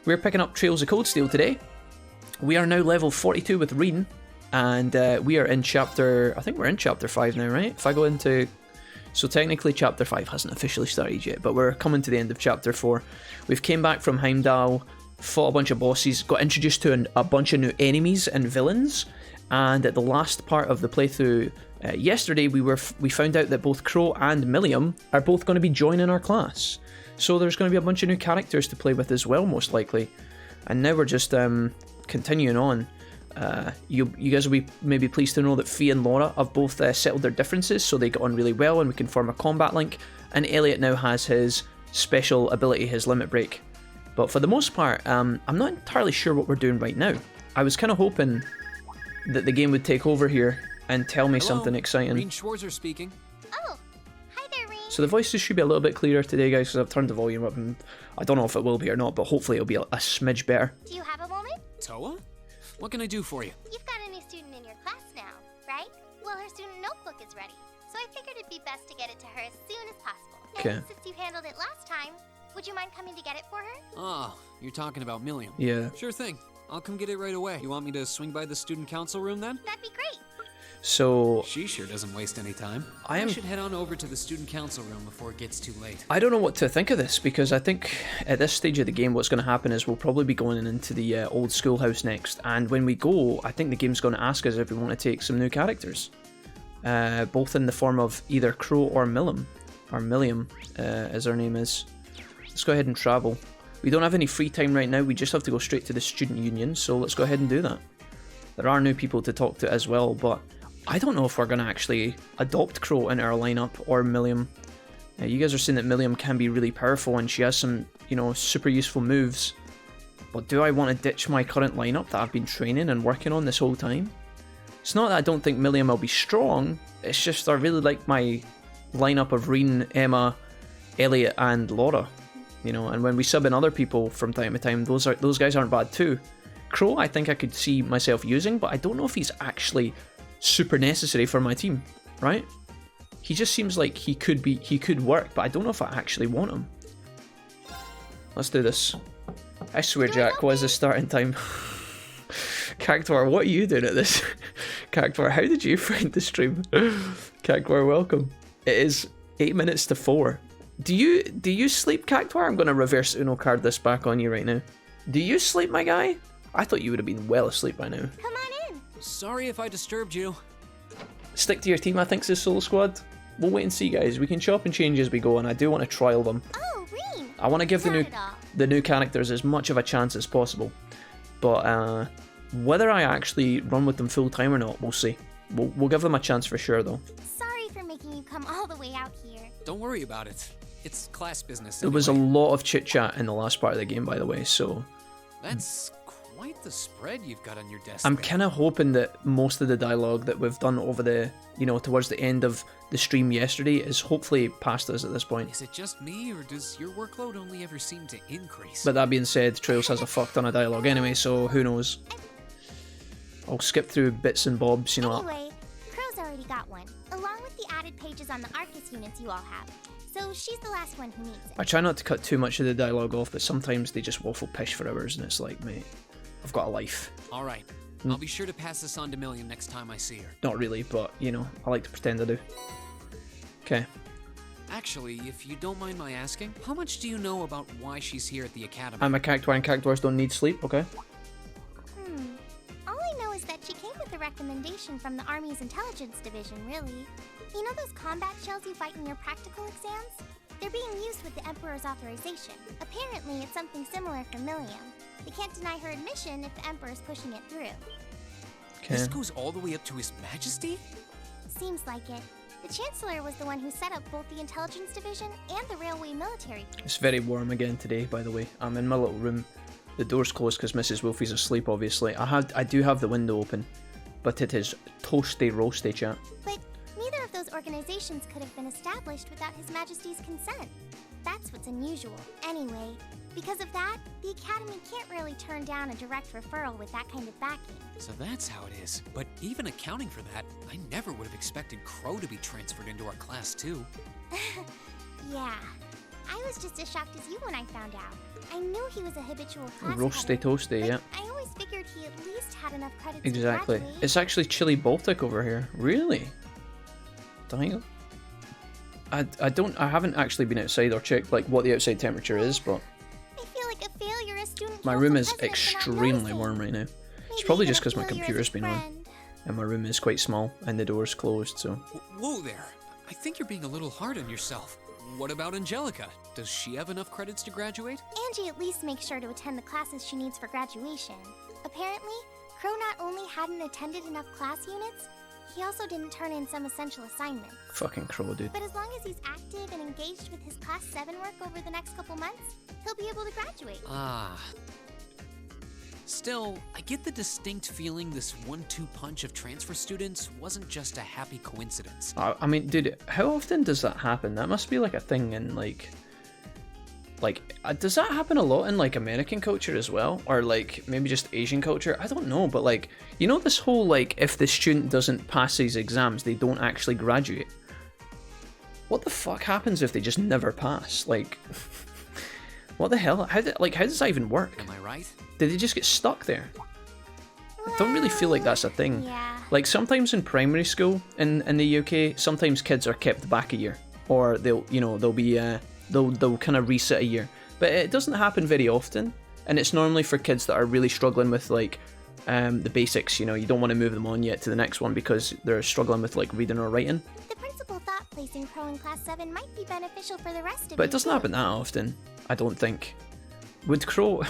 we're picking up Trails of Cold Steel today. We are now level 42 with Reen, and we are in chapter, I think we're in chapter 5 now, right? If I go into, so technically chapter 5 hasn't officially started yet, but we're coming to the end of chapter 4. We've came back from Heimdall, fought a bunch of bosses, got introduced to a bunch of new enemies and villains, and at the last part of the playthrough yesterday, we found out that both Crow and Millium are both going to be joining our class. So there's going to be a bunch of new characters to play with as well, most likely. And now we're just continuing on. You guys will be maybe pleased to know that Fee and Laura have both settled their differences, so they got on really well, and we can form a combat link. And Elliot now has his special ability, his limit break. But for the most part, I'm not entirely sure what we're doing right now. I was kind of hoping that the game would take over here and tell me something exciting. Reen Schwarzer speaking. Oh, hi there, Reen. So the voices should be a little bit clearer today, guys, because I've turned the volume up, and I don't know if it will be or not, but hopefully it'll be a smidge better. Do you have a moment? Toa? What can I do for you? You've got a new student in your class now, right? Well, her student notebook is ready, so I figured it'd be best to get it to her as soon as possible. Okay. And since you handled it last time, would you mind coming to get it for her? Oh, you're talking about Milliam. Yeah. Sure thing. I'll come get it right away. You want me to swing by the student council room then? That'd be great. So She sure doesn't waste any time. I should head on over to the student council room before it gets too late. I don't know what to think of this, because I think at this stage of the game what's going to happen is we'll probably be going into the old schoolhouse next, and when we go, I think the game's going to ask us if we want to take some new characters, both in the form of either Crow or Millium, as her name is. Let's go ahead and travel. We don't have any free time right now, we just have to go straight to the student union, so let's go ahead and do that. There are new people to talk to as well, but I don't know if we're going to actually adopt Crow in our lineup or Millium. You guys are saying that Millium can be really powerful and she has some, super useful moves. But do I want to ditch my current lineup that I've been training and working on this whole time? It's not that I don't think Millium will be strong, it's just I really like my lineup of Reen, Emma, Elliot and Laura. And when we sub in other people from time to time, those guys aren't bad too. Crow I think I could see myself using, but I don't know if he's actually super necessary for my team, right? He just seems like he could work, but I don't know if I actually want him. Let's do this. I swear, Jack, what is the starting time? Cactuar, what are you doing at this? Cactuar, how did you find the stream? Cactuar, welcome. It is 8 minutes to 4. Do you sleep, Cactuar? I'm going to reverse Uno card this back on you right now. Do you sleep, my guy? I thought you would have been well asleep by now. Come on in. Sorry if I disturbed you. Stick to your team, I think, says Solo Squad. We'll wait and see, guys. We can chop and change as we go, and I do want to trial them. Oh, Reen. I want to give Not at all. the new characters as much of a chance as possible. But whether I actually run with them full time or not, we'll see. We'll give them a chance for sure, though. Sorry for making you come all the way out here. Don't worry about it. It's class business There was a anyway. lot of chit-chat in the last part of the game, by the way, so That's quite the spread you've got on your desk. I'm there. kind of hoping that most of the dialogue that we've done over the, towards the end of the stream yesterday is hopefully past us at this point. Is it just me, or does your workload only ever seem to increase? But that being said, Trails has a fuck ton of dialogue anyway, so who knows. I'll skip through bits and bobs, Anyway, Crow's already got one, along with the added pages on the Arcus units you all have. So she's the last one who needs it. I try not to cut too much of the dialogue off, but sometimes they just waffle pish for hours, and it's like, mate, I've got a life. All right. I'll be sure to pass this on to Milliam next time I see her. Not really, but, I like to pretend I do. Okay. Actually, if you don't mind my asking, how much do you know about why she's here at the academy? I'm a Cactuar, and Cactuars don't need sleep, okay? All I know is that she came with a recommendation from the Army's Intelligence Division, really. You know those combat shells you fight in your practical exams? They're being used with the Emperor's authorization. Apparently, it's something similar for Milliam. They can't deny her admission if the Emperor's pushing it through. Okay. This goes all the way up to His Majesty? Seems like it. The Chancellor was the one who set up both the Intelligence Division and the Railway Military. It's very warm again today, by the way. I'm in my little room. The door's closed because Mrs. Wolfie's asleep, obviously. I do have the window open, but it is toasty roasty, chat. But neither of those organizations could have been established without His Majesty's consent. That's what's unusual. Anyway, because of that, the Academy can't really turn down a direct referral with that kind of backing. So that's how it is. But even accounting for that, I never would have expected Crow to be transferred into our class too. Yeah. I was just as shocked as you when I found out. I knew he was a habitual class Roasty cutter, toasty, but yeah. I always figured he at least had enough credits Exactly. to graduate. It's actually chilly Baltic over here. Really? Damn. I haven't actually been outside or checked like what the outside temperature is, but I feel like a failure as student my council room is president for not extremely noticing. warm right now. It's Maybe probably even just a because my failure as a computer's been on, friend. and my room is quite small and the door's closed, so. Whoa there. I think you're being a little hard on yourself. What about Angelica? Does she have enough credits to graduate? Angie at least makes sure to attend the classes she needs for graduation. Apparently, Crow not only hadn't attended enough class units, he also didn't turn in some essential assignments. Fucking Crow, dude. But as long as he's active and engaged with his Class 7 work over the next couple months, he'll be able to graduate. Ah. Still, I get the distinct feeling this 1-2 punch of transfer students wasn't just a happy coincidence. I mean, dude, how often does that happen? That must be like a thing in like, does that happen a lot in like American culture as well, or like maybe just Asian culture? I don't know, but like, you know, this whole like, if the student doesn't pass these exams, they don't actually graduate. What the fuck happens if they just never pass? Like, what the hell? How does that even work? Am I right? Did they just get stuck there? I don't really feel like that's a thing. Yeah. Like sometimes in primary school in the UK, sometimes kids are kept back a year, or they'll kind of reset a year. But it doesn't happen very often, and it's normally for kids that are really struggling with like the basics. You know, you don't want to move them on yet to the next one because they're struggling with like reading or writing. The principal thought placing Crow in Class 7 might be beneficial for the rest of But you, it doesn't too. happen that often, I don't think. Would Crow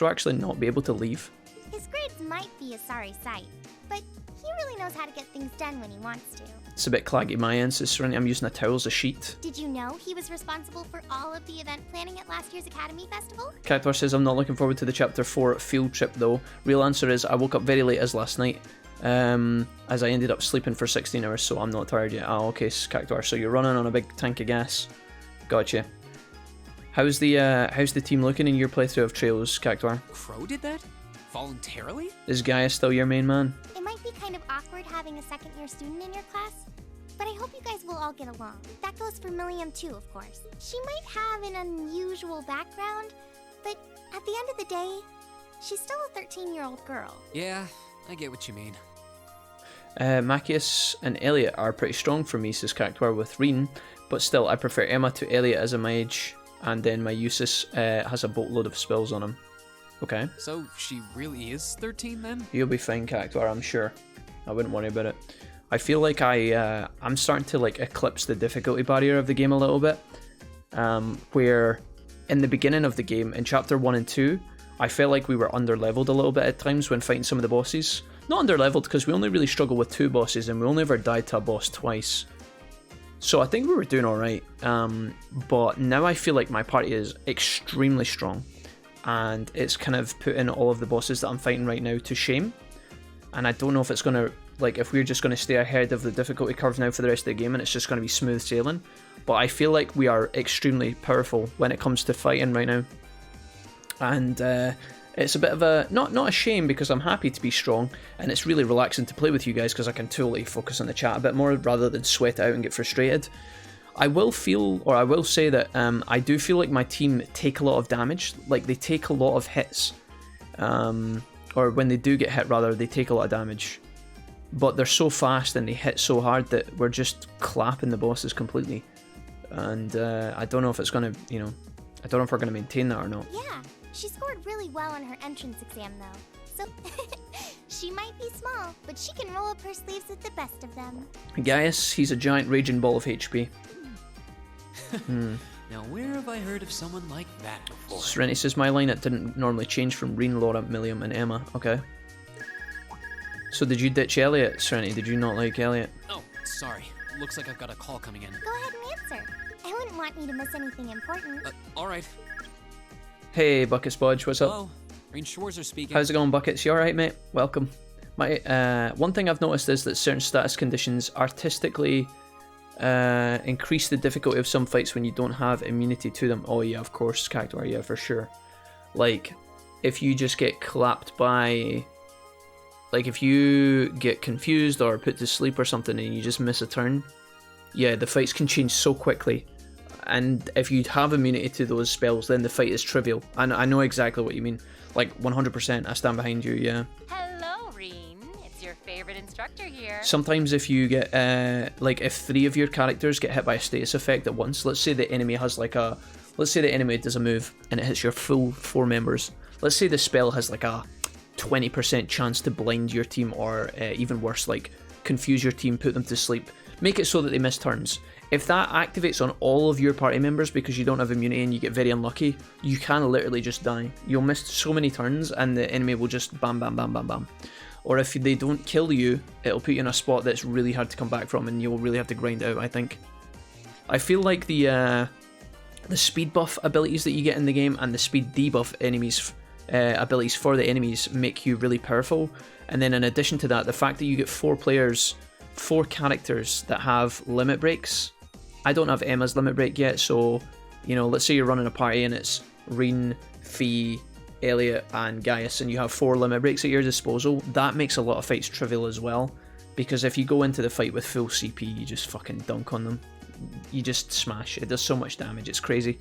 actually not be able to leave? His grades might be a sorry sight, but he really knows how to get things done when he wants to. It's a bit claggy my end, so Serenity, I'm using a towel as a sheet. Did you know he was responsible for all of the event planning at last year's Academy Festival? Cactuar says, I'm not looking forward to the Chapter 4 field trip though. Real answer is, I woke up very late as last night, as I ended up sleeping for 16 hours, so I'm not tired yet. Ah, okay, Cactuar, so you're running on a big tank of gas. Gotcha. How's the team looking in your playthrough of Trails, Cactuar? Crow did that? Voluntarily? Is Gaia still your main man? It might be kind of awkward having a second-year student in your class, but I hope you guys will all get along. That goes for Milliam too, of course. She might have an unusual background, but at the end of the day, she's still a 13-year-old girl. Yeah, I get what you mean. Macias and Elliot are pretty strong for me, says Cactuar, with Reen, but still, I prefer Emma to Elliot as a mage, and then my Eustace has a boatload of spells on him. Okay. So she really is 13 then? You'll be fine, Cactuar, I'm sure. I wouldn't worry about it. I feel like I'm starting to like eclipse the difficulty barrier of the game a little bit. Where in the beginning of the game, in Chapter 1 and 2, I felt like we were under-leveled a little bit at times when fighting some of the bosses. Not under-leveled, because we only really struggled with 2 bosses, and we only ever died to a boss twice. So I think we were doing alright. But now I feel like my party is extremely strong. And it's kind of putting all of the bosses that I'm fighting right now to shame. And I don't know if it's going to, like, if we're just going to stay ahead of the difficulty curve now for the rest of the game and it's just going to be smooth sailing. But I feel like we are extremely powerful when it comes to fighting right now. And it's a bit of a, not a shame, because I'm happy to be strong, and it's really relaxing to play with you guys because I can totally focus on the chat a bit more rather than sweat out and get frustrated. I will say that I do feel like my team take a lot of damage, like they take a lot of hits, or when they do get hit rather, they take a lot of damage, but they're so fast and they hit so hard that we're just clapping the bosses completely, and I don't know if it's going to, I don't know if we're going to maintain that or not. Yeah, she scored really well on her entrance exam though, so she might be small, but she can roll up her sleeves with the best of them. Gaius, he's a giant raging ball of HP. Now where have I heard of someone like that before? Serenity says, my lineup didn't normally change from Reen, Laura, Milliam, and Emma. Okay. So did you ditch Elliot, Serenity? Did you not like Elliot? Oh, sorry. Looks like I've got a call coming in. Go ahead and answer. I wouldn't want you to miss anything important. Alright. Hey, Buckets Bodge, what's up? Hello. Rain Schwarzer speaking. How's it going, Buckets? You alright, mate? Welcome. One thing I've noticed is that certain status conditions artistically increase the difficulty of some fights when you don't have immunity to them. Oh yeah, of course, Cactuar, yeah, for sure. Like, if you just get clapped by... Like, if you get confused or put to sleep or something and you just miss a turn, yeah, the fights can change so quickly. And if you have immunity to those spells, then the fight is trivial. And I know exactly what you mean. Like 100%, I stand behind you, yeah. Hello, Reen. It's your favorite instructor here. Sometimes if you get, like if 3 of your characters get hit by a status effect at once, let's say the enemy has like a, let's say the enemy does a move and it hits your full 4 members. Let's say the spell has like a 20% chance to blind your team, or even worse, like confuse your team, put them to sleep, make it so that they miss turns. If that activates on all of your party members because you don't have immunity and you get very unlucky, you can literally just die. You'll miss so many turns and the enemy will just bam, bam, bam, bam, bam. Or if they don't kill you, it'll put you in a spot that's really hard to come back from and you'll really have to grind it out, I think. I feel like the speed buff abilities that you get in the game and the speed debuff enemies abilities for the enemies make you really powerful. And then in addition to that, the fact that you get 4 characters that have limit breaks. I don't have Emma's limit break yet, so, you know, let's say you're running a party and it's Reen, Fee, Elliot, and Gaius, and you have 4 limit breaks at your disposal. That makes a lot of fights trivial as well, because if you go into the fight with full CP, you just fucking dunk on them. You just smash. It does so much damage, it's crazy.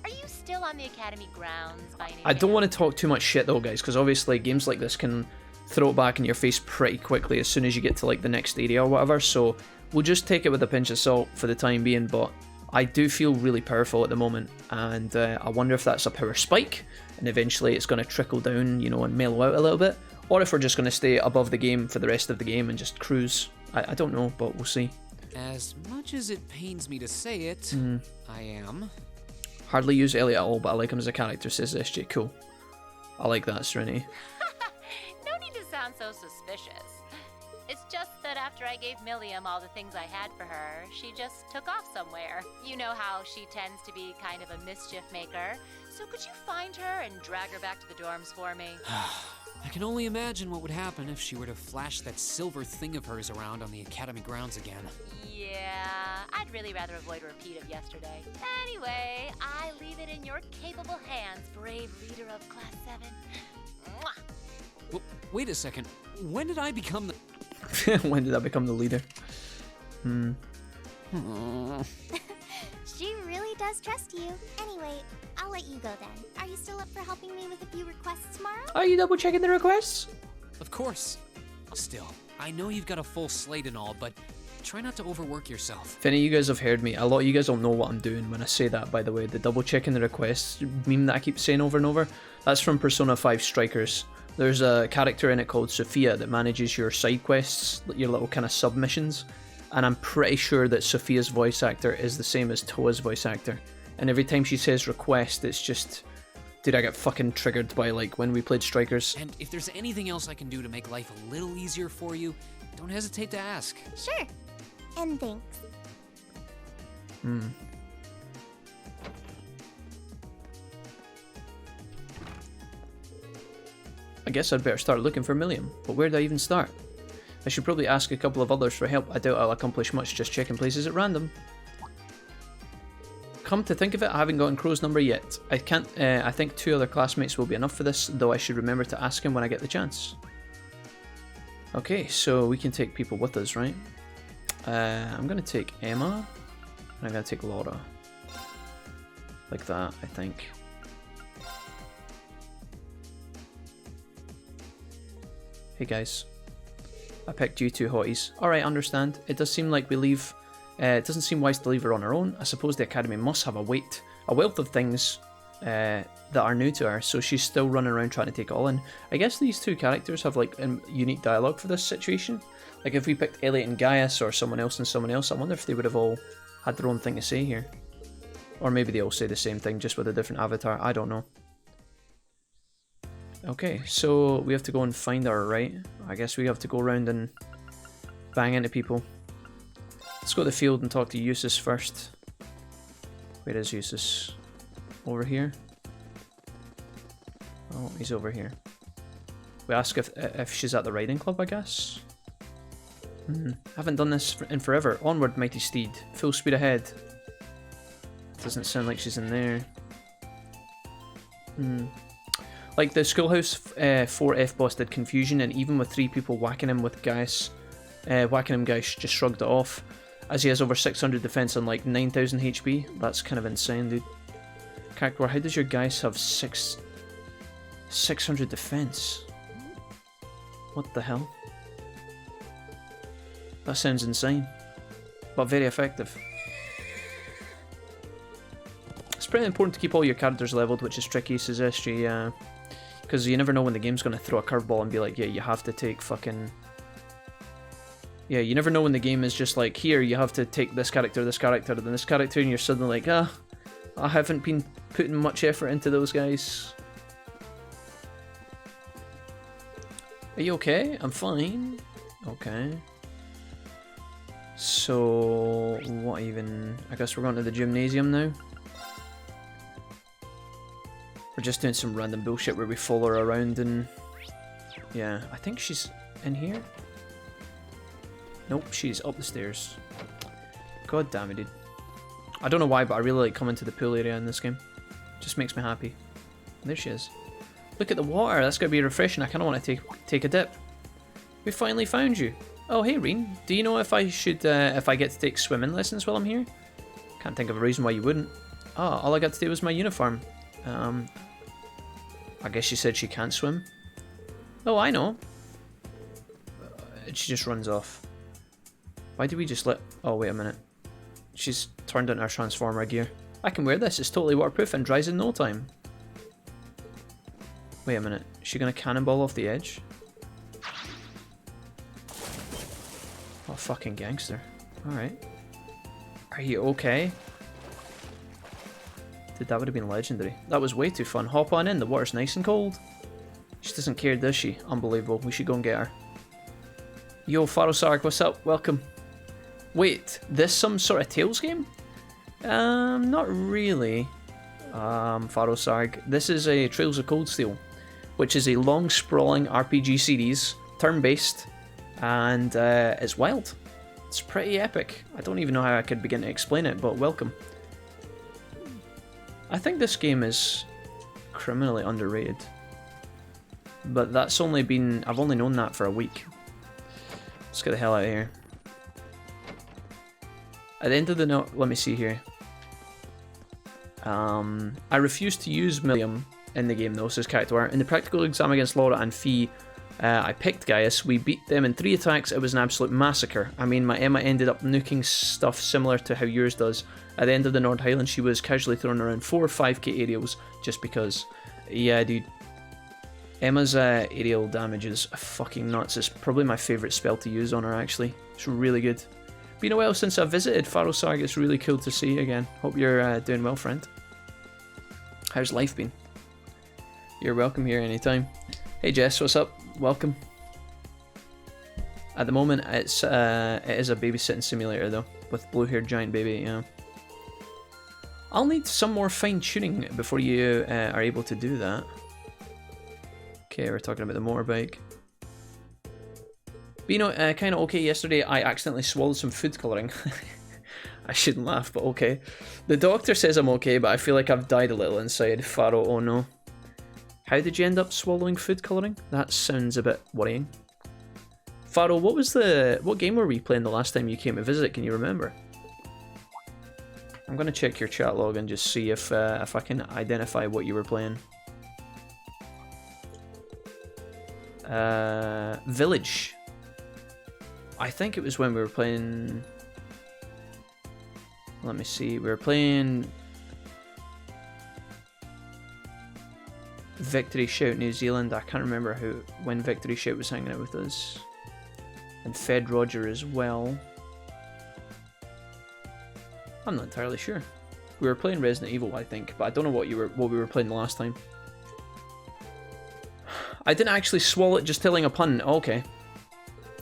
Are you still on the Academy grounds by any I don't chance? want to talk too much shit though, guys, because obviously games like this can throw it back in your face pretty quickly as soon as you get to like the next area or whatever, so we'll just take it with a pinch of salt for the time being. But I do feel really powerful at the moment, and I wonder if that's a power spike and eventually it's going to trickle down, you know, and mellow out a little bit, or if we're just going to stay above the game for the rest of the game and just cruise. I don't know, but we'll see. As much as it pains me to say it, I am. Hardly use Elliot at all, but I like him as a character, says SJ. Cool. I like that, Serenity. No need to sound so suspicious. It's just that after I gave Milliam all the things I had for her, she just took off somewhere. You know how she tends to be kind of a mischief maker. So could you find her and drag her back to the dorms for me? I can only imagine what would happen if she were to flash that silver thing of hers around on the Academy grounds again. Yeah, I'd really rather avoid a repeat of yesterday. Anyway, I leave it in your capable hands, brave leader of Class 7. Mwah! Well, wait a second. When did I become the... When did I become the leader? She really does trust you. Anyway, I'll let you go then. Are you still up for helping me with a few requests tomorrow? Are you double checking the requests? Of course. Still, I know you've got a full slate and all, but try not to overwork yourself. If any of you guys have heard me, a lot of you guys will know what I'm doing when I say that, by the way. The double checking the requests meme that I keep saying over and over, that's from Persona 5 Strikers. There's a character in it called Sophia that manages your side quests, your little kind of submissions, and I'm pretty sure that Sophia's voice actor is the same as Toa's voice actor. And every time she says request, it's just... Dude, I get fucking triggered by, like, when we played Strikers. And if there's anything else I can do to make life a little easier for you, don't hesitate to ask. Sure. And thanks. I guess I'd better start looking for Milliam, but where do I even start? I should probably ask a couple of others for help. I doubt I'll accomplish much just checking places at random. Come to think of it, I haven't gotten Crow's number yet. I think 2 other classmates will be enough for this, though I should remember to ask him when I get the chance. Okay, so we can take people with us, right? I'm going to take Emma, and I'm going to take Laura. Like that, I think. Hey guys, I picked you 2 hotties. Alright, understand. It does seem like we leave... it doesn't seem wise to leave her on her own. I suppose the Academy must have a wealth of things that are new to her, so she's still running around trying to take it all in. I guess these 2 characters have like a unique dialogue for this situation. Like if we picked Elliot and Gaius or someone else and someone else, I wonder if they would have all had their own thing to say here. Or maybe they all say the same thing just with a different avatar, I don't know. Okay, so we have to go and find her, right? I guess we have to go around and bang into people. Let's go to the field and talk to Eustace first. Where is Eustace? Over here? Oh, he's over here. We ask if she's at the riding club, I guess? Haven't done this in forever. Onward, mighty steed. Full speed ahead. Doesn't sound like she's in there. Like the Schoolhouse 4F boss did confusion, and even with 3 people whacking him with Gaius, Gaius just shrugged it off. as he has over 600 defense and like 9,000 HP. That's kind of insane, dude. Character, how does your guys have 600 defense? What the hell? That sounds insane, but very effective. It's pretty important to keep all your characters leveled, which is tricky, says SG, because you never know when the game's going to throw a curveball and be like, yeah, you have to take fucking... Yeah, you never know when the game is just like, here, you have to take this character, and this character, and you're suddenly like, ah, I haven't been putting much effort into those guys. Are you okay? I'm fine. Okay. So, what even... I guess we're going to the gymnasium now. We're just doing some random bullshit where we follow her around and... Yeah, I think she's in here. Nope, she's up the stairs. God damn it, dude. I don't know why, but I really like coming to the pool area in this game. Just makes me happy. There she is. Look at the water, that's gonna be refreshing. I kinda want to take a dip. We finally found you. Oh, hey Reen. Do you know if I should, if I get to take swimming lessons while I'm here? Can't think of a reason why you wouldn't. Oh, all I got to do was my uniform. I guess she said she can't swim. Oh, I know. She just runs off. Why did we just let... Oh, wait a minute. She's turned into our transformer gear. I can wear this. It's totally waterproof and dries in no time. Wait a minute. Is she going to cannonball off the edge? Oh, fucking gangster. Alright. Are you okay? Dude, that would have been legendary. That was way too fun. Hop on in. The water's nice and cold. She doesn't care, does she? Unbelievable. We should go and get her. Yo, Farosarg, what's up? Welcome. Wait, this some sort of Tales game? Not really. Farosarg. This is a Trails of Cold Steel, which is a long, sprawling RPG series, turn-based, and it's wild. It's pretty epic. I don't even know how I could begin to explain it, but welcome. I think this game is criminally underrated. But that's only been... I've only known that for a week. Let's get the hell out of here. At the end of the note, let me see here. I refused to use Milliam in the game though, says character art. In the practical exam against Laura and Fee, I picked Gaius. We beat them in 3 attacks. It was an absolute massacre. I mean, my Emma ended up nuking stuff similar to how yours does. At the end of the Nord Highland, she was casually thrown around 4 or 5k aerials just because. Yeah, dude. Emma's aerial damage is fucking nuts. It's probably my favourite spell to use on her, actually. It's really good. Been a while since I visited Farosarg. It's really cool to see you again. Hope you're doing well, friend. How's life been? You're welcome here anytime. Hey Jess, what's up? Welcome. At the moment, it is a babysitting simulator though, with blue-haired giant baby. Yeah. I'll need some more fine-tuning before you are able to do that. Okay, we're talking about the motorbike. But you know, kind of okay, yesterday I accidentally swallowed some food colouring. I shouldn't laugh, but okay. The doctor says I'm okay, but I feel like I've died a little inside. Faro, oh no. How did you end up swallowing food colouring? That sounds a bit worrying. Faro, what game were we playing the last time you came to visit? Can you remember? I'm going to check your chat log and just see if I can identify what you were playing. Village. I think it was when we were playing... Let me see, we were playing... Victory Shout New Zealand. I can't remember when Victory Shout was hanging out with us. And Fed Roger as well. I'm not entirely sure. We were playing Resident Evil, I think, but I don't know what we were playing the last time. I didn't actually swallow it, just telling a pun. Okay.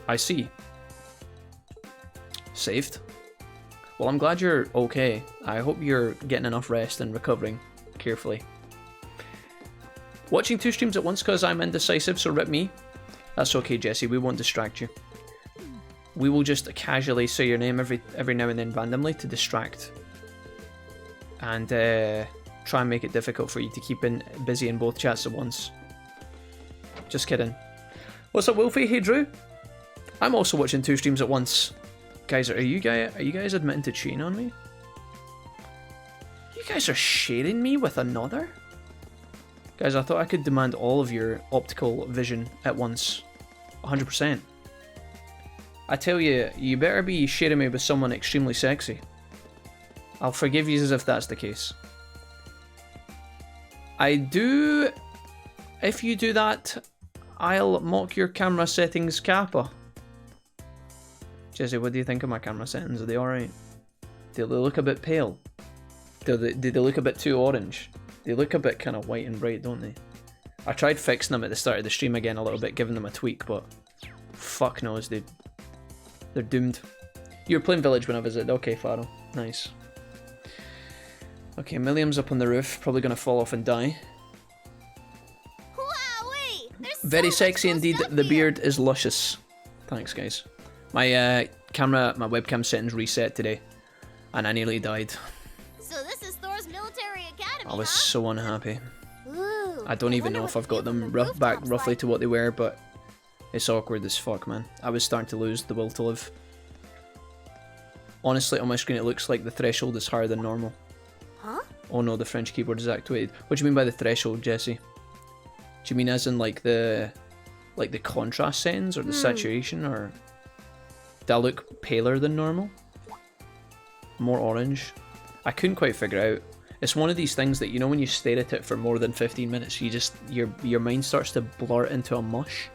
I see. Saved. Well, I'm glad you're okay. I hope you're getting enough rest and recovering carefully. Watching 2 streams at once because I'm indecisive, so rip me. That's okay, Jesse. We won't distract you. We will just casually say your name every now and then randomly to distract. And try and make it difficult for you to keep busy in both chats at once. Just kidding. What's up, Wolfie? Hey, Drew. I'm also watching 2 streams at once. Guys, are you guys admitting to cheating on me? You guys are sharing me with another? Guys, I thought I could demand all of your optical vision at once. 100%. I tell you, you better be sharing me with someone extremely sexy. I'll forgive you as if that's the case. If you do that, I'll mock your camera settings, Kappa. Jesse, what do you think of my camera settings? Are they alright? Do they look a bit pale? Do they look a bit too orange? They look a bit kind of white and bright, don't they? I tried fixing them at the start of the stream again a little bit, giving them a tweak, but fuck knows, dude. They're doomed. You were playing Village when I visited. Okay, Faro. Nice. Okay, Milliam's up on the roof, probably gonna fall off and die. Wowee! There's so Very much sexy cool indeed. stuff The here. beard is luscious. Thanks, guys. My my webcam settings reset today, and I nearly died. So this is Thor's military academy, I was huh? so unhappy. Ooh, I don't even wonder know what if I've the got view from them the back rooftop's roughly like. to what they were, but it's awkward as fuck, man. I was starting to lose the will to live. Honestly, on my screen it looks like the threshold is higher than normal. Huh? Oh no, the French keyboard is activated. What do you mean by the threshold, Jesse? Do you mean as in like the contrast settings or the saturation, or do I look paler than normal? More orange? I couldn't quite figure out. It's one of these things that, you know, when you stare at it for more than 15 minutes, you just your mind starts to blur into a mush,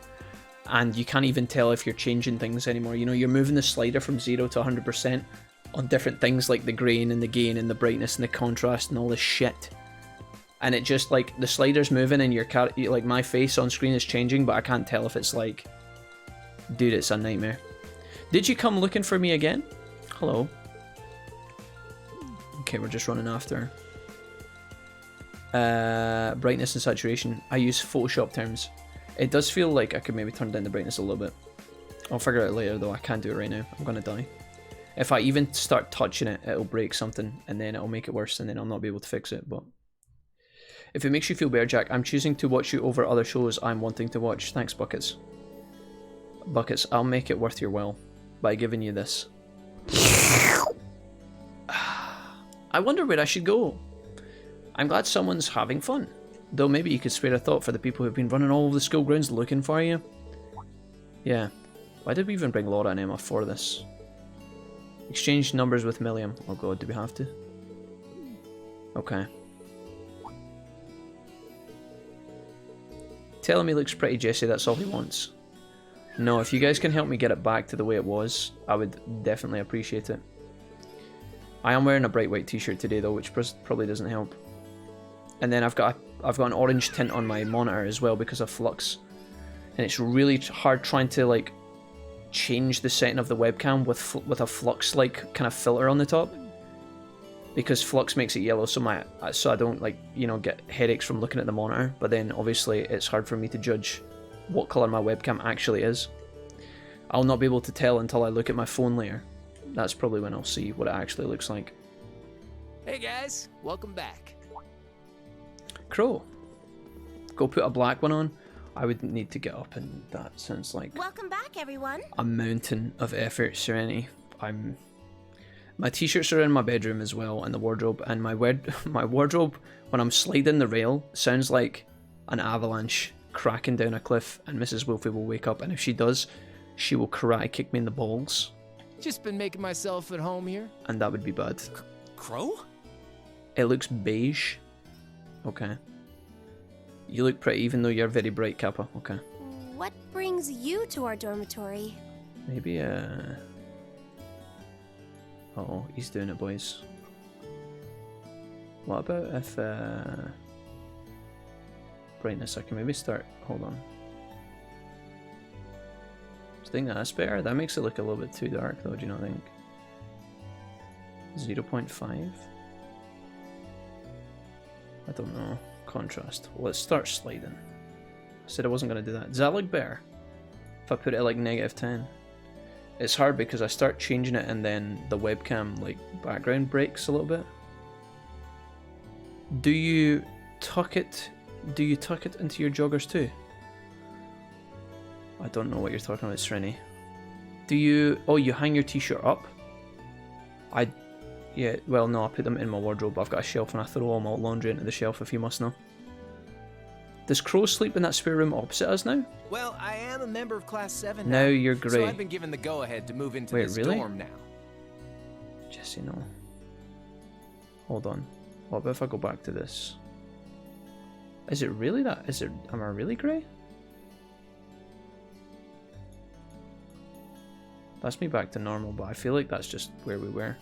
and you can't even tell if you're changing things anymore. You know, you're moving the slider from 0 to 100% on different things like the grain and the gain and the brightness and the contrast and all this shit. And it just, like, the slider's moving and like, my face on screen is changing, but I can't tell if it's like... Dude, it's a nightmare. Did you come looking for me again? Hello. Okay, we're just running after. Brightness and saturation. I use Photoshop terms. It does feel like I could maybe turn down the brightness a little bit. I'll figure it out later though, I can't do it right now. I'm gonna die. If I even start touching it, it'll break something, and then it'll make it worse, and then I'll not be able to fix it, but... If it makes you feel better, Jack, I'm choosing to watch you over other shows I'm wanting to watch. Thanks, Buckets. Buckets, I'll make it worth your while by giving you this. I wonder where I should go. I'm glad someone's having fun. Though maybe you could spare a thought for the people who've been running all over the school grounds looking for you. Yeah. Why did we even bring Laura and Emma for this? Exchange numbers with Milliam. Oh god, do we have to? Okay. Tell him he looks pretty, Jesse, that's all he wants. No, if you guys can help me get it back to the way it was, I would definitely appreciate it. I am wearing a bright white t-shirt today though, which probably doesn't help. And then I've got an orange tint on my monitor as well because of flux. And it's really hard trying to like change the setting of the webcam with a flux like kind of filter on the top. Because flux makes it yellow, so I don't, like, you know, get headaches from looking at the monitor. But then obviously it's hard for me to judge what colour my webcam actually is. I'll not be able to tell until I look at my phone later. That's probably when I'll see what it actually looks like. Hey guys, welcome back. Crow, go put a black one on. I would need to get up, and that sounds like Welcome back, everyone. a mountain of effort, Serenity. My t-shirts are in my bedroom as well, and the wardrobe, and my wardrobe, when I'm sliding the rail, sounds like an avalanche cracking down a cliff, and Mrs. Wolfie will wake up, and if she does, she will karate kick me in the balls, Just been making myself at home here. and that would be bad. Crow? It looks beige. Okay. You look pretty, even though you're very bright, Kappa. Okay. What brings you to our dormitory? Maybe, oh, he's doing it, boys. What about if, brightness, I can maybe start, hold on. I think that's better. That makes it look a little bit too dark though, do you not think? 0.5? I don't know. Contrast. Well, let's start sliding. I said I wasn't going to do that. Does that look better? If I put it at like -10? It's hard because I start changing it and then the webcam like background breaks a little bit. Do you tuck it into your joggers too? I don't know what you're talking about, Srini. Do you... Oh, you hang your t-shirt up? Yeah, well, no, I put them in my wardrobe. I've got a shelf and I throw all my laundry into the shelf, if you must know. Does Crow sleep in that spare room opposite us now? Well, I am a member of Class 7 now. You're great. So I've been given the go-ahead to move into this dorm now. Jesse, no. Hold on. What about if I go back to this? Is it really that? Is it... Am I really grey? That's me back to normal, but I feel like that's just where we were.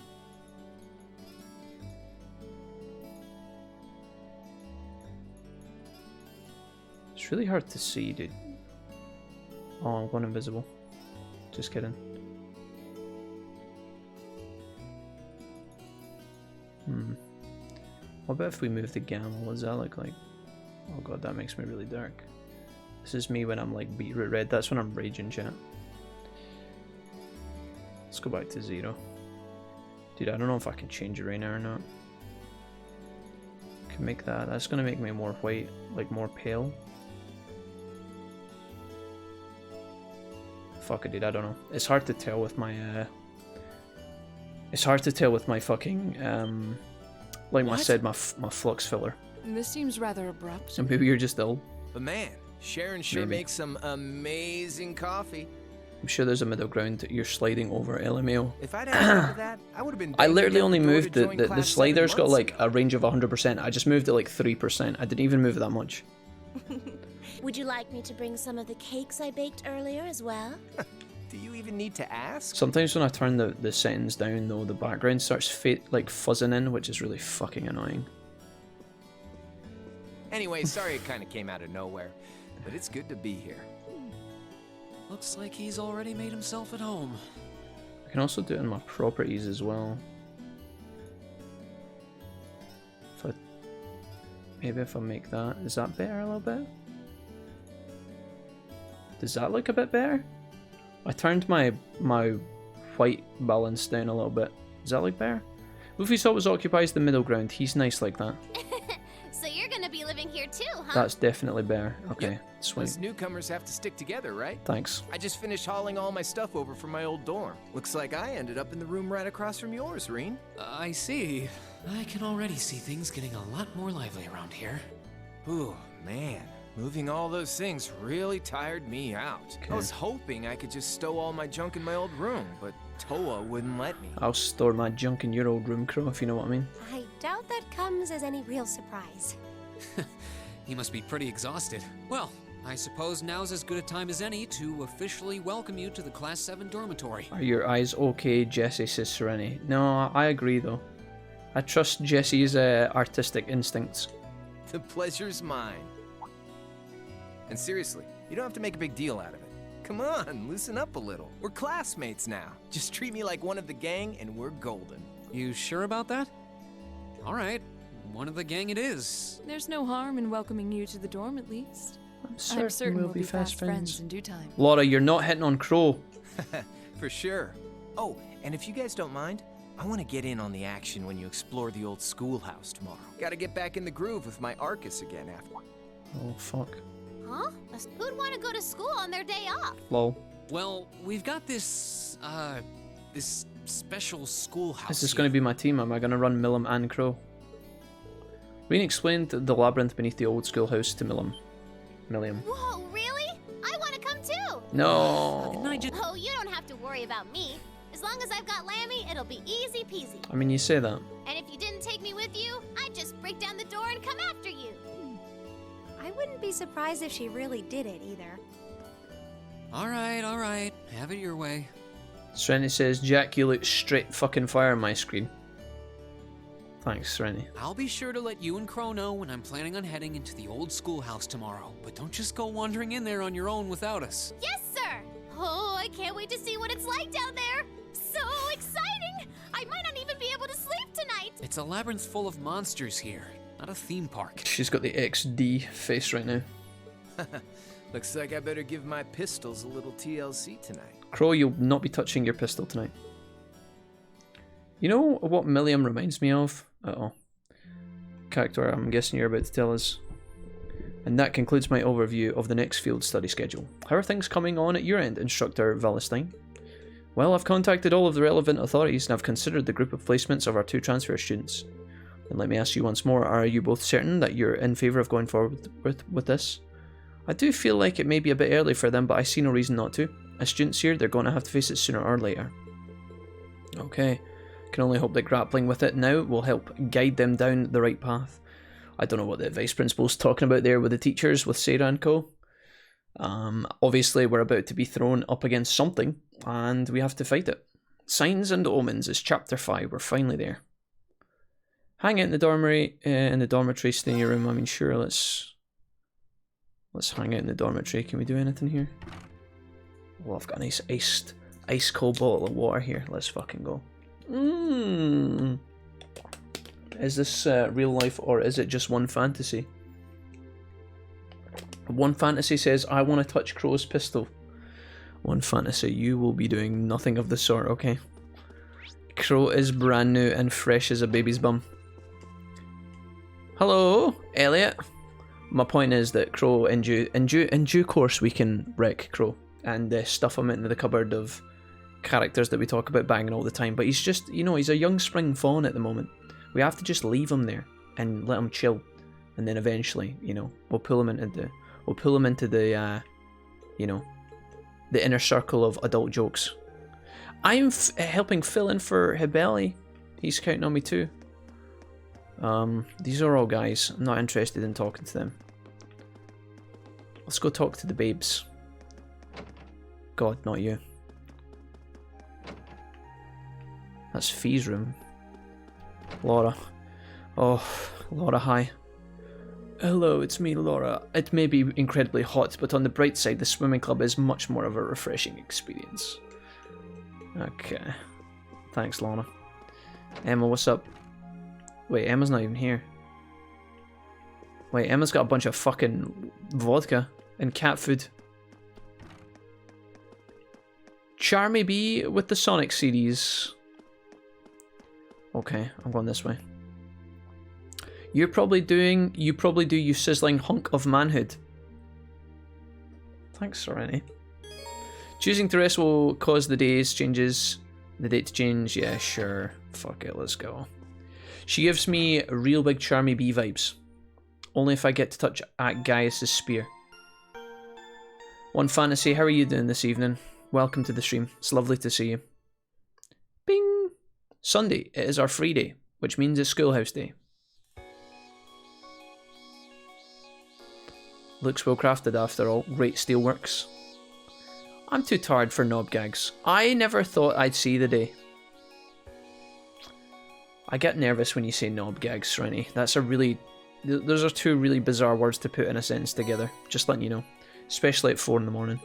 It's really hard to see, dude. Oh, I'm going invisible. Just kidding. What about if we move the gamma? What does that look like? Oh god, that makes me really dark. This is me when I'm like beetroot red. That's when I'm raging, chat. Let's go back to 0. Dude, I don't know if I can change it right now or not. Can make that. That's gonna make me more white, like more pale. Fuck it, dude. I don't know. It's hard to tell with my. It's hard to tell with my fucking. Like I said, my flux filler. This seems rather abrupt. So maybe you're just ill. But man, Sharon sure makes some amazing coffee. I'm sure there's a middle ground that you're sliding over LMAO. If I'd had that, I would have been. I literally only moved the slider's got like a range of 100%. I just moved it like 3%. I didn't even move it that much. Would you like me to bring some of the cakes I baked earlier as well? Do you even need to ask? Sometimes when I turn the settings down though, the background starts like fuzzing in, which is really fucking annoying. Anyway, sorry it kind of came out of nowhere, but it's good to be here. Looks like he's already made himself at home. I can also do it in my properties as well. Maybe if I make that, is that better a little bit? Does that look a bit better? I turned my white balance down a little bit. Does that look better? Luffy always occupies the middle ground. He's nice like that. So you're gonna be living here too, huh? That's definitely better. Okay, yep. sweet. Us newcomers have to stick together, right? Thanks. I just finished hauling all my stuff over from my old dorm. Looks like I ended up in the room right across from yours, Reen. I see. I can already see things getting a lot more lively around here. Ooh, man. Moving all those things really tired me out. Okay. I was hoping I could just stow all my junk in my old room, but Toa wouldn't let me. I'll store my junk in your old room, Crow, if you know what I mean. I doubt that comes as any real surprise. He must be pretty exhausted. Well, I suppose now's as good a time as any to officially welcome you to the Class 7 dormitory. Are your eyes okay, Jesse, says Serenity. No, I agree though. I trust Jesse's artistic instincts. The pleasure's mine. And seriously, you don't have to make a big deal out of it. Come on, loosen up a little. We're classmates now. Just treat me like one of the gang and we're golden. You sure about that? All right, one of the gang it is. There's no harm in welcoming you to the dorm at least. I'm certain we'll we'll be fast friends in due time. Laura, you're not hitting on Crow. For sure. Oh, and if you guys don't mind, I want to get in on the action when you explore the old schoolhouse tomorrow. Gotta get back in the groove with my Arcus again after. Oh, fuck. Huh? Who'd want to go to school on their day off? Lol. Well, we've got this special schoolhouse. Is this going to be my team? Am I going to run Millum and Crow? Reen explained the labyrinth beneath the old schoolhouse to Millium. Whoa, really? I want to come too! No! Didn't I just... Oh, you don't have to worry about me. As long as I've got Lammy, it'll be easy peasy. I mean, you say that. And if you didn't take me with you, I'd just break down the door and come after you. I wouldn't be surprised if she really did it either. All right. Have it your way. Serenity says, Jack, you look straight fucking fire on my screen. Thanks, Serenity. I'll be sure to let you and Crow know when I'm planning on heading into the old schoolhouse tomorrow. But don't just go wandering in there on your own without us. Yes, sir! Oh, I can't wait to see what it's like down there. So exciting! I might not even be able to sleep tonight. It's a labyrinth full of monsters here, not a theme park. She's got the XD face right now. Looks like I better give my pistols a little TLC tonight. Crow, you'll not be touching your pistol tonight. You know what Millium reminds me of? Uh-oh. Character I'm guessing you're about to tell us. And that concludes my overview of the next field study schedule. How are things coming on at your end, Instructor Valestine? Well, I've contacted all of the relevant authorities and I've considered the group of placements of our 2 transfer students. And let me ask you once more, are you both certain that you're in favour of going forward with this? I do feel like it may be a bit early for them, but I see no reason not to. As students here, they're going to have to face it sooner or later. Okay. Can only hope that grappling with it now will help guide them down the right path. I don't know what the vice principal's talking about there with the teachers, with Sarah and co. Obviously, we're about to be thrown up against something, and we have to fight it. Signs and Omens is chapter 5. We're finally there. Hang out in the dormitory, stay in your room. I mean, sure, let's hang out in the dormitory. Can we do anything here? Well, I've got a nice ice cold bottle of water here. Let's fucking go. Is this real life or is it just one fantasy? One fantasy says, I want to touch Crow's pistol. One fantasy, you will be doing nothing of the sort, okay? Crow is brand new and fresh as a baby's bum. Hello, Elliot. My point is that Crow, in due course, we can wreck Crow and stuff him into the cupboard of characters that we talk about banging all the time. But he's just, you know, he's a young spring fawn at the moment. We have to just leave him there and let him chill, and then eventually, you know, we'll pull him into the, you know, the inner circle of adult jokes. I'm helping fill in for Hibeli. He's counting on me too. These are all guys. I'm not interested in talking to them. Let's go talk to the babes. God, not you. That's Fee's room. Laura. Oh, Laura, hi. Hello, it's me, Laura. It may be incredibly hot, but on the bright side, the swimming club is much more of a refreshing experience. Okay. Thanks, Laura. Emma, what's up? Wait, Emma's not even here. Wait, Emma's got a bunch of fucking vodka and cat food. Charmy B with the Sonic series. Okay, I'm going this way. You probably do, you sizzling hunk of manhood. Thanks, Serenity. Choosing to rest will cause the date to change. Yeah, sure. Fuck it, let's go. She gives me real big Charmy B vibes. Only if I get to touch at Gaius' spear. One Fantasy, how are you doing this evening? Welcome to the stream. It's lovely to see you. Bing! Sunday, it is our free day, which means it's schoolhouse day. Looks well crafted after all. Great steelworks. I'm too tired for knob gags. I never thought I'd see the day. I get nervous when you say knob gags, Serenity. That's a really... Those are two really bizarre words to put in a sentence together. Just letting you know. Especially at 4 in the morning.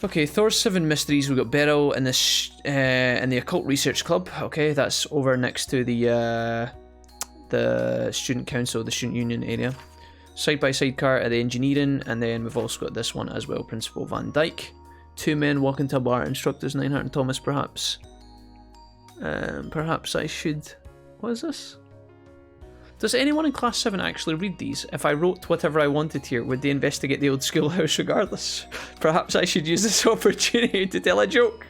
Okay, Thor's 7 Mysteries. We've got Beryl in the Occult Research Club. Okay, that's over next to the Student Council, the Student Union area. Side-by-side car at the Engineering, and then we've also got this one as well, Principal Van Dyke. 2 men walking to a bar, instructors Nihon and Thomas, perhaps. Perhaps I should... What is this? Does anyone in Class 7 actually read these? If I wrote whatever I wanted here, would they investigate the old schoolhouse regardless? Perhaps I should use this opportunity to tell a joke.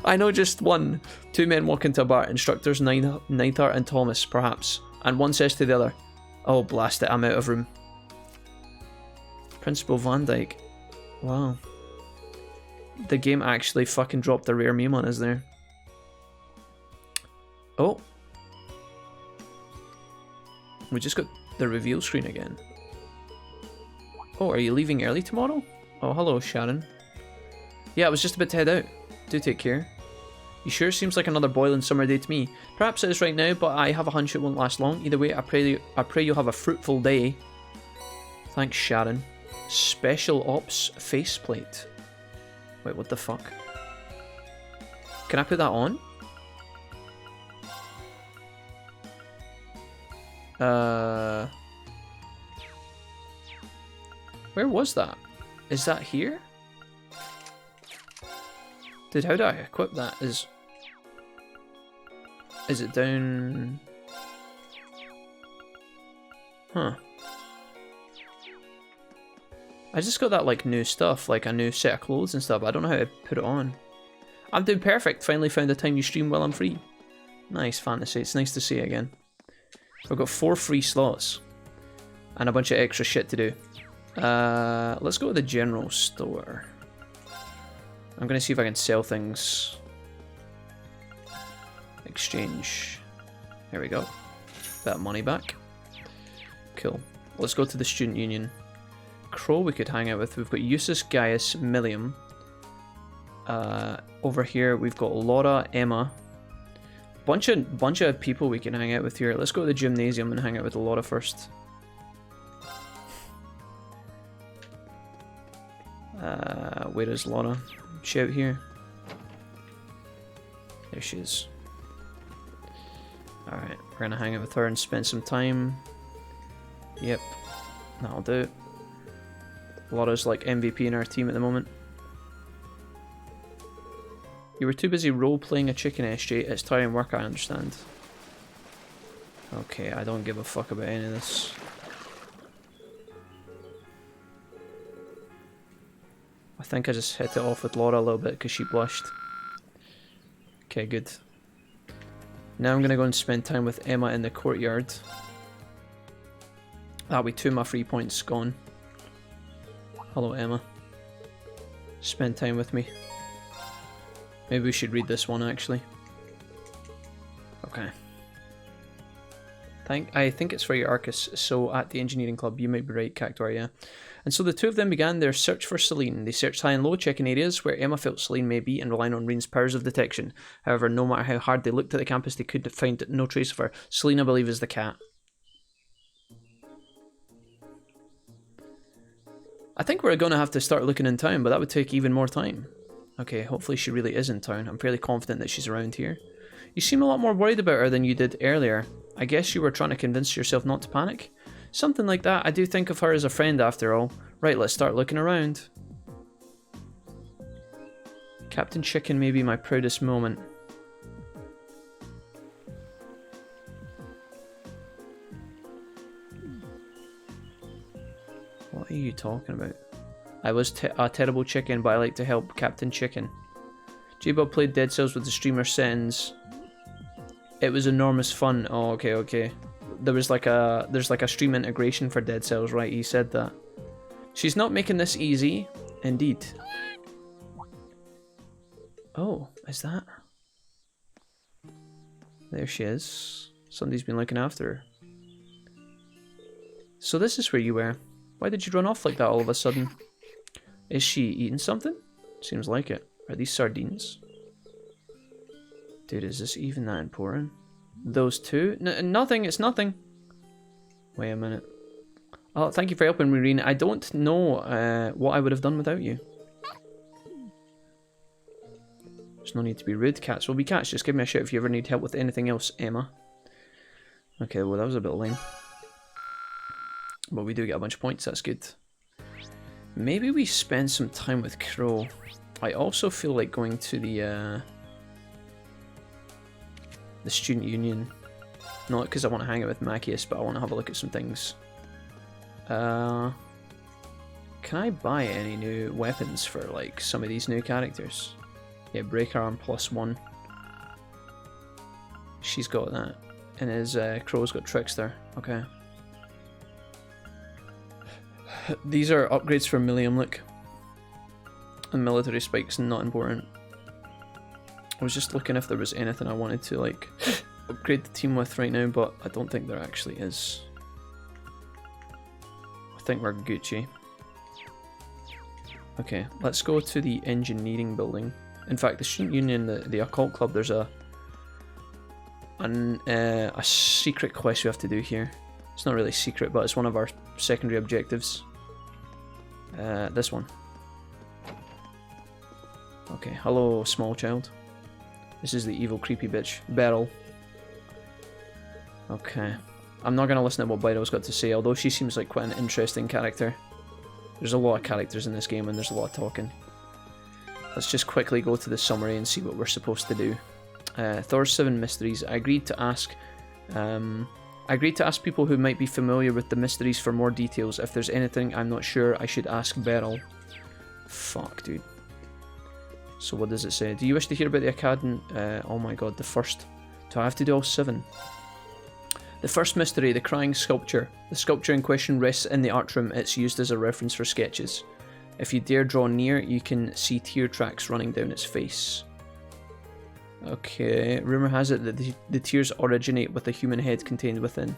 I know just one. 2 men walk into a bar, instructors Nihon and Thomas, perhaps. And one says to the other, oh blast it, I'm out of room. Principal Van Dyke. Wow. The game actually fucking dropped a rare meme on us there. Oh. We just got the reveal screen again. Oh, are you leaving early tomorrow? Oh, hello, Sharon. Yeah, I was just about to head out. Do take care. You sure seems like another boiling summer day to me. Perhaps it is right now, but I have a hunch it won't last long. Either way, I pray you'll have a fruitful day. Thanks, Sharon. Special Ops faceplate. Wait, what the fuck? Can I put that on? Where was that? Is that here? How do I equip that? Is it down? Huh. I just got that like new stuff, like a new set of clothes and stuff. I don't know how to put it on. I'm doing perfect. Finally found the time you stream while I'm free. Nice, Fantasy. It's nice to see you again. We've got 4 free slots. And a bunch of extra shit to do. Let's go to the general store. I'm going to see if I can sell things. Exchange. There we go. Bit of money back. Cool. Let's go to the student union. Crow we could hang out with. We've got Eustace, Gaius, Millium. Over here we've got Laura, Emma. Bunch of people we can hang out with here. Let's go to the gymnasium and hang out with Laura first. Where is Laura? She out here? There she is. Alright, we're gonna hang out with her and spend some time. Yep, that'll do. Laura's like MVP in our team at the moment. You were too busy role-playing a chicken, SJ. It's tiring work, I understand. Okay, I don't give a fuck about any of this. I think I just hit it off with Laura a little bit because she blushed. Okay, good. Now I'm going to go and spend time with Emma in the courtyard. That'll be 2 of my free points gone. Hello, Emma. Spend time with me. Maybe we should read this one, actually. Okay. I think it's for your Arcus, so at the engineering club, you might be right, Cactuar, yeah. And so the two of them began their search for Celine. They searched high and low, checking areas where Emma felt Celine may be and relying on Reen's powers of detection. However, no matter how hard they looked at the campus, they could find no trace of her. Celine, I believe, is the cat. I think we're going to have to start looking in town, but that would take even more time. Okay, hopefully she really is in town. I'm fairly confident that she's around here. You seem a lot more worried about her than you did earlier. I guess you were trying to convince yourself not to panic? Something like that. I do think of her as a friend after all. Right, let's start looking around. Captain Chicken may be my proudest moment. What are you talking about? I was a terrible chicken, but I like to help Captain Chicken. J-Bob played Dead Cells with the streamer settings. It was enormous fun. Oh, okay. There's like a stream integration for Dead Cells, right? He said that. She's not making this easy. Indeed. Oh, is that? There she is. Somebody's been looking after her. So this is where you were. Why did you run off like that all of a sudden? Is she eating something? Seems like it. Are these sardines? Dude, is this even that important? Those two? Nothing, it's nothing. Wait a minute. Oh, thank you for helping me, Reen. I don't know what I would have done without you. There's no need to be rude. Cats will be cats. Just give me a shout if you ever need help with anything else, Emma. Okay, well that was a bit lame. But we do get a bunch of points, that's good. Maybe we spend some time with Crow. I also feel like going to the student union. Not because I want to hang out with Machias, but I want to have a look at some things. Can I buy any new weapons for like some of these new characters? Yeah, Breaker Arm +1. She's got that. And his Crow's got Trickster. Okay. These are upgrades for Millium, look. And military spikes, not important. I was just looking if there was anything I wanted to like upgrade the team with right now, but I don't think there actually is. I think we're Gucci. Okay, let's go to the engineering building. In fact, the student union, the occult club, there's a secret quest we have to do here. It's not really secret, but it's one of our secondary objectives. This one. Okay, hello, small child. This is the evil, creepy bitch, Beryl. Okay. I'm not going to listen to what Byrill's got to say, although she seems like quite an interesting character. There's a lot of characters in this game, and there's a lot of talking. Let's just quickly go to the summary and see what we're supposed to do. Thor's 7 mysteries. I agreed to ask people who might be familiar with the mysteries for more details. If there's anything I'm not sure, I should ask Beryl. Fuck, dude. So what does it say? Do you wish to hear about the academy? Oh my god, the first. Do I have to do all 7? The first mystery, the crying sculpture. The sculpture in question rests in the art room. It's used as a reference for sketches. If you dare draw near, you can see tear tracks running down its face. Okay, rumour has it that the tears originate with a human head contained within.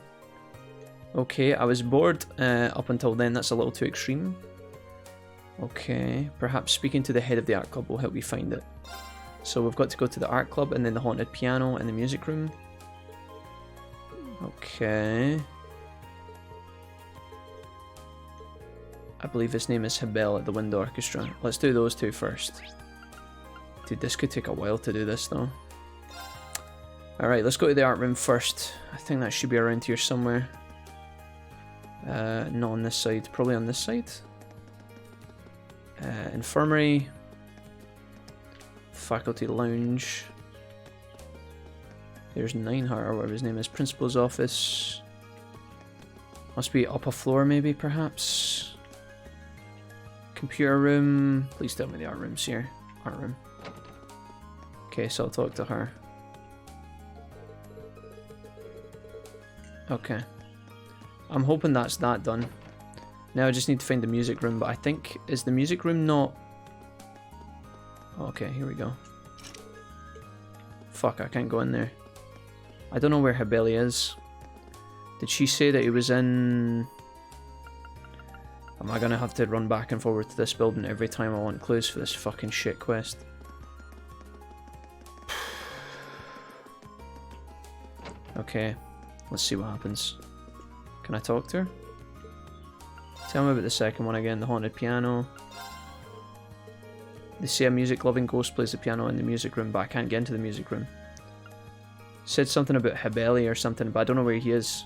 Okay, I was bored up until then. That's a little too extreme. Okay, perhaps speaking to the head of the art club will help you find it. So we've got to go to the art club and then the haunted piano and the music room. Okay. I believe his name is Hebel at the Wind Orchestra. Let's do those 2 first. Dude, this could take a while to do this though. Alright, let's go to the art room first. I think that should be around here somewhere. Not on this side, probably on this side. Infirmary. Faculty lounge. There's Nineheart, or whatever his name is. Principal's office. Must be up a floor maybe, perhaps. Computer room. Please tell me the art room's here. Art room. Okay, so I'll talk to her. Okay. I'm hoping that's that done. Now I just need to find the music room, but I think... Is the music room not... Okay, here we go. Fuck, I can't go in there. I don't know where Hebeli is. Did she say that he was in... Am I gonna have to run back and forward to this building every time I want clues for this fucking shit quest? Okay, let's see what happens. Can I talk to her? Tell me about the second one again, the haunted piano. They say a music-loving ghost plays the piano in the music room, but I can't get into the music room. Said something about Hebeli or something, but I don't know where he is.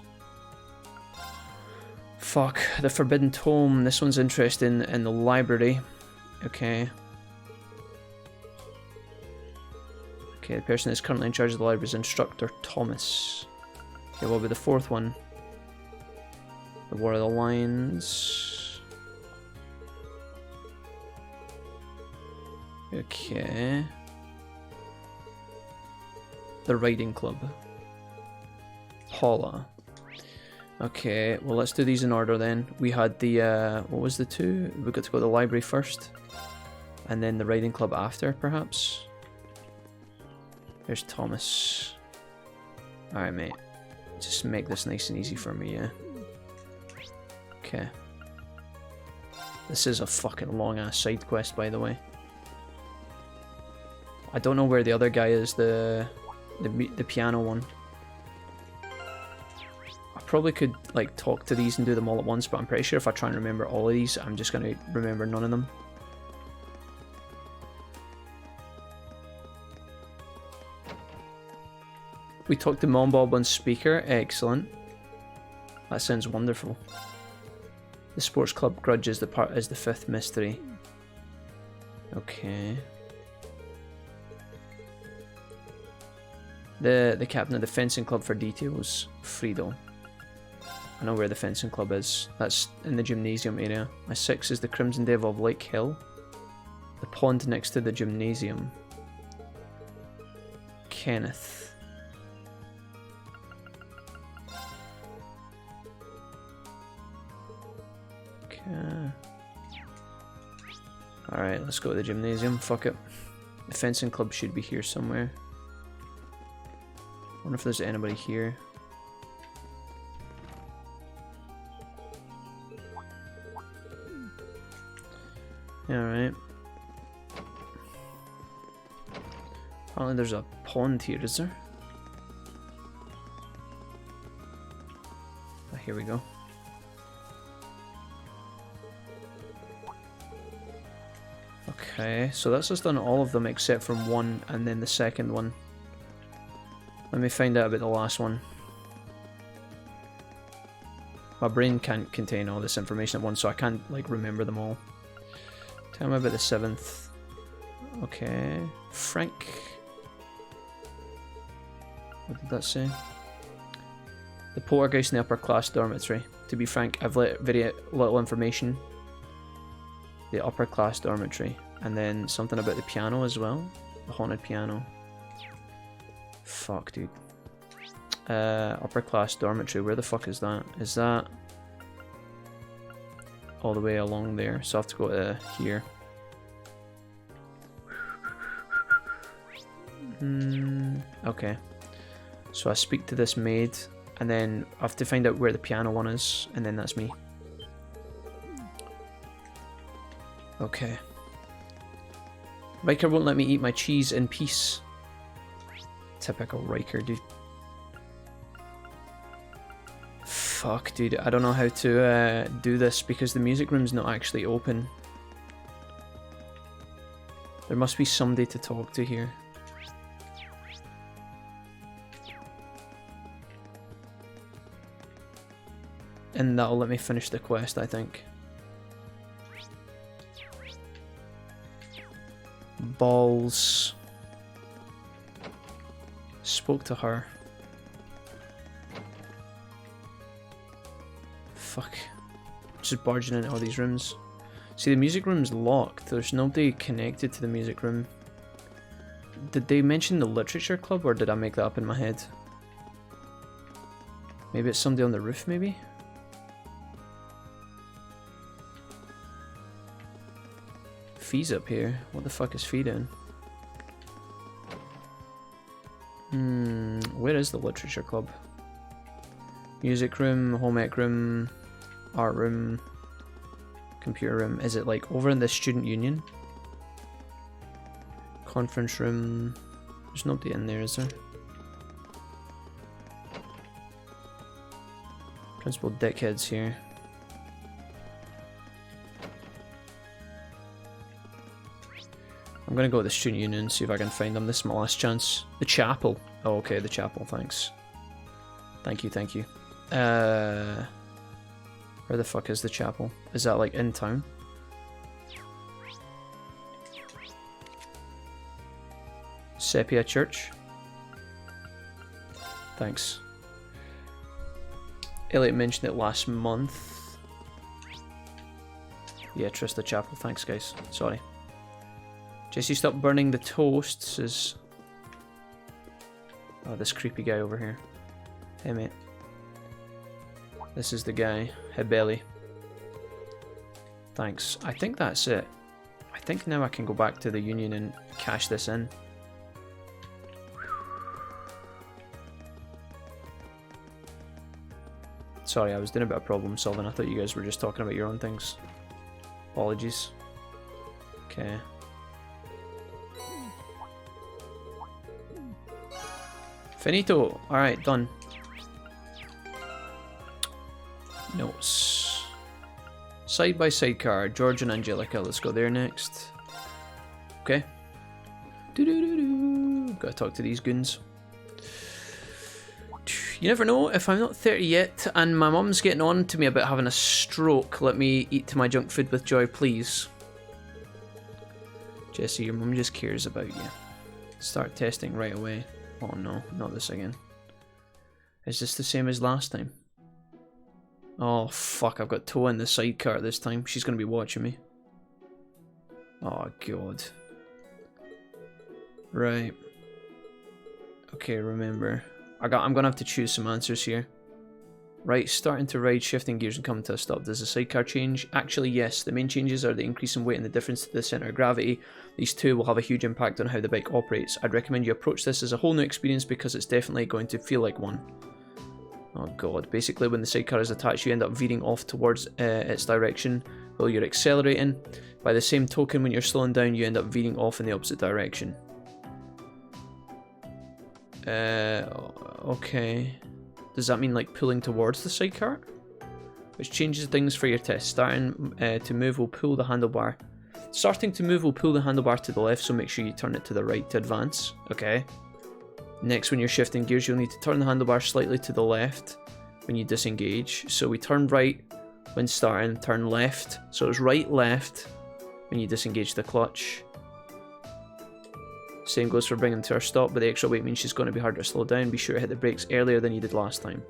Fuck, the Forbidden Tome. This one's interesting in the library. Okay. Okay, the person that's currently in charge of the library is Instructor Thomas. Okay, what about the 4th one? The War of the Lions. Okay. The Riding Club. Paula. Okay, well let's do these in order then. We had the, what was the 2? We got to go to the library first. And then the Riding Club after, perhaps. There's Thomas. Alright, mate. Just make this nice and easy for me, yeah? Okay. This is a fucking long-ass side quest, by the way. I don't know where the other guy is, the piano one. I probably could, like, talk to these and do them all at once, but I'm pretty sure if I try and remember all of these, I'm just gonna remember none of them. We talked to Mom Bob on speaker. Excellent. That sounds wonderful. The sports club grudge is the 5th mystery. Okay. The captain of the fencing club for details. Friedel. I know where the fencing club is. That's in the gymnasium area. My 6 is the Crimson Devil of Lake Hill. The pond next to the gymnasium. Kenneth. Alright, let's go to the gymnasium. Fuck it. The fencing club should be here somewhere. Wonder if there's anybody here. Alright. Apparently there's a pond here, is there? Oh, here we go. Okay, so that's just done all of them except from one and then the second one. Let me find out about the last one. My brain can't contain all this information at once, so I can't, like, remember them all. Tell me about the 7th. Okay. Frank. What did that say? The poltergeist in the upper class dormitory. To be frank, I've let very little information. The upper class dormitory. And then something about the piano as well. The haunted piano. Fuck, dude. Upper class dormitory. Where the fuck is that? Is that all the way along there? So I have to go to here. Okay. So I speak to this maid, and then I have to find out where the piano one is, and then that's me. Okay. Riker won't let me eat my cheese in peace. Typical Riker, dude. Fuck, dude. I don't know how to do this because the music room's not actually open. There must be somebody to talk to here. And that'll let me finish the quest, I think. Balls. Spoke to her. Fuck. Just barging into all these rooms. See, the music room's locked. There's nobody connected to the music room. Did they mention the literature club, or did I make that up in my head? Maybe it's somebody on the roof, maybe? Fee's up here. What the fuck is Fee doing? Where is the literature club? Music room, home ec room, art room, computer room. Is it like over in the student union? Conference room. There's nobody in there, is there? Principal dickhead's here. I'm gonna go to the student union and see if I can find them. This is my last chance. The chapel. Oh, okay, the chapel, thanks. Thank you, thank you. Where the fuck is the chapel? Is that like in town? Sepia Church. Thanks. Elliot mentioned it last month. Yeah, trust the chapel. Thanks, guys. Sorry. Jesse, stop burning the toast, says... Oh, this creepy guy over here. Hey, mate. This is the guy. Hey, Belly. Thanks. I think that's it. I think now I can go back to the union and cash this in. Sorry, I was doing a bit of problem solving. I thought you guys were just talking about your own things. Apologies. Okay. Finito. Alright, done. Notes. Side by side car. George and Angelica. Let's go there next. Okay. Gotta talk to these goons. You never know, if I'm not 30 yet and my mum's getting on to me about having a stroke, let me eat to my junk food with joy, please. Jesse, your mum just cares about you. Start testing right away. Oh no, not this again. Is this the same as last time? Oh fuck, I've got Toa in the sidecar this time. She's gonna be watching me. Oh god. Right. Okay, remember. I'm gonna have to choose some answers here. Right, starting to ride, shifting gears and coming to a stop. Does the sidecar change? Actually, yes. The main changes are the increase in weight and the difference to the centre of gravity. These two will have a huge impact on how the bike operates. I'd recommend you approach this as a whole new experience because it's definitely going to feel like one. Oh god. Basically, when the sidecar is attached, you end up veering off towards its direction while you're accelerating. By the same token, when you're slowing down, you end up veering off in the opposite direction. Okay. Does that mean like pulling towards the sidecar? Which changes things for your test. Starting to move will pull the handlebar. Starting to move will pull the handlebar to the left, so make sure you turn it to the right to advance. Okay. Next, when you're shifting gears, you'll need to turn the handlebar slightly to the left when you disengage. So we turn right when starting, turn left. So it's right, left when you disengage the clutch. Same goes for bringing to her stop, but the extra weight means she's going to be harder to slow down. Be sure to hit the brakes earlier than you did last time.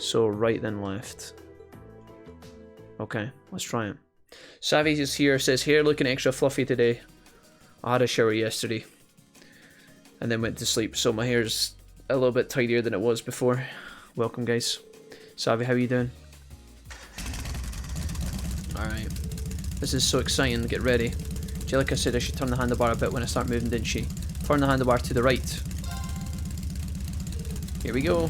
So right then left. Okay, let's try it. Savvy is here, says hair looking extra fluffy today. I had a shower yesterday and then went to sleep, so my hair's a little bit tidier than it was before. Welcome guys. Savvy, how you doing? Alright. This is so exciting, get ready. Jellica said I should turn the handlebar a bit when I start moving, didn't she? Turn the handlebar to the right. Here we go.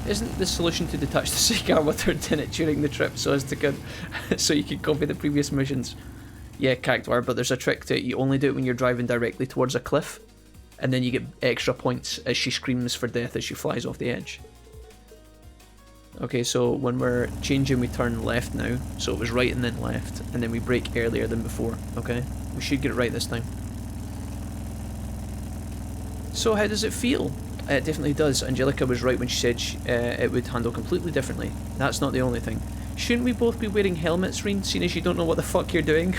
Isn't the solution to detach the cigar with her in it during the trip so as to so you can copy the previous missions? Yeah, Cactuar, but there's a trick to it. You only do it when you're driving directly towards a cliff, and then you get extra points as she screams for death as she flies off the edge. Okay, so when we're changing, we turn left now. So it was right and then left, and then we brake earlier than before. Okay, we should get it right this time. So how does it feel? It definitely does. Angelica was right when she said it would handle completely differently. That's not the only thing. Shouldn't we both be wearing helmets, Reen, seeing as you don't know what the fuck you're doing?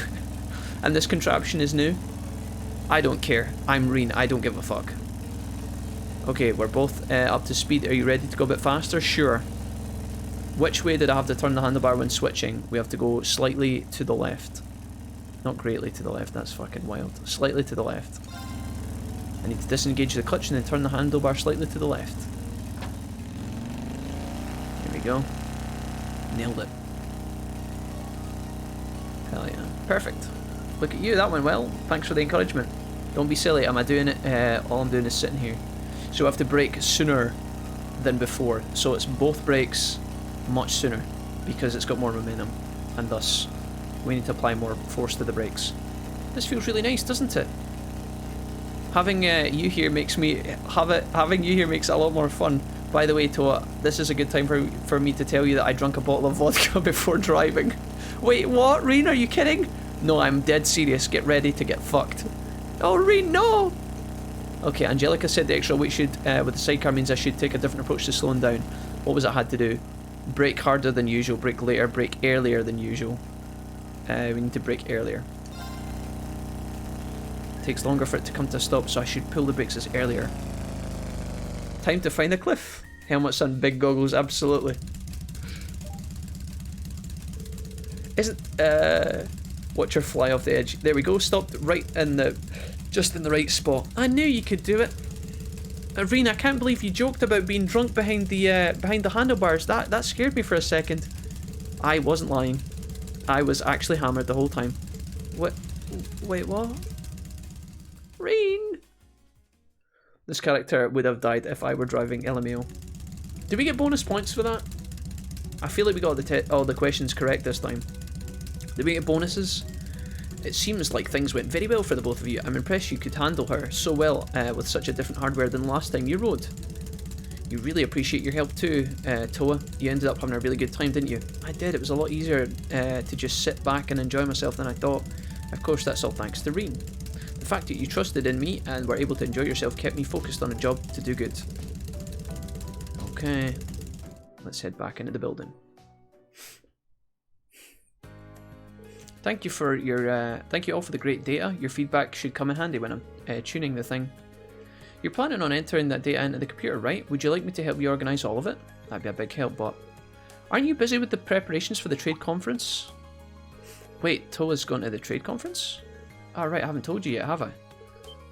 And this contraption is new? I don't care. I'm Reen. I don't give a fuck. Okay, we're both up to speed. Are you ready to go a bit faster? Sure. Which way did I have to turn the handlebar when switching? We have to go slightly to the left. Not greatly to the left. That's fucking wild. Slightly to the left. I need to disengage the clutch and then turn the handlebar slightly to the left. Here we go. Nailed it. Hell yeah. Perfect. Look at you, that went well. Thanks for the encouragement. Don't be silly, am I doing it? All I'm doing is sitting here. So I have to brake sooner than before. So it's both brakes much sooner because it's got more momentum. And thus, we need to apply more force to the brakes. This feels really nice, doesn't it? Having you here makes having you here makes it a lot more fun. By the way, Toa, this is a good time for me to tell you that I drank a bottle of vodka before driving. Wait, what? Reen, are you kidding? No, I'm dead serious. Get ready to get fucked. Oh, Reen, no! Okay, Angelica said the extra weight should, with the sidecar means I should take a different approach to slowing down. What was it I had to do? Brake harder than usual, brake later, brake earlier than usual. We need to brake earlier. Takes longer for it to come to a stop, so I should pull the brakes as earlier. Time to find a cliff. Helmets and big goggles, absolutely. Isn't watch her fly off the edge. There we go. Stopped right in the, just in the right spot. I knew you could do it. Reen, I can't believe you joked about being drunk behind the handlebars. That scared me for a second. I wasn't lying. I was actually hammered the whole time. What? Wait, what? Reen! This character would have died if I were driving LMAO. Did we get bonus points for that? I feel like we got all the questions correct this time. Did we get bonuses? It seems like things went very well for the both of you. I'm impressed you could handle her so well with such a different hardware than the last time you rode. You really appreciate your help too, Toa. You ended up having a really good time, didn't you? I did. It was a lot easier to just sit back and enjoy myself than I thought. Of course, that's all thanks to Reen. The fact that you trusted in me and were able to enjoy yourself kept me focused on a job to do good. Okay, let's head back into the building. Thank you for your, thank you all for the great data. Your feedback should come in handy when I'm tuning the thing. You're planning on entering that data into the computer, right? Would you like me to help you organise all of it? That'd be a big help, but aren't you busy with the preparations for the trade conference? Wait, Toa's gone to the trade conference? Alright, I haven't told you yet, have I?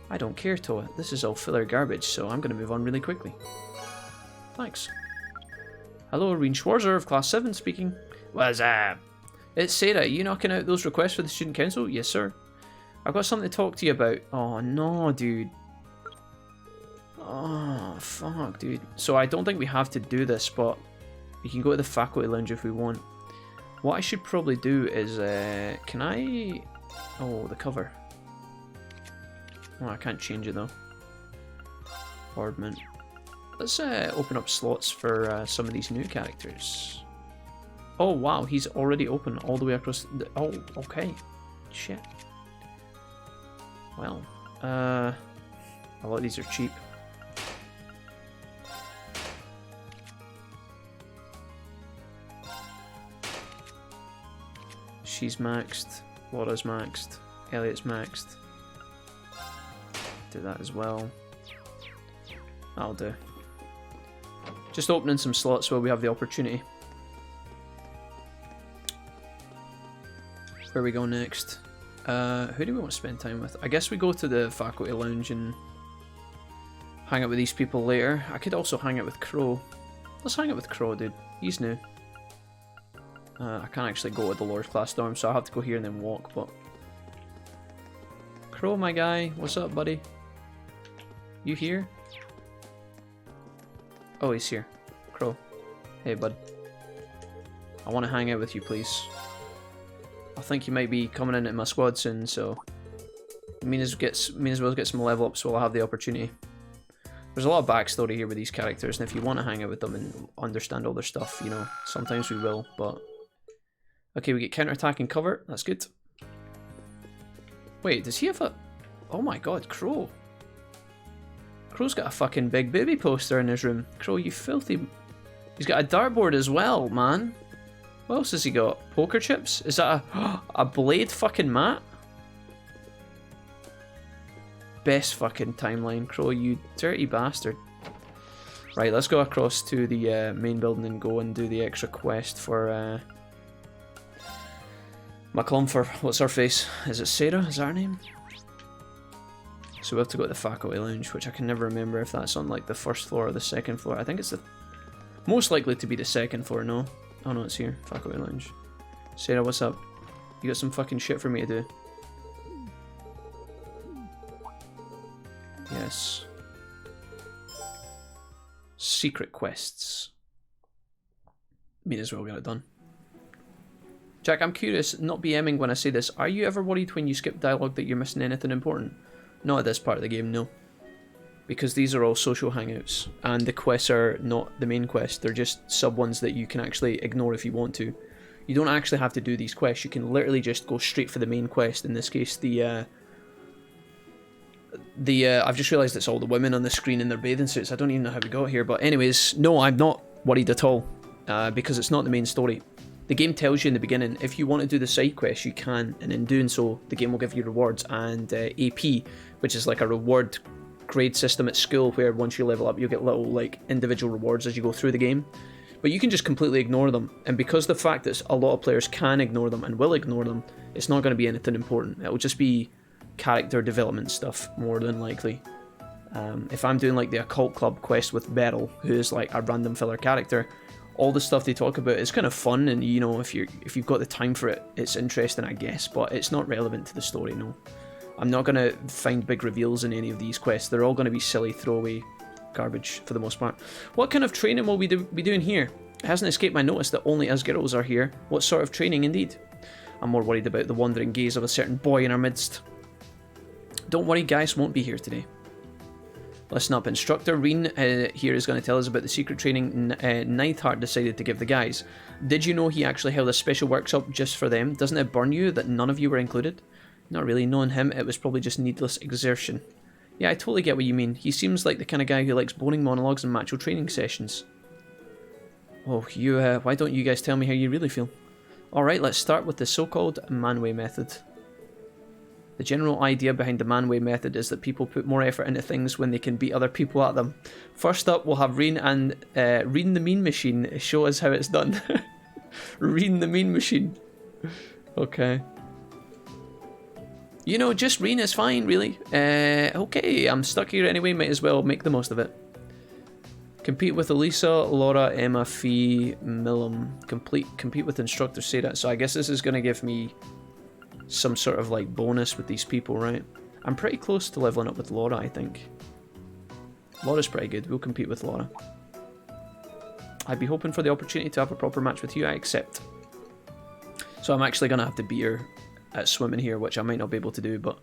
I don't care, Toa. This is all filler garbage, so I'm going to move on really quickly. Thanks. Hello, Reen Schwarzer of Class 7 speaking. What's up? It's Sarah. You knocking out those requests for the Student Council? Yes, sir. I've got something to talk to you about. Oh, no, dude. Oh, fuck, dude. So I don't think we have to do this, but we can go to the faculty lounge if we want. What I should probably do is, can I... Oh, the cover. Oh, I can't change it though. Boardment. Let's open up slots for some of these new characters. Oh wow, he's already open all the way across the... Oh, okay. Shit. Well, a lot of these are cheap. She's maxed. Laura's maxed. Elliot's maxed. Do that as well. That'll do. Just opening some slots where we have the opportunity. Where we go next? Who do we want to spend time with? I guess we go to the faculty lounge and hang out with these people later. I could also hang out with Crow. Let's hang out with Crow, dude. He's new. I can't actually go to the Lord's Class dorm, so I'll have to go here and then walk, but... Crow, my guy. What's up, buddy? You here? Oh, he's here. Crow. Hey, bud. I want to hang out with you, please. I think you might be coming into my squad soon, so... May as well get some level ups while I have the opportunity. There's a lot of backstory here with these characters, and if you want to hang out with them and understand all their stuff, you know, sometimes we will, but... Okay, we get counterattack and cover. That's good. Wait, does he have a... Oh my god, Crow. Crow's got a fucking big baby poster in his room. Crow, you filthy... He's got a dartboard as well, man. What else has he got? Poker chips? Is that a blade fucking mat? Best fucking timeline, Crow, you dirty bastard. Right, let's go across to the main building and go and do the extra quest for McClumfer. What's her face? Is it Sarah? Is that her name? So we have to go to the faculty lounge, which I can never remember if that's on like the first floor or the second floor. I think it's the most likely to be the second floor, no? Oh no, it's here. Faculty lounge. Sarah, what's up? You got some fucking shit for me to do. Yes. Secret quests. May as well get it done. Jack, I'm curious, not BMing when I say this, are you ever worried when you skip dialogue that you're missing anything important? Not at this part of the game, no. Because these are all social hangouts, and the quests are not the main quest, they're just sub-ones that you can actually ignore if you want to. You don't actually have to do these quests, you can literally just go straight for the main quest, in this case I've just realised it's all the women on the screen in their bathing suits. I don't even know how we got here, but anyways, no, I'm not worried at all, because it's not the main story. The game tells you in the beginning, if you want to do the side quests, you can, and in doing so, the game will give you rewards, and AP, which is like a reward grade system at school, where once you level up, you'll get little, like, individual rewards as you go through the game. But you can just completely ignore them, and because the fact that a lot of players can ignore them, and will ignore them, it's not going to be anything important. It'll just be character development stuff, more than likely. If I'm doing, like, the Occult Club quest with Beryl, who is, like, a random filler character, all the stuff they talk about is kind of fun, and you know, if you've got the time for it, it's interesting, I guess, but it's not relevant to the story, no. I'm not going to find big reveals in any of these quests. They're all going to be silly throwaway garbage for the most part. What kind of training will we be doing here? It hasn't escaped my notice that only us girls are here. What sort of training indeed? I'm more worried about the wandering gaze of a certain boy in our midst. Don't worry, guys won't be here today. Listen up, Instructor Reen here is going to tell us about the secret training Neidhart decided to give the guys. Did you know he actually held a special workshop just for them? Doesn't it burn you that none of you were included? Not really. Knowing him, it was probably just needless exertion. Yeah, I totally get what you mean. He seems like the kind of guy who likes boring monologues and macho training sessions. Oh, why don't you guys tell me how you really feel? Alright, let's start with the so-called Manway method. The general idea behind the Manway method is that people put more effort into things when they can beat other people at them. First up, we'll have Reen and Reen the Mean Machine show us how it's done. Reen the Mean Machine. Okay. You know, just Reen is fine, really. Okay, I'm stuck here anyway, might as well make the most of it. Compete with Elisa, Laura, Emma, Fee, Millum. Compete with Instructor Sarah. So I guess this is going to give me some sort of like bonus with these people, right? I'm pretty close to leveling up with Laura, I think. Laura's pretty good. We'll compete with Laura. I'd be hoping for the opportunity to have a proper match with you. I accept. So I'm actually going to have to beat her at swimming here, which I might not be able to do, but...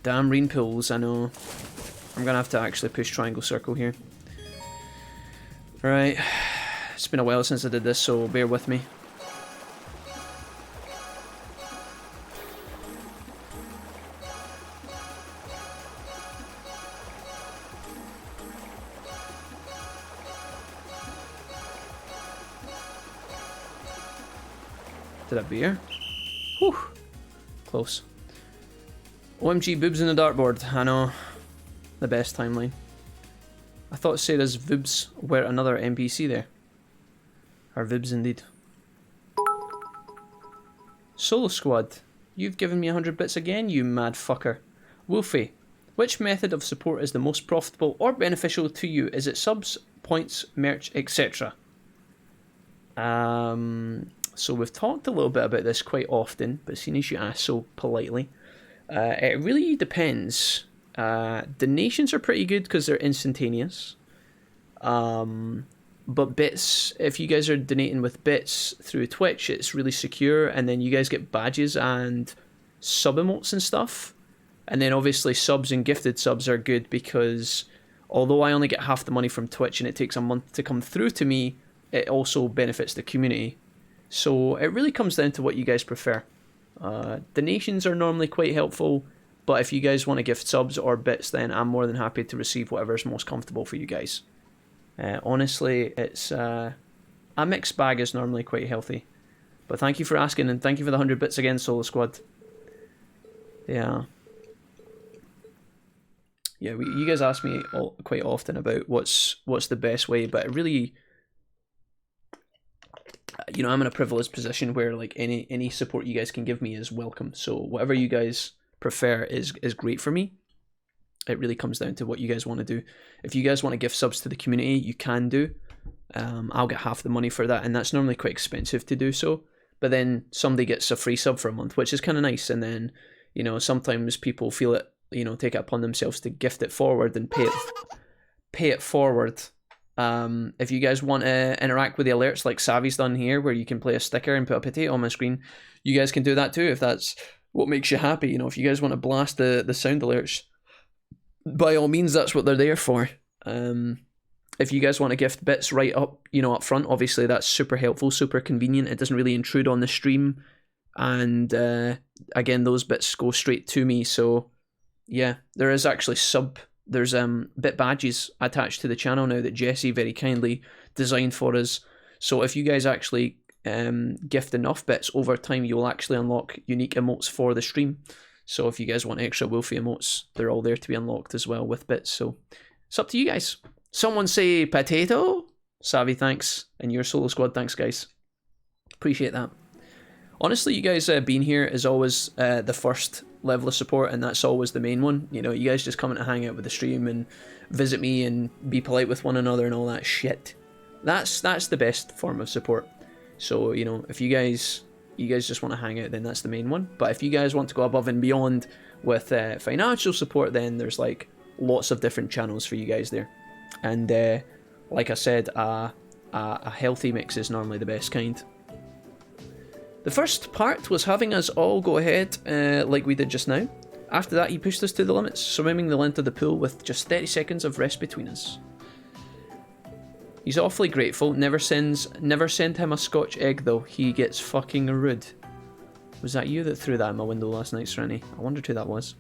Damn Reen pools, I know. I'm going to have to actually push triangle circle here. Right. It's been a while since I did this, so bear with me. Did I beat her? Whew. Close. OMG, boobs in the dartboard. I know. The best timeline. I thought Sarah's Vibs were another NPC there. Or Vibs indeed. Solo Squad, you've given me 100 bits again, you mad fucker. Wolfie, which method of support is the most profitable or beneficial to you? Is it subs, points, merch, etc.? So we've talked a little bit about this quite often, but seeing as you ask so politely, it really depends. Donations are pretty good because they're instantaneous. But bits, if you guys are donating with bits through Twitch, it's really secure, and then you guys get badges and sub emotes and stuff. And then obviously subs and gifted subs are good because although I only get half the money from Twitch and it takes a month to come through to me, it also benefits the community. So it really comes down to what you guys prefer. Donations are normally quite helpful, but if you guys want to gift subs or bits, then I'm more than happy to receive whatever's most comfortable for you guys. Honestly, it's a mixed bag is normally quite healthy. But thank you for asking, and thank you for the 100 bits again, Solo Squad. Yeah. Yeah, you guys ask me quite often about what's the best way, but it really, you know, I'm in a privileged position where like any support you guys can give me is welcome. So whatever you guys prefer is great for me. It really comes down to what you guys want to do. If you guys want to give subs to the community, you can do. I'll get half the money for that, and that's normally quite expensive to do so. But then somebody gets a free sub for a month, which is kind of nice. And then, you know, sometimes people feel it, you know, take it upon themselves to gift it forward and pay it forward. If you guys want to interact with the alerts like Savvy's done here, where you can play a sticker and put a potato on my screen, you guys can do that too if that's what makes you happy. You know, if you guys want to blast the sound alerts, by all means, that's what they're there for. If you guys want to gift bits right up, you know, up front, obviously that's super helpful, super convenient. It doesn't really intrude on the stream, and again, those bits go straight to me. So yeah, there is actually there's bit badges attached to the channel now that Jesse very kindly designed for us. So if you guys actually gift enough bits over time, you'll actually unlock unique emotes for the stream. So if you guys want extra Wolfie emotes, they're all there to be unlocked as well with bits. So it's up to you guys. Someone say potato? Savvy, thanks. And your Solo Squad, thanks guys. Appreciate that. Honestly, you guys being here is always the first level of support, and that's always the main one. You know, you guys just coming to hang out with the stream and visit me and be polite with one another and all that shit. That's the best form of support. So, you know, if you guys just want to hang out, then that's the main one. But if you guys want to go above and beyond with financial support, then there's like lots of different channels for you guys there. And like I said, a healthy mix is normally the best kind. The first part was having us all go ahead like we did just now. After that, he pushed us to the limits, swimming the length of the pool with just 30 seconds of rest between us. He's awfully grateful. Never send him a Scotch egg though. He gets fucking rude. Was that you that threw that in my window last night, Serenity? I wondered who that was.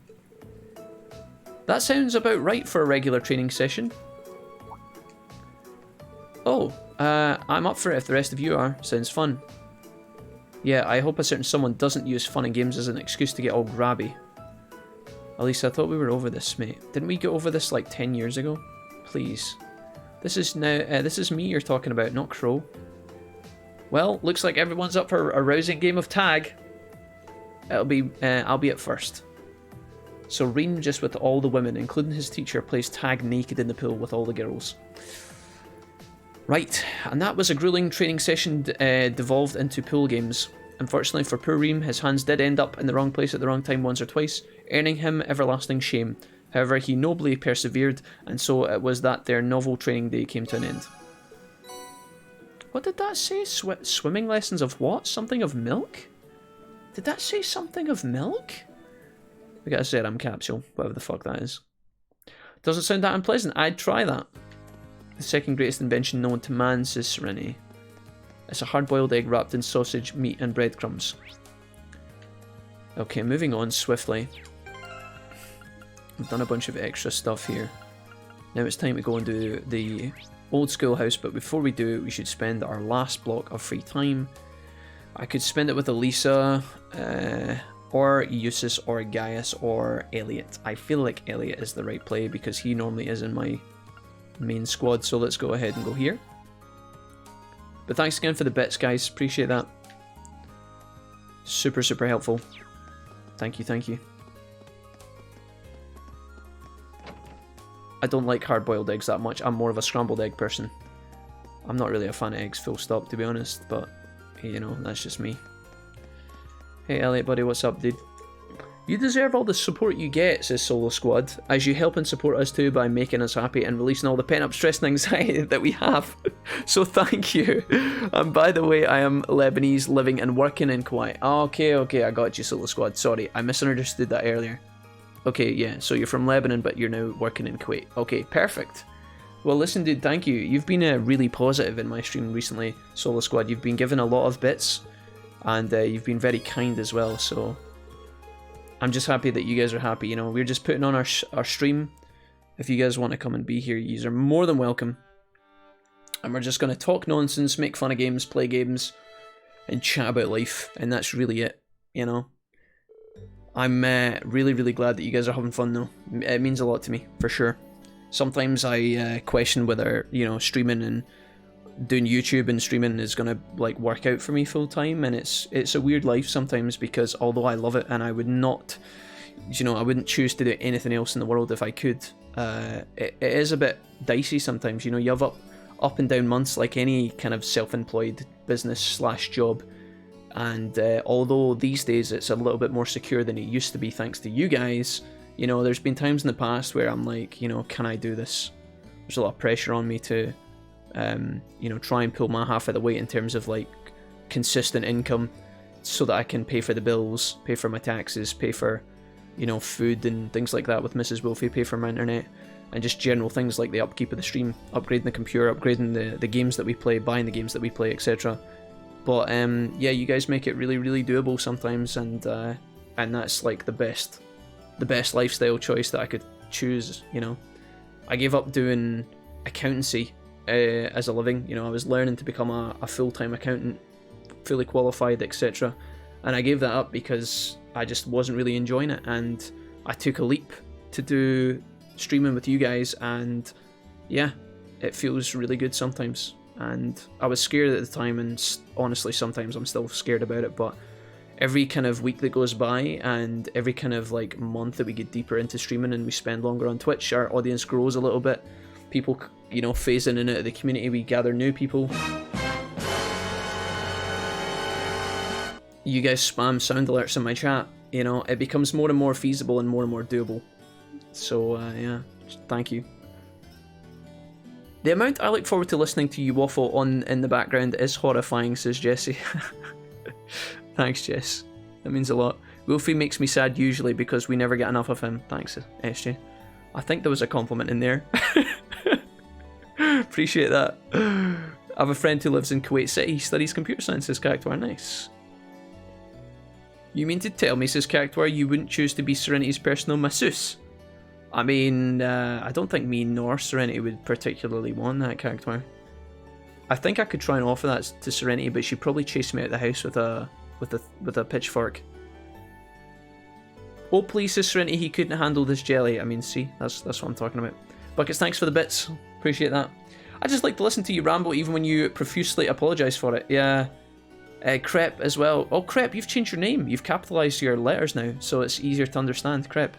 That sounds about right for a regular training session. Oh, I'm up for it if the rest of you are. Sounds fun. Yeah, I hope a certain someone doesn't use fun and games as an excuse to get all grabby. Elisa, I thought we were over this, mate. Didn't we get over this like 10 years ago? Please. This is me you're talking about, not Crow. Well, looks like everyone's up for a rousing game of tag. I'll be at first. So Reen, just with all the women, including his teacher, plays tag naked in the pool with all the girls. Right, and that was a grueling training session devolved into pool games. Unfortunately for poor Reem, his hands did end up in the wrong place at the wrong time once or twice, earning him everlasting shame. However, he nobly persevered, and so it was that their novel training day came to an end. What did that say? Swimming lessons of what? Something of milk? Did that say something of milk? We got a serum capsule, whatever the fuck that is. Doesn't sound that unpleasant. I'd try that. The second greatest invention known to man, says Serenity. It's a hard-boiled egg wrapped in sausage, meat, and breadcrumbs. Okay, moving on swiftly. We've done a bunch of extra stuff here. Now it's time to go and do the old schoolhouse, but before we do it, we should spend our last block of free time. I could spend it with Elisa, or Eustace, or Gaius, or Elliot. I feel like Elliot is the right play because he normally is in my main squad, so let's go ahead and go here. But thanks again for the bits, guys. Appreciate that. Super, super helpful. Thank you, thank you. I don't like hard-boiled eggs that much. I'm more of a scrambled egg person. I'm not really a fan of eggs, full stop, to be honest, but, you know, that's just me. Hey, Elliot, buddy, what's up, dude? You deserve all the support you get, says Solo Squad, as you help and support us too by making us happy and releasing all the pent-up stress and anxiety that we have. So thank you. And by the way, I am Lebanese, living and working in Kuwait. Okay, okay, I got you, Solo Squad. Sorry, I misunderstood that earlier. Okay, yeah, so you're from Lebanon, but you're now working in Kuwait. Okay, perfect. Well, listen, dude, thank you. You've been really positive in my stream recently, Solo Squad. You've been given a lot of bits, and you've been very kind as well, so I'm just happy that you guys are happy. You know, we're just putting on our stream. If you guys want to come and be here, you are more than welcome. And we're just going to talk nonsense, make fun of games, play games, and chat about life, and that's really it, you know. I'm really, really glad that you guys are having fun, though. It means a lot to me, for sure. Sometimes I question whether, you know, streaming and doing YouTube and streaming is gonna like work out for me full time, and it's a weird life sometimes, because although I love it and I would not, you know, I wouldn't choose to do anything else in the world if I could, it is a bit dicey sometimes. You know, you have up and down months like any kind of self-employed business / job, and although these days it's a little bit more secure than it used to be thanks to you guys, you know, there's been times in the past where I'm like, you know, can I do this? There's a lot of pressure on me to you know, try and pull my half of the weight in terms of like consistent income, so that I can pay for the bills, pay for my taxes, pay for, you know, food and things like that with Mrs. Wolfie, pay for my internet, and just general things like the upkeep of the stream, upgrading the computer, upgrading the games that we play, buying the games that we play, etc. But yeah, you guys make it really, really doable sometimes, and that's like the best lifestyle choice that I could choose. You know, I gave up doing accountancy as a living. You know, I was learning to become a full-time accountant, fully qualified, etc. And I gave that up because I just wasn't really enjoying it, and I took a leap to do streaming with you guys, and yeah, it feels really good sometimes. And I was scared at the time, and honestly sometimes I'm still scared about it, but every kind of week that goes by and every kind of like month that we get deeper into streaming and we spend longer on Twitch, our audience grows a little bit. People, you know, phase in and out of the community, we gather new people. You guys spam sound alerts in my chat, you know, it becomes more and more feasible and more doable. So yeah, thank you. The amount I look forward to listening to you waffle on in the background is horrifying, says Jesse. Thanks, Jess. That means a lot. Wolfie makes me sad usually because we never get enough of him. Thanks, SJ. I think there was a compliment in there. Appreciate that. I have a friend who lives in Kuwait City. He studies computer science, says Cactuar. Nice. You mean to tell me, says Cactuar, you wouldn't choose to be Serenity's personal masseuse? I mean, I don't think me nor Serenity would particularly want that, Cactuar. I think I could try and offer that to Serenity, but she'd probably chase me out of the house with a pitchfork. Oh please, says Serenity, he couldn't handle this jelly. I mean, see, that's what I'm talking about. Buckets, thanks for the bits. Appreciate that. I just like to listen to you ramble even when you profusely apologise for it. Yeah. Crep as well. Oh, Crep, you've changed your name. You've capitalised your letters now, so it's easier to understand. Crep.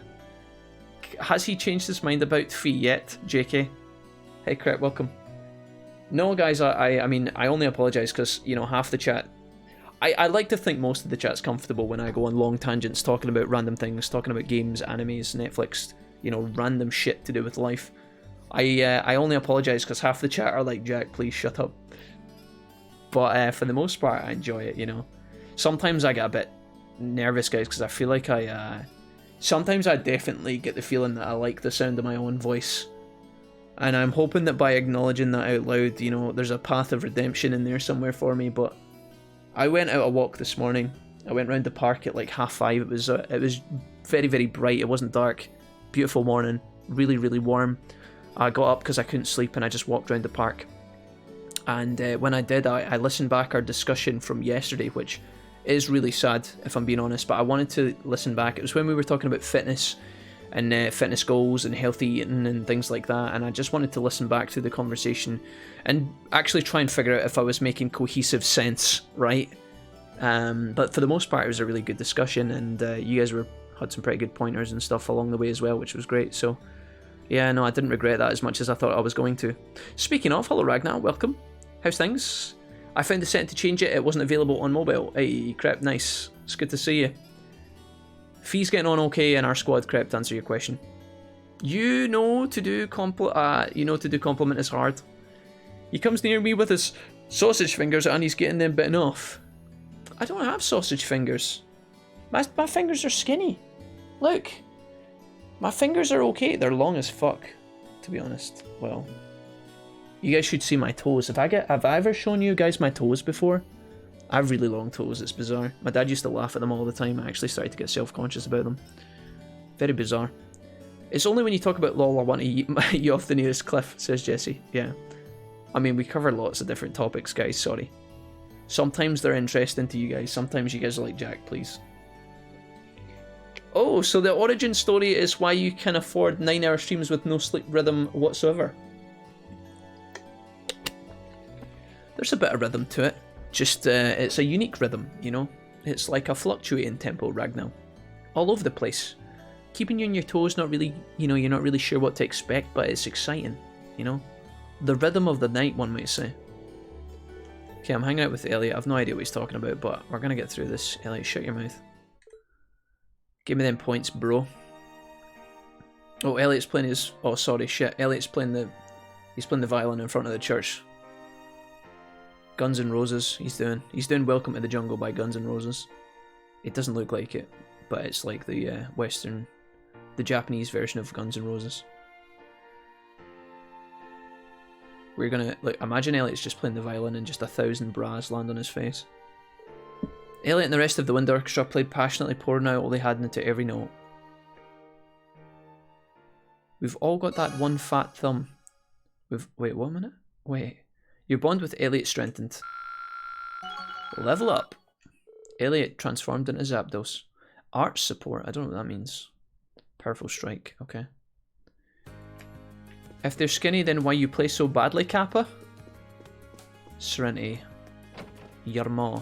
Has he changed his mind about fee yet, JK? Hey, Crep, welcome. No, guys, I mean, I only apologise because, you know, half the chat... I like to think most of the chat's comfortable when I go on long tangents talking about random things, talking about games, animes, Netflix, you know, random shit to do with life. I only apologise because half the chat are like, Jack, please shut up. But for the most part, I enjoy it, you know. Sometimes I get a bit nervous, guys, because I feel like sometimes I definitely get the feeling that I like the sound of my own voice. And I'm hoping that by acknowledging that out loud, you know, there's a path of redemption in there somewhere for me. But I went out a walk this morning. I went round the park at like 5:30. It was very, very bright. It wasn't dark. Beautiful morning. Really, really warm. I got up because I couldn't sleep and I just walked around the park. And when I did, I listened back our discussion from yesterday, which is really sad, if I'm being honest, but I wanted to listen back. It was when we were talking about fitness and fitness goals and healthy eating and things like that, and I just wanted to listen back to the conversation and actually try and figure out if I was making cohesive sense, right? But for the most part, it was a really good discussion, and you guys had some pretty good pointers and stuff along the way as well, which was great. So yeah, no, I didn't regret that as much as I thought I was going to. Speaking of, hello Ragnar, welcome. How's things? I found the setting to change it. It wasn't available on mobile. Hey, Crep, nice. It's good to see you. Fee's getting on okay in our squad, Crep, to answer your question. You know to do compliment is hard. He comes near me with his sausage fingers and he's getting them bitten off. I don't have sausage fingers. My fingers are skinny. Look. My fingers are okay. They're long as fuck, to be honest. Well, you guys should see my toes. Have I ever shown you guys my toes before? I have really long toes. It's bizarre. My dad used to laugh at them all the time. I actually started to get self-conscious about them. Very bizarre. It's only when you talk about LOL I want to eat you off the nearest cliff, says Jesse. Yeah. I mean, we cover lots of different topics, guys. Sorry. Sometimes they're interesting to you guys. Sometimes you guys are like, Jack, please. Oh, so the origin story is why you can afford 9-hour streams with no sleep rhythm whatsoever. There's a bit of rhythm to it. Just, it's a unique rhythm, you know? It's like a fluctuating tempo, Ragnar. All over the place. Keeping you on your toes, not really, you know, you're not really sure what to expect, but it's exciting, you know? The rhythm of the night, one might say. Okay, I'm hanging out with Elliot. I've no idea what he's talking about, but we're gonna get through this. Elliot, shut your mouth. Give me them points, bro. Oh, Elliot's playing his... Oh, sorry, shit. Elliot's playing the... He's playing the violin in front of the church. Guns N' Roses, he's doing Welcome to the Jungle by Guns N' Roses. It doesn't look like it, but it's like the the Japanese version of Guns N' Roses. We're gonna, like, imagine Elliot's just playing the violin and just 1,000 bras land on his face. Elliot and the rest of the wind orchestra played passionately, pouring out all they had into every note. We've all got that one fat thumb. Wait, 1 minute? Wait. Your bond with Elliot strengthened. Level up. Elliot transformed into Zapdos. Arch support, I don't know what that means. Powerful strike, okay. If they're skinny, then why you play so badly, Kappa? Serenity. Your ma.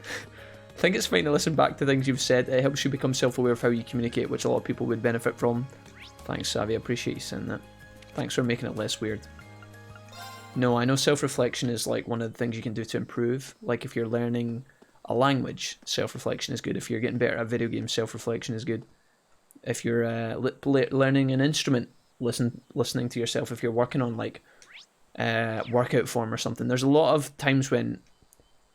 I think it's fine to listen back to things you've said. It helps you become self-aware of how you communicate, which a lot of people would benefit from. Thanks, Savvy. I appreciate you saying that. Thanks for making it less weird. No, I know self-reflection is like one of the things you can do to improve. Like if you're learning a language, self-reflection is good. If you're getting better at video games, self-reflection is good. If you're learning an instrument, listening to yourself. If you're working on like workout form or something, there's a lot of times when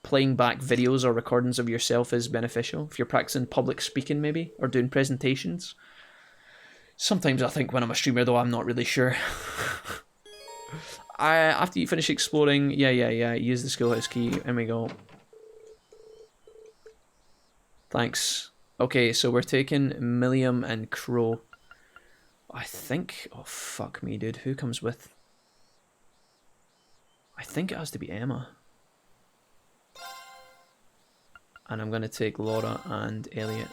playing back videos or recordings of yourself is beneficial. If you're practicing public speaking maybe, or doing presentations. Sometimes I think when I'm a streamer though, I'm not really sure. After you finish exploring, yeah, use the schoolhouse key. There we go. Thanks. Okay, so we're taking Milliam and Crow. I think... Oh, fuck me, dude. Who comes with? I think it has to be Emma. And I'm going to take Laura and Elliot.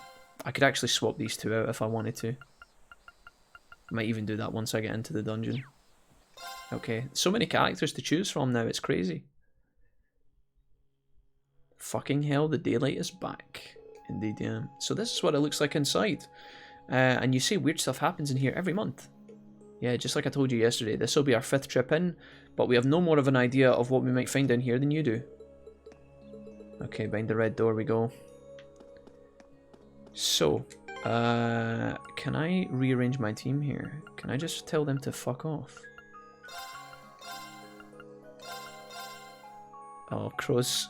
I could actually swap these two out if I wanted to. Might even do that once I get into the dungeon. Okay, so many characters to choose from now, it's crazy. Fucking hell, the daylight is back. Indeed, yeah. So this is what it looks like inside. And you see weird stuff happens in here every month. Yeah, just like I told you yesterday, this will be our 5th trip in, but we have no more of an idea of what we might find in here than you do. Okay, behind the red door we go. So, can I rearrange my team here? Can I just tell them to fuck off? Oh, Crow's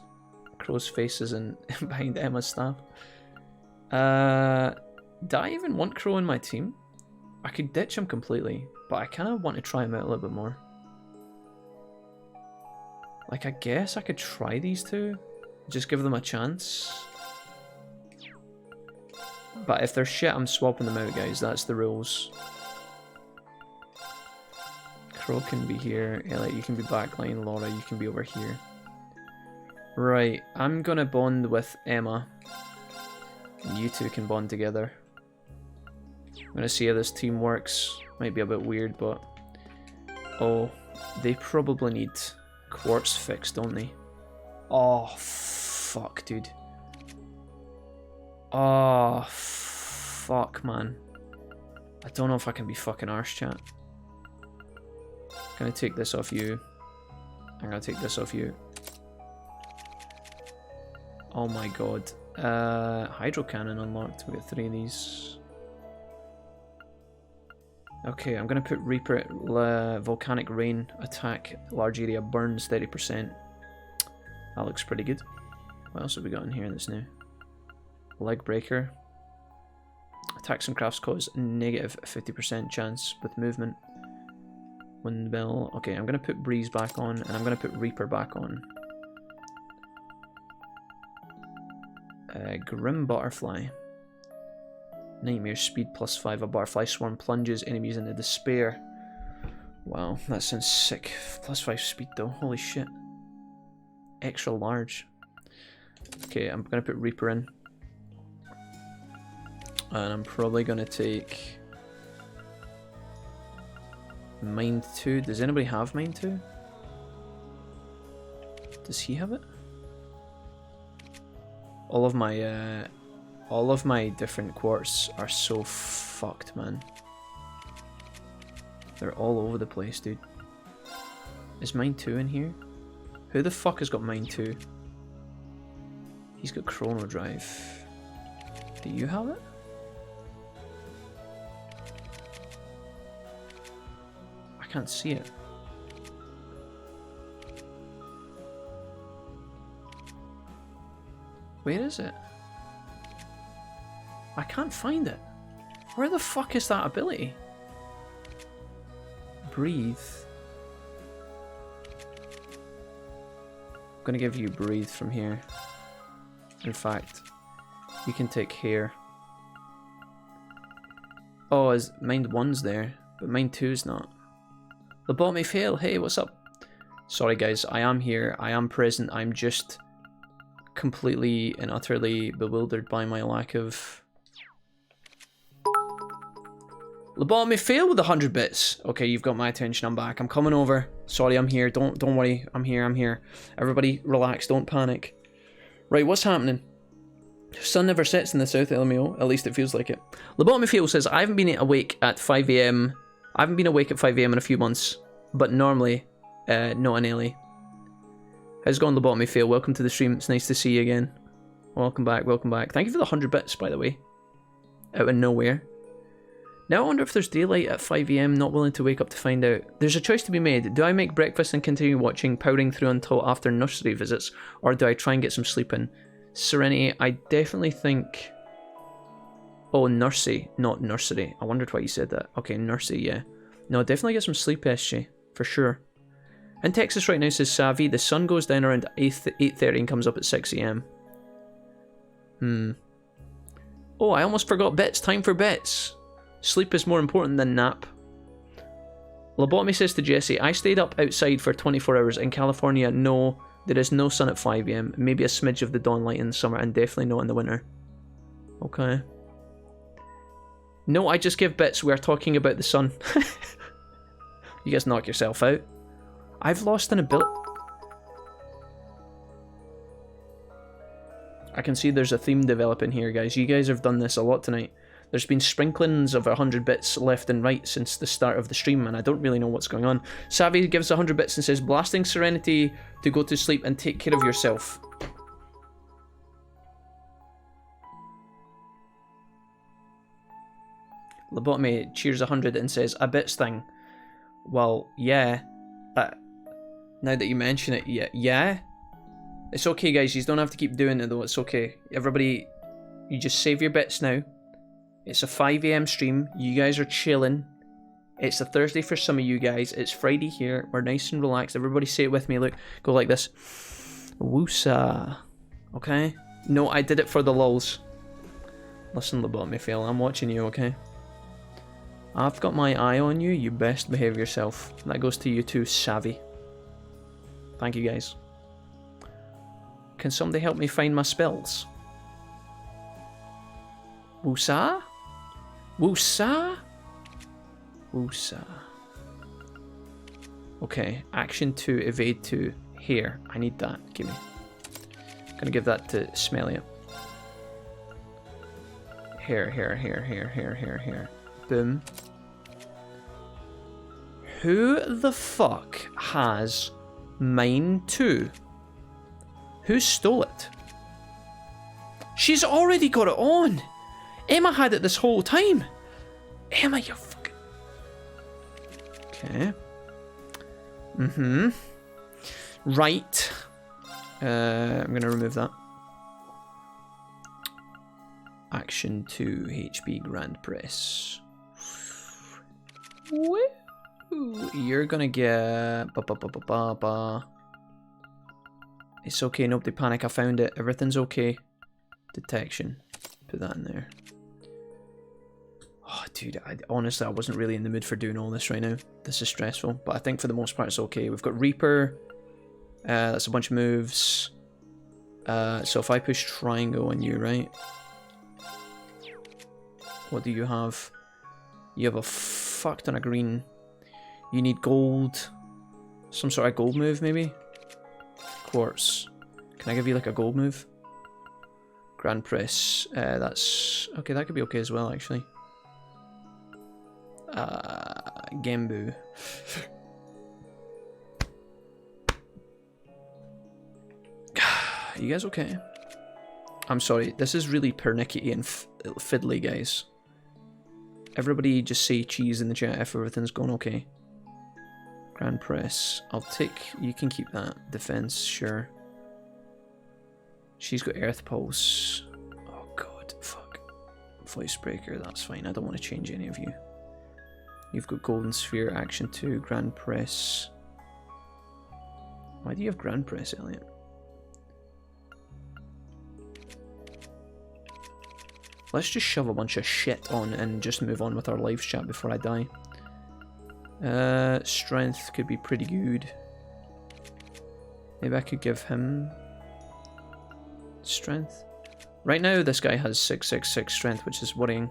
face is in behind Emma's staff. Do I even want Crow in my team? I could ditch him completely, but I kind of want to try him out a little bit more. Like, I guess I could try these two. Just give them a chance. But if they're shit, I'm swapping them out, guys. That's the rules. Crow can be here. Elliot, you can be backline. Laura, you can be over here. Right, I'm gonna bond with Emma. And you two can bond together. I'm gonna see how this team works. Might be a bit weird, but... Oh, they probably need quartz fixed, don't they? Oh, fuck, dude. Oh, fuck, man. I don't know if I can be fucking arse, chat. I'm gonna take this off you. I'm gonna take this off you. Oh my god. Hydro cannon unlocked. We got 3 of these. Okay, I'm gonna put Reaper Volcanic Rain attack large area burns 30%. That looks pretty good. What else have we got in here that's new? Leg Breaker. Attacks and crafts cause negative 50% chance with movement. Windmill. Okay, I'm gonna put Breeze back on and I'm gonna put Reaper back on. Grim Butterfly. Nightmare speed +5. A butterfly swarm plunges enemies into despair. Wow, that sounds sick. +5 speed though. Holy shit. Extra large. Okay, I'm gonna put Reaper in. And I'm probably gonna take Mind 2. Does anybody have Mind 2? Does he have it? All of my different quartz are so fucked, man. They're all over the place, dude. Is Mind 2 in here? Who the fuck has got Mind 2? He's got Chrono Drive. Do you have it? I can't see it. Where is it? I can't find it. Where the fuck is that ability? Breathe. I'm gonna give you Breathe from here. In fact, you can take Hair. Oh, is Mind 1's there, but Mind 2's not. Lobotomy fail. Hey, what's up? Sorry guys, I am here. I am present. I'm just completely and utterly bewildered by my lack of... Lobotomy fail with 100 bits. Okay, you've got my attention. I'm back. I'm coming over. Sorry, I'm here. Don't worry. I'm here. I'm here. Everybody, relax. Don't panic. Right, what's happening? Sun never sets in the south, LMAO. At least it feels like it. Lobotomy fail says, I haven't been awake at 5 AM. I haven't been awake at 5 AM in a few months, but normally, not an Ellie. How's it going, Lobotomy fail? Welcome to the stream. It's nice to see you again. Welcome back. Welcome back. Thank you for the 100 bits, by the way. Out of nowhere. Now I wonder if there's daylight at 5 AM, not willing to wake up to find out. There's a choice to be made. Do I make breakfast and continue watching, powering through until after nursery visits, or do I try and get some sleep in? Serenity, I definitely think... Oh, nursery, not nursery. I wondered why you said that. Okay, nursery, yeah. No, definitely get some sleep, SG, for sure. In Texas right now, says Savvy, the sun goes down around 8:30 and comes up at 6 AM. Oh, I almost forgot bets. Time for bets. Sleep is more important than nap. Lobotomy says to Jesse, I stayed up outside for 24 hours. In California, no, there is no sun at 5 AM. Maybe a smidge of the dawn light in the summer, and definitely not in the winter. Okay. No, I just give bits. We are talking about the sun. You guys knock yourself out. I've lost an ability. I can see there's a theme developing here, guys. You guys have done this a lot tonight. There's been sprinklings of 100 bits left and right since the start of the stream, and I don't really know what's going on. Savvy gives 100 bits and says, blasting Serenity to go to sleep and take care of yourself. Lobotomy cheers 100 and says, a bits thing. Well, yeah. Now that you mention it, yeah. It's okay, guys. You don't have to keep doing it, though. It's okay. Everybody, you just save your bits now. It's a 5 AM stream. You guys are chilling. It's a Thursday for some of you guys. It's Friday here. We're nice and relaxed. Everybody say it with me. Look, go like this. Woosa. Okay? No, I did it for the lulz. Listen, Lobotomy fail. I'm watching you, okay? I've got my eye on you. You best behave yourself. That goes to you too, Savvy. Thank you, guys. Can somebody help me find my spells? Woosa? Woosa? Woosa. Okay, action 2, evade 2. Here, I need that. Give me. Gonna give that to Smellia. Here. Boom. Who the fuck has mine too? Who stole it? She's already got it on! Emma had it this whole time! Emma, you fucking... Okay. Right. I'm gonna remove that. Action 2, HB Grand Press. Woo! You're gonna get... It's okay, nobody panic, I found it. Everything's okay. Detection. Put that in there. Oh, dude, honestly, I wasn't really in the mood for doing all this right now. This is stressful, but I think for the most part it's okay. We've got Reaper. That's a bunch of moves. So if I push triangle on you, right? What do you have? You have a fuck ton of green. You need gold. Some sort of gold move, maybe? Quartz. Can I give you like a gold move? Grand Press. That's... Okay, that could be okay as well, actually. Gembu. You guys okay? I'm sorry, this is really pernickety and fiddly, guys. Everybody just say cheese in the chat if everything's going okay. Grand Press. I'll take... You can keep that. Defense, sure. She's got Earth Pulse. Oh god, fuck. Voice Breaker, that's fine. I don't want to change any of you. You've got Golden Sphere, Action 2, Grand Press. Why do you have Grand Press, Elliot? Let's just shove a bunch of shit on and just move on with our live chat before I die. Strength could be pretty good. Maybe I could give him strength. Right now this guy has 666 strength, which is worrying.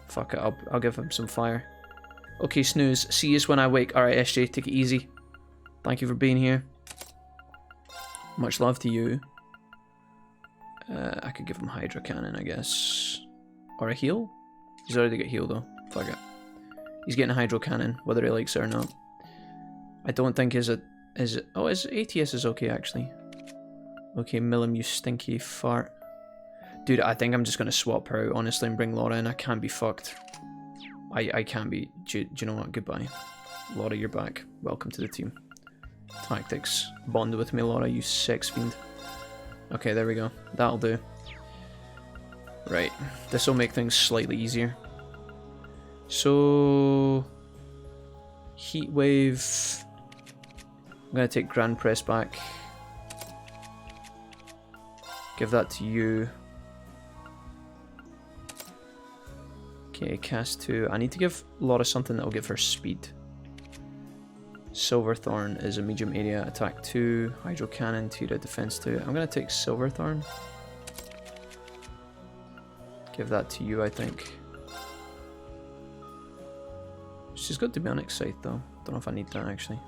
Fuck it, I'll give him some fire. Okay, Snooze, see you when I wake. Alright, SJ, take it easy. Thank you for being here. Much love to you. I could give him Hydra Cannon, I guess. Or a heal? He's already got heal though. Fuck it. He's getting a Hydro Cannon, whether he likes it or not. I don't think his ATS is okay actually. Okay, Millim, you stinky fart. Dude, I think I'm just gonna swap her out, honestly, and bring Laura in. I can't be fucked. I can't be. Do you know what? Goodbye. Laura, you're back. Welcome to the team. Tactics. Bond with me, Laura, you sex fiend. Okay, there we go. That'll do. Right. This will make things slightly easier. So... Heat Wave... I'm going to take Grand Press back. Give that to you. Okay, cast 2. I need to give Laura something that will give her speed. Silverthorn is a medium area, attack 2, Hydro Cannon, Tira, defense 2. I'm going to take Silverthorn. Give that to you, I think. She's got Demonic Scythe though. Don't know if I need that actually.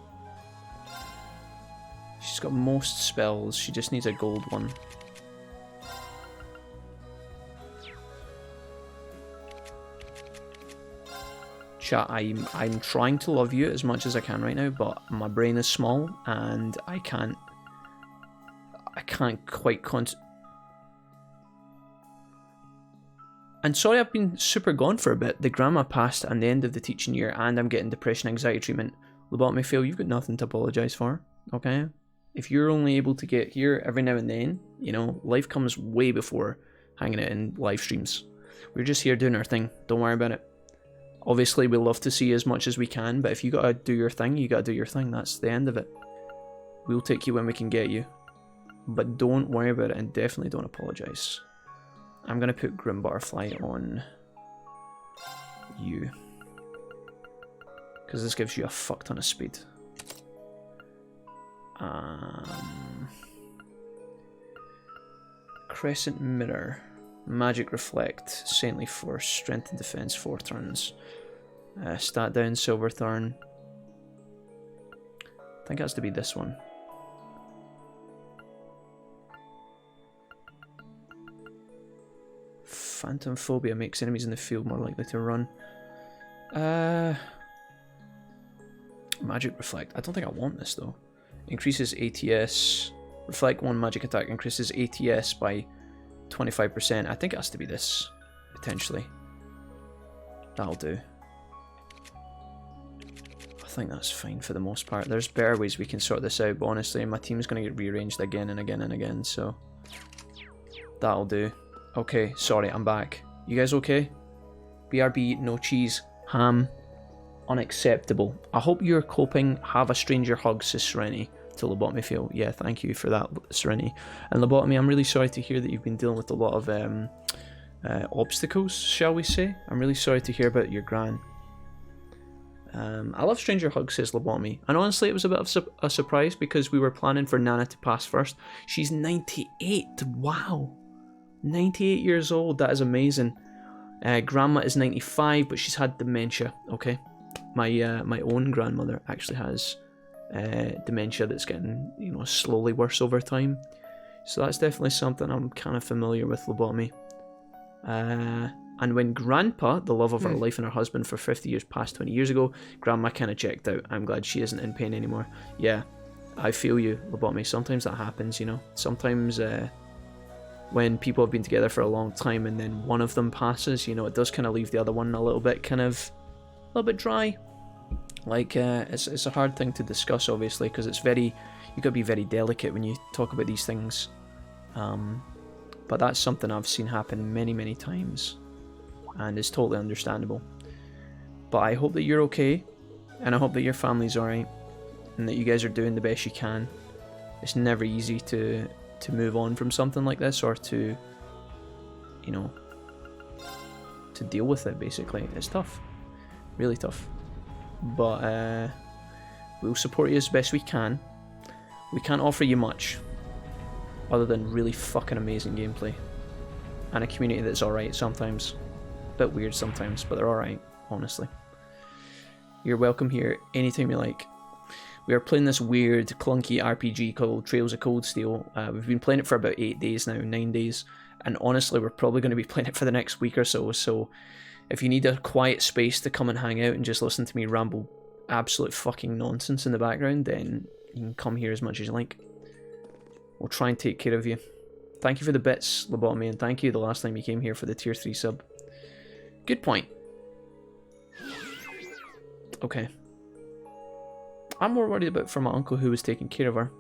She's got most spells, she just needs a gold one. Chat, I'm trying to love you as much as I can right now, but my brain is small and I can't quite And sorry I've been super gone for a bit. The grandma passed and the end of the teaching year and I'm getting depression anxiety treatment. Lobotomy fail, you've got nothing to apologise for, okay? If you're only able to get here every now and then, you know, life comes way before hanging it in live streams. We're just here doing our thing, don't worry about it. Obviously, we love to see as much as we can, but if you gotta do your thing, you gotta do your thing. That's the end of it. We'll take you when we can get you. But don't worry about it, and definitely don't apologise. I'm gonna put Grim Butterfly on you. Because this gives you a fuck ton of speed. Crescent Mirror. Magic Reflect, Saintly Force, Strength and Defense, 4 turns. Stat down, Silverthorn. I think it has to be this one. Phantom Phobia makes enemies in the field more likely to run. Magic Reflect. I don't think I want this though. Increases ATS. Reflect 1 magic attack increases ATS by 25%. I think it has to be this, potentially. That'll do. I think that's fine for the most part. There's better ways we can sort this out, but honestly, my team's going to get rearranged again and again and again, so that'll do. Okay, sorry, I'm back. You guys okay? BRB, no cheese, ham, unacceptable. I hope you're coping. Have a stranger hug, says Serenity to Lobotomy Fail. Yeah, thank you for that, Serenity. And Lobotomy, I'm really sorry to hear that you've been dealing with a lot of obstacles, shall we say. I'm really sorry to hear about your gran. I love Stranger Hugs, says Lobotomy. And honestly, it was a bit of a surprise because we were planning for Nana to pass first. She's 98. Wow. 98 years old. That is amazing. Grandma is 95, but she's had dementia. Okay. My own grandmother actually has dementia that's getting, you know, slowly worse over time. So that's definitely something I'm kind of familiar with, Lobotomy. And when Grandpa, the love of her life and her husband for 50 years passed 20 years ago, Grandma kind of checked out. I'm glad she isn't in pain anymore. Yeah, I feel you, Lobotomy. Sometimes that happens, you know. Sometimes when people have been together for a long time and then one of them passes, you know, it does kind of leave the other one a little bit dry. Like, it's a hard thing to discuss, obviously, because it's very, you gotta be very delicate when you talk about these things. But that's something I've seen happen many, many times. And it's totally understandable. But I hope that you're okay, and I hope that your family's alright, and that you guys are doing the best you can. It's never easy to move on from something like this, or to, you know, to deal with it, basically. It's tough. Really tough. But we'll support you as best we can. We can't offer you much, other than really fucking amazing gameplay. And a community that's alright sometimes. Bit weird sometimes, but they're alright, honestly. You're welcome here anytime you like. We are playing this weird, clunky RPG called Trails of Cold Steel. We've been playing it for about 8 days now, 9 days. And honestly, we're probably going to be playing it for the next week or so. So if you need a quiet space to come and hang out and just listen to me ramble absolute fucking nonsense in the background, then you can come here as much as you like. We'll try and take care of you. Thank you for the bits, Lobotomy, and thank you the last time you came here for the tier 3 sub. Good point. Okay. I'm more worried about for my uncle who was taking care of her.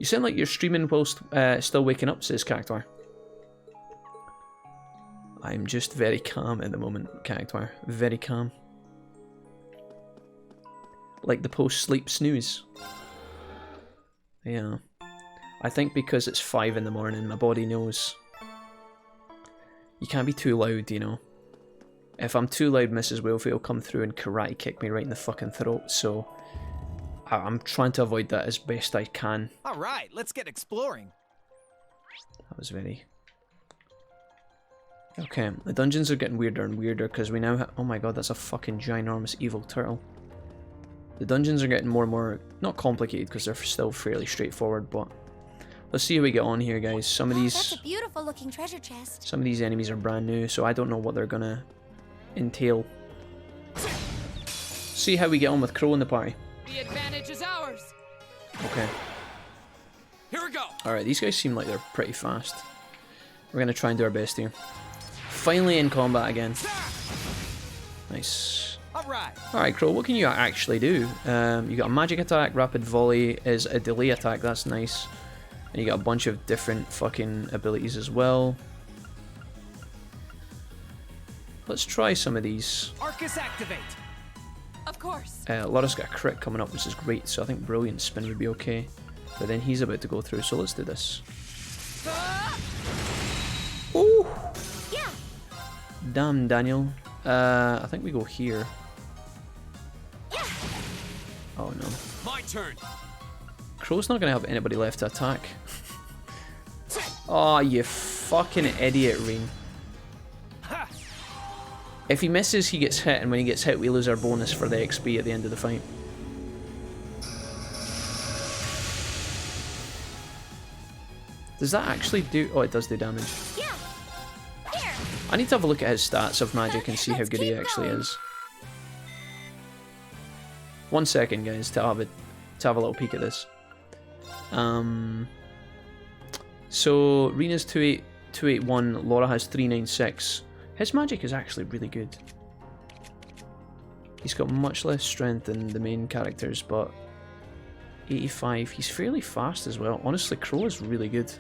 You sound like you're streaming whilst still waking up, says Cactuar. I'm just very calm at the moment, Cactuar. Very calm. Like the post-sleep snooze. Yeah. I think because it's 5 in the morning, my body knows. You can't be too loud, you know. If I'm too loud, Mrs. Wilfie will come through and karate kick me right in the fucking throat, so I'm trying to avoid that as best I can. Alright, let's get exploring. That was very... Okay, the dungeons are getting weirder and weirder because we now have... Oh my god, that's a fucking ginormous evil turtle. The dungeons are getting more and more... Not complicated because they're still fairly straightforward, but... Let's see how we get on here, guys. Some of these... That's a beautiful looking treasure chest. Some of these enemies are brand new, so I don't know what they're gonna entail. See how we get on with Crow in the party. The advantage is ours. Okay. Here we go. Alright, these guys seem like they're pretty fast. We're gonna try and do our best here. Finally in combat again. Nice. Alright, Crow, what can you actually do? You got a magic attack, rapid volley is a delay attack, that's nice. And you got a bunch of different fucking abilities as well. Let's try some of these. Arcus activate. Of course. Loris got a crit coming up, which is great, so I think Brilliant Spin would be okay. But then he's about to go through, so let's do this. Ooh! Yeah. Damn, Daniel. I think we go here. Yeah. Oh no. My turn. Crow's not going to have anybody left to attack. Oh, you fucking idiot, Rain. If he misses, he gets hit, and when he gets hit, we lose our bonus for the XP at the end of the fight. Does that actually do... Oh, it does do damage. Yeah. Here. I need to have a look at his stats of magic and see how good he actually is. 1 second, guys, to have a little peek at this. So Rena's 281, Laura has 396. His magic is actually really good. He's got much less strength than the main characters, but 85. He's fairly fast as well. Honestly, Crow is really good.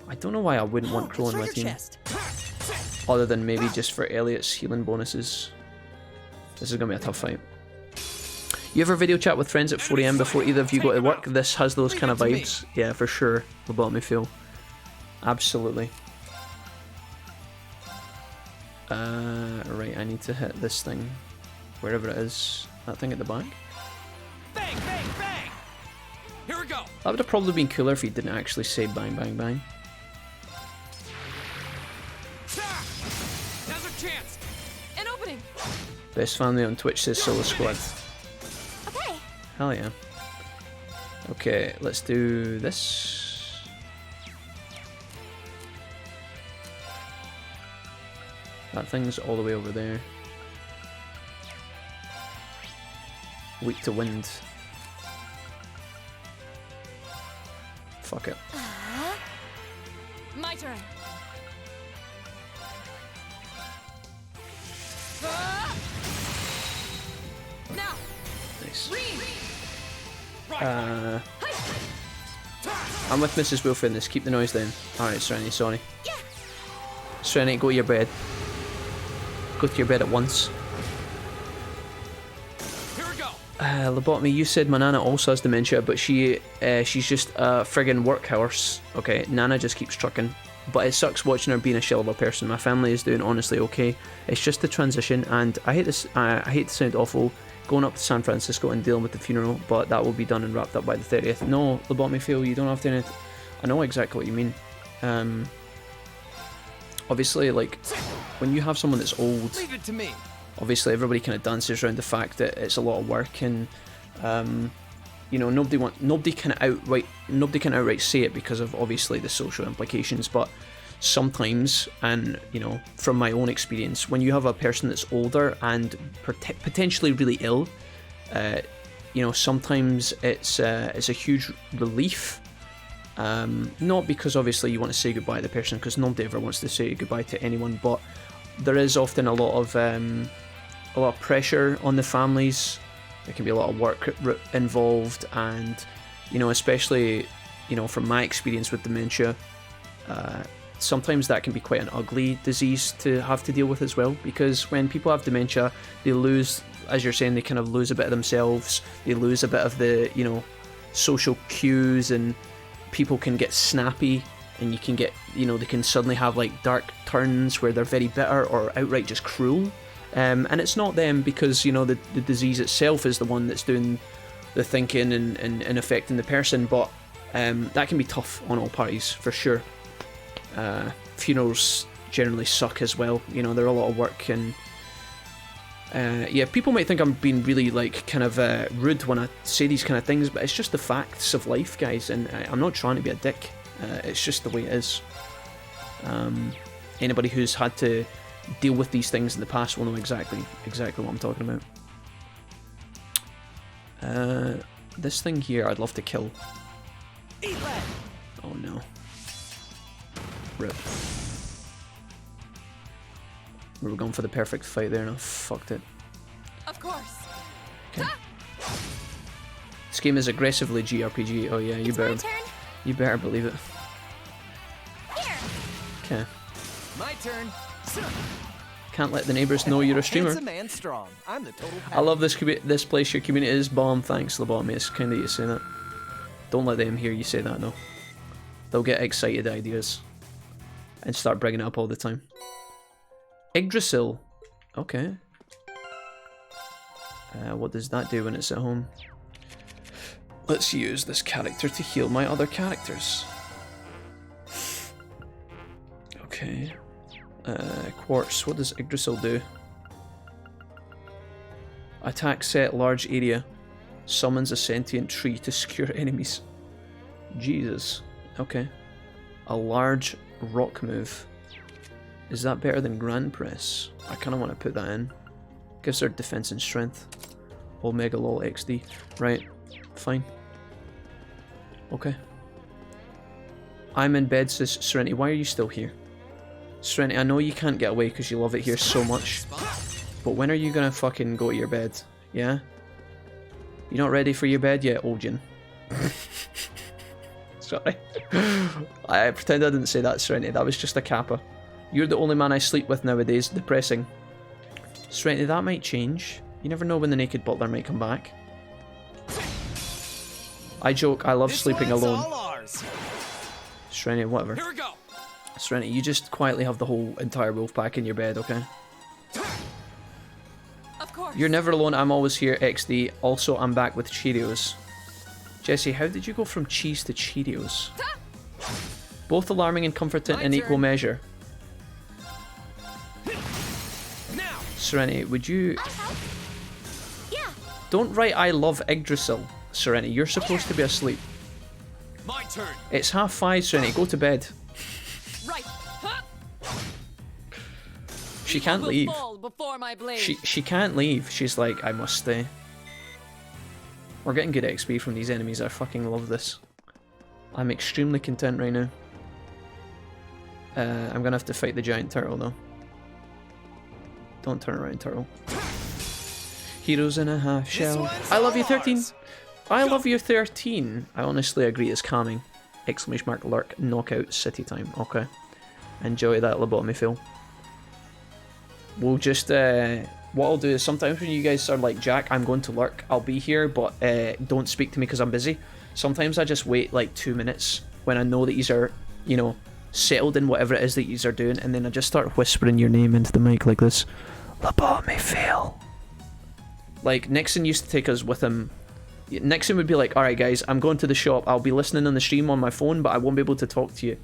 I don't know why I wouldn't want Crow in my team. Other than maybe just for Elliot's healing bonuses. This is going to be a tough fight. You ever video chat with friends at 4 AM before either of you go to work? This has those kind of vibes. Yeah, for sure. Lobotomy feel. Absolutely. Right, I need to hit this thing. Wherever it is. That thing at the back. Bang, bang, bang! Here we go! That would have probably been cooler if he didn't actually say bang, bang, bang. Now's our chance. An opening. Best family on Twitch says Solo Squad. Okay. Hell yeah. Okay, let's do this. That thing's all the way over there. Weak to wind. Fuck it. My turn. Now. Nice. Read. I'm with Mrs. Wilf in this. Keep the noise down. Alright, Serenity, sorry. Serenity, go to your bed. Go to your bed at once. Here we go! Lobotomy, you said my Nana also has dementia, but she's just a friggin' workhorse. Okay, Nana just keeps trucking. But it sucks watching her being a shell of a person. My family is doing honestly okay. It's just the transition, and I hate this. I hate to sound awful, going up to San Francisco and dealing with the funeral, but that will be done and wrapped up by the 30th. No, Lobotomy Phil, you don't have to. I know exactly what you mean. Obviously, like when you have someone that's old, Leave it to me. obviously everybody kind of dances around the fact that it's a lot of work, and you know, nobody can outright say it because of obviously the social implications. But sometimes, and you know, from my own experience, when you have a person that's older and potentially really ill, you know, sometimes it's a huge relief. Not because obviously you want to say goodbye to the person, because nobody ever wants to say goodbye to anyone, but there is often a lot of pressure on the families. There can be a lot of work involved, and you know, especially, you know, from my experience with dementia, sometimes that can be quite an ugly disease to have to deal with as well, because when people have dementia, they lose, as you're saying, they kind of lose a bit of themselves, they lose a bit of the, you know, social cues, and people can get snappy, and you can get, you know, they can suddenly have like dark turns where they're very bitter or outright just cruel. And it's not them, because, you know, the disease itself is the one that's doing the thinking and affecting the person, but that can be tough on all parties, for sure. Funerals generally suck as well, you know, they're a lot of work, and yeah, people might think I'm being really, like, kind of rude when I say these kind of things, but it's just the facts of life, guys, and I'm not trying to be a dick, it's just the way it is. Anybody who's had to deal with these things in the past will know exactly what I'm talking about. This thing here I'd love to kill. Oh no. Rip. We were going for the perfect fight there and I fucked it. Of course. Okay. This game is aggressively GRPG. Oh yeah, you better believe it. Here. Okay. My turn. Can't let the neighbors know you're a streamer. Handsome and strong. I'm the total I love this place. Your community is bomb. Thanks, Lobotomy. It's kind of you say that. Don't let them hear you say that though. They'll get excited ideas and start bringing it up all the time. Yggdrasil. Okay. What does that do when it's at home? Let's use this character to heal my other characters. Okay. Quartz, what does Yggdrasil do? Attack set large area. Summons a sentient tree to secure enemies. Jesus. Okay. A large rock move. Is that better than Grand Press? I kind of want to put that in. Gives her defense and strength. Omega lol XD. Right. Fine. Okay. I'm in bed, says Serenity. Why are you still here? Serenity, I know you can't get away because you love it here so much. But when are you gonna fucking go to your bed? Yeah? You not ready for your bed yet, Ojin? Sorry. I pretend I didn't say that, Serenity. That was just a kappa. You're the only man I sleep with nowadays. Depressing. Serenity, that might change. You never know when the naked butler might come back. I joke, I love sleeping alone. Serenity, whatever. Here we go. Serenity, you just quietly have the whole entire wolf pack in your bed, okay? Of course. You're never alone, I'm always here, XD. Also, I'm back with Cheerios. Jesse, how did you go from cheese to Cheerios? Both alarming and comforting in equal measure. Now. Serenity, would you... Yeah. Don't write I love Yggdrasil, Serenity. You're supposed to be asleep. My turn. It's 5:30, Serenity. Go to bed. Right. Huh? She can't Will leave. fall before my blade. She can't leave. She's like, I must stay. We're getting good XP from these enemies. I fucking love this. I'm extremely content right now. I'm gonna have to fight the giant turtle though. Don't turn around, turtle. Heroes in a half shell. I love you, 13. I love you, 13. I honestly agree, it's calming. Exclamation mark lurk knockout city time. Okay. Enjoy that lobotomy, Phil. We'll just what I'll do is sometimes when you guys are like, Jack, I'm going to lurk, I'll be here, but don't speak to me because I'm busy. Sometimes I just wait like 2 minutes when I know that you are, you know, settled in whatever it is that you are doing, and then I just start whispering your name into the mic like this. Lobotomy Phil. Like Nixon used to take us with him. Nixon would be like, alright guys, I'm going to the shop, I'll be listening on the stream on my phone, but I won't be able to talk to you.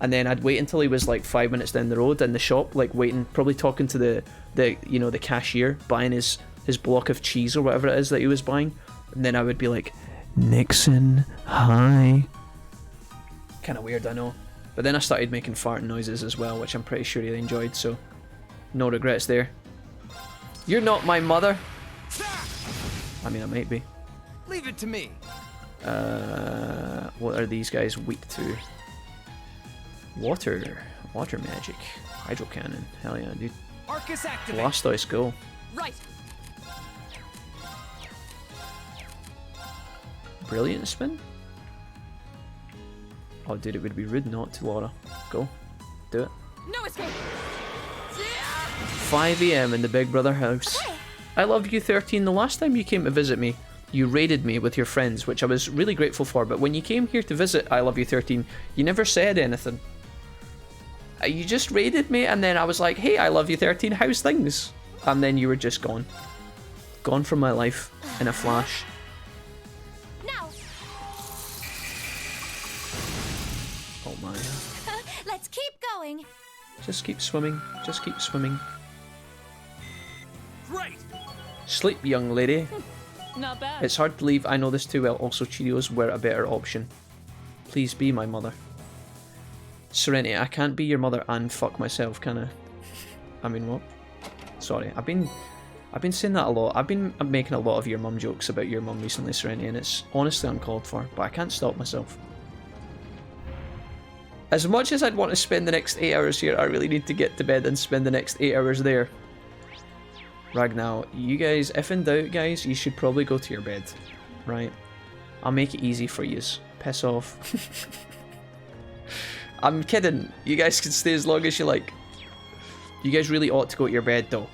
And then I'd wait until he was like 5 minutes down the road in the shop, like waiting, probably talking to the you know, the cashier, buying his block of cheese or whatever it is that he was buying. And then I would be like, Nixon, hi. Kind of weird, I know. But then I started making farting noises as well, which I'm pretty sure he enjoyed, so no regrets there. You're not my mother. I mean, I might be. Leave it to me. What are these guys weak to? Water magic, hydro cannon. Hell yeah, dude. Arcus activate. Blastoise, go. Right. Brilliant spin. Oh, dude, it would be rude not to, Laura. Go, do it. No escape. 5 AM in the Big Brother house. I love you, 13. The last time you came to visit me, you raided me with your friends, which I was really grateful for, but when you came here to visit I love you, 13, you never said anything. You just raided me, and then I was like, hey, I love you, 13, how's things? And then you were just gone. Gone from my life in a flash. Now. Oh my. Let's keep going. Just keep swimming. Just keep swimming. Right. Sleep, young lady. Not bad. It's hard to leave, I know this too well. Also, Cheerios were a better option. Please be my mother. Serenity, I can't be your mother and fuck myself, can I? I mean, what? Sorry, I've been saying that a lot. I've been making a lot of your mum jokes about your mum recently, Serenity, and it's honestly uncalled for, but I can't stop myself. As much as I'd want to spend the next 8 hours here, I really need to get to bed and spend the next 8 hours there. Ragnar, you guys, if in doubt, guys, you should probably go to your bed, right? I'll make it easy for yous. Piss off. I'm kidding. You guys can stay as long as you like. You guys really ought to go to your bed, though.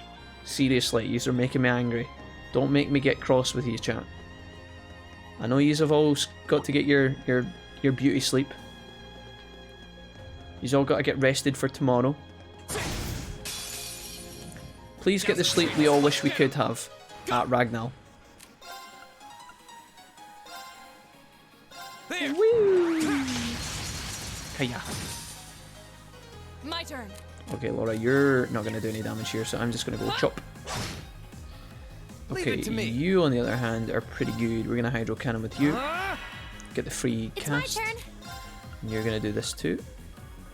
Seriously, yous are making me angry. Don't make me get cross with you, chat. I know yous have all got to get your beauty sleep. Yous all got to get rested for tomorrow. Please get the sleep we all wish we could have at Ragnar. There. Woo! Kaya. My turn. Okay, Laura, you're not going to do any damage here, so I'm just going to go chop. Leave Okay, it to me. you on the other hand are pretty good. We're going to Hydro Cannon with you. Get the free It's cast. my turn. And you're going to do this too.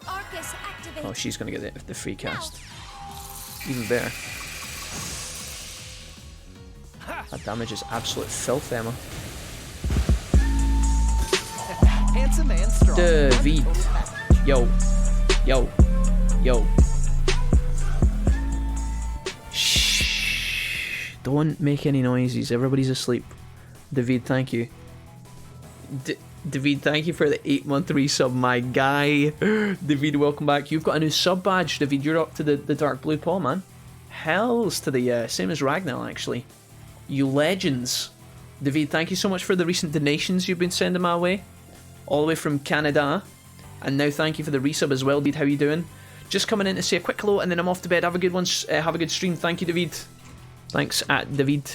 Arcus activate. Oh, she's going to get the free cast. Even better. That damage is absolute filth, Emma. Handsome and strong. David. Yo. Yo. Yo. Shh. Don't make any noises. Everybody's asleep. David, thank you. David, thank you for the 8-month resub, my guy. David, welcome back. You've got a new sub badge, David. You're up to the dark blue paw, man. Hells to the same as Ragnall, actually. You legends. David, thank you so much for the recent donations you've been sending my way. All the way from Canada. And now thank you for the resub as well, David. How you doing? Just coming in to say a quick hello and then I'm off to bed. Have a good one. Have a good stream. Thank you, David. Thanks, David.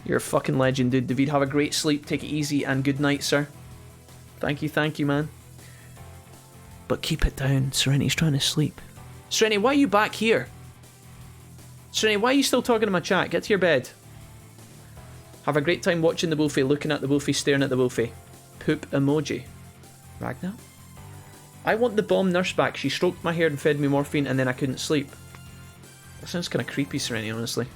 You're a fucking legend, dude. David, have a great sleep. Take it easy and good night, sir. Thank you, man. But keep it down. Serenity's trying to sleep. Serenity, why are you back here? Serenity, why are you still talking to my chat? Get to your bed. Have a great time watching the Wolfie, looking at the Wolfie, staring at the Wolfie. Poop emoji. Ragnar? I want the bomb nurse back. She stroked my hair and fed me morphine and then I couldn't sleep. That sounds kind of creepy, Serenity, honestly.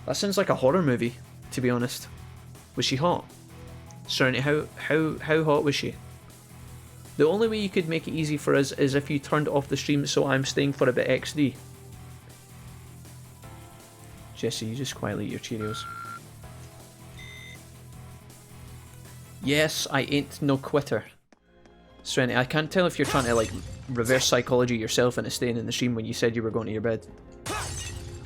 That sounds like a horror movie, to be honest. Was she hot? Serenity, how hot was she? The only way you could make it easy for us is if you turned off the stream, so I'm staying for a bit XD. Jesse, you just quietly eat your Cheerios. Yes, I ain't no quitter. Serenity, I can't tell if you're trying to like reverse psychology yourself into staying in the stream when you said you were going to your bed.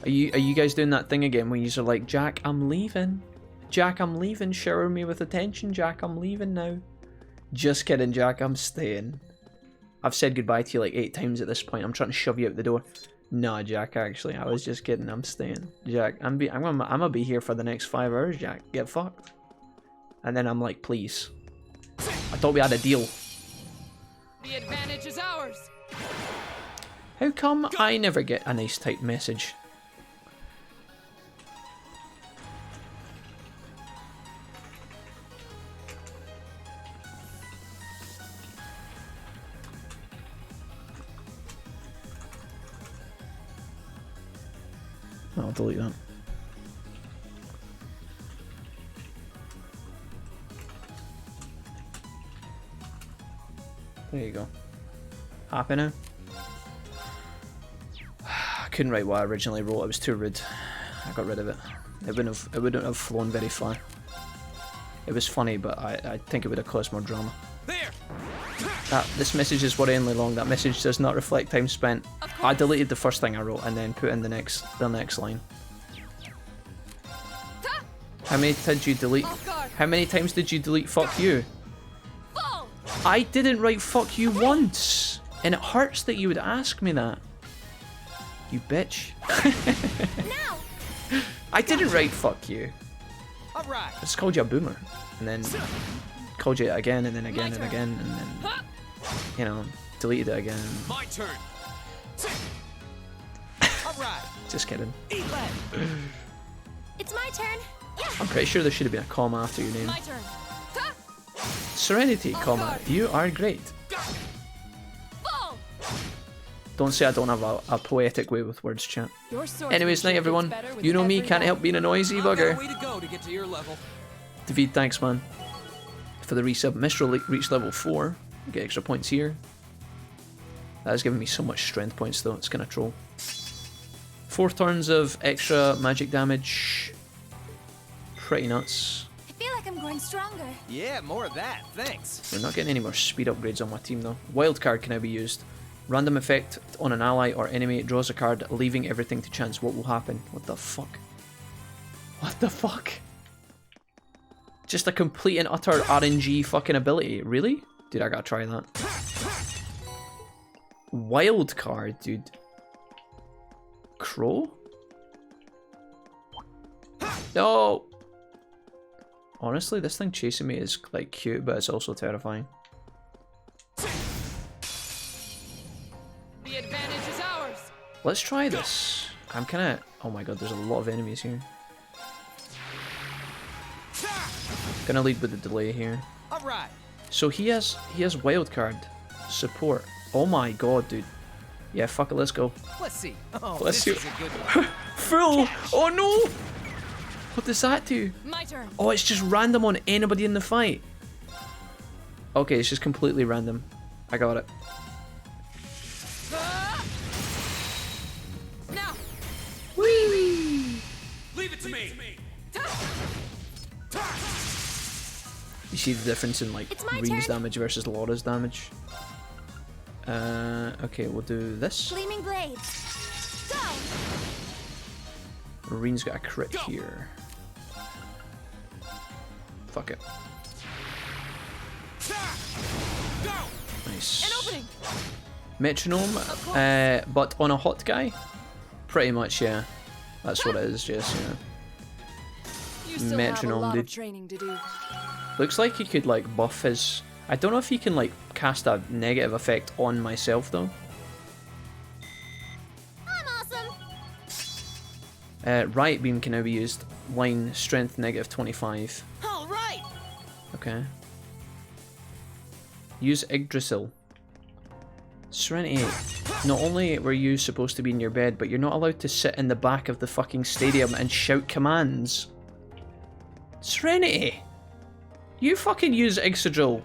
Are you guys doing that thing again when you're like, Jack, I'm leaving. Jack, I'm leaving. Shower me with attention, Jack. I'm leaving now. Just kidding, Jack. I'm staying. I've said goodbye to you like 8 times at this point. I'm trying to shove you out the door. Nah, Jack. Actually, I was just kidding. I'm staying, Jack. I'm gonna be here for the next 5 hours, Jack. Get fucked. And then I'm like, please. I thought we had a deal. The advantage is ours. How come I never get a nice typed message? I'll delete that. There you go. Happy now? I couldn't write what I originally wrote. It was too rude. I got rid of it. It wouldn't have flown very far. It was funny, but I think it would have caused more drama. This message is worryingly long. That message does not reflect time spent. I deleted the first thing I wrote and then put in the next line. How many did you delete? How many times did you delete fuck you? I didn't write fuck you once, and it hurts that you would ask me that. You bitch. I didn't write fuck you. All right. I just called you a boomer, and then called you again, and then again, and again, and then, you know, deleted it again. My turn. All right. Just kidding. It's my turn. Yeah. I'm pretty sure there should have been a comma after your name. My turn. Serenity, comma, you are great. Don't say I don't have a poetic way with words, chat. Anyways, night everyone. You know me, can't help being a noisy bugger. Way to go to get to your level. David, thanks man for the resub. Mistral reached level 4. Get extra points here. That has given me so much strength points though, it's gonna troll. 4 turns of extra magic damage. Pretty nuts. I feel like I'm growing stronger. Yeah, more of that. Thanks. We're not getting any more speed upgrades on my team though. Wildcard can now be used. Random effect on an ally or enemy. It draws a card, leaving everything to chance. What will happen? What the fuck? What the fuck? Just a complete and utter RNG fucking ability. Really? Dude, I gotta try that. Wild card, dude. Crow? No! Honestly, this thing chasing me is like cute, but it's also terrifying. Let's try this. I'm kind of... Oh my god, there's a lot of enemies here. Gonna lead with the delay here. Alright. So he has wildcard support. Oh my god, dude. Yeah, fuck it, let's go. Let's see. Oh, Let's this see. is a good one. Full! Oh no! What does that do? My turn. Oh, it's just random on anybody in the fight. Okay, it's just completely random. I got it. Now. Whee! Leave it to me. You see the difference in like It's my Reen's turn. damage versus Laura's damage. Okay, we'll do this. Gleaming blades. Go. Reen's got a crit here. Fuck it. Nice. An opening. Metronome, but on a hot guy? Pretty much, yeah. That's what it is, Jess, yeah. You still Metronome, have a lot dude. of training to do. Looks like he could like buff his... I don't know if he can like cast a negative effect on myself though. I'm awesome. Riot Beam can now be used. Line strength negative 25. All right. Okay. Use Yggdrasil. Serenity. Not only were you supposed to be in your bed, but you're not allowed to sit in the back of the fucking stadium and shout commands. Serenity! You fucking use Yggdrasil.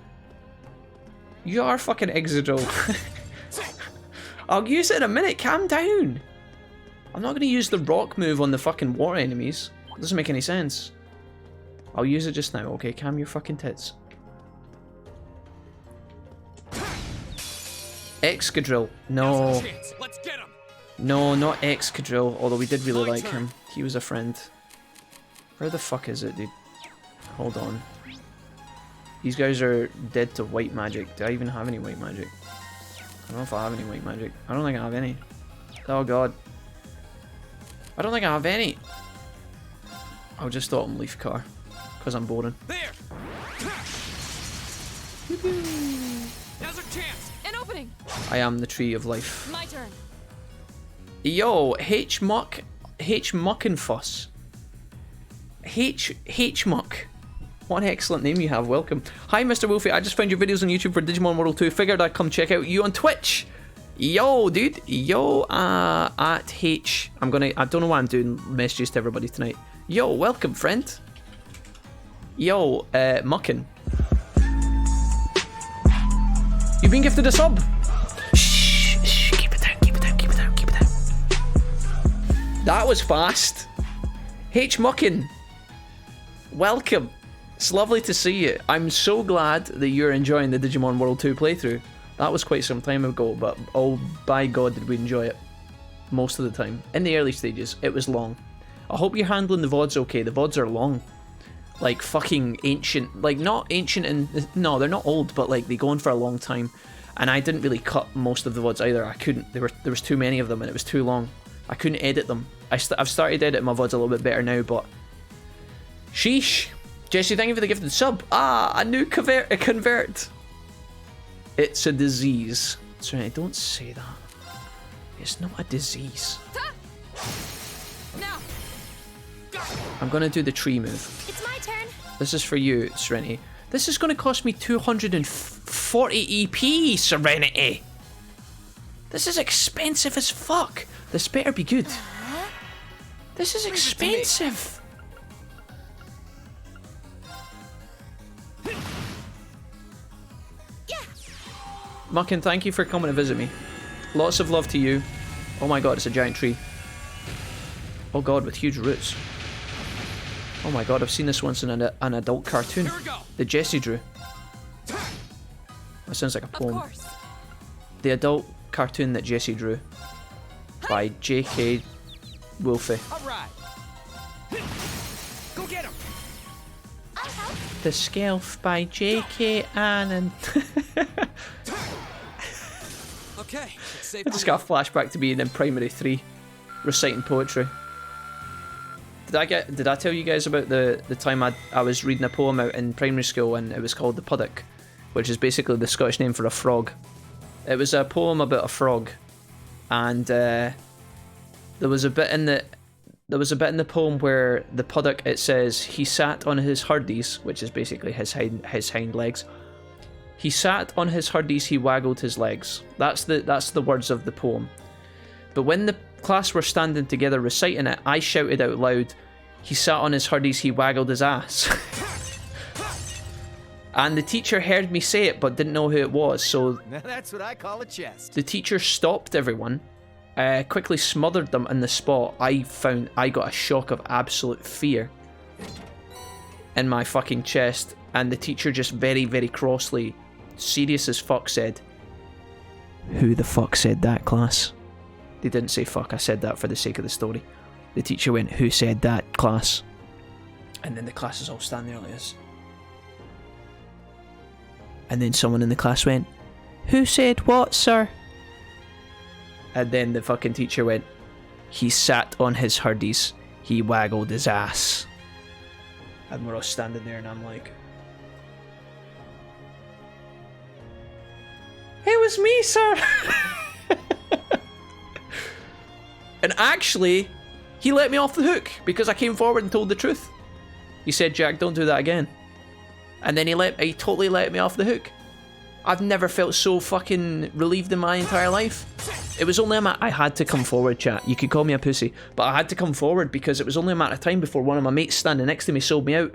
You are fucking Yggdrasil. I'll use it in a minute, calm down. I'm not gonna use the rock move on the fucking water enemies. It doesn't make any sense. I'll use it just now, okay? Calm your fucking tits. Excadrill. No. Let's get him. No, not Excadrill, although we did really like him. He was a friend. Where the fuck is it, dude? Hold on. These guys are dead to white magic. Do I even have any white magic? I don't know if I have any white magic. I don't think I have any. Oh god. I don't think I have any. I'll just throw him Leaf Car. Because I'm boring. There. Now's our chance. An opening. I am the tree of life. My turn. Yo, H-Muck and Fuss. H-Muck. What an excellent name you have, welcome. Hi Mr. Wolfie, I just found your videos on YouTube for Digimon World 2. Figured I'd come check out you on Twitch. Yo, dude. Yo, at H. I don't know why I'm doing messages to everybody tonight. Yo, welcome, friend. Yo, Muckin. You've been gifted a sub. Shh, shh, keep it down, keep it down, keep it down, keep it down. That was fast. H. Muckin. Welcome. It's lovely to see you. I'm so glad that you're enjoying the Digimon World 2 playthrough. That was quite some time ago, but oh by god did we enjoy it. Most of the time. In the early stages, it was long. I hope you're handling the VODs okay. The VODs are long. Like fucking ancient. Like not ancient and... No, they're not old, but like they go on for a long time. And I didn't really cut most of the VODs either. I couldn't. There was too many of them and it was too long. I couldn't edit them. I've started editing my VODs a little bit better now, but... Sheesh. Jesse, thank you for the gifted sub. Ah, a new convert. It's a disease. Sorry, don't say that. It's not a disease. Now. I'm gonna do the tree move. It's my turn. This is for you, Serenity. This is gonna cost me 240 EP, Serenity. This is expensive as fuck. This better be good. This is expensive. Muckin, thank you for coming to visit me. Lots of love to you. Oh my god, it's a giant tree. Oh god, with huge roots. Oh my god, I've seen this once in an adult cartoon that Jesse drew. That sounds like a poem. Of course. The adult cartoon that Jesse drew by J.K. Wolfie. All right. Go get him. I'll help. The Skelf by J.K. Annan. Okay, it's safe. I just got a flashback to being in primary 3, reciting poetry. Did I tell you guys about the time I was reading a poem out in primary school and it was called the Puddock, which is basically the Scottish name for a frog. It was a poem about a frog, and There was a bit in the poem where the puddock, it says he sat on his hurdies, which is basically his hind legs. He sat on his hurdies, he waggled his legs. That's the words of the poem. But when the class were standing together reciting it, I shouted out loud, he sat on his hurdies, he waggled his ass. And the teacher heard me say it but didn't know who it was, so Now that's what I call a chest. the teacher stopped everyone, quickly smothered them in the spot. I got a shock of absolute fear in my fucking chest, and the teacher just very, very crossly, serious as fuck, said, "Who the fuck said that, class?" They didn't say fuck, I said that for the sake of the story. The teacher went, "Who said that, class?" And then the class is all standing there like this. And then someone in the class went, "Who said what, sir?" And then the fucking teacher went, "He sat on his hurdies, he waggled his ass." And we're all standing there and I'm like, "It was me, sir." And actually, he let me off the hook because I came forward and told the truth. He said, "Jack, don't do that again." And then he totally let me off the hook. I've never felt so fucking relieved in my entire life. It was only I had to come forward, chat. You could call me a pussy, but I had to come forward because it was only a matter of time before one of my mates standing next to me sold me out.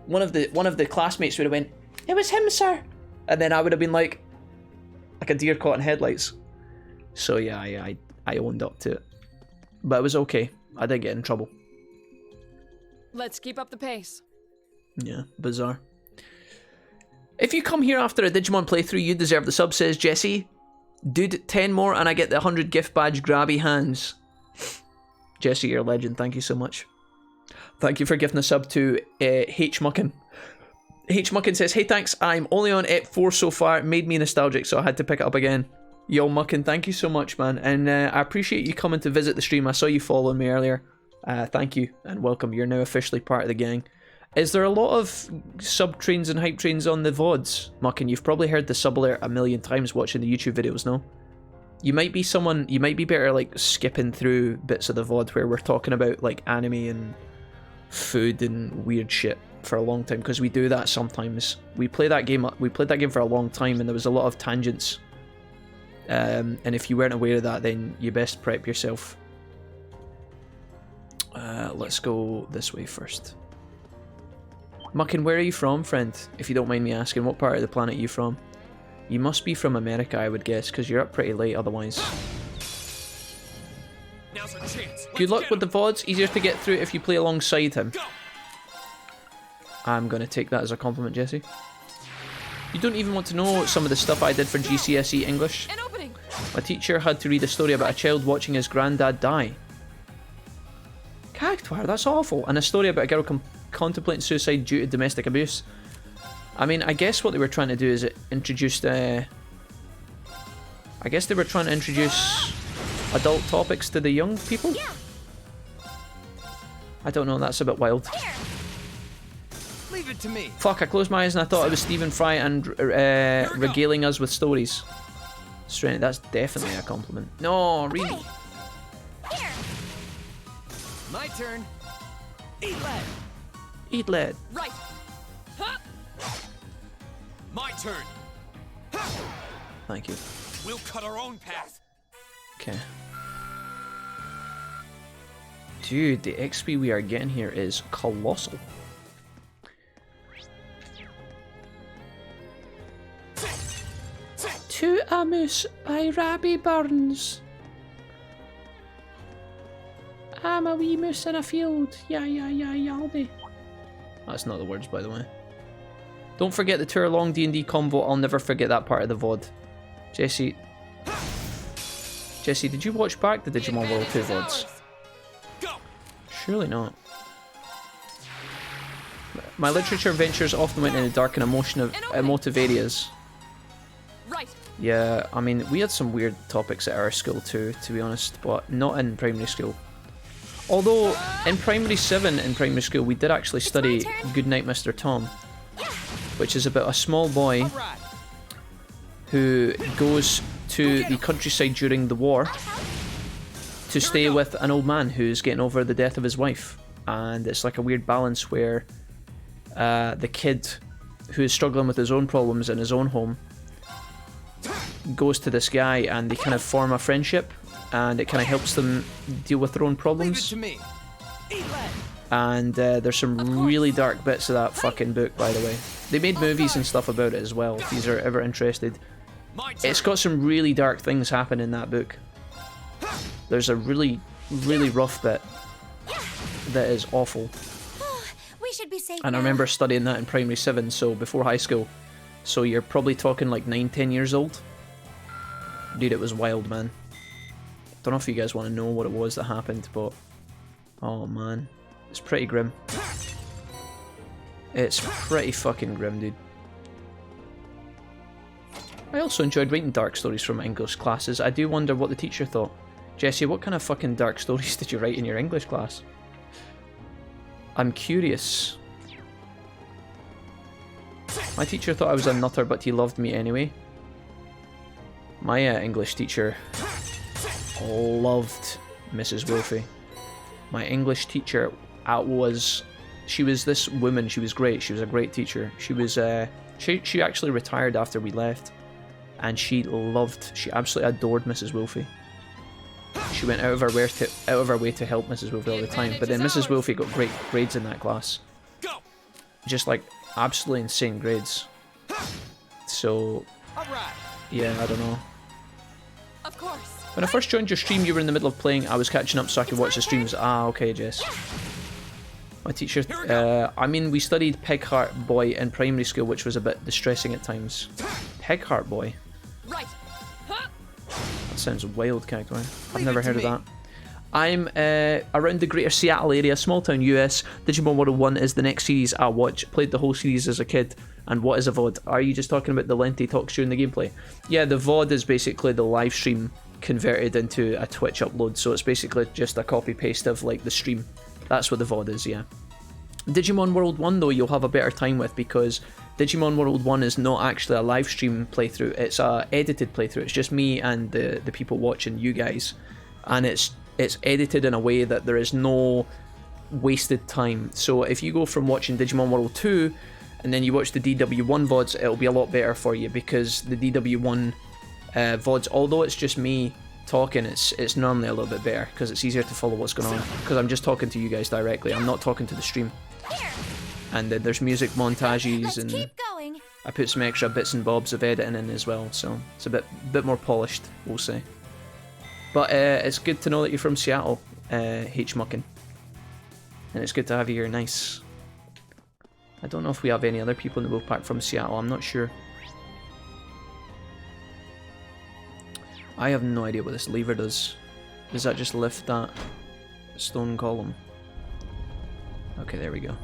One of the classmates would have went, "It was him, sir," and then I would have been like a deer caught in headlights. So yeah, I owned up to it, but it was okay. I didn't get in trouble. Let's keep up the pace. Yeah, bizarre. If you come here after a Digimon playthrough, you deserve the sub, says Jesse. Dude, 10 more and I get the 100 gift badge grabby hands. Jesse, you're a legend. Thank you so much. Thank you for gifting a sub to H. Muckin. H. Muckin says, "Hey, thanks. I'm only on Ep 4 so far. It made me nostalgic, so I had to pick it up again." Yo, Muckin, thank you so much, man. And I appreciate you coming to visit the stream. I saw you following me earlier. Thank you and welcome. You're now officially part of the gang. Is there a lot of sub-trains and hype trains on the VODs, Muckin? You've probably heard the sub alert a million times watching the YouTube videos, no? You might be better like skipping through bits of the VOD where we're talking about like anime and food and weird shit for a long time, because we do that sometimes. We played that game for a long time and there was a lot of tangents. And if you weren't aware of that, then you best prep yourself. Let's go this way first. Muckin, where are you from, friend? If you don't mind me asking, what part of the planet are you from? You must be from America, I would guess, because you're up pretty late otherwise. Now's our chance. Good luck with the VODs. Easier to get through if you play alongside him. Go. I'm going to take that as a compliment, Jesse. You don't even want to know some of the stuff I did for GCSE English. An opening. My teacher had to read a story about a child watching his granddad die. Cactuar, that's awful. And a story about a girl contemplating suicide due to domestic abuse. I mean, I guess what they were trying to do is introduce adult topics to the young people. Yeah. I don't know, that's a bit wild. Here. Leave it to me. Fuck, I closed my eyes and I thought it was Stephen Fry and regaling us with stories. Strange, that's definitely a compliment. No, really. Here. My turn. Eat lead. Eat lead. Right. Huh. My turn. Thank you. We'll cut our own path. Okay. Dude, the XP we are getting here is colossal. To a Moose by Rabbi Burns. I'm a wee moose in a field. Yeah, I'll be. That's not the words, by the way. Don't forget the tour long D&D combo. I'll never forget that part of the VOD. Jesse, did you watch back the Digimon World 2 VODs? Go. Surely not. My literature ventures often went in the dark and emotive areas. Right. Yeah, I mean, we had some weird topics at our school too, to be honest, but not in primary school. Although, in primary 7 in primary school, we did actually study Goodnight Mr. Tom, which is about a small boy who goes to the countryside during the war to stay with an old man who's getting over the death of his wife. And it's like a weird balance where the kid who is struggling with his own problems in his own home goes to this guy and they kind of form a friendship, and it kind of helps them deal with their own problems. And there's some really dark bits of that fucking book, by the way. They made movies and stuff about it as well, if you are ever interested. It's got some really dark things happen in that book. There's a really, really rough bit that is awful. We should be safe And I now. remember studying that in primary 7, so before high school. So you're probably talking like 9-10 years old. Dude, it was wild, man. Don't know if you guys want to know what it was that happened, but... oh, man. It's pretty grim. It's pretty fucking grim, dude. I also enjoyed writing dark stories from my English classes. I do wonder what the teacher thought. Jesse, what kind of fucking dark stories did you write in your English class? I'm curious. My teacher thought I was a nutter, but he loved me anyway. My English teacher loved Mrs. Wilfie. My English teacher she was this woman. She was great. She was a great teacher. She was she actually retired after we left, and she absolutely adored Mrs. Wilfie. She went out of her way to help Mrs. Wilfie all the time. But then Mrs. Wilfie got great grades in that class. Just like absolutely insane grades. So yeah, I don't know. Of course. When I first joined your stream, you were in the middle of playing. I was catching up so I could watch the streams. Ah, okay, Jess. My teacher, I mean, we studied Peg Heart Boy in primary school, which was a bit distressing at times. Peg Heart Boy? Right. That sounds wild, character. I've never heard of that. I'm around the greater Seattle area, small town US. Digimon World 1 is the next series I watch. Played the whole series as a kid. And what is a VOD? Are you just talking about the lengthy talks during the gameplay? Yeah, the VOD is basically the live stream converted into a Twitch upload. So it's basically just a copy paste of like the stream. That's what the VOD is, yeah. Digimon World 1 though, you'll have a better time with, because Digimon World 1 is not actually a live stream playthrough. It's a edited playthrough. It's just me and the people watching, you guys. And it's edited in a way that there is no wasted time. So if you go from watching Digimon World 2 and then you watch the DW1 VODs, it'll be a lot better for you, because the DW1 VODs, although it's just me talking, it's normally a little bit better, because it's easier to follow what's going on, because I'm just talking to you guys directly. I'm not talking to the stream. And then there's music montages, and Keep going. I put some extra bits and bobs of editing in as well, so it's a bit more polished, we'll say. But it's good to know that you're from Seattle, H-Muckin'. And it's good to have you here, nice. I don't know if we have any other people in the Wolfpack from Seattle, I'm not sure. I have no idea what this lever does. Does that just lift that stone column? Okay, there we go.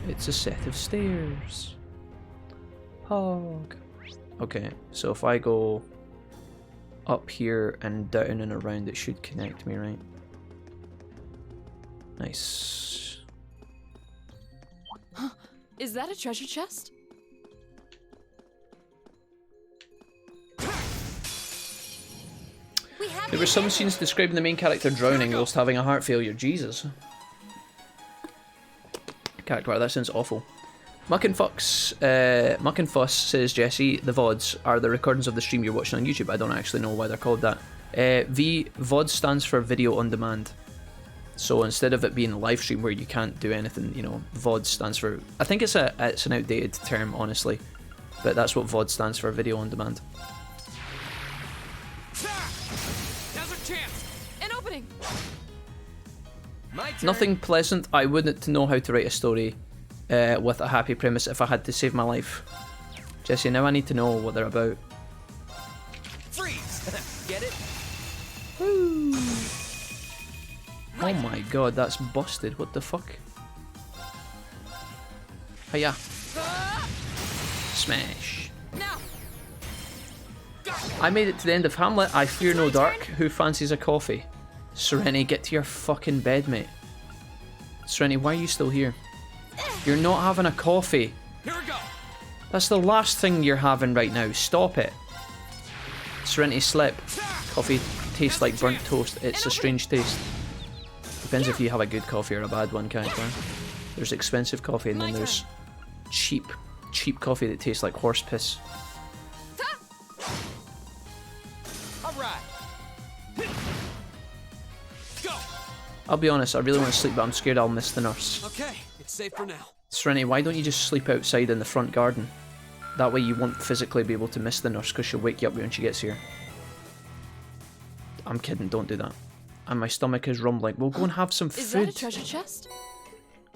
It's a set of stairs. Hog. Okay, so if I go up here and down and around, it should connect me, right? Nice. Is that a treasure chest? There were some scenes describing the main character drowning whilst having a heart failure. Jesus. Character, that sounds awful. Muck and Fuss says, Jesse, the VODs are the recordings of the stream you're watching on YouTube. I don't actually know why they're called that. VOD stands for video on demand. So instead of it being a live stream where you can't do anything, you know, VOD stands for... I think it's an outdated term, honestly. But that's what VOD stands for, video on demand. Nothing pleasant. I wouldn't know how to write a story with a happy premise if I had to save my life. Jesse, now I need to know what they're about. Freeze! Get it? Woo. Oh my god, that's busted. What the fuck? Hiya. Smash. I made it to the end of Hamlet. I fear no dark. Who fancies a coffee? Serenity, get to your fucking bed, mate. Serenity, why are you still here? You're not having a coffee. Here we go. That's the last thing you're having right now. Stop it. Serenity, slip. Coffee taste like burnt toast. It's a strange taste. Depends if you have a good coffee or a bad one, can't you? There's expensive coffee and then there's cheap coffee that tastes like horse piss. I'll be honest, I really want to sleep, but I'm scared I'll miss the nurse. Okay, it's safe for now. Serenity, why don't you just sleep outside in the front garden? That way you won't physically be able to miss the nurse because she'll wake you up when she gets here. I'm kidding, don't do that. And my stomach is rumbling. We'll go and have some food. Is that a treasure chest?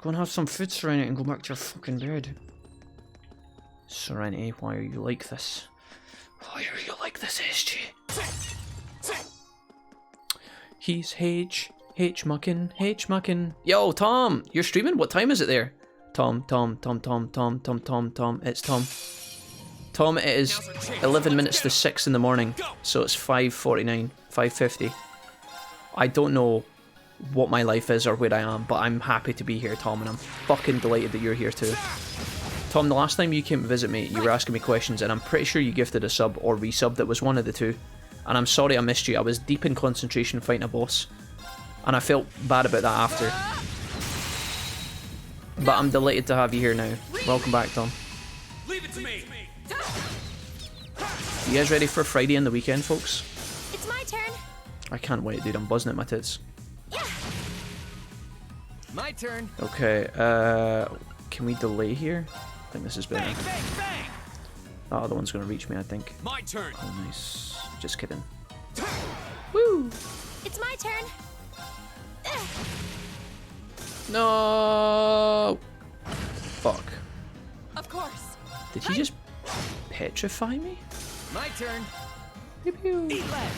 Go and have some food, Serenity, and go back to your fucking bed. Serenity, why are you like this? Why are you like this, SG? He's H-muckin'. Yo, Tom, you're streaming? What time is it there? Tom. It's Tom. Tom, it is 11 minutes to 6 in the morning, so it's 5:49, 5:50. I don't know what my life is or where I am, but I'm happy to be here, Tom, and I'm fucking delighted that you're here too. Tom, the last time you came to visit me, you were asking me questions, and I'm pretty sure you gifted a sub or resubbed. That was one of the two. And I'm sorry I missed you. I was deep in concentration fighting a boss, and I felt bad about that after. But I'm delighted to have you here now. Welcome back, Tom. Leave it to me. You guys ready for Friday and the weekend, folks? It's my turn. I can't wait, dude. I'm buzzing at my tits. My turn. Okay, can we delay here? I think this is better. That other one's gonna reach me, I think. My turn. Oh, nice. Just kidding. Woo! It's my turn. No! Fuck. Of course. Did he just petrify me? My turn. Pew pew. Eat lead.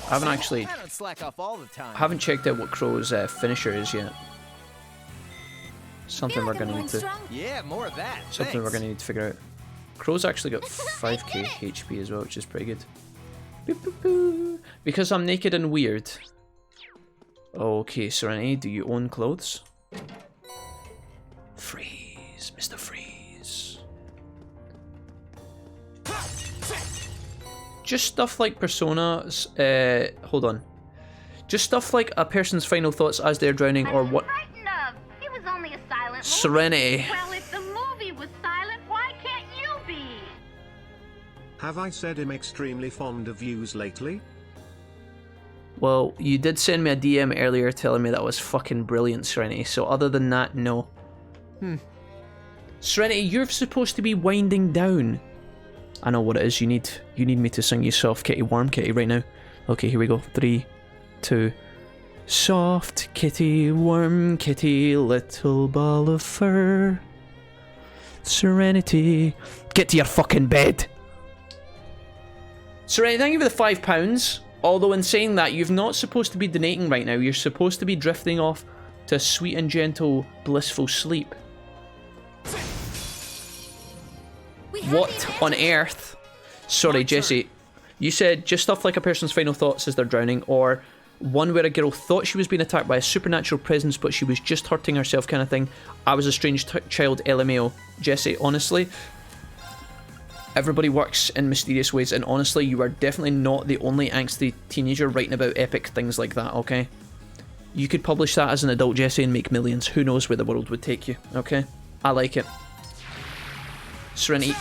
I haven't actually... I don't slack off all the time. I haven't checked out what Crow's finisher is yet. Something we're gonna need to... Yeah, more of that. Something we're gonna need to figure out. Crow's actually got 5k HP as well, which is pretty good. Boop, boop, boop. Because I'm naked and weird. Okay, Serenity, do you own clothes? Freeze, Mr. Freeze. Just stuff like Persona's, hold on. Just stuff like a person's final thoughts as they're drowning or what... It was only a silent movie. Serenity. Well, if the movie was silent, why can't you be? Have I said I'm extremely fond of views lately? Well, you did send me a DM earlier telling me that was fucking brilliant, Serenity, so other than that, no. Serenity, you're supposed to be winding down. I know what it is you need. You need me to sing you Soft Kitty, Warm Kitty right now. Okay, here we go. 3, 2... Soft kitty, warm kitty, little ball of fur. Serenity, get to your fucking bed. Serenity, thank you for the £5. Although in saying that, you're not supposed to be donating right now. You're supposed to be drifting off to a sweet and gentle, blissful sleep. What on earth? Sorry, Jesse. You said just stuff like a person's final thoughts as they're drowning, or one where a girl thought she was being attacked by a supernatural presence, but she was just hurting herself kind of thing. I was a strange child, LMAO. Jesse, honestly, everybody works in mysterious ways, and honestly, you are definitely not the only angsty teenager writing about epic things like that, okay? You could publish that as an adult, Jesse, and make millions. Who knows where the world would take you, okay? I like it. Serenity,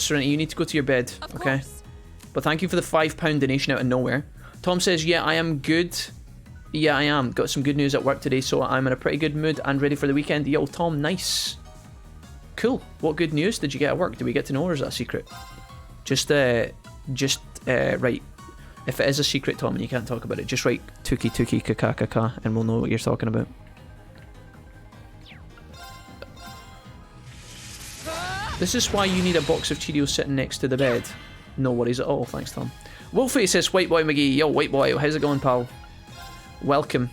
you need to go to your bed, okay? But thank you for the £5 donation out of nowhere. Tom says, yeah, I am good. Yeah, I am. Got some good news at work today, so I'm in a pretty good mood and ready for the weekend. Yo, Tom, nice. Cool. What good news did you get at work? Do we get to know, or is that a secret? Right. If it is a secret, Tom, and you can't talk about it, just write Tuki Tuki Kaka Kaka, and we'll know what you're talking about. This is why you need a box of Cheerios sitting next to the bed. No worries at all. Thanks, Tom. Wolfie says, White Boy McGee. Yo, White Boy, how's it going, pal? Welcome.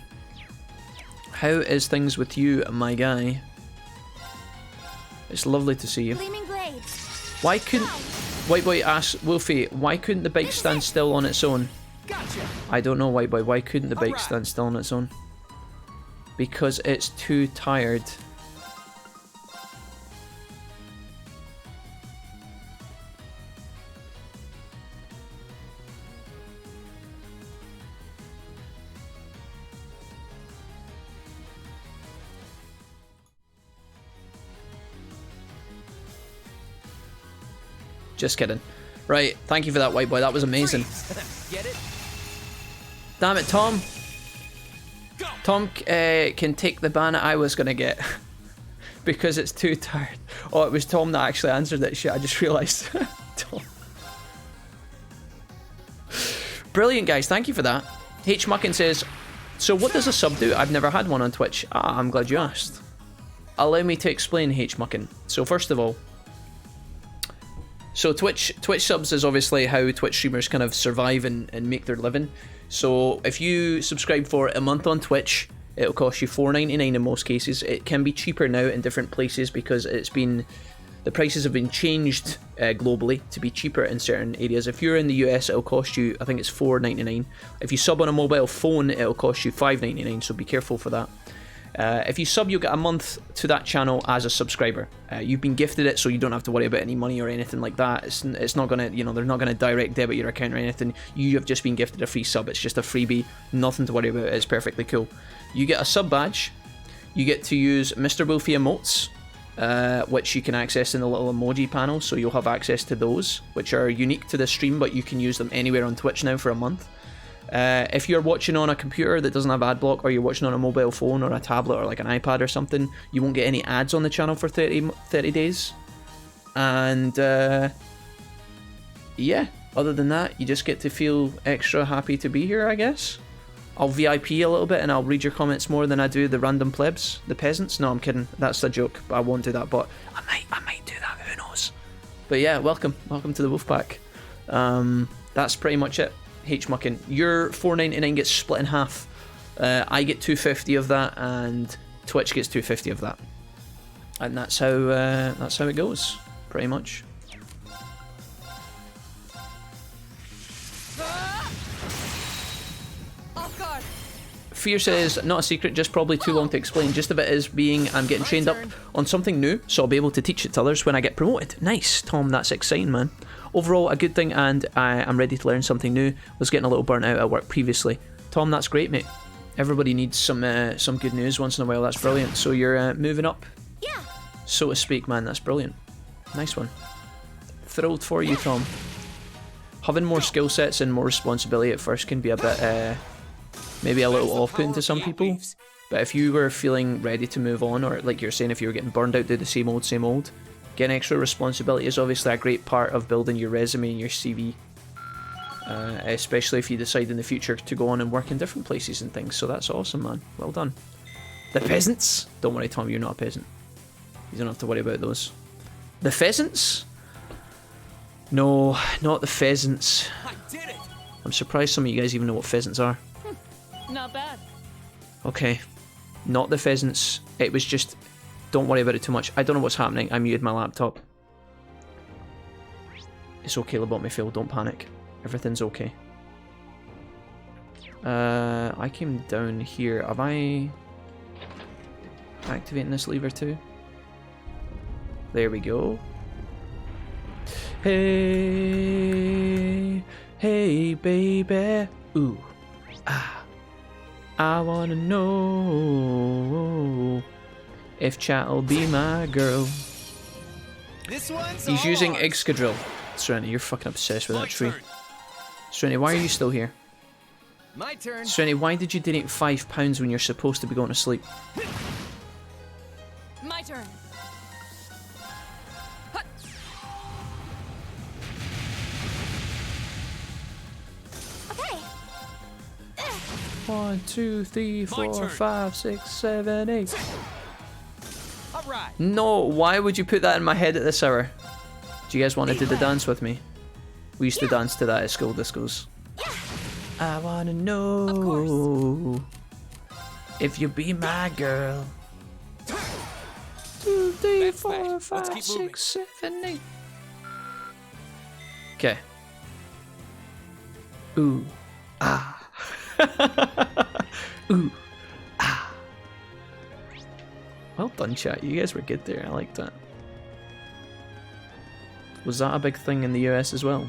How is things with you, my guy? It's lovely to see you. Why couldn't... White Boy asks Wolfie, why couldn't the bike stand still on its own? I don't know, White Boy. Why couldn't the bike stand still on its own? Because it's too tired. Just kidding. Right, thank you for that, white boy. That was amazing. Get it? Damn it, Tom. Tom can take the ban I was going to get. Because it's too tired. Oh, it was Tom that actually answered that shit. I just realised. Tom. Brilliant, guys. Thank you for that. H. Muckin says, so what does a sub do? I've never had one on Twitch. Ah, I'm glad you asked. Allow me to explain, H. Muckin. So first of all, so Twitch subs is obviously how Twitch streamers kind of survive and make their living. So if you subscribe for a month on Twitch, it'll cost you $4.99 in most cases. It can be cheaper now in different places because the prices have been changed globally to be cheaper in certain areas. If you're in the US, it'll cost you, I think it's $4.99. If you sub on a mobile phone, it'll cost you $5.99, so be careful for that. If you sub, you'll get a month to that channel as a subscriber. You've been gifted it, so you don't have to worry about any money or anything like that. It's not gonna, you know, they're not gonna direct debit your account or anything. You have just been gifted a free sub. It's just a freebie, nothing to worry about. It's perfectly cool. You get a sub badge. You get to use Mr. Wolfie emotes, which you can access in the little emoji panel. So you'll have access to those, which are unique to the stream, but you can use them anywhere on Twitch now for a month. If you're watching on a computer that doesn't have ad block, or you're watching on a mobile phone or a tablet or like an iPad or something, you won't get any ads on the channel for 30 days. And yeah, other than that, you just get to feel extra happy to be here, I guess. I'll VIP a little bit and I'll read your comments more than I do the random plebs, the peasants. No, I'm kidding. That's a joke. I won't do that, but I might do that. Who knows? But yeah, welcome to the Wolfpack. That's pretty much it. H. Muckin, your $4.99 gets split in half. I get $2.50 of that, and Twitch gets $2.50 of that, and that's how it goes, pretty much. Fear says, not a secret, just probably too long to explain. Just a bit is being, I'm getting trained up on something new, so I'll be able to teach it to others when I get promoted. Nice, Tom, that's exciting, man. Overall, a good thing, and I'm ready to learn something new. Was getting a little burnt out at work previously. Tom, that's great, mate. Everybody needs some good news once in a while. That's brilliant. So you're moving up, Yeah. so to speak, man. That's brilliant. Nice one. Thrilled for you, Tom. Having more skill sets and more responsibility at first can be a bit, maybe a little off-putting to some people. But if you were feeling ready to move on, or like you're saying, if you were getting burned out, do the same old, getting extra responsibility is obviously a great part of building your resume and your CV. Especially if you decide in the future to go on and work in different places and things. So that's awesome, man. Well done. The peasants? Don't worry, Tom, you're not a peasant. You don't have to worry about those. The pheasants? No, not the pheasants. I did it. I'm surprised some of you guys even know what pheasants are. Not bad. Okay, not the pheasants. It was just, don't worry about it too much. I don't know what's happening. I muted my laptop. It's okay, about me, Phil. Don't panic. Everything's okay. I came down here. Have I activating this lever too? There we go. Hey, hey, baby. Ooh, ah. I wanna know if chat'll be my girl. This one's He's using ours. Excadrill. Serenity, you're fucking obsessed with that tree. Serenity, why are you still here? My turn. Serenity, why did you donate £5 when you're supposed to be going to sleep? My turn. Okay. 1, 2, 3, 4, 5, 6, 7, 8. All right. No, why would you put that in my head at this hour? Do you guys want to do the dance with me? We used to dance to that at school discos. I wanna know if you be my girl. 2, 3, 4, 5, 6, 7, 8. Okay. Ooh, ah. Ooh, ah. Well done, chat. You guys were good there. I like that. Was that a big thing in the US as well?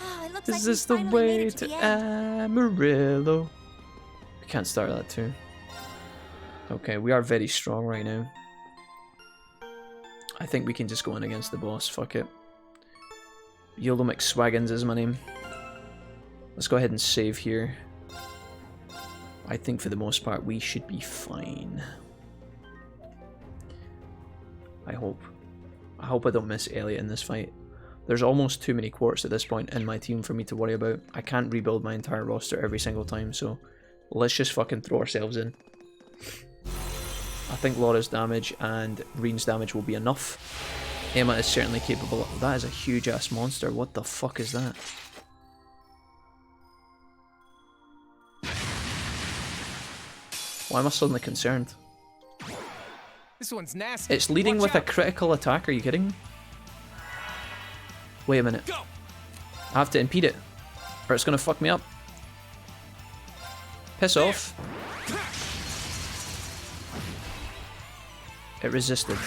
Oh, it looks Is like this we the finally made way it to the end. Amarillo? We can't start that too. Okay, we are very strong right now. I think we can just go in against the boss. Fuck it. YOLO McSwaggins is my name. Let's go ahead and save here. I think for the most part we should be fine. I hope. I hope I don't miss Elliot in this fight. There's almost too many quartz at this point in my team for me to worry about. I can't rebuild my entire roster every single time, so let's just fucking throw ourselves in. I think Laura's damage and Reen's damage will be enough. Emma is certainly capable of... That is a huge ass monster. What the fuck is that? Why am I suddenly concerned? This one's nasty. It's leading with a critical attack, are you kidding? Wait a minute. I have to impede it, or it's gonna fuck me up. Piss off. It resisted.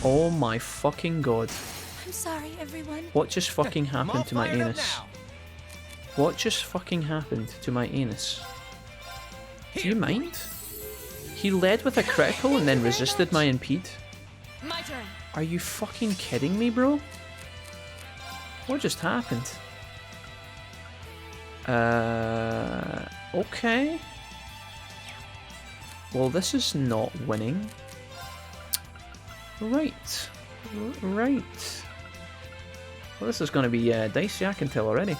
Oh my fucking god. I'm sorry, everyone. What just fucking happened to my anus? What just fucking happened to my anus? Do you mind? He led with a critical and then resisted my impede? My turn. Are you fucking kidding me, bro? What just happened? Okay. Well, this is not winning. Right. Right. Well, this is going to be dicey, I can tell already.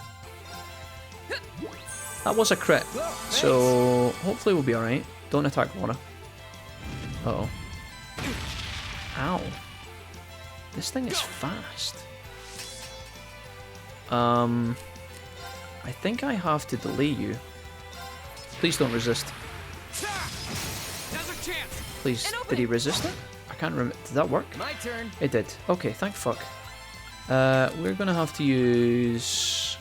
That was a crit, so hopefully we'll be alright. Don't attack Laura. Uh-oh. Ow. This thing is fast. I think I have to delay you. Please don't resist. Please, did he resist it? I can't remember. Did that work? My turn. It did. Okay, thank fuck. We're gonna have to use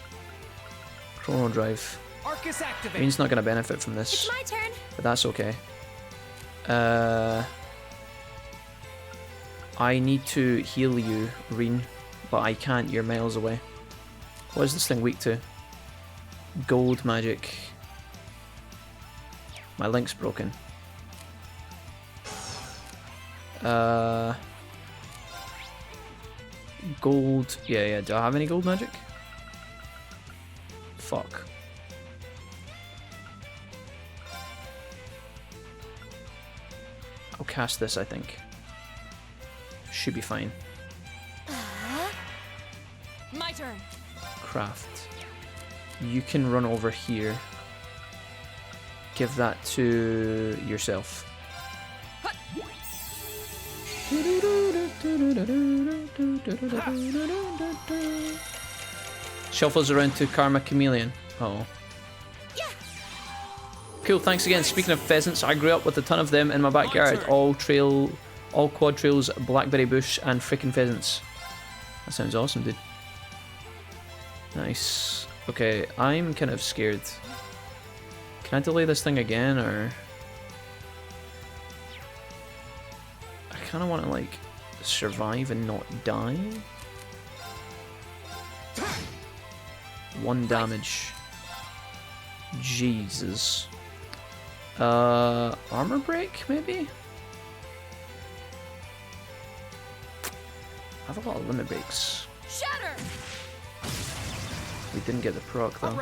Chrono Drive. Arcus activate. Reen's not gonna benefit from this. It's my turn. But that's okay. I need to heal you, Reen, but I can't. You're miles away. What is this thing weak to? Gold magic. My link's broken. Gold. Yeah. Do I have any gold magic? Fuck. I'll cast this, I think. Should be fine. My turn. Craft. You can run over here. Give that to yourself. Shuffles around to Karma Chameleon. Oh. Cool, thanks again. Speaking of pheasants, I grew up with a ton of them in my backyard. All quad trails, blackberry bush, and frickin' pheasants. That sounds awesome, dude. Nice. Okay, I'm kind of scared. Can I delay this thing again, or... I kind of want to, like, survive and not die. 1 damage. Jesus. Armor break, maybe? I have a lot of limit breaks. Shatter. We didn't get the proc though.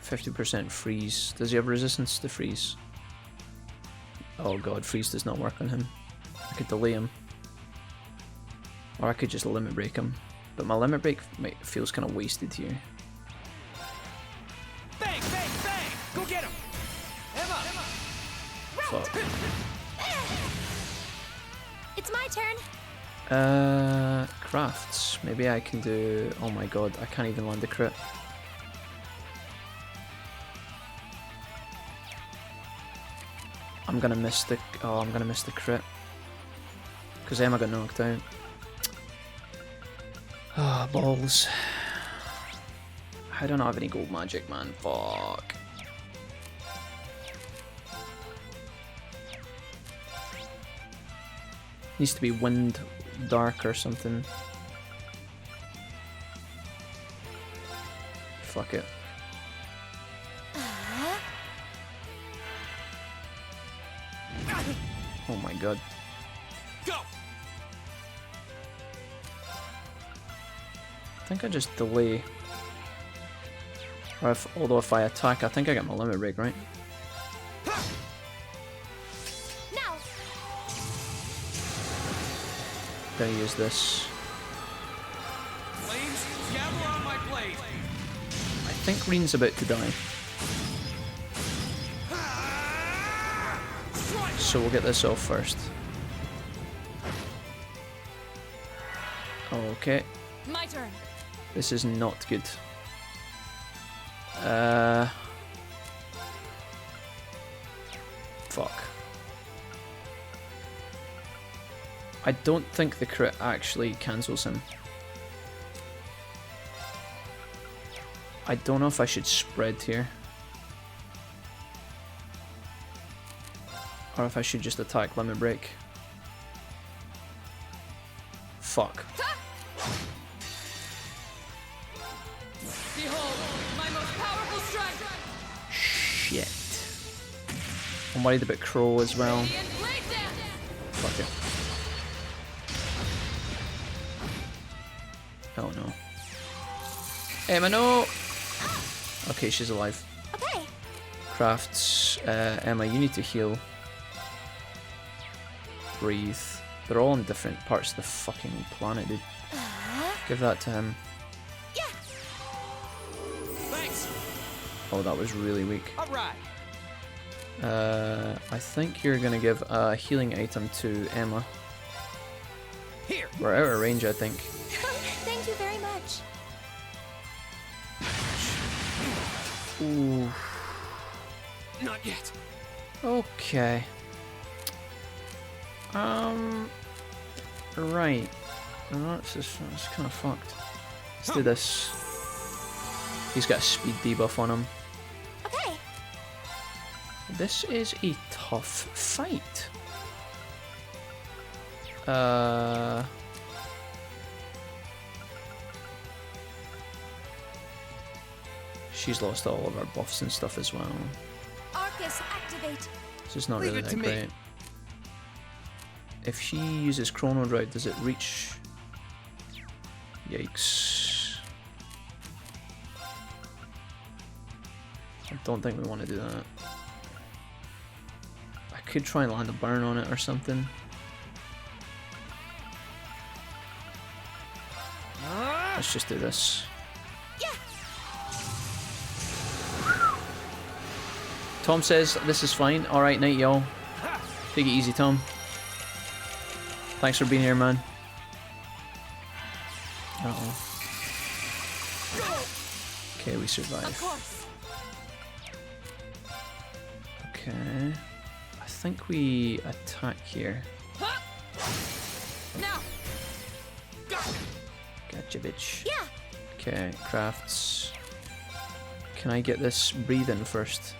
50% freeze. Does he have resistance to freeze? Oh god, freeze does not work on him. I could delay him. Or I could just limit break him. But my limit break feels kind of wasted here. Bang, bang, bang! Go get him! Emma! Fuck. It's my turn. Crafts. Maybe I can do... Oh my god, I can't even land a crit. I'm gonna miss the... Oh, I'm gonna miss the crit. Because Emma got knocked out. Ah, balls. I don't have any gold magic, man. Fuck. Needs to be wind dark or something. Fuck it. Oh my god. Go! think I just delay. Or although if I attack, I think I get my limit break, right? Now. Gonna use this. Flames, gather on my blade. I think Reen's about to die. So we'll get this off first. Okay. My turn. This is not good. Fuck. I don't think the crit actually cancels him. I don't know if I should spread here. Or if I should just attack limit break. Fuck. Behold, my most powerful strike. Shit. I'm worried about Crow as well. Radiant blade dance. Fuck it. Oh no. Emma, no! Okay, she's alive. Okay. Crafts. Emma, you need to heal. Breathe. They're all in different parts of the fucking planet, dude. Give that to him. Yeah. Thanks. Oh, that was really weak. All right. I think you're gonna give a healing item to Emma. Here. We're out of range, I think. Thank you very much. Ooh. Not yet. Okay. Right. That's kind of fucked. Let's do this. He's got a speed debuff on him. Okay. This is a tough fight. She's lost all of her buffs and stuff as well. Arcus, activate. This is not Leave really it that to me. great. If she uses Chrono Drought, does it reach? Yikes. I don't think we want to do that. I could try and land a burn on it or something. Let's just do this. Yeah. Tom says this is fine. Alright, night y'all. Take it easy, Tom. Thanks for being here, man. Uh-oh. Okay, we Of survive. course. Okay. I think we attack here. Now. Gotcha, bitch. Yeah. Okay, crafts. Can I get this breathing first?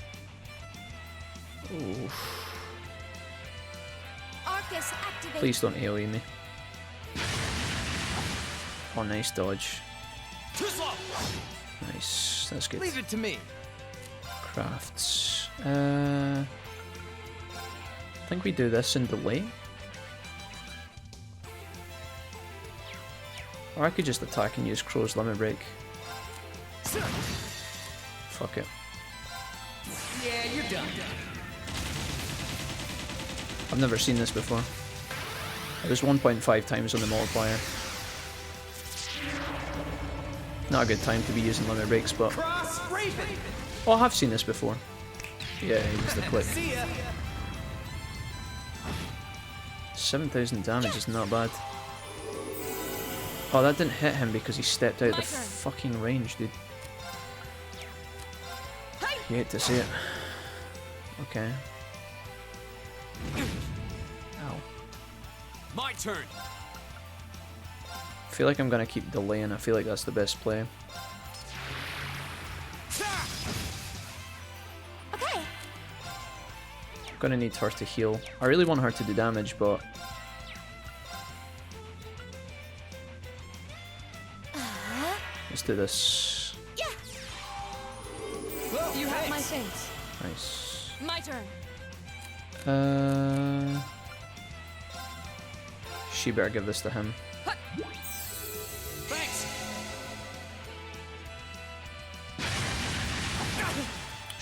Ooh. Arcus, activate. Please don't AoE me. Oh, nice dodge. Too slow. Nice, that's good. Leave it to me. Crafts. I think we do this in delay. Or I could just attack and use Crow's limit break. Fuck it. Yeah, you're done. I've never seen this before. It was 1.5 times on the multiplier. Not a good time to be using limit breaks, but... Cross Raven. Oh, I have seen this before. Yeah, use the click. See ya. 7,000 damage is not bad. Oh, that didn't hit him because he stepped out of the fucking range, dude. You hate to see it. Okay. Ow. My turn. I feel like I'm gonna keep delaying. I feel like that's the best play. Okay. I'm gonna need her to heal. I really want her to do damage, but... Let's do this. Yeah. You have my thanks. Nice. My turn. She better give this to him. Thanks.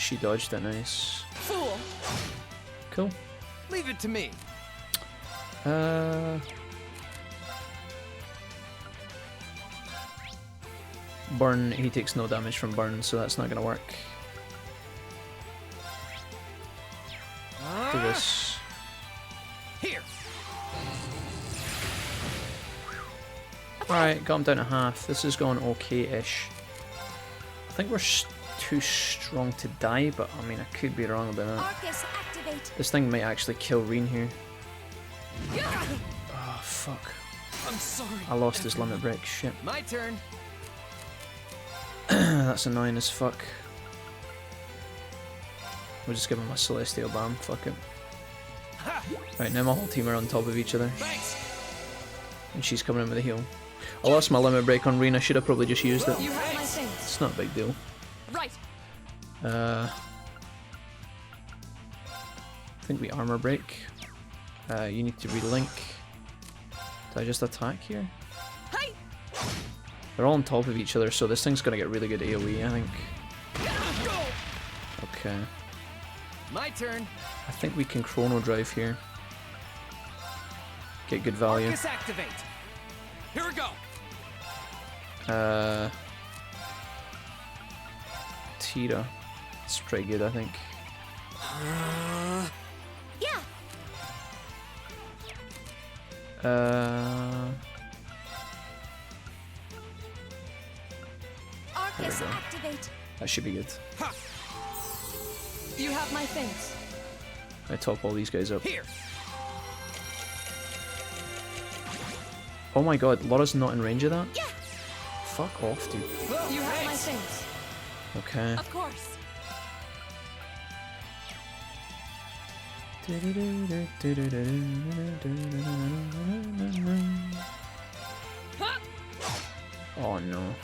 She dodged it, nice. Fool. Cool. Leave it to me. Burn, he takes no damage from burn, so that's not gonna work. Do this. Here. Alright, got him down to half. This is going okay-ish. I think we're too strong to die, but I mean, I could be wrong about that. Arcus, activate. This thing might actually kill Reen here. Oh, fuck. I'm sorry. I lost his limit break, shit. My turn. That's annoying as fuck. We'll just give him a Celestial Bomb, fuck it. Right, now my whole team are on top of each other. Thanks. And she's coming in with a heal. I lost my limit break on Reen, I should have probably just used it. You have my thanks. It's not a big deal. Right. I think we armor break. You need to relink. Did I just attack here? Hey. They're all on top of each other, so this thing's gonna get really good AoE, I think. Okay. My turn. I think we can chrono drive here. Get good value. Arcus activate. Here we go. Tira. It's pretty good, I think. Yeah. Arcus, go. activate. That should be good. You have my thanks. I top all these guys up. Here. Oh my god, Laura's not in range of that? Yeah. Fuck off, dude. You have my thanks. Okay. Of course. Oh no.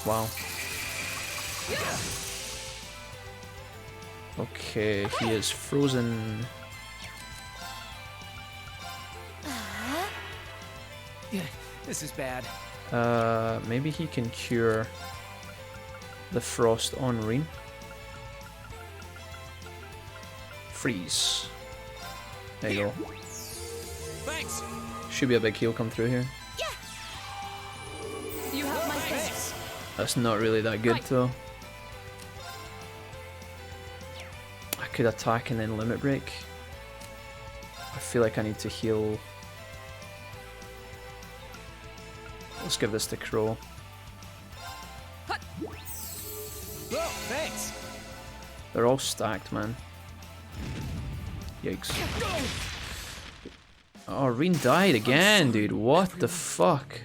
Wow. Okay, he is frozen. Yeah, this is bad. Maybe he can cure the frost on Reen. Freeze. There you go. Thanks. Should be a big heal come through here. You have my thanks. That's not really that good though. I could attack and then limit break. I feel like I need to heal. Let's give this to Crow. Oh, thanks. They're all stacked, man. Yikes. Oh, Reen died again, dude. What the fuck?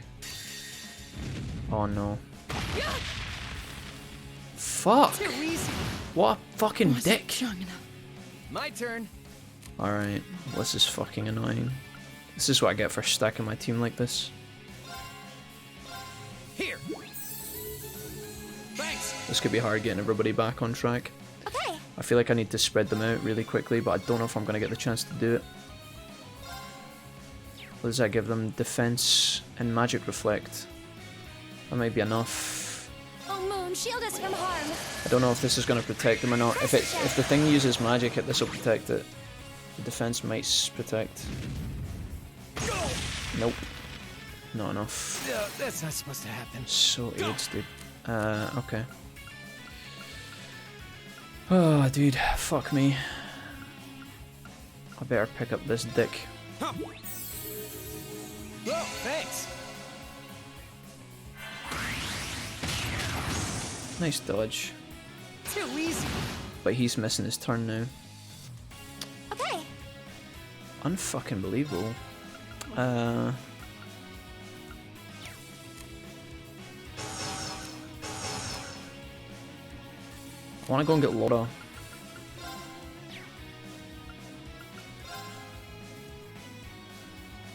Oh no. Fuck! What a fucking dick! My turn. Alright, this is fucking annoying. This is what I get for stacking my team like this. Here. Thanks. This could be hard getting everybody back on track. Okay. I feel like I need to spread them out really quickly, but I don't know if I'm going to get the chance to do it. What does that give them? Defense and Magic Reflect. That might be enough. Oh, Moon, shield us from harm. I don't know if this is going to protect them or not. If the thing uses magic, this will protect it. The defense might protect. Nope. Not enough. No, that's not supposed to happen. So AIDS, dude. Okay. Oh, dude, fuck me. I better pick up this dick. Huh. Oh, thanks. Nice dodge. Too easy. But he's missing his turn now. Okay. Unfucking believable. I want to go and get Laura.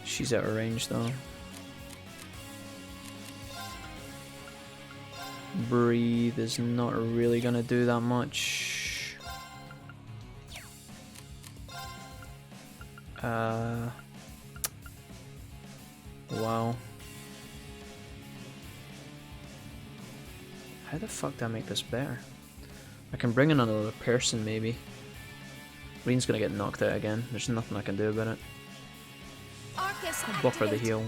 She's out of range though. Breathe is not really gonna do that much. Wow. How the fuck do I make this better? I can bring in another person, maybe. Reen's gonna get knocked out again. There's nothing I can do about it. Buffer the heal.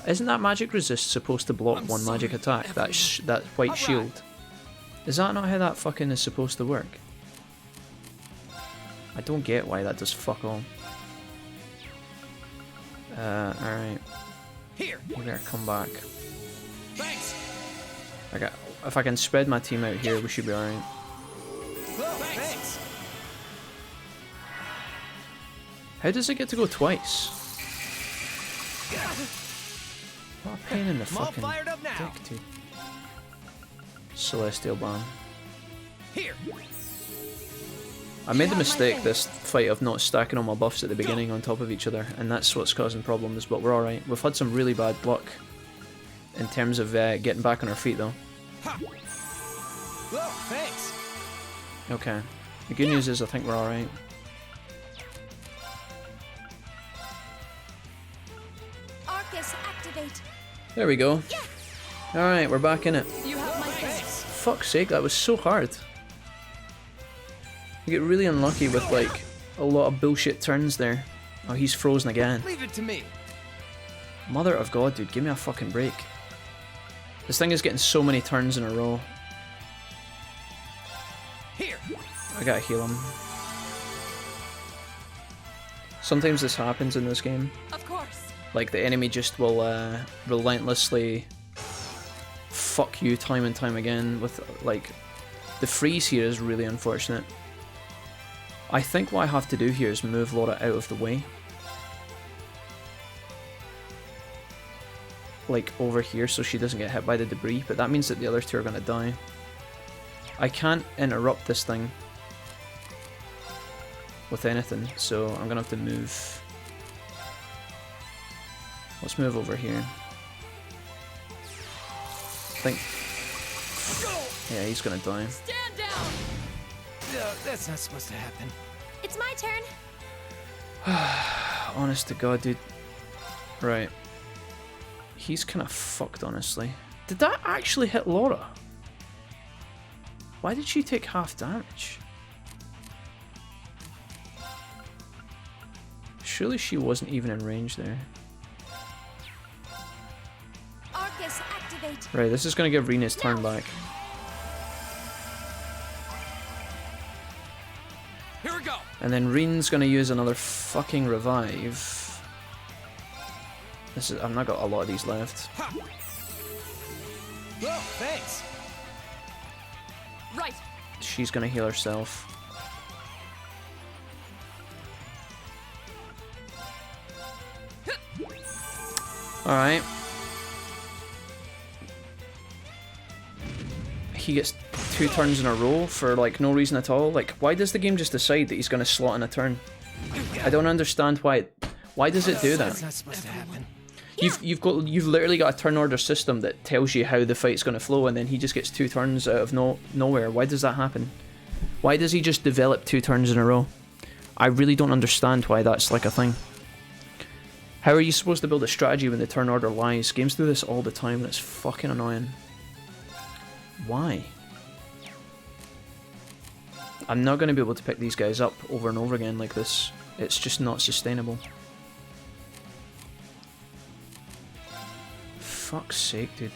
Isn't that magic resist supposed to block one magic attack? That white shield. Is that not how that fucking is supposed to work? I don't get why that does fuck all. Alright. You better come back. Thanks. Okay, if I can spread my team out here, we should be alright. Thanks. How does it get to go twice? What a pain in the fucking dick, dude. Celestial Ban. Here. I made the mistake this fight of not stacking all my buffs at the beginning on top of each other, and that's what's causing problems, but we're alright. We've had some really bad luck in terms of getting back on our feet, though. Whoa, thanks. Okay. The good news is I think we're alright. Arcus, activate. There we go. Alright, we're back in it. You have my thanks. Fuck's sake, that was so hard. You get really unlucky with, like, a lot of bullshit turns there. Oh, he's frozen again. Leave it to me. Mother of God, dude, give me a fucking break. This thing is getting so many turns in a row. Here. I gotta heal him. Sometimes this happens in this game. Of course. Like, the enemy just will relentlessly fuck you time and time again with, like, the freeze here is really unfortunate. I think what I have to do here is move Laura out of the way. Like, over here so she doesn't get hit by the debris, but that means that the other two are gonna die. I can't interrupt this thing with anything, so I'm gonna have to move. Let's move over here. I think. Yeah, he's gonna die. Stand down. No, that's not supposed to happen. It's my turn. Honest to God, dude. Right. He's kind of fucked, honestly. Did that actually hit Laura? Why did she take half damage? Surely she wasn't even in range there. Arcus, activate. Right, this is going to give Reen his turn back. Here we go. And then Reen's going to use another fucking revive. This is, I've not got a lot of these left. Ha. Whoa, thanks. Right. She's going to heal herself. Alright. He gets 2 turns in a row for, like, no reason at all. Like, why does the game just decide that he's going to slot in a turn? I don't understand why. Why does it do that? That's not supposed to happen. You've literally got a turn order system that tells you how the fight's going to flow, and then he just gets 2 turns out of nowhere. Why does that happen? Why does he just develop 2 turns in a row? I really don't understand why that's like a thing. How are you supposed to build a strategy when the turn order lies? Games do this all the time, and it's fucking annoying. Why? I'm not going to be able to pick these guys up over and over again like this. It's just not sustainable. Fuck's sake, dude.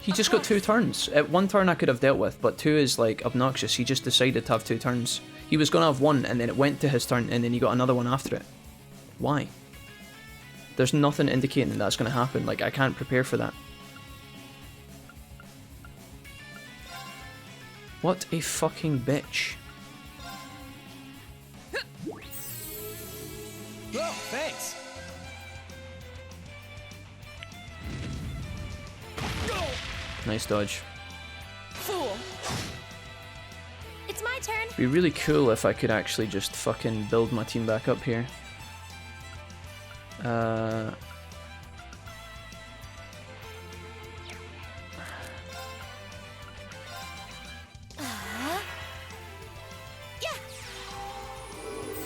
He just got 2 turns. At 1 turn I could have dealt with, but 2 is, like, obnoxious. He just decided to have 2 turns. He was going to have 1, and then it went to his turn, and then he got another one after it. Why? There's nothing indicating that's going to happen. Like, I can't prepare for that. What a fucking bitch. Whoa, thanks. Nice dodge. Fool. It's my turn. It'd be really cool if I could actually just fucking build my team back up here.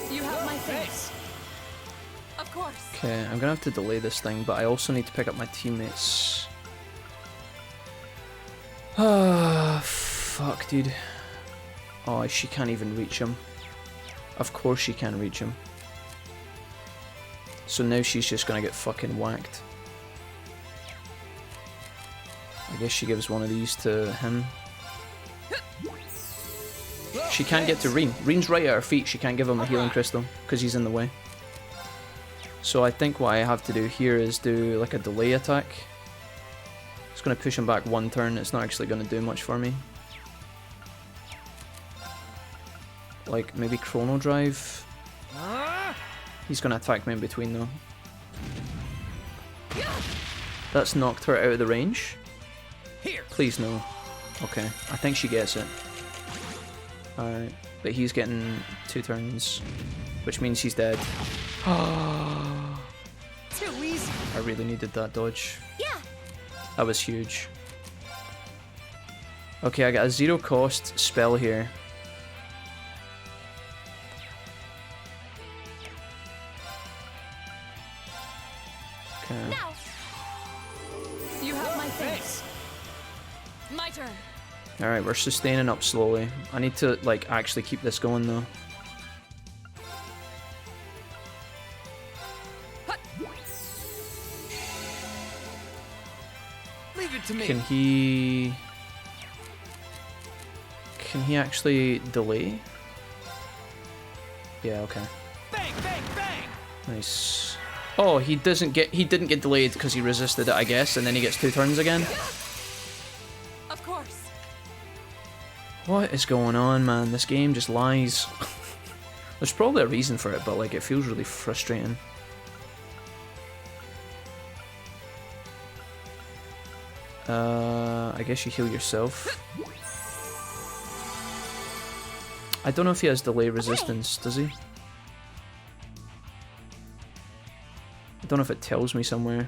You have my thanks. Of course. Okay, I'm gonna have to delay this thing, but I also need to pick up my teammates. Ah, fuck, dude. Oh, she can't even reach him. Of course she can't reach him. So now she's just gonna get fucking whacked. I guess she gives one of these to him. She can't get to Reen. Reen's right at her feet. She can't give him a healing crystal because he's in the way. So I think what I have to do here is do like a delay attack. It's going to push him back one turn. It's not actually going to do much for me. Like maybe Chrono Drive. He's going to attack me in between though. That's knocked her out of the range. Please no. Okay, I think she gets it. Alright, but he's getting 2 turns, which means he's dead. Too easy. I really needed that dodge. Yeah. That was huge. Okay, I got a 0 cost spell here. Okay. Now. You have my thanks. My turn. Alright, we're sustaining up slowly. I need to, like, actually keep this going, though. Leave it to me. Can he actually delay? Yeah, okay. Bang, bang, bang. Nice. Oh, he didn't get delayed because he resisted it, I guess, and then he gets 2 turns again. Of course. What is going on, man? This game just lies. There's probably a reason for it, but like it feels really frustrating. I guess you heal yourself. I don't know if he has delay resistance, does he? I don't know if it tells me somewhere.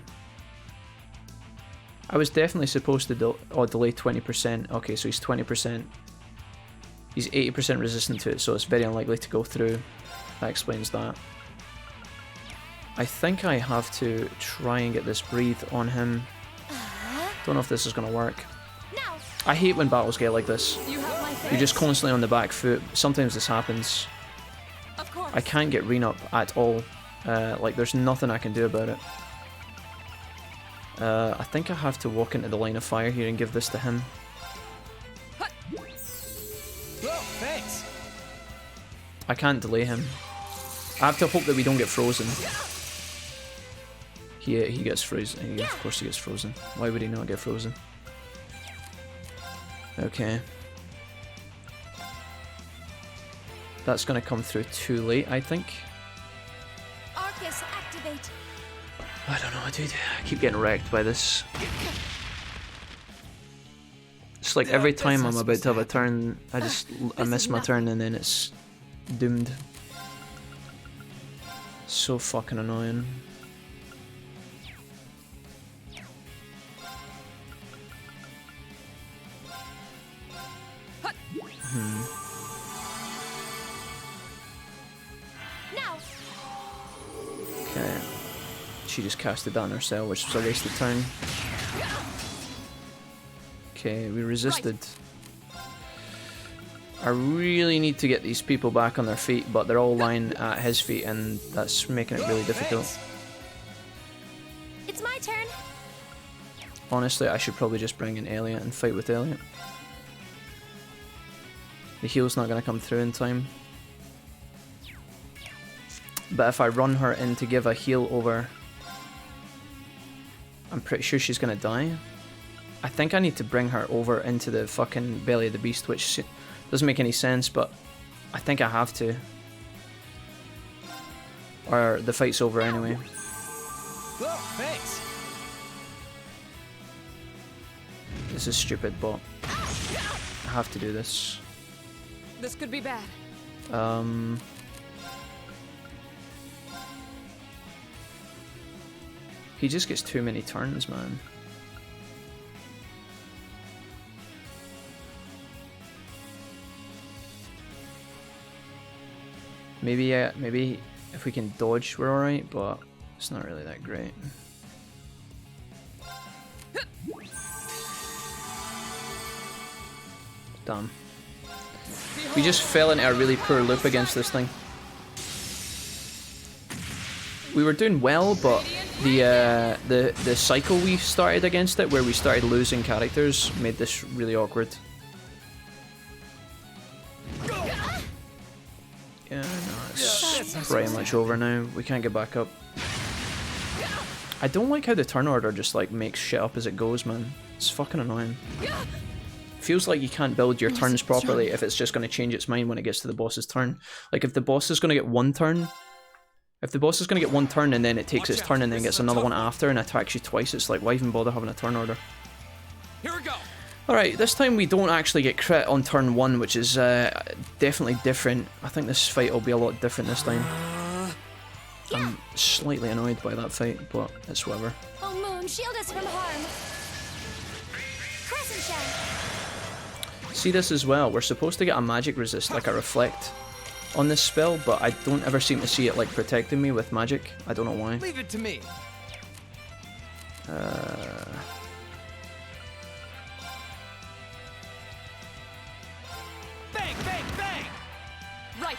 I was definitely supposed to delay 20%. Okay, so he's 20%. He's 80% resistant to it, so it's very unlikely to go through. That explains that. I think I have to try and get this breathe on him. Don't know if this is going to work. I hate when battles get like this. You're just constantly on the back foot. Sometimes this happens. I can't get Reen up at all. Like, there's nothing I can do about it. I think I have to walk into the line of fire here and give this to him. Whoa, thanks. I can't delay him. I have to hope that we don't get frozen. He gets frozen. Yeah, of course he gets frozen. Why would he not get frozen? Okay. That's gonna come through too late, I think. Arcus, activate. I don't know, dude. I keep getting wrecked by this. It's like every time I'm about to have a turn, I miss my turn and then it's doomed. So fucking annoying. Okay. She just casted that on herself, which was a wasted turn. Okay, we resisted. I really need to get these people back on their feet, but they're all lying at his feet, and that's making it really difficult. It's my turn. Honestly, I should probably just bring in Elliot and fight with Elliot. The heal's not going to come through in time. But if I run her in to give a heal over, I'm pretty sure she's going to die. I think I need to bring her over into the fucking belly of the beast, which doesn't make any sense, but I think I have to. Or the fight's over anyway. Whoa, thanks. This is stupid, but I have to do this. This could be bad. He just gets too many turns, man. Maybe if we can dodge, we're alright, but It's not really that great. Damn. We just fell into a really poor loop against this thing. We were doing well, but the cycle we started against it, where we started losing characters, made this really awkward. Yeah, no, it's pretty much over now. We can't get back up. I don't like how the turn order just like makes shit up as it goes, man. It's fucking annoying. Feels like you can't build your turns properly if it's just going to change its mind when it gets to the boss's turn. Like if the boss is going to get one turn, and then it takes its turn and then gets another one after and attacks you twice, it's like, why even bother having a turn order? Here we go. Alright, this time we don't actually get crit on turn 1, which is definitely different. I think this fight will be a lot different this time. I'm slightly annoyed by that fight, but it's whatever. Oh, Moon, shield us from harm. Crescent shell. See this as well, we're supposed to get a magic resist, like a reflect, on this spell, but I don't ever seem to see it like protecting me with magic. I don't know why. Leave it to me. Bang, bang, bang! Right.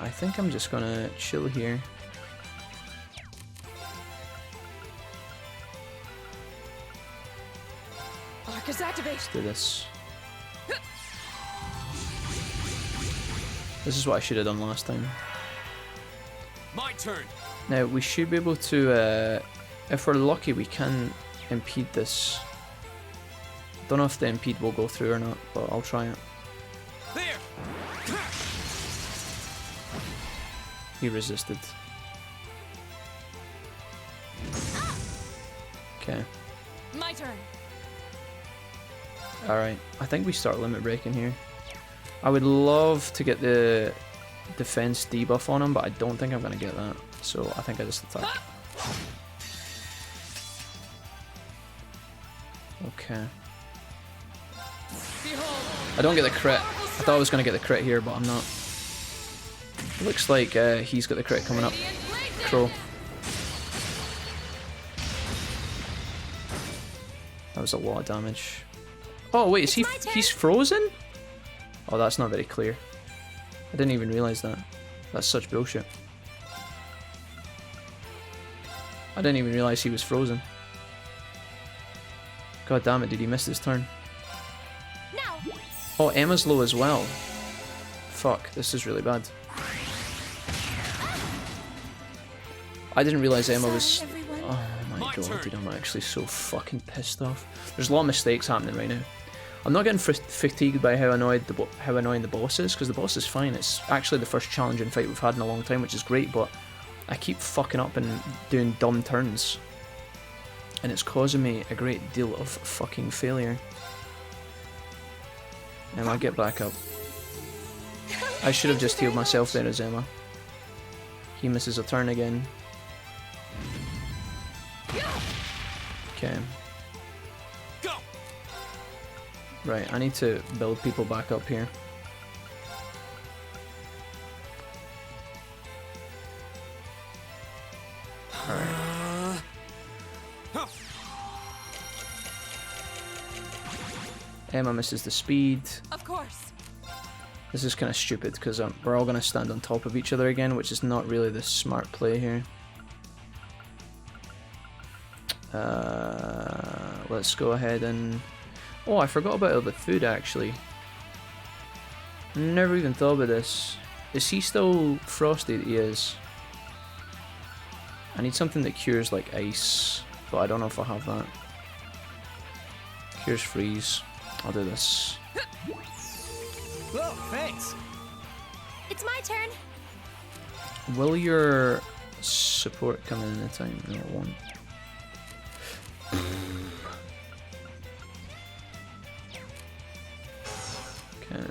I think I'm just gonna chill here. Arcus activate. Let's do this. This is what I should have done last time. My turn. Now we should be able to, if we're lucky, we can impede this. Don't know if the impede will go through or not, but I'll try it. There. He resisted. Okay. My turn. Alright, I think we start limit breaking here. I would love to get the defense debuff on him, but I don't think I'm going to get that. So I think I just attack. Okay. I don't get the crit. I thought I was going to get the crit here, but I'm not. It looks like he's got the crit coming up. Crow. That was a lot of damage. Oh wait, is he's frozen? Oh, that's not very clear. I didn't even realize that. That's such bullshit. I didn't even realize he was frozen. God damn it, did he miss his turn? No. Oh, Emma's low as well. Fuck, this is really bad. I didn't realize Emma was... Oh my god, dude, I'm actually so fucking pissed off. There's a lot of mistakes happening right now. I'm not getting fatigued by how annoying the boss is, because the boss is fine. It's actually the first challenging fight we've had in a long time, which is great, but I keep fucking up and doing dumb turns. And it's causing me a great deal of fucking failure. Emma, get back up. I should have just healed myself there as Emma. He misses a turn again. Okay. Go. Right, I need to build people back up here. Alright. Emma misses the speed. Of course. This is kind of stupid because we're all going to stand on top of each other again, which is not really the smart play here. Let's go ahead and... Oh, I forgot about all the food actually. Never even thought about this. Is he still frosty? He is. I need something that cures like ice, but I don't know if I have that. Cures freeze. I'll do this. Whoa, thanks. It's my turn. Will your support come in at a time? No, it won't. Okay.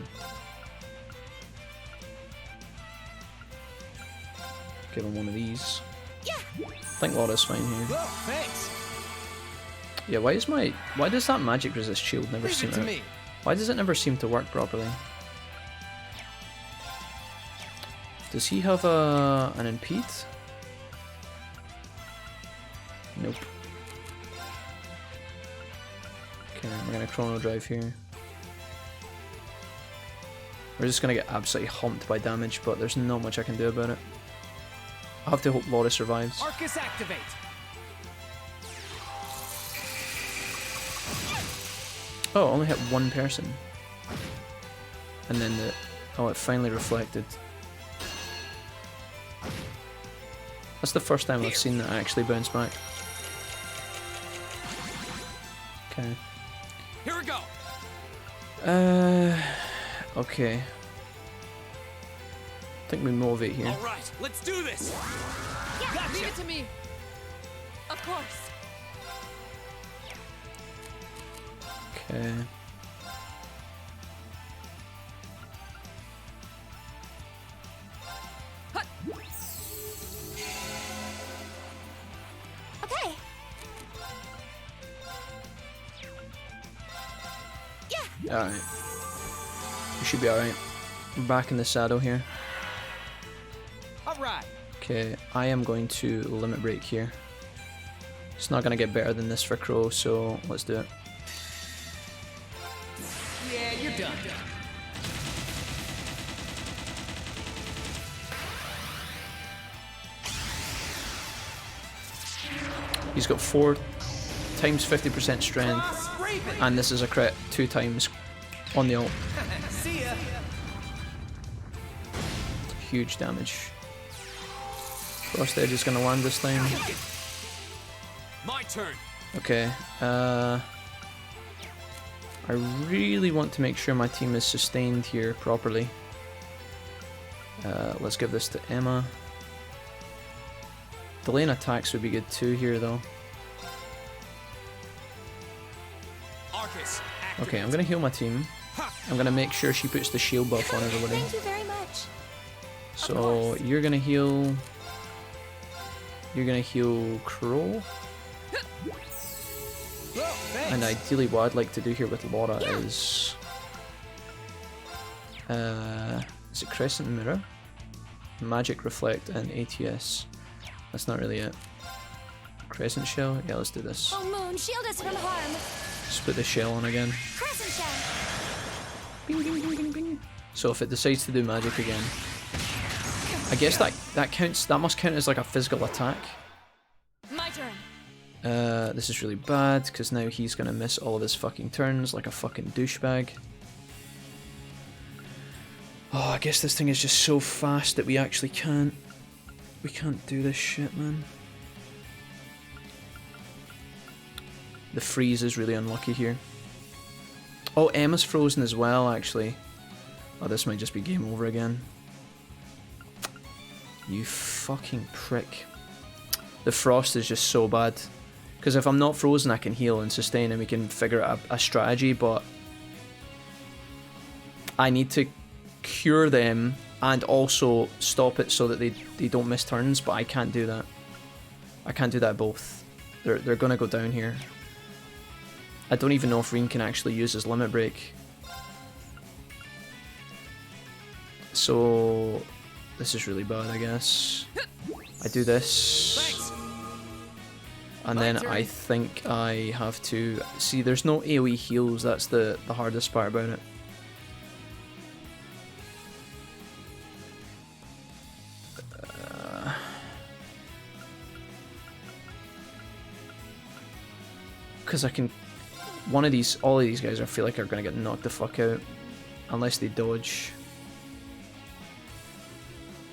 Give him one of these. Yeah. I think Laura's fine here. Whoa, thanks. Yeah, why does that magic resist shield never Leave seem it to out? me. Why does it never seem to work properly? Does he have an impede? Nope. Okay, we're gonna chrono drive here. We're just gonna get absolutely humped by damage, but there's not much I can do about it. I'll have to hope Laura survives. Arcus activate. Oh, only hit one person. And then it finally reflected. That's the first time I've seen that actually bounce back. Okay. Here we go. Okay. I think we motivate here. All right, let's do this. Yeah, Gotcha. leave it to me. Of course. Okay. Okay. Alright. We should be alright. We're back in the saddle here. All right. Okay, I am going to limit break here. It's not going to get better than this for Crow, so let's do it. Yeah, you're done. He's got 4 times 50% strength, and this is a crit 2 times on the ult. See ya. Huge damage. Frost Edge is going to land this time. My turn. Okay, I really want to make sure my team is sustained here properly. Let's give this to Emma. Delaying attacks would be good too here though. Arcus, Okay, I'm gonna heal my team. I'm gonna make sure she puts the shield buff on everybody. Thank you very much. So you're gonna heal. You're gonna heal Crow. And ideally what I'd like to do here with Laura is it Crescent Mirror? Magic Reflect and ATS. That's not really it. Crescent Shell? Yeah, let's do this. Oh, Moon, shield us from harm. Just put the shell on again. Crescent shell. Bing, bing, bing, bing, bing. So if it decides to do magic again, I guess that counts. That must count as like a physical attack. My turn. This is really bad because now he's gonna miss all of his fucking turns like a fucking douchebag. Oh, I guess this thing is just so fast that we actually can't. We can't do this shit, man. The freeze is really unlucky here. Oh, Emma's frozen as well, actually. Oh, this might just be game over again. You fucking prick. The frost is just so bad. Because if I'm not frozen, I can heal and sustain and we can figure out a strategy, but I need to cure them and also stop it so that they don't miss turns, but I can't do that. I can't do that both. They're gonna go down here. I don't even know if Reen can actually use his limit break. So this is really bad, I guess. I do this. And then I think I have to... See, there's no AoE heals, that's the hardest part about it. Because I can... all of these guys I feel like are going to get knocked the fuck out. Unless they dodge.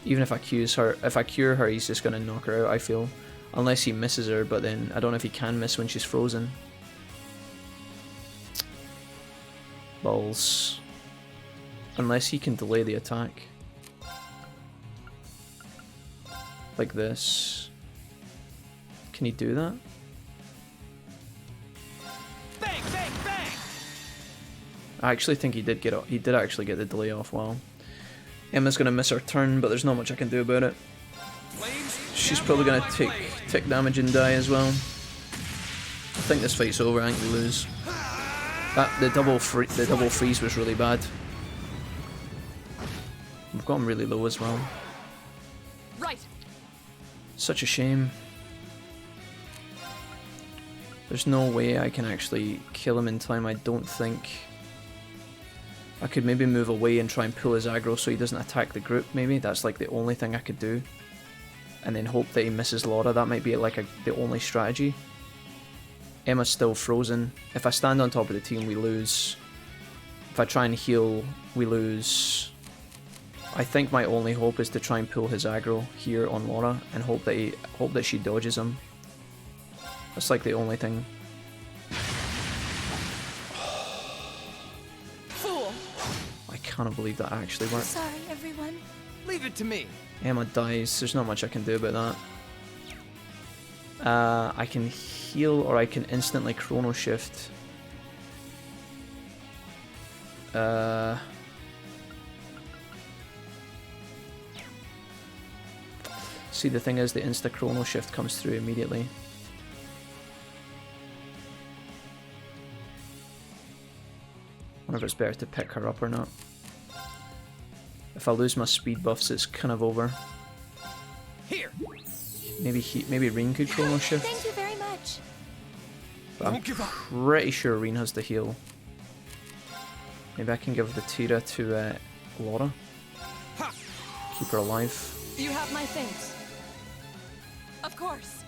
Even if I cure her, he's just going to knock her out, I feel. Unless he misses her, but then I don't know if he can miss when she's frozen. Balls. Unless he can delay the attack. Like this. Can he do that? Bang, bang, bang. I actually think he did actually get the delay off well. Emma's gonna miss her turn, but there's not much I can do about it. She's probably gonna take tick damage and die as well. I think this fight's over, I think we lose. The double freeze was really bad. We've got him really low as well. Right. Such a shame. There's no way I can actually kill him in time, I don't think. I could maybe move away and try and pull his aggro so he doesn't attack the group, maybe. That's like the only thing I could do. And then hope that he misses Laura. That might be like the only strategy. Emma's still frozen. If I stand on top of the team, we lose. If I try and heal, we lose. I think my only hope is to try and pull his aggro here on Laura and hope that she dodges him. That's like the only thing. Fool. I cannot believe that actually worked. Sorry, everyone. Leave it to me. Emma dies. There's not much I can do about that. I can heal or I can instantly chrono shift. See, the thing is, the insta chrono shift comes through immediately. I wonder if it's better to pick her up or not. If I lose my speed buffs, it's kind of over. Here. Maybe Reen could chrono shift. Thank you very much. But I'm pretty sure Reen has the heal. Maybe I can give the Tira to Laura. Keep her alive. You have my things. Of course.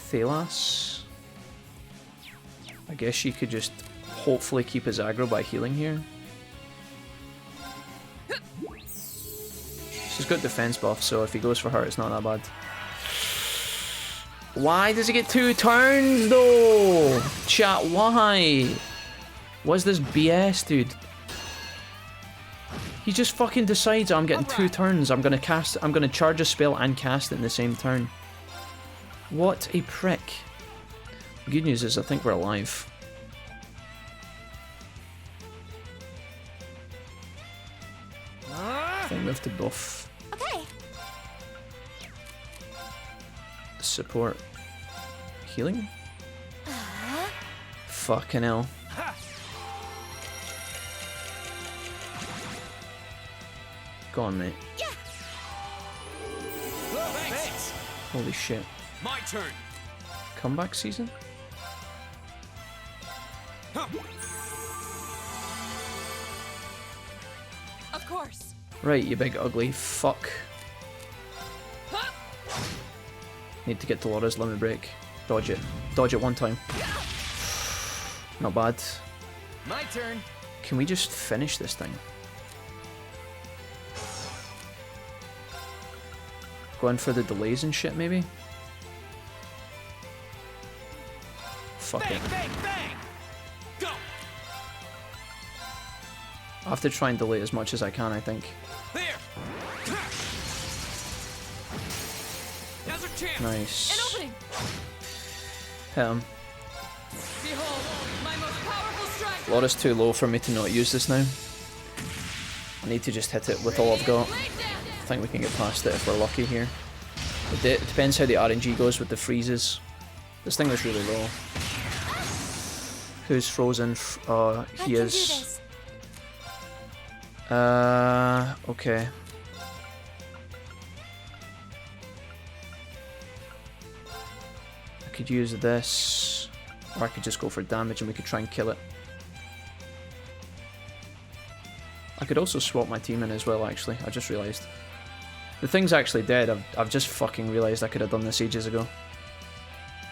Thelas. I guess she could just hopefully keep his aggro by healing here. She's got defense buff, so if he goes for her, it's not that bad. Why does he get 2 turns though? Chat, why? What's this BS, dude? He just fucking decides, oh, I'm getting 2 turns. I'm gonna charge a spell and cast it in the same turn. What a prick. The good news is I think we're alive. I think we have to buff. Okay. Support. Healing? Fucking hell. Go on, mate. Yeah. Thanks. Holy shit. My turn. Comeback season? Of course. Right, you big ugly fuck. Need to get to Laura's limit break. Dodge it. Dodge it one time. Not bad. My turn. Can we just finish this thing? Going for the delays and shit, maybe? Fuck it. Bang, bang. Go. I'll have to try and delay as much as I can, I think. There. Now's our chance. An Nice. opening. Hit him. Behold, my most powerful strike. Laura's too low for me to not use this now. I need to just hit it with all I've got. I think we can get past it if we're lucky here. It depends how the RNG goes with the freezes. This thing was really low. Who's frozen? He is. Okay. I could use this, or I could just go for damage and we could try and kill it. I could also swap my team in as well, actually. I just realised. The thing's actually dead. I've just fucking realised I could have done this ages ago.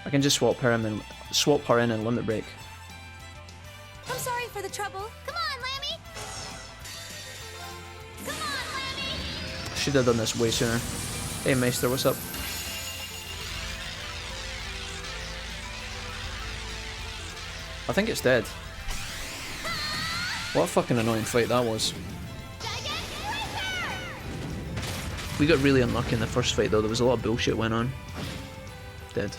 I can just swap her in and limit break. I'm sorry for the trouble. Come on, Lammy! Come on, Lammy! Should have done this way sooner. Hey Meister, what's up? I think it's dead. What a fucking annoying fight that was. We got really unlucky in the first fight though, there was a lot of bullshit went on. Dead.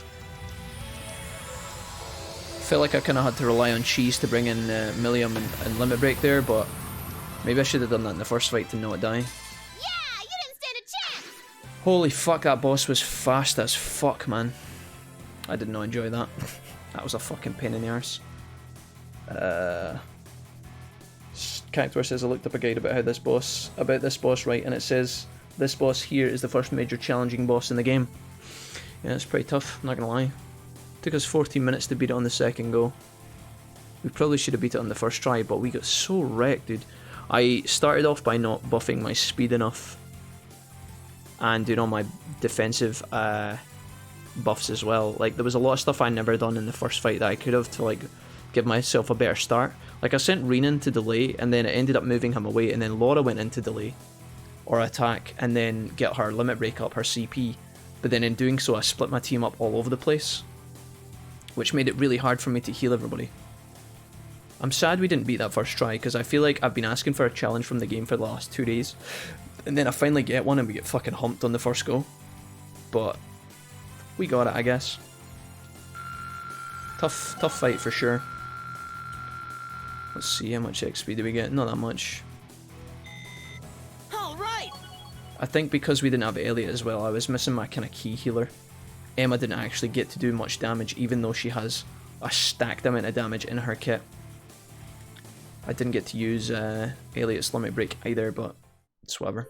Felt like I kind of had to rely on cheese to bring in Millium and limit break there, but maybe I should have done that in the first fight to not die. Yeah, you didn't stand a chance! Holy fuck, that boss was fast as fuck, man. I did not enjoy that. That was a fucking pain in the arse. Cactuar says I looked up a guide about this boss, right, and it says this boss here is the first major challenging boss in the game. Yeah, it's pretty tough, I'm not gonna lie. Took us 14 minutes to beat it on the second go. We probably should have beat it on the first try, but we got so wrecked, dude. I started off by not buffing my speed enough and doing all my defensive buffs as well. Like, there was a lot of stuff I never done in the first fight that I could have to, like, give myself a better start. Like, I sent Renan to delay, and then it ended up moving him away, and then Laura went into delay, or attack, and then get her limit break up, her CP. But then in doing so, I split my team up all over the place, which made it really hard for me to heal everybody. I'm sad we didn't beat that first try, because I feel like I've been asking for a challenge from the game for the last 2 days, and then I finally get one and we get fucking humped on the first go. But we got it, I guess. Tough fight for sure. Let's see, how much XP do we get? Not that much. All right. I think because we didn't have Elliot as well, I was missing my kind of key healer. Emma didn't actually get to do much damage, even though she has a stacked amount of damage in her kit. I didn't get to use Elliot's limit break either, but it's whatever.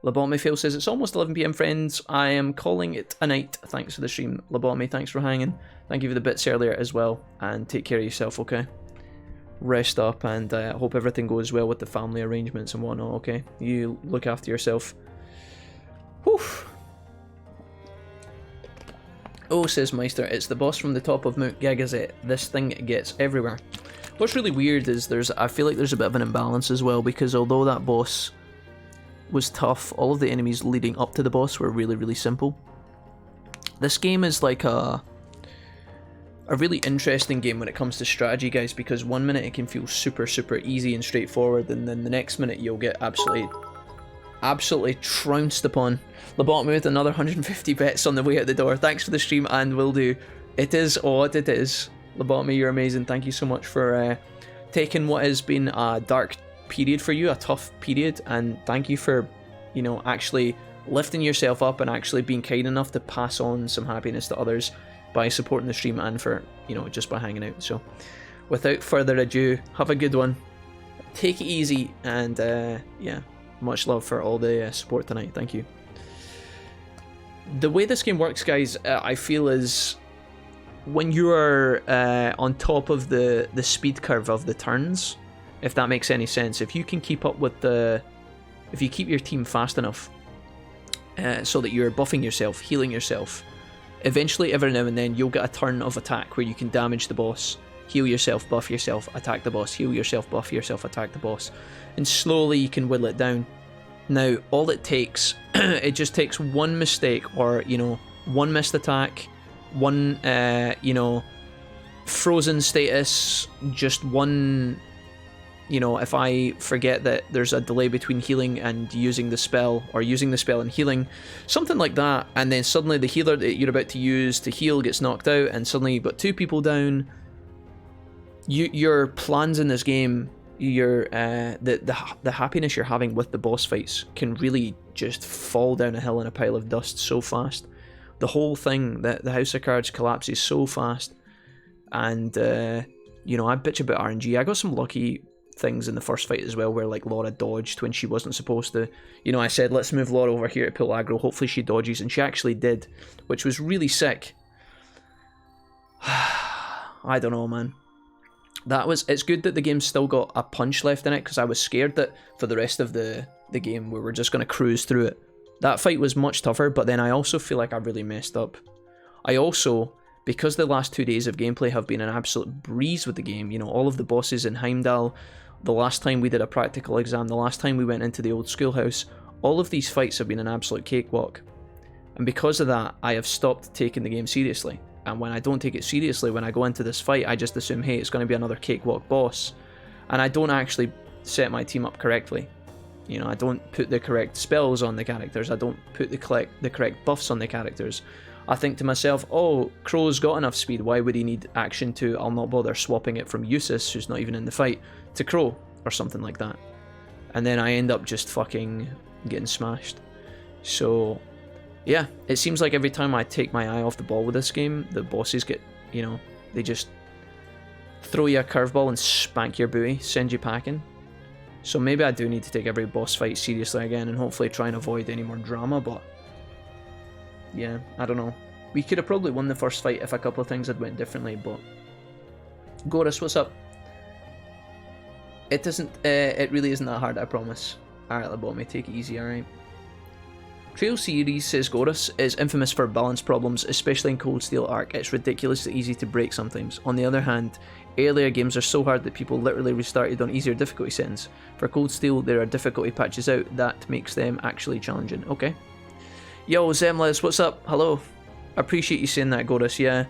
Lobotomy Fail says, it's almost 11 PM, friends. I am calling it a night. Thanks for the stream. Lobotomy, thanks for hanging. Thank you for the bits earlier as well. And take care of yourself, okay? Rest up, and I hope everything goes well with the family arrangements and whatnot, okay? You look after yourself. Whew. Oh, says Meister, it's the boss from the top of Mount Gagazet. This thing gets everywhere. What's really weird is I feel like there's a bit of an imbalance as well, because although that boss was tough, all of the enemies leading up to the boss were really, really simple. This game is like a really interesting game when it comes to strategy, guys, because 1 minute it can feel super, super easy and straightforward, and then the next minute you'll get absolutely trounced upon. Lobotomy with another 150 bets on the way out the door. Thanks for the stream, and will do. It is odd, it is. Lobotomy, you're amazing. Thank you so much for taking what has been a dark period for you, a tough period, and thank you for, you know, actually lifting yourself up and actually being kind enough to pass on some happiness to others by supporting the stream and for, you know, just by hanging out. So without further ado, have a good one, take it easy, and yeah, much love for all the support tonight. Thank you. The way this game works, guys, I feel is when you are on top of the speed curve of the turns, if that makes any sense, if you can keep up with if you keep your team fast enough so that you're buffing yourself, healing yourself, eventually every now and then you'll get a turn of attack where you can damage the boss, heal yourself, buff yourself, attack the boss, heal yourself, buff yourself, attack the boss, and slowly you can whittle it down. Now, all it takes, it just takes one mistake, or, you know, one missed attack, one, you know, frozen status, just one, you know, if I forget that there's a delay between healing and using the spell, or using the spell and healing, something like that, and then suddenly the healer that you're about to use to heal gets knocked out, and suddenly you've got 2 people down. Your plans in this game, your the happiness you're having with the boss fights can really just fall down a hill in a pile of dust so fast. The whole thing, the House of Cards collapses so fast, and you know, I bitch about RNG. I got some lucky things in the first fight as well, where like Laura dodged when she wasn't supposed to. You know, I said, let's move Laura over here to pull aggro, hopefully she dodges, and she actually did, which was really sick. I don't know, man. It's good that the game's still got a punch left in it, because I was scared that for the rest of the game we were just going to cruise through it. That fight was much tougher, but then I also feel like I really messed up. I also, because the last 2 days of gameplay have been an absolute breeze with the game, you know, all of the bosses in Heimdall, the last time we did a practical exam, the last time we went into the old schoolhouse, all of these fights have been an absolute cakewalk. And because of that, I have stopped taking the game seriously. And when I don't take it seriously, when I go into this fight, I just assume, hey, it's going to be another cakewalk boss. And I don't actually set my team up correctly. You know, I don't put the correct spells on the characters. I don't put the correct buffs on the characters. I think to myself, oh, Crow's got enough speed, why would he need action to, I'll not bother swapping it from Eustace, who's not even in the fight, to Crow, or something like that. And then I end up just fucking getting smashed. So yeah, it seems like every time I take my eye off the ball with this game, the bosses get, you know, they just throw you a curveball and spank your buoy, send you packing. So maybe I do need to take every boss fight seriously again and hopefully try and avoid any more drama, but yeah, I don't know. We could have probably won the first fight if a couple of things had went differently, but Gorus, what's up? It really isn't that hard, I promise. Alright, Labomi, take it easy, alright? Trail Series says Gorus is infamous for balance problems, especially in Cold Steel Arc. It's ridiculously easy to break sometimes. On the other hand, earlier games are so hard that people literally restarted on easier difficulty settings. For Cold Steel, there are difficulty patches out that makes them actually challenging. Okay. Yo, Zemlas, what's up? Hello. I appreciate you saying that, Gorus, yeah.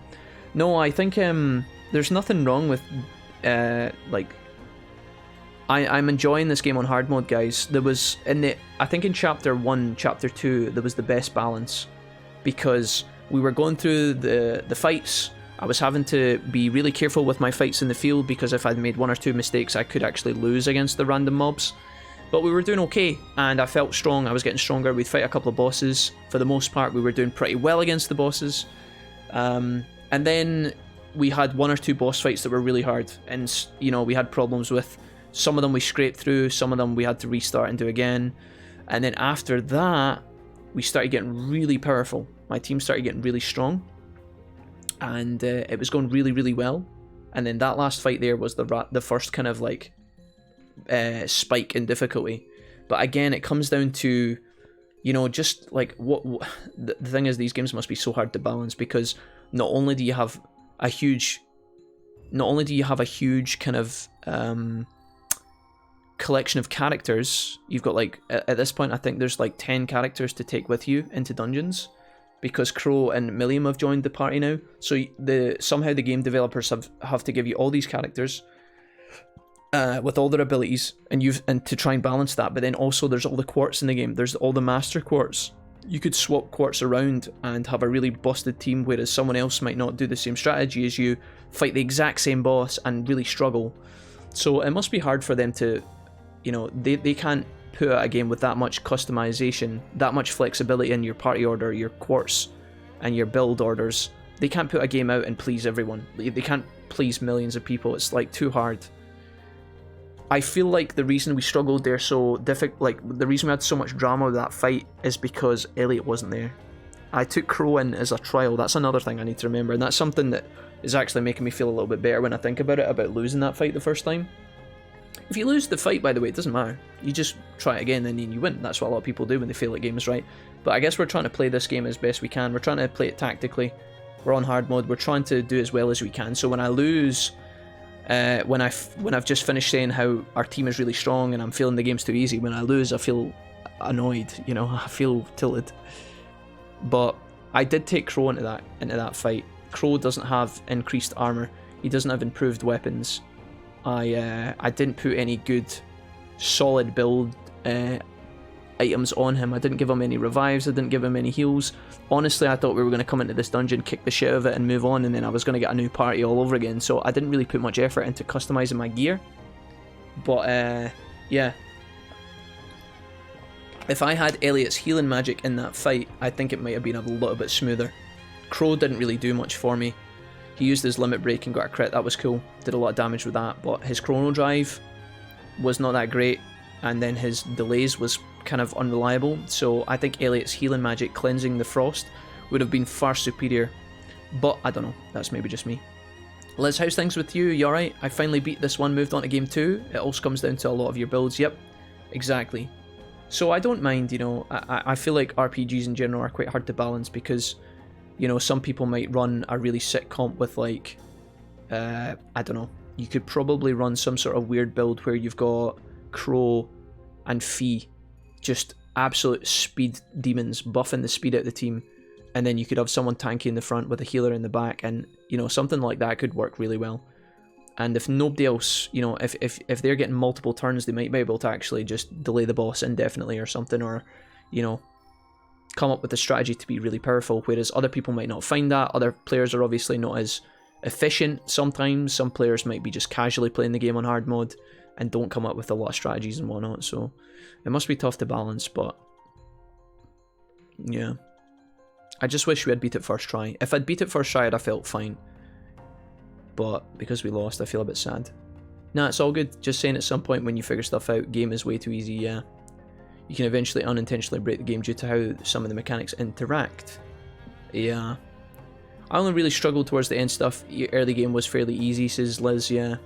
No, I think there's nothing wrong with, like... I'm enjoying this game on hard mode, guys. There was, I think in Chapter 1, Chapter 2, there was the best balance. Because we were going through the fights, I was having to be really careful with my fights in the field, because if I'd made one or two mistakes, I could actually lose against the random mobs. But we were doing okay, and I felt strong, I was getting stronger. We'd fight a couple of bosses. For the most part, we were doing pretty well against the bosses. And then we had one or two boss fights that were really hard, and, you know, we had problems with... Some of them we scraped through, some of them we had to restart and do again. And then after that, we started getting really powerful. My team started getting really strong. And it was going really, really well. And then that last fight there was the first kind of like spike in difficulty. But again, it comes down to, you know, just like what the thing is, these games must be so hard to balance, because not only do you have a huge kind of collection of characters. You've got like, at this point I think there's like 10 characters to take with you into dungeons, because Crow and Milliam have joined the party now. So somehow the game developers have to give you all these characters with all their abilities, and to try and balance that. But then also there's all the quartz in the game. There's all the master quartz. You could swap quartz around and have a really busted team, whereas someone else might not do the same strategy as you, fight the exact same boss and really struggle. So it must be hard for them to, you know, they can't put out a game with that much customization, that much flexibility in your party order, your quartz, and your build orders. They can't put a game out and please everyone. They can't please millions of people. It's like too hard. I feel like the reason we struggled there so difficult, like the reason we had so much drama with that fight, is because Elliot wasn't there. I took Crow in as a trial. That's another thing I need to remember, and that's something that is actually making me feel a little bit better when I think about it, about losing that fight the first time. If you lose the fight, by the way, it doesn't matter. You just try it again and then you win. That's what a lot of people do when they fail at games, right? But I guess we're trying to play this game as best we can. We're trying to play it tactically. We're on hard mode. We're trying to do as well as we can. So when I lose, when I've just finished saying how our team is really strong and I'm feeling the game's too easy, when I lose, I feel annoyed. You know, I feel tilted. But I did take Crow into that fight. Crow doesn't have increased armor. He doesn't have improved weapons. I didn't put any good solid build items on him. I didn't give him any revives, I didn't give him any heals. Honestly, I thought we were going to come into this dungeon, kick the shit out of it and move on, and then I was going to get a new party all over again. So I didn't really put much effort into customizing my gear. But yeah. If I had Elliot's healing magic in that fight, I think it might have been a little bit smoother. Crow didn't really do much for me. He used his limit break and got a crit, that was cool. Did a lot of damage with that, but his chrono drive was not that great, and then his delays was kind of unreliable, so I think Elliot's healing magic, cleansing the frost, would have been far superior. But I don't know, that's maybe just me. Liz, how's things with you? You alright? I finally beat this one, moved on to game 2. It also comes down to a lot of your builds. Yep, exactly. So I don't mind, you know, I feel like RPGs in general are quite hard to balance, because, you know, some people might run a really sick comp with, like, I don't know, you could probably run some sort of weird build where you've got Crow and Fee, just absolute speed demons, buffing the speed out of the team, and then you could have someone tanky in the front with a healer in the back, and, you know, something like that could work really well. And if nobody else, you know, if they're getting multiple turns, they might be able to actually just delay the boss indefinitely or something, or, you know, come up with a strategy to be really powerful, whereas other people might not find that. Other players are obviously not as efficient sometimes. Some players might be just casually playing the game on hard mode and don't come up with a lot of strategies and whatnot, so it must be tough to balance, but yeah. I just wish we had beat it first try. If I'd beat it first try, I'd have felt fine. But because we lost, I feel a bit sad. Nah, it's all good. Just saying at some point when you figure stuff out, game is way too easy, yeah. You can eventually unintentionally break the game due to how some of the mechanics interact. Yeah. I only really struggled towards the end stuff. Early game was fairly easy, says Liz, yeah.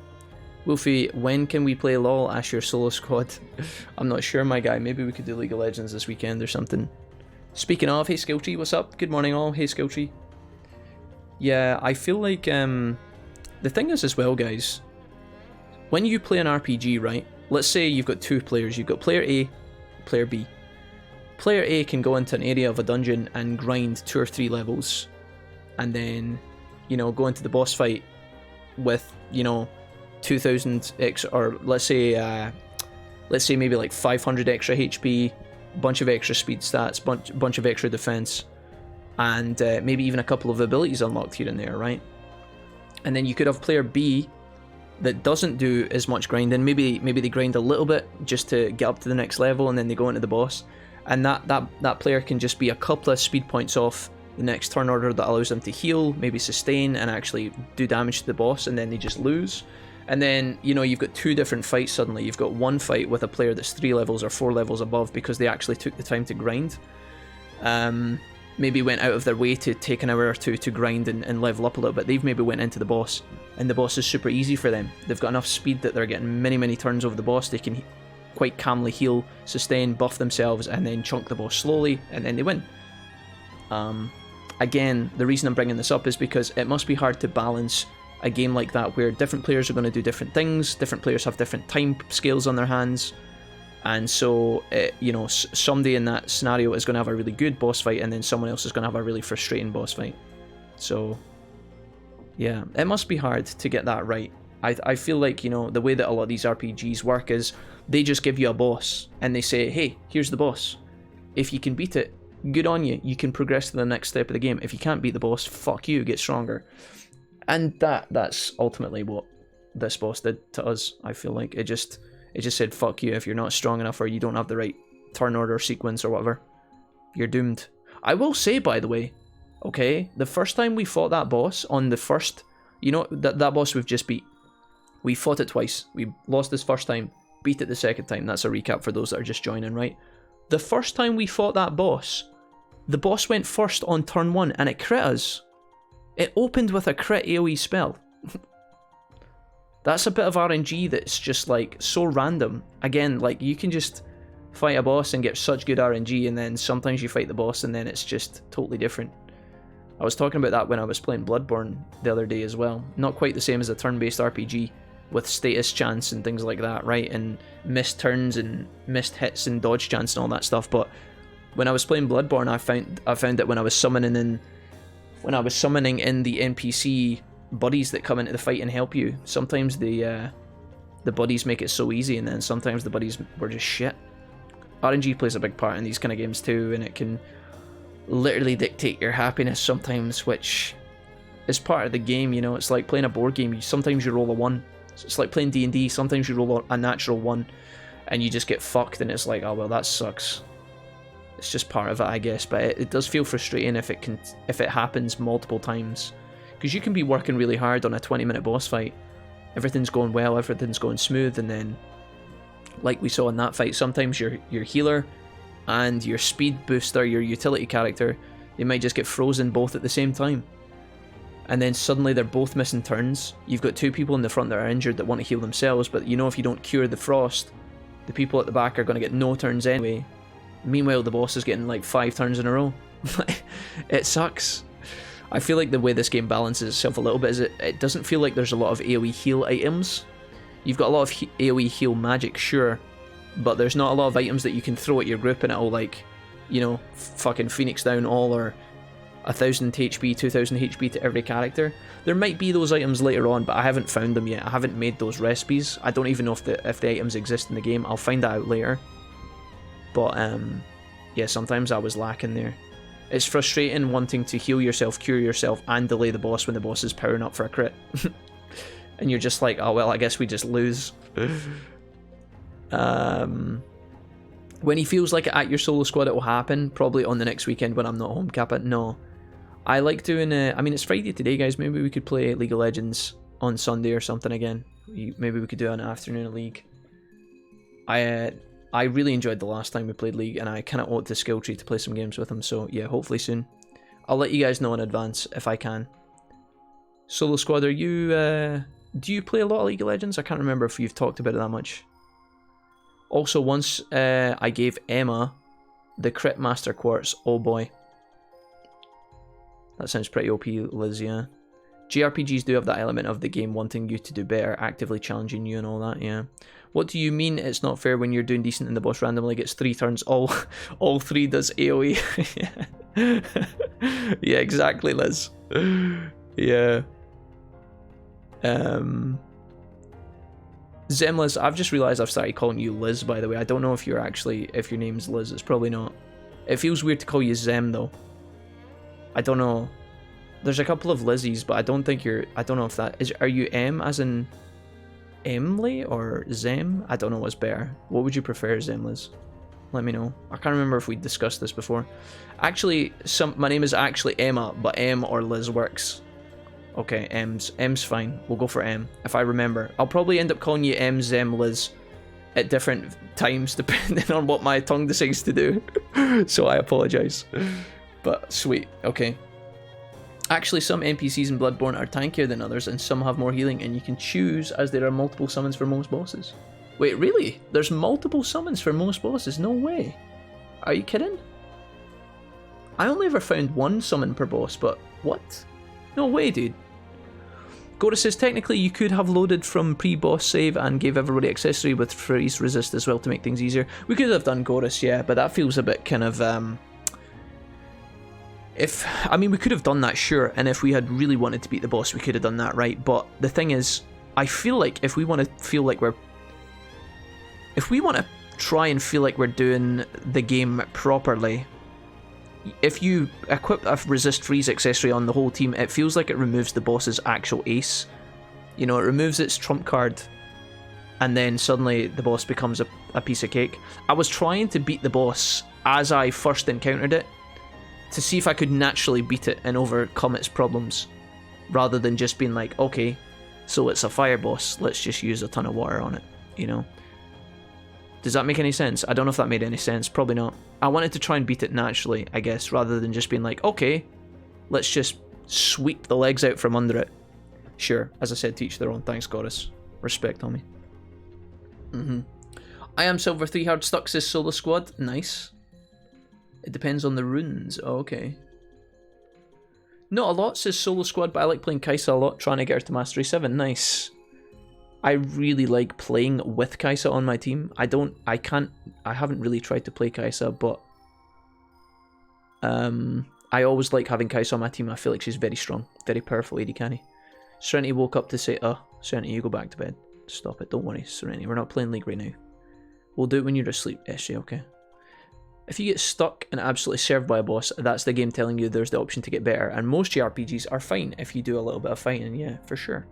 Wolfie, when can we play LOL? Ask your solo squad. I'm not sure, my guy. Maybe we could do League of Legends this weekend or something. Speaking of, hey Skiltree, what's up? Good morning all, hey Skiltree. Yeah, I feel like, the thing is as well, guys, when you play an RPG, right, let's say you've got two players, you've got player A, player B. Player A can go into an area of a dungeon and grind 2 or 3 levels, and then, you know, go into the boss fight with, you know, 2000 X, or let's say maybe like 500 extra HP, bunch of extra speed stats, bunch of extra defense, and maybe even a couple of abilities unlocked here and there, right? And then you could have player B that doesn't do as much grinding. Maybe they grind a little bit just to get up to the next level, and then they go into the boss. And that player can just be a couple of speed points off the next turn order that allows them to heal, maybe sustain, and actually do damage to the boss, and then they just lose. And then, you know, you've got 2 different fights suddenly. You've got one fight with a player that's 3 levels or 4 levels above because they actually took the time to grind. Maybe went out of their way to take an hour or 2 to grind and level up a little bit. They've maybe went into the boss, and the boss is super easy for them. They've got enough speed that they're getting many turns over the boss. They can quite calmly heal, sustain, buff themselves, and then chunk the boss slowly, and then they win. Again, the reason I'm bringing this up is because it must be hard to balance a game like that where different players are going to do different things, different players have different time scales on their hands, and so, you know, somebody in that scenario is going to have a really good boss fight, and then someone else is going to have a really frustrating boss fight. So, yeah, it must be hard to get that right. I feel like, you know, the way that a lot of these RPGs work is they just give you a boss, and they say, hey, here's the boss. If you can beat it, good on you. You can progress to the next step of the game. If you can't beat the boss, fuck you, get stronger. And that's ultimately what this boss did to us. I feel like it just said fuck you. If you're not strong enough or you don't have the right turn order sequence or whatever, you're doomed. I will say, by the way, okay, the first time we fought that boss on the first, you know, that boss we've just beat, we fought it twice. We lost this first time, beat it the second time. That's a recap for those that are just joining, right? The first time we fought that boss, the boss went first on turn 1 and it crit us. It opened with a crit AoE spell. That's a bit of RNG that's just like so random. Again, like you can just fight a boss and get such good RNG, and then sometimes you fight the boss and then it's just totally different. I was talking about that when I was playing Bloodborne the other day as well. Not quite the same as a turn-based RPG with status chance and things like that, right? And missed turns and missed hits and dodge chance and all that stuff. But when I was playing Bloodborne, I found that when I was summoning in the NPC buddies that come into the fight and help you, sometimes the buddies make it so easy, and then sometimes the buddies were just shit. RNG plays a big part in these kind of games too, and it can literally dictate your happiness sometimes, which is part of the game, you know. It's like playing a board game. Sometimes you roll a 1. It's like playing D&D. Sometimes you roll a natural 1 and you just get fucked, and it's like, oh well, that sucks. It's just part of it, I guess, but it does feel frustrating if it happens multiple times, because you can be working really hard on a 20-minute boss fight, everything's going well, everything's going smooth, and then, like we saw in that fight, sometimes your healer and your speed booster, your utility character, they might just get frozen both at the same time, and then suddenly they're both missing turns. You've got 2 people in the front that are injured that want to heal themselves, but you know if you don't cure the frost, the people at the back are going to get no turns anyway. Meanwhile, the boss is getting like 5 turns in a row. It sucks. I feel like the way this game balances itself a little bit is it doesn't feel like there's a lot of AoE heal items. You've got a lot of AoE heal magic, sure, but there's not a lot of items that you can throw at your group and it'll, like, you know, fucking Phoenix down all, or 1000 HP, 2000 HP to every character. There might be those items later on, but I haven't found them yet. I haven't made those recipes. I don't even know if the items exist in the game. I'll find that out later. But, yeah, sometimes I was lacking there. It's frustrating wanting to heal yourself, cure yourself, and delay the boss when the boss is powering up for a crit. And you're just like, oh well, I guess we just lose. When he feels like it at your solo squad, it will happen. Probably on the next weekend when I'm not home, Kappa. No. I like doing... I mean, it's Friday today, guys. Maybe we could play League of Legends on Sunday or something again. Maybe we could do an afternoon of League. I really enjoyed the last time we played League, and I kind of owe it to Skill Tree to play some games with him. So, yeah, hopefully soon. I'll let you guys know in advance if I can. Solo squad, are you... do you play a lot of League of Legends? I can't remember if you've talked about it that much. Also, once I gave Emma the Crit Master Quartz. Oh boy. That sounds pretty OP, Liz, yeah. JRPGs do have that element of the game wanting you to do better, actively challenging you and all that, yeah. What do you mean it's not fair when you're doing decent and the boss randomly gets 3 turns? All 3 does AoE. Yeah, exactly, Liz. Yeah. Zemliz, I've just realised I've started calling you Liz, by the way. I don't know if you're actually, if your name's Liz. It's probably not. It feels weird to call you Zem, though. I don't know. There's a couple of Lizzies, but I don't think you're... I don't know if that... Are you M as in Emily or Zem? I don't know what's better. What would you prefer, Zemliz? Let me know. I can't remember if we discussed this before. Actually, my name is actually Emma, but M or Liz works. Okay, M's fine. We'll go for M, if I remember. I'll probably end up calling you M, Zem, Liz at different times, depending on what my tongue decides to do. So I apologise. But sweet, okay. Actually, some NPCs in Bloodborne are tankier than others, and some have more healing, and you can choose as there are multiple summons for most bosses. Wait, really? There's multiple summons for most bosses? No way. Are you kidding? I only ever found 1 summon per boss, but what? No way, dude. Gora says, technically you could have loaded from pre-boss save and gave everybody accessory with freeze resist as well to make things easier. We could have done Gorus, yeah, but that feels a bit kind of, I mean, we could have done that, sure, and if we had really wanted to beat the boss, we could have done that, right? But the thing is, I feel like if we want to feel like we're... If we want to try and feel like we're doing the game properly, if you equip a resist freeze accessory on the whole team, it feels like it removes the boss's actual ace. You know, it removes its trump card, and then suddenly the boss becomes a piece of cake. I was trying to beat the boss as I first encountered it, to see if I could naturally beat it and overcome its problems, rather than just being like, okay, so it's a fire boss, let's just use a ton of water on it, you know? Does that make any sense? I don't know if that made any sense, probably not. I wanted to try and beat it naturally, I guess, rather than just being like, okay, let's just sweep the legs out from under it. Sure, as I said, to each their own. Thanks, Goddess. Respect, homie. I am Silver 3 hard stuck, says Solo Squad. Nice. It depends on the runes. Oh, okay. Not a lot, says Solo Squad, but I like playing Kaisa a lot, trying to get her to Mastery 7. Nice. I really like playing with Kaisa on my team. I haven't really tried to play Kaisa, but I always like having Kaisa on my team. I feel like she's very strong, very powerful AD carry. Serenity woke up to say, Serenity, you go back to bed. Stop it, don't worry, Serenity, we're not playing League right now. We'll do it when you're asleep, SJ, okay? If you get stuck and absolutely served by a boss, that's the game telling you there's the option to get better, and most JRPGs are fine if you do a little bit of fighting, yeah, for sure.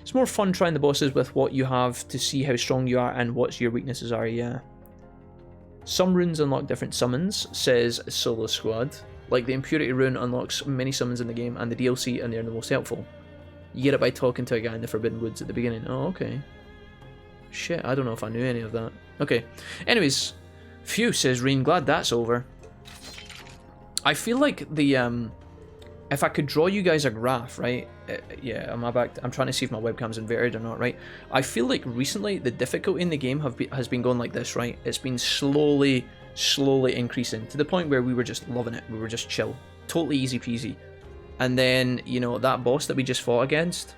It's more fun trying the bosses with what you have to see how strong you are and what your weaknesses are, yeah. Some runes unlock different summons, says Solo Squad. Like the Impurity rune unlocks many summons in the game and the DLC, and they're the most helpful. You get it by talking to a guy in the Forbidden Woods at the beginning. Oh, okay. Shit, I don't know if I knew any of that. Okay. Anyways, phew, says Rain, glad that's over. I feel like the, if I could draw you guys a graph, right? Yeah, I'm trying to see if my webcam's inverted or not, right? I feel like recently the difficulty in the game has been going like this, right? It's been slowly increasing to the point where we were just loving it. We were just chill. Totally easy peasy. And then, you know, that boss that we just fought against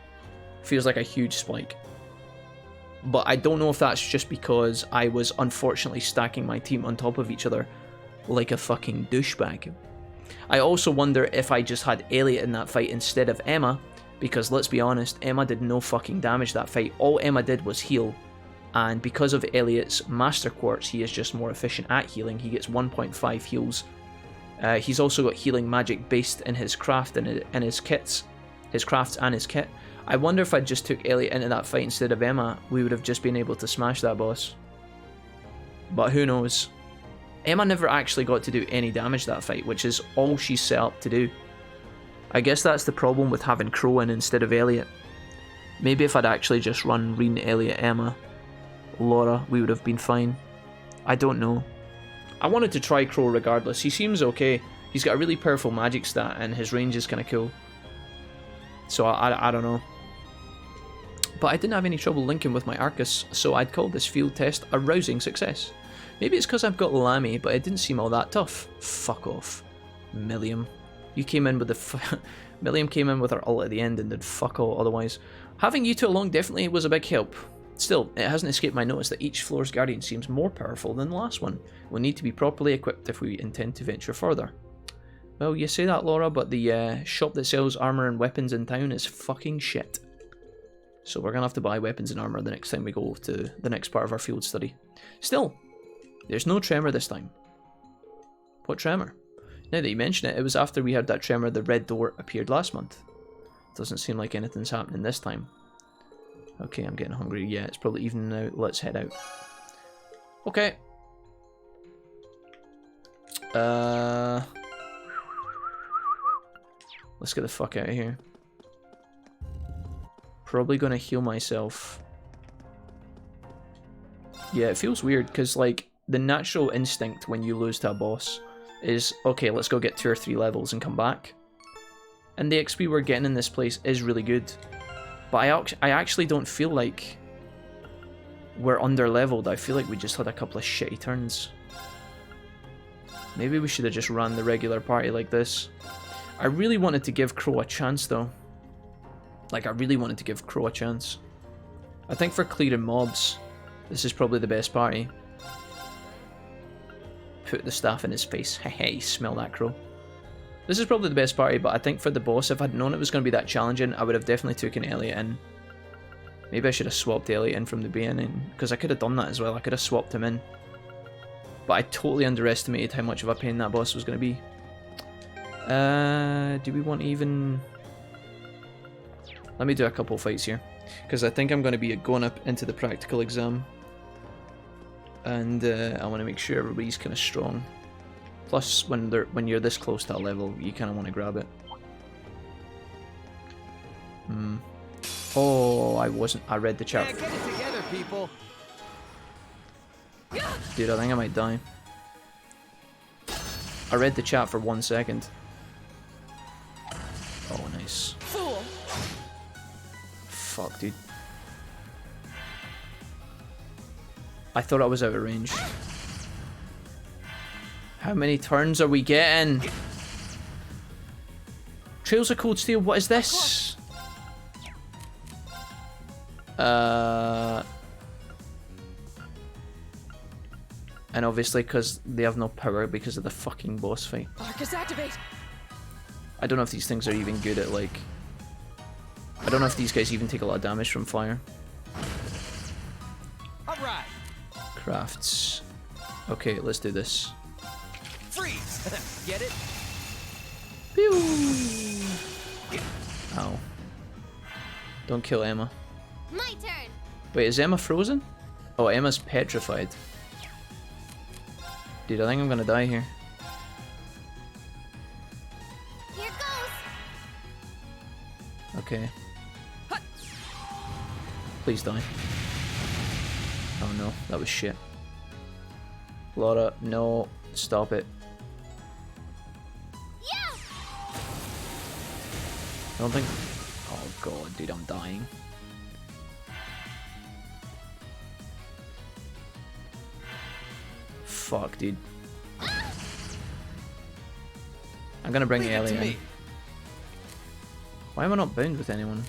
feels like a huge spike. But I don't know if that's just because I was unfortunately stacking my team on top of each other like a fucking douchebag. I also wonder if I just had Elliot in that fight instead of Emma, because let's be honest, Emma did no fucking damage that fight. All Emma did was heal, and because of Elliot's Master Quartz, he is just more efficient at healing. He gets 1.5 heals. He's also got healing magic based in his craft and his kits, his crafts and his kit. I wonder if I just took Elliot into that fight instead of Emma, we would have just been able to smash that boss. But who knows? Emma never actually got to do any damage that fight, which is all she's set up to do. I guess that's the problem with having Crow in instead of Elliot. Maybe if I'd actually just run Reen, Elliot, Emma, Laura, we would have been fine. I don't know. I wanted to try Crow regardless. He seems okay. He's got a really powerful magic stat and his range is kind of cool. So I don't know. But I didn't have any trouble linking with my Arcus, so I'd call this field test a rousing success. Maybe it's because I've got Lammy, but it didn't seem all that tough. Fuck off. Milliam. You came in with the... Milliam came in with her ult at the end and did fuck all otherwise. Having you two along definitely was a big help. Still, it hasn't escaped my notice that each floor's guardian seems more powerful than the last one. We'll need to be properly equipped if we intend to venture further. Well, you say that, Laura, but the shop that sells armor and weapons in town is fucking shit. So we're gonna have to buy weapons and armor the next time we go to the next part of our field study. Still, there's no tremor this time. What tremor? Now that you mention it, it was after we had that tremor the red door appeared last month. Doesn't seem like anything's happening this time. Okay, I'm getting hungry. Yeah, it's probably evening now. Let's head out. Okay. Let's get the fuck out of here. Probably gonna heal myself. Yeah, it feels weird because, like, the natural instinct when you lose to a boss is, okay, let's go get 2 or 3 levels and come back. And the XP we're getting in this place is really good. But I actually don't feel like we're under-leveled. I feel like we just had a couple of shitty turns. Maybe we should have just ran the regular party like this. I really wanted to give Crow a chance, though. Like, I really wanted to give Crow a chance. I think for clearing mobs, this is probably the best party. Put the staff in his face. Hey, smell that, Crow. This is probably the best party, but I think for the boss, if I'd known it was going to be that challenging, I would have definitely taken Elliot in. Maybe I should have swapped Elliot in from the beginning, because I could have done that as well. I could have swapped him in. But I totally underestimated how much of a pain that boss was going to be. Do we want to even... Let me do a couple fights here, because I think I'm going to be going up into the practical exam. And I want to make sure everybody's kind of strong. Plus, when you're this close to a level, you kind of want to grab it. Oh, I read the chat. Yeah, get it together, people. Dude, I think I might die. I read the chat for 1 second. Oh, nice. Fool. Fuck, dude. I thought I was out of range. How many turns are we getting? Trails of Cold Steel, what is this? And obviously because they have no power because of the fucking boss fight. Arcus activate. I don't know if these things are even good at, like... I don't know if these guys even take a lot of damage from fire. Alright. Crafts. Okay, let's do this. Freeze. Get it? Pew! Ow. Don't kill Emma. My turn. Wait, is Emma frozen? Oh, Emma's petrified. Dude, I think I'm gonna die here. Here goes. Okay. Please die. Oh no, that was shit. Laura, no. Stop it. Yeah. I don't think... Oh god, dude, I'm dying. Fuck, dude. I'm gonna bring Elliot in. Why am I not bound with anyone?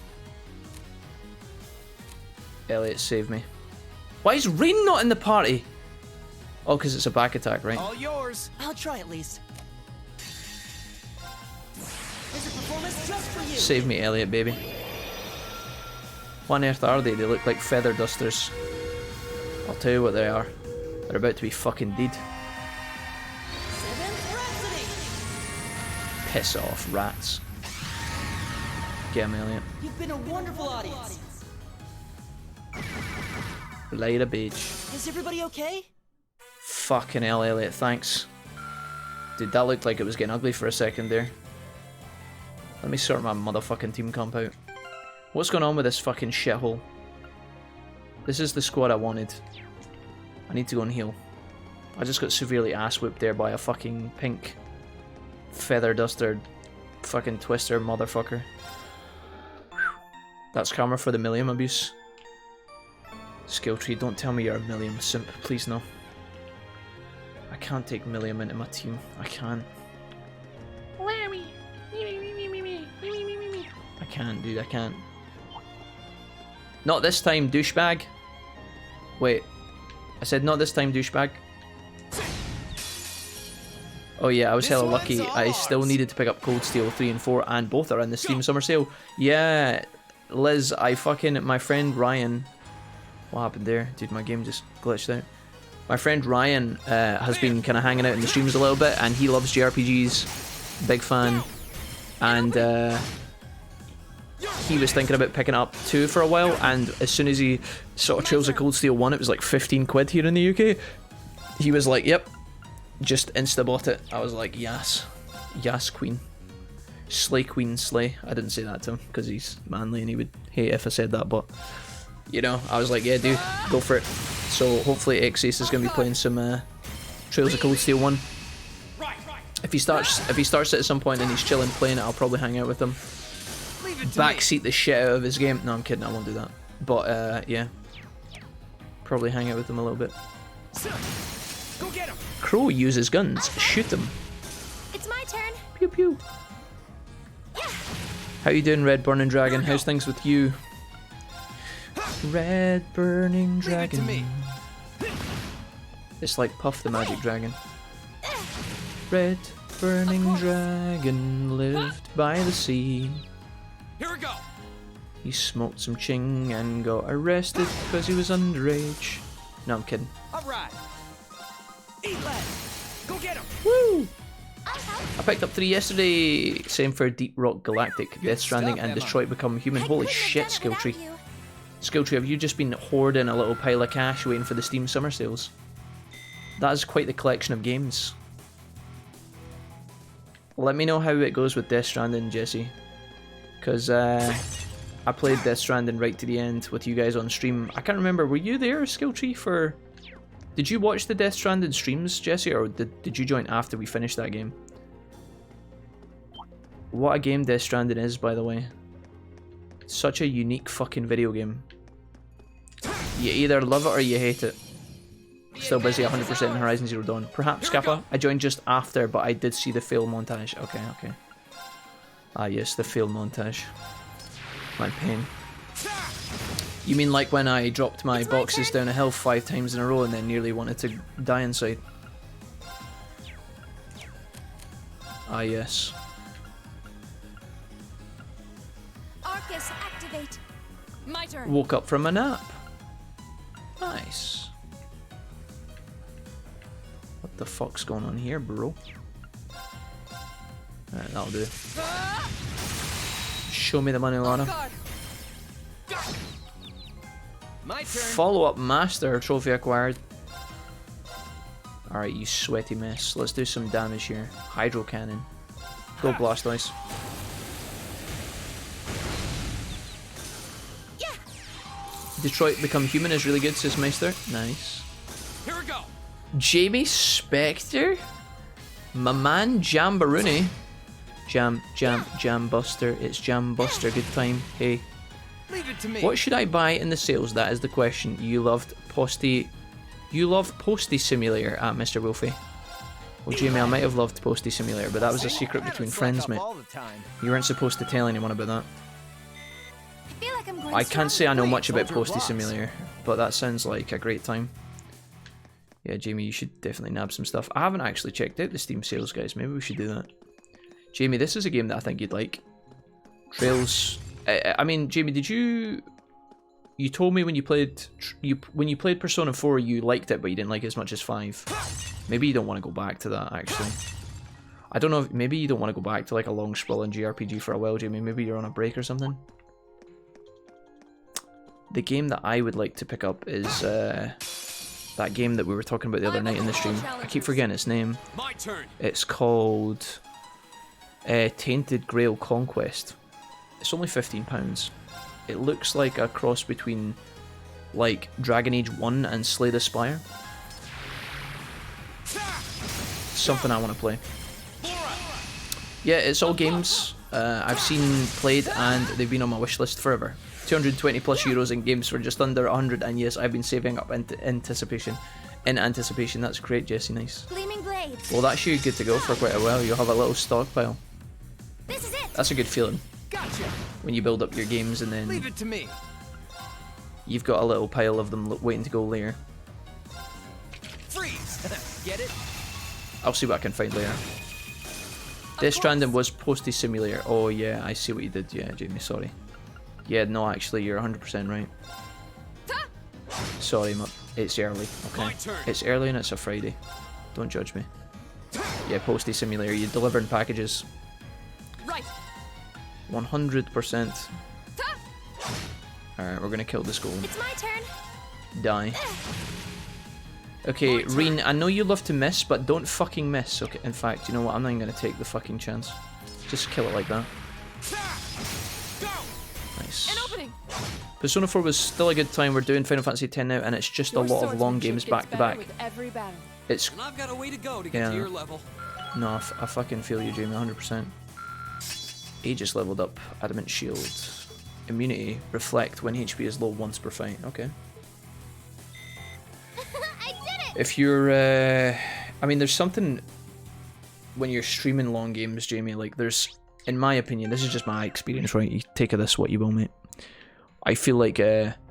Elliot, save me. Why is Rain not in the party? Oh, because it's a back attack, right? All yours. I'll try at least. Here's a performance just for you. Save me, Elliot, baby. What on earth are they? They look like feather dusters. I'll tell you what they are. They're about to be fucking dead. Piss off, rats. Get him, Elliot. You've been a wonderful audience. Later, bitch. Is everybody okay? Fucking hell, Elliot, thanks. Dude, that looked like it was getting ugly for a second there. Let me sort my motherfucking team comp out. What's going on with this fucking shithole? This is the squad I wanted. I need to go and heal. I just got severely ass whipped there by a fucking pink feather duster fucking twister motherfucker. That's karma for the Millium abuse. Skill tree, don't tell me you're a Millium simp, please no. I can't take Millium into my team. I can't. I can't, dude, I can't. Not this time, douchebag. Wait. I said not this time, douchebag. Oh yeah, I was hella lucky. I still needed to pick up Cold Steel 3 and 4, and both are in the Steam Summer Sale. Yeah, Liz, my friend Ryan... What happened there? Dude, my game just glitched out. My friend Ryan has been kind of hanging out in the streams a little bit, and he loves JRPGs. Big fan. And he was thinking about picking up 2 for a while, and as soon as he sort of Trails of Cold Steel 1, it was like 15 quid here in the UK. He was like, yep. Just insta-bought it. I was like, yes. Yes, queen. Slay, queen, slay. I didn't say that to him, because he's manly and he would hate if I said that, but... You know, I was like, yeah, dude, go for it. So hopefully X-Ace is going to be playing some Trails of Cold Steel 1. If he starts it at some point and he's chilling playing it, I'll probably hang out with him. Backseat the shit out of his game. No, I'm kidding, I won't do that. But, yeah. Probably hang out with him a little bit. Go get him. Crow uses guns. Shoot them. It's my turn. Pew pew. How you doing, Red Burning Dragon? How's things with you? Red Burning Dragon. It's like Puff the Magic Dragon. Red Burning Dragon lived by the sea. Here we go. He smoked some ching and got arrested because he was underage. No, I'm kidding. Alright. Eat lead. Go get him. Woo! I picked up 3 yesterday. Same for Deep Rock Galactic, Death Stranding, and Detroit Become Human. Holy shit, Skill Tree. Skill Tree, have you just been hoarding a little pile of cash waiting for the Steam Summer Sales? That is quite the collection of games. Let me know how it goes with Death Stranding, Jesse. Because I played Death Stranding right to the end with you guys on stream. I can't remember, were you there, Skill Tree, for... Did you watch the Death Stranding streams, Jesse, or did you join after we finished that game? What a game Death Stranding is, by the way. Such a unique fucking video game. You either love it or you hate it. Still busy 100% in Horizon Zero Dawn. Perhaps, Kappa? I joined just after, but I did see the fail montage. Okay, okay. Ah yes, the fail montage. My pain. You mean like when I dropped my boxes down a hill 5 times in a row and then nearly wanted to die inside? Ah yes. Arcus, activate. My turn. Woke up from a nap. Nice. What the fuck's going on here, bro? Alright, that'll do. Show me the money, Lana. Follow-up master trophy acquired. Alright, you sweaty mess. Let's do some damage here. Hydro cannon. Go Blastoise. Detroit Become Human is really good, says Meister. Nice. Here we go. Jamie Spectre? My man Jambaroonie. Jam Buster. It's Jam Buster. Good time. Hey. Leave it to me. What should I buy in the sales? That is the question. You loved Posty. You loved Posty Simulator at Mr. Wolfie. Well, Jamie, I might have loved Posty Simulator, but that was a secret between friends, mate. You weren't supposed to tell anyone about that. I can't say I know much about Posty Simulator, but that sounds like a great time. Yeah, Jamie, you should definitely nab some stuff. I haven't actually checked out the Steam sales, guys. Maybe we should do that. Jamie, this is a game that I think you'd like. Trails. I mean, Jamie, did you? You told me when you played Persona 4, you liked it, but you didn't like it as much as 5. Maybe you don't want to go back to that, actually. I don't know. If, maybe you don't want to go back to like a long sprawling JRPG for a while, Jamie. Maybe you're on a break or something. The game that I would like to pick up is that game that we were talking about the other night in the stream. I keep forgetting its name. My turn. It's called Tainted Grail Conquest. It's only £15. It looks like a cross between like Dragon Age 1 and Slay the Spire. Something I want to play. Yeah, it's all games I've seen played and they've been on my wish list forever. 220 plus euros in games for just under 100, and yes, I've been saving up in anticipation. That's great, Jesse, nice. Gleaming blades. Well, that's you good to go for quite a while. You'll have a little stockpile. This is it. That's a good feeling. Gotcha. When you build up your games and then Leave it to me. you've got a little pile of them waiting to go later. Freeze. Get it? I'll see what I can find later. Death Stranding was Posty Simulator. Oh yeah, I see what you did. Yeah, Jamie, sorry. Yeah, no, actually, you're 100% right. Sorry, it's early. Okay, it's early and it's a Friday. Don't judge me. Yeah, Posty Simulator. You're delivering packages. Right. 100%. Alright, we're gonna kill this golem. It's my turn. Die. Okay, Reen, I know you love to miss, but don't fucking miss. Okay, in fact, you know what? I'm not even gonna take the fucking chance. Just kill it like that. Nice. An opening. Persona 4 was still a good time. We're doing Final Fantasy X now, and it's just a lot of long games back to back. It's. And I've got a way to go to get to your level. No, I fucking feel you, Jamie, 100%. Aegis leveled up. Adamant Shield. Immunity. Reflect when HP is low once per fight. Okay. I did it. If you're, I mean, there's something when you're streaming long games, Jamie. Like, there's, in my opinion, this is just my experience, right? You take of this what you will, mate. I feel like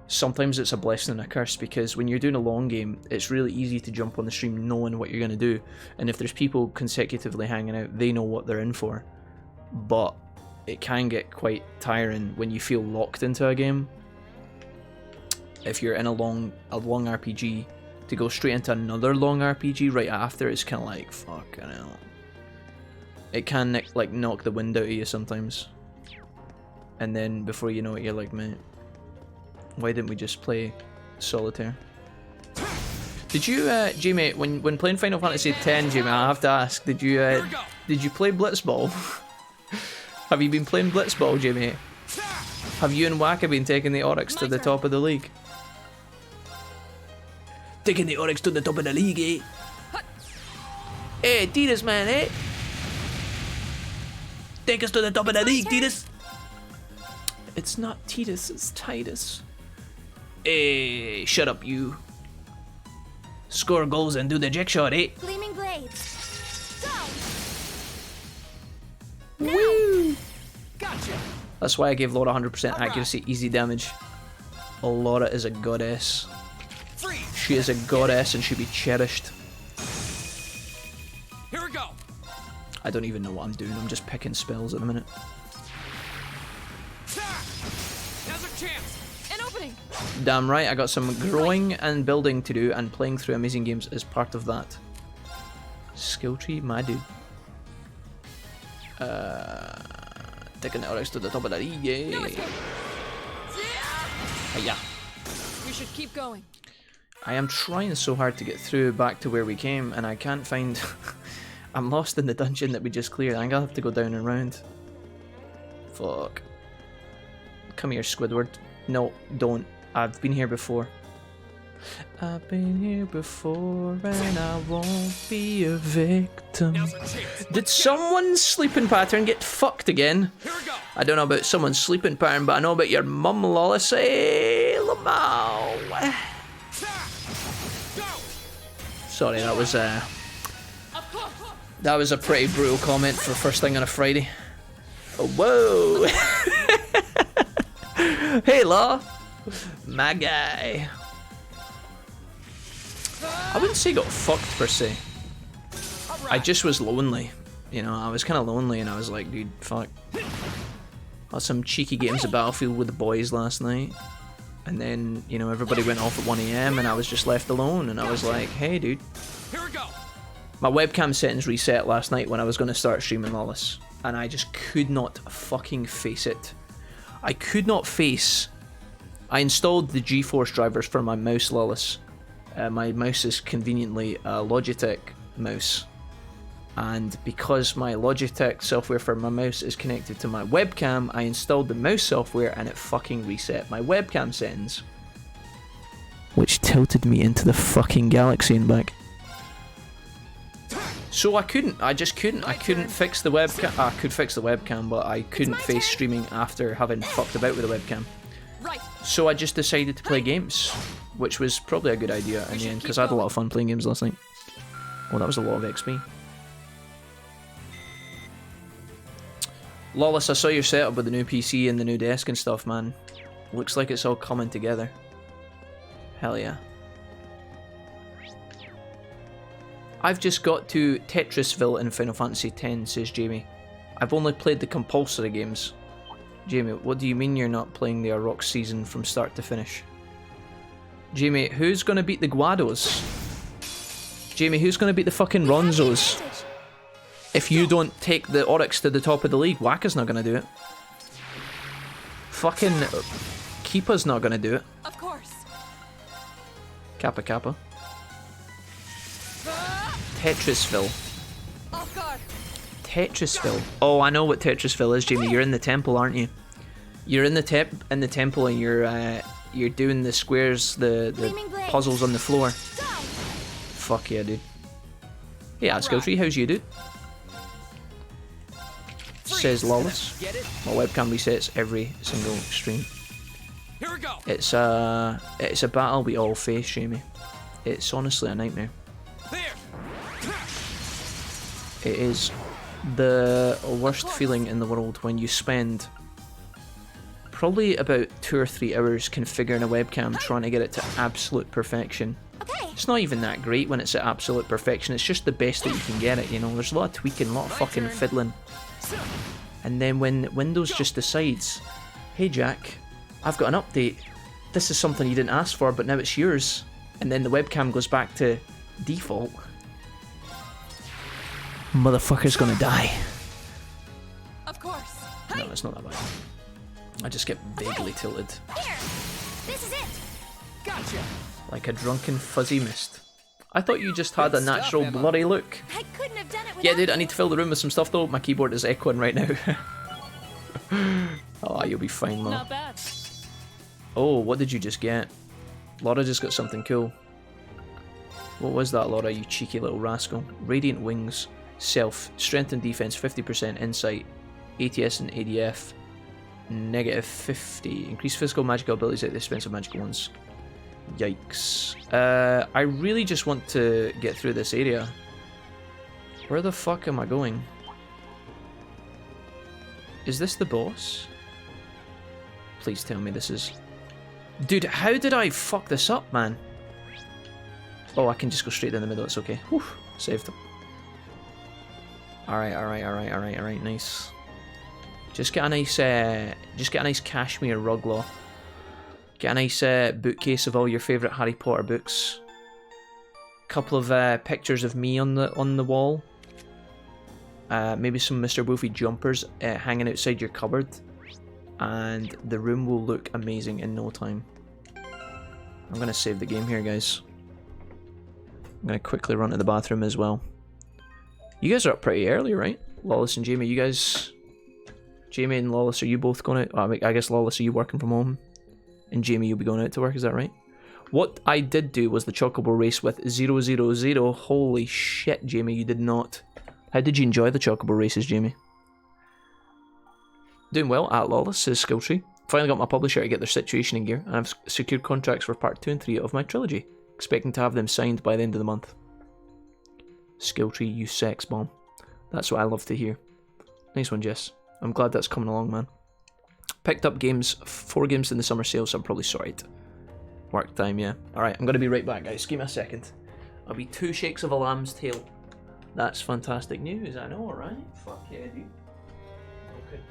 sometimes it's a blessing and a curse, because when you're doing a long game, it's really easy to jump on the stream knowing what you're gonna do, and if there's people consecutively hanging out, they know what they're in for. But it can get quite tiring when you feel locked into a game. If you're in a long RPG, to go straight into another long RPG right after, it's kind of like, fucking hell. It can like knock the wind out of you sometimes. And then before you know it, you're like, mate, why didn't we just play Solitaire? Did you, Jamie, when playing Final Fantasy X, Jamie, I have to ask, did you play Blitzball? Have you been playing Blitzball, Jamie? Have you and Waka been taking the Oryx to the top of the league? Taking the Oryx to the top of the league, eh? Hey, Titus, man, eh? Take us to the top of the league, Titus. It's not Titus, it's Titus. Hey, shut up, you. Score goals and do the jack shot, eh? Gleaming blades. Go. Woo! Gotcha. That's why I gave Laura 100% accuracy, easy damage. Laura is a goddess. She is a goddess and should be cherished. Here we go. I don't even know what I'm doing. I'm just picking spells at the minute. Now's our chance. An opening. Damn right, I got some growing and building to do, and playing through amazing games is part of that. Skill tree, my dude. Taking the Oryx to the top of the league, yeah. Yeah. We should keep going. I am trying so hard to get through back to where we came, and I can't find... I'm lost in the dungeon that we just cleared. I'm gonna have to go down and round. Fuck. Come here, Squidward. No, don't. I've been here before. I've been here before and I won't be a victim. Did someone's sleeping pattern get fucked again? I don't know about someone's sleeping pattern, but I know about your mum, Lawless. Hey, Lamau. Sorry, that was a pretty brutal comment for first thing on a Friday. Oh, whoa. Hey, Law. My guy. I wouldn't say got fucked per se. I just was lonely. You know, I was kind of lonely and I was like, dude, fuck. Had some cheeky games of Battlefield with the boys last night. And then, you know, everybody went off at 1 AM and I was just left alone. And I was like, hey, dude. Here we go. My webcam settings reset last night when I was going to start streaming Lawless. And I just could not fucking face it. I could not face... I installed the GeForce drivers for my mouse, Lawless. My mouse is conveniently a Logitech mouse. And because my Logitech software for my mouse is connected to my webcam, I installed the mouse software and it fucking reset my webcam settings. Which tilted me into the fucking galaxy and back. So I couldn't fix the webcam. I could fix the webcam, but I couldn't face streaming after having fucked about with the webcam. So I just decided to play games, which was probably a good idea in the end, because I had a lot of fun playing games last night. Oh, that was a lot of XP. Lawless, I saw your setup with the new PC and the new desk and stuff, man. Looks like it's all coming together. Hell yeah. I've just got to Tetrisville in Final Fantasy X, says Jamie. I've only played the compulsory games. Jamie, what do you mean you're not playing the Rock season from start to finish? Jamie, who's gonna beat the Guados? Jamie, who's gonna beat the fucking Ronzos? If you don't take the Oryx to the top of the league, Waka's not gonna do it. Fucking Keepa's not gonna do it. Of course. Kappa Kappa. Tetrisville. Off guard. Tetrisville. Oh, I know what Tetrisville is, Jamie. You're in the temple, aren't you? You're in the temple and you're doing the squares, the puzzles on the floor. Fuck yeah, dude. Yeah, Skilltree, how's you, dude? Says Lawless. My webcam resets every single stream. Here we go. It's a battle we all face, Jamie. It's honestly a nightmare. It is the worst feeling in the world when you spend probably about 2 or 3 hours configuring a webcam trying to get it to absolute perfection. It's not even that great when it's at absolute perfection, it's just the best that you can get it, you know. There's a lot of tweaking, a lot of fucking fiddling. And then when Windows just decides, hey Jack, I've got an update. This is something you didn't ask for, but now it's yours. And then the webcam goes back to default. Motherfucker's gonna die. Of course. No, it's not that bad. I just get vaguely tilted. Here! This is it! Gotcha. Like a drunken fuzzy mist. I thought you just had a natural Emma. bloody look. I couldn't have done it without Yeah, dude, I need to fill the room with some stuff though. My keyboard is echoing right now. Oh, you'll be fine, Laura. Not bad. Oh, what did you just get? Laura just got something cool. What was that, Laura, you cheeky little rascal? Radiant Wings. Self. Strength and defense 50%. Insight. ATS and ADF. Negative 50. Increase physical magical abilities at the expense of magical ones. Yikes. I really just want to get through this area. Where the fuck am I going? Is this the boss? Please tell me this is... Dude, how did I fuck this up, man? Oh, I can just go straight down the middle, it's okay. Whew, saved him. Alright, nice. Just get a nice cashmere rug, Law. Get a nice bookcase of all your favourite Harry Potter books. Couple of pictures of me on the wall. Maybe some Mr. Wolfie jumpers hanging outside your cupboard. And the room will look amazing in no time. I'm gonna save the game here, guys. I'm gonna quickly run to the bathroom as well. You guys are up pretty early, right? Lawless and Jamie, you guys... Jamie and Lawless, are you both going out? Oh, I guess Lawless, are you working from home? And Jamie, you'll be going out to work, is that right? What I did do was the Chocobo race with 000. Holy shit, Jamie, you did not. How did you enjoy the Chocobo races, Jamie? Doing well at Lawless, says Skilltree. Finally got my publisher to get their situation in gear, and I've secured contracts for part 2 and 3 of my trilogy. Expecting to have them signed by the end of the month. Skilltree, you sex bomb. That's what I love to hear. Nice one, Jess. I'm glad that's coming along, man. Picked up 4 games in the summer sale, so I'm probably sorted. Work time, yeah. Alright, I'm going to be right back, guys. Give me a second. I'll be 2 shakes of a lamb's tail. That's fantastic news, I know, right? Fuck yeah, dude. Okay.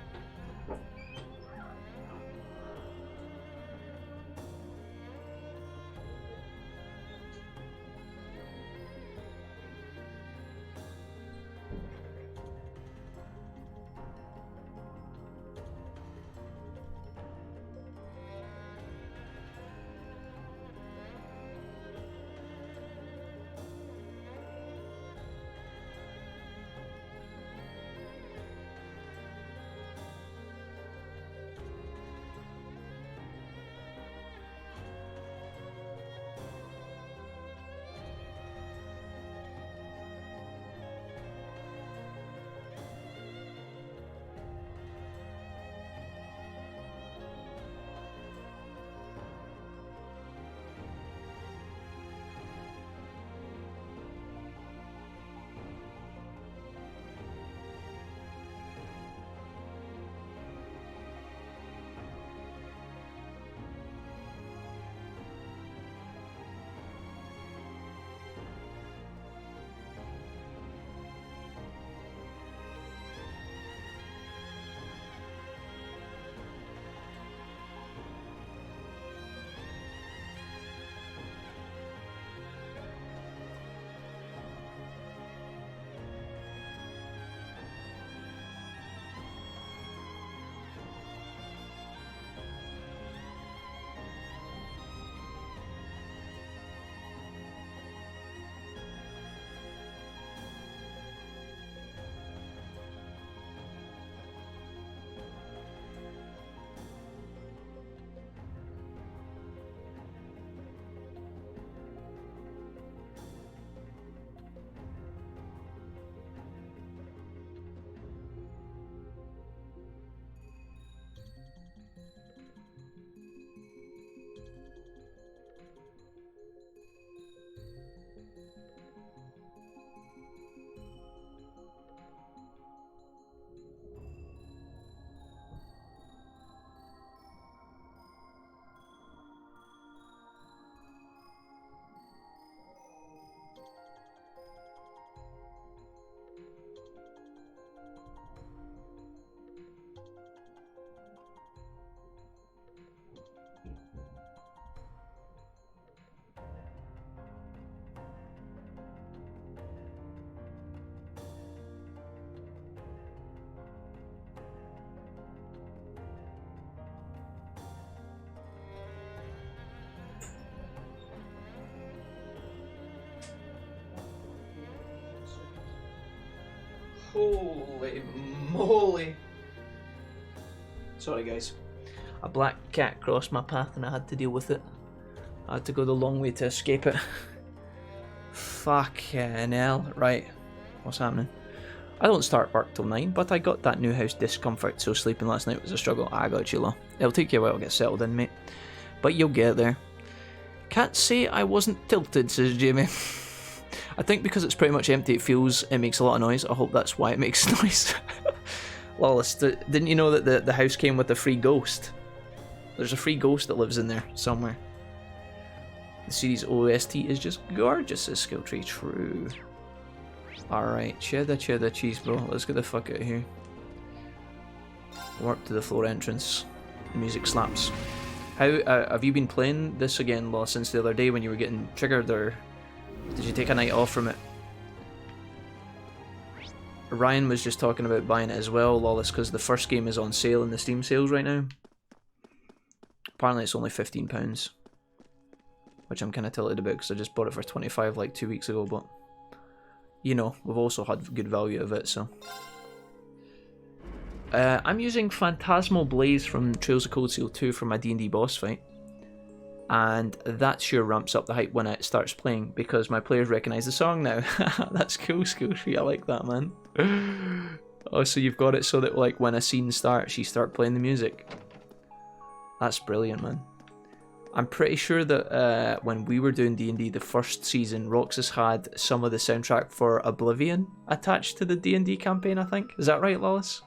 Holy moly. Sorry guys. A black cat crossed my path and I had to deal with it. I had to go the long way to escape it. Fucking hell. Right. What's happening? I don't start work till 9, but I got that new house discomfort, so sleeping last night was a struggle. I got you, Lo. It'll take you a while to get settled in, mate. But you'll get there. Can't say I wasn't tilted, says Jamie. I think because it's pretty much empty, it makes a lot of noise. I hope that's why it makes noise. Lawless, didn't you know that the house came with a free ghost? There's a free ghost that lives in there somewhere. The series OST is just gorgeous, says Skilltree. True. Alright, cheddar cheese, bro. Let's get the fuck out of here. Warp to the floor entrance. The music slaps. How have you been playing this again, Law, since the other day when you were getting triggered, or did you take a night off from it? Ryan was just talking about buying it as well, Lawless, because the first game is on sale in the Steam sales right now. Apparently it's only £15, which I'm kind of tilted about because I just bought it for 25 like 2 weeks ago, but you know, we've also had good value of it, so. I'm using Phantasmal Blaze from Trails of Cold Steel 2 for my D&D boss fight. And that sure ramps up the hype when it starts playing, because my players recognise the song now. That's cool, Skilltree. I like that, man. Oh, so you've got it so that like when a scene starts, you start playing the music. That's brilliant, man. I'm pretty sure that when we were doing D&D the first season, Roxas had some of the soundtrack for Oblivion attached to the D&D campaign, I think. Is that right, Lawless?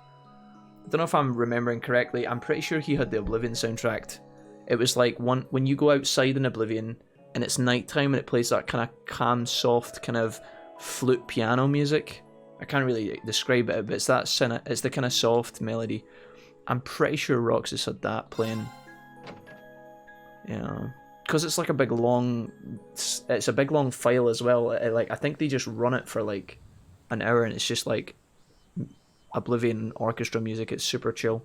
I don't know if I'm remembering correctly. I'm pretty sure he had the Oblivion soundtrack. It was like when you go outside in Oblivion and it's nighttime and it plays that kind of calm, soft kind of flute piano music. I can't really describe it, but it's the kind of soft melody. I'm pretty sure Roxas had that playing. Yeah, because it's like a big long, it's a big long file as well. Like I think they just run it for like an hour and it's just like Oblivion orchestra music. It's super chill.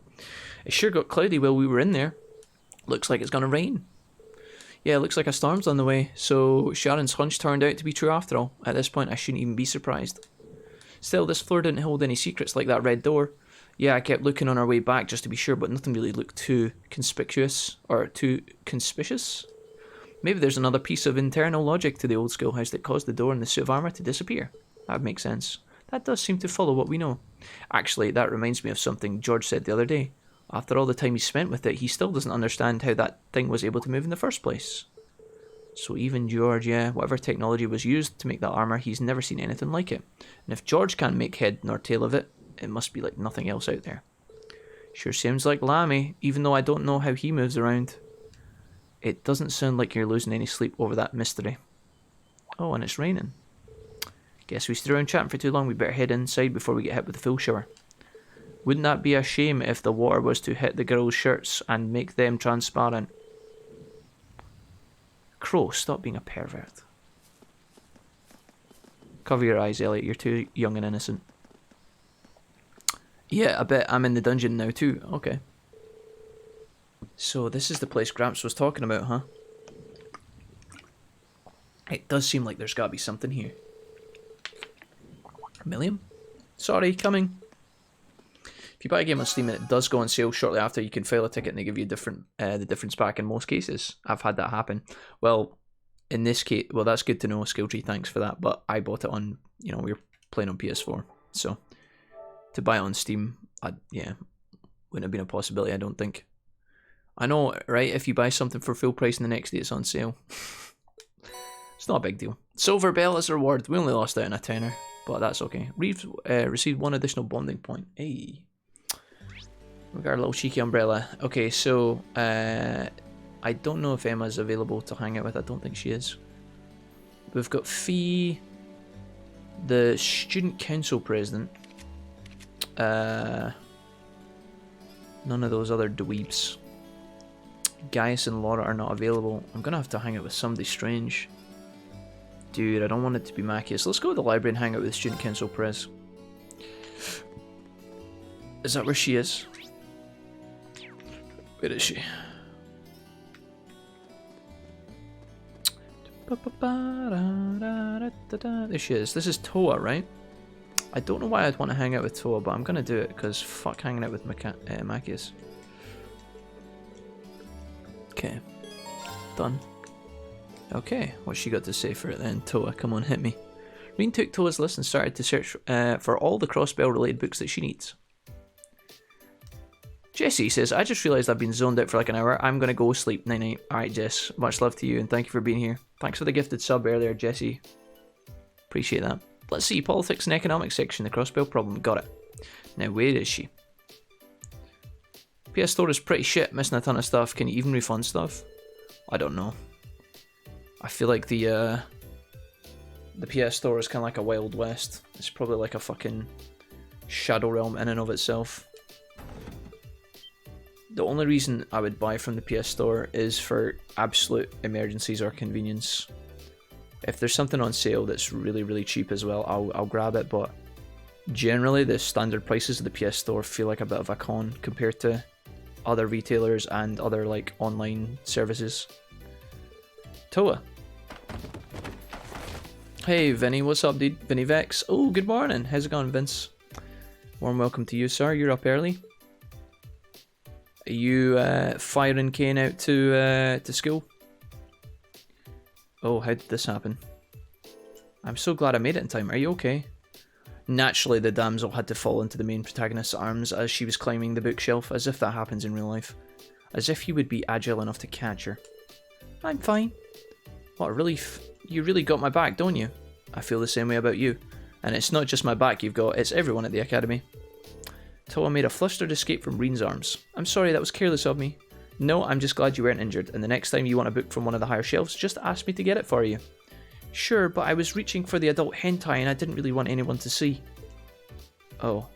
It sure got cloudy while we were in there. Looks like it's gonna rain. Yeah, it looks like a storm's on the way. So Sharon's hunch turned out to be true after all. At this point, I shouldn't even be surprised. Still, this floor didn't hold any secrets like that red door. Yeah, I kept looking on our way back just to be sure, but nothing really looked too conspicuous or too conspicuous. Maybe there's another piece of internal logic to the old schoolhouse that caused the door and the suit of armour to disappear. That would make sense. That does seem to follow what we know. Actually, that reminds me of something George said the other day. After all the time he spent with it, he still doesn't understand how that thing was able to move in the first place. So even George, yeah, whatever technology was used to make that armour, he's never seen anything like it. And if George can't make head nor tail of it, it must be like nothing else out there. Sure seems like Lammy, even though I don't know how he moves around. It doesn't sound like you're losing any sleep over that mystery. Oh, and it's raining. Guess we stood around chatting for too long. We better head inside before we get hit with a full shower. Wouldn't that be a shame if the water was to hit the girls' shirts and make them transparent? Crow, stop being a pervert. Cover your eyes, Elliot. You're too young and innocent. Yeah, I bet I'm in the dungeon now too. Okay. So this is the place Gramps was talking about, huh? It does seem like there's gotta be something here. Milliam? Sorry, coming. If you buy a game on Steam and it does go on sale shortly after, you can file a ticket and they give you the difference back in most cases. I've had that happen. Well, in this case, well, that's good to know, Skilltree, thanks for that. But I bought it on, we were playing on PS4, so to buy it on Steam, yeah, wouldn't have been a possibility, I don't think. I know, right? If you buy something for full price and the next day it's on sale, it's not a big deal. Silver Bell as a reward. We only lost out on a tenner, but that's okay. Received one additional bonding point. Hey. We got a little cheeky umbrella. Okay, so I don't know if Emma's available to hang out with. I don't think she is. We've got Fee, the student council president. None of those other dweebs. Gaius and Laura are not available. I'm gonna have to hang out with somebody strange. Dude, I don't want it to be Macius. Let's go to the library and hang out with the student council prez. Is that where she is? Where is she? There she is. This is Toa, right? I don't know why I'd want to hang out with Toa, but I'm going to do it because fuck hanging out with Machias. Okay. Done. Okay, what's she got to say for it then? Toa, come on, hit me. Reen took Toa's list and started to search for all the Crossbell related books that she needs. Jessie says, I just realised I've been zoned out for like an hour. I'm going to go sleep. Night night. Alright, Jess. Much love to you and thank you for being here. Thanks for the gifted sub earlier, Jessie. Appreciate that. Let's see, politics and economics section, the Crossbell problem. Got it. Now, where is she? PS Store is pretty shit, missing a ton of stuff. Can you even refund stuff? I don't know. I feel like the PS Store is kind of like a Wild West. It's probably like a fucking Shadow Realm in and of itself. The only reason I would buy from the PS Store is for absolute emergencies or convenience. If there's something on sale that's really, really cheap as well, I'll grab it, but generally the standard prices of the PS Store feel like a bit of a con compared to other retailers and other like online services. Toa. Hey Vinny, what's up dude? Vinny Vex. Oh, good morning. How's it going, Vince? Warm welcome to you, sir. You're up early. Are you firing Kane out to school? Oh, how did this happen? I'm so glad I made it in time. Are you okay? Naturally, the damsel had to fall into the main protagonist's arms as she was climbing the bookshelf, as if that happens in real life. As if he would be agile enough to catch her. I'm fine. What a relief. You really got my back, don't you? I feel the same way about you. And it's not just my back you've got, it's everyone at the academy. Toa made a flustered escape from Reen's arms. I'm sorry, that was careless of me. No, I'm just glad you weren't injured, and the next time you want a book from one of the higher shelves, just ask me to get it for you. Sure, but I was reaching for the adult hentai and I didn't really want anyone to see. Oh.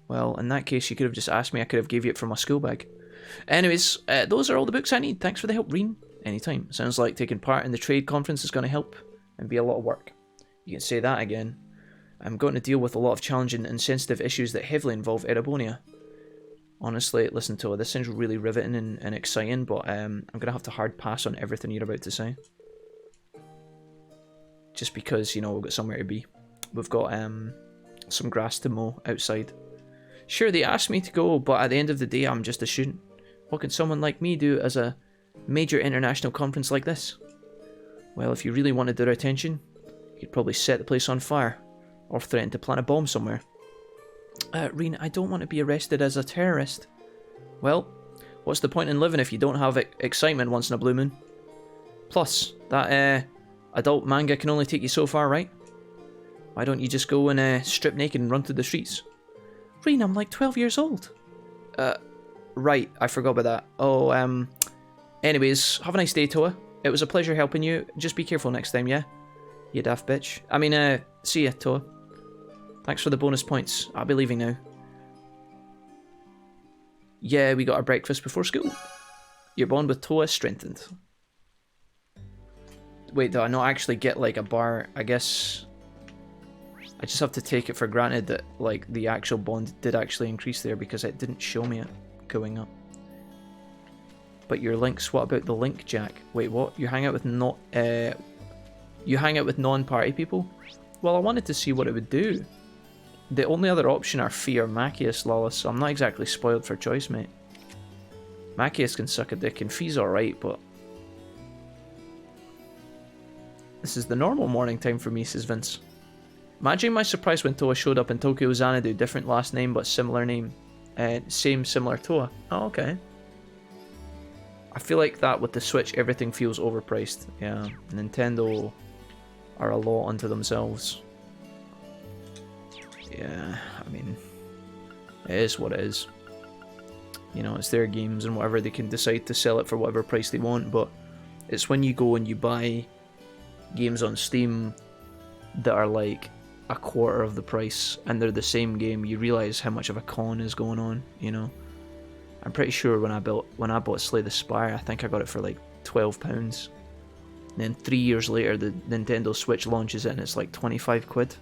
Well, in that case, you could have just asked me, I could have gave you it from my school bag. Anyways, those are all the books I need. Thanks for the help, Reen. Anytime. Sounds like taking part in the trade conference is going to help and be a lot of work. You can say that again. I'm going to deal with a lot of challenging and sensitive issues that heavily involve Erebonia. Honestly, listen to it. This sounds really riveting and exciting, but I'm going to have to hard pass on everything you're about to say. Just because, you know, we've got somewhere to be. We've got some grass to mow outside. Sure, they asked me to go, but at the end of the day, I'm just a student. What can someone like me do as a major international conference like this? Well, if you really wanted their attention, you could probably set the place on fire, or threaten to plant a bomb somewhere. Reen, I don't want to be arrested as a terrorist. Well, what's the point in living if you don't have excitement once in a blue moon? Plus, that adult manga can only take you so far, right? Why don't you just go and strip naked and run through the streets? Reen, I'm like 12 years old. Right, I forgot about that. Oh, anyways, have a nice day, Toa. It was a pleasure helping you. Just be careful next time, yeah? You daft bitch. I mean, see ya, Toa. Thanks for the bonus points. I'll be leaving now. Yeah, we got our breakfast before school. Your bond with Toa strengthened. Wait, do I not actually get like a bar? I guess I just have to take it for granted that like the actual bond did actually increase there because it didn't show me it going up. But your links, what about the link, Jack? Wait, what? You hang out with you hang out with non-party people? Well, I wanted to see what it would do. The only other option are Fee or Machias, Lawless, so I'm not exactly spoiled for choice, mate. Machias can suck a dick and Fee's alright, but this is the normal morning time for me, says Vince. Imagine my surprise when Toa showed up in Tokyo Xanadu, different last name but similar name. Similar Toa. Oh, okay. I feel like that with the Switch, everything feels overpriced. Yeah, Nintendo are a law unto themselves. Yeah, I mean, it is what it is. You know, it's their games and whatever, they can decide to sell it for whatever price they want, but it's when you go and you buy games on Steam that are like a quarter of the price and they're the same game, you realise how much of a con is going on, you know. I'm pretty sure when I bought Slay the Spire, I think I got it for like £12. And then 3 years later, the Nintendo Switch launches it and it's like 25 quid.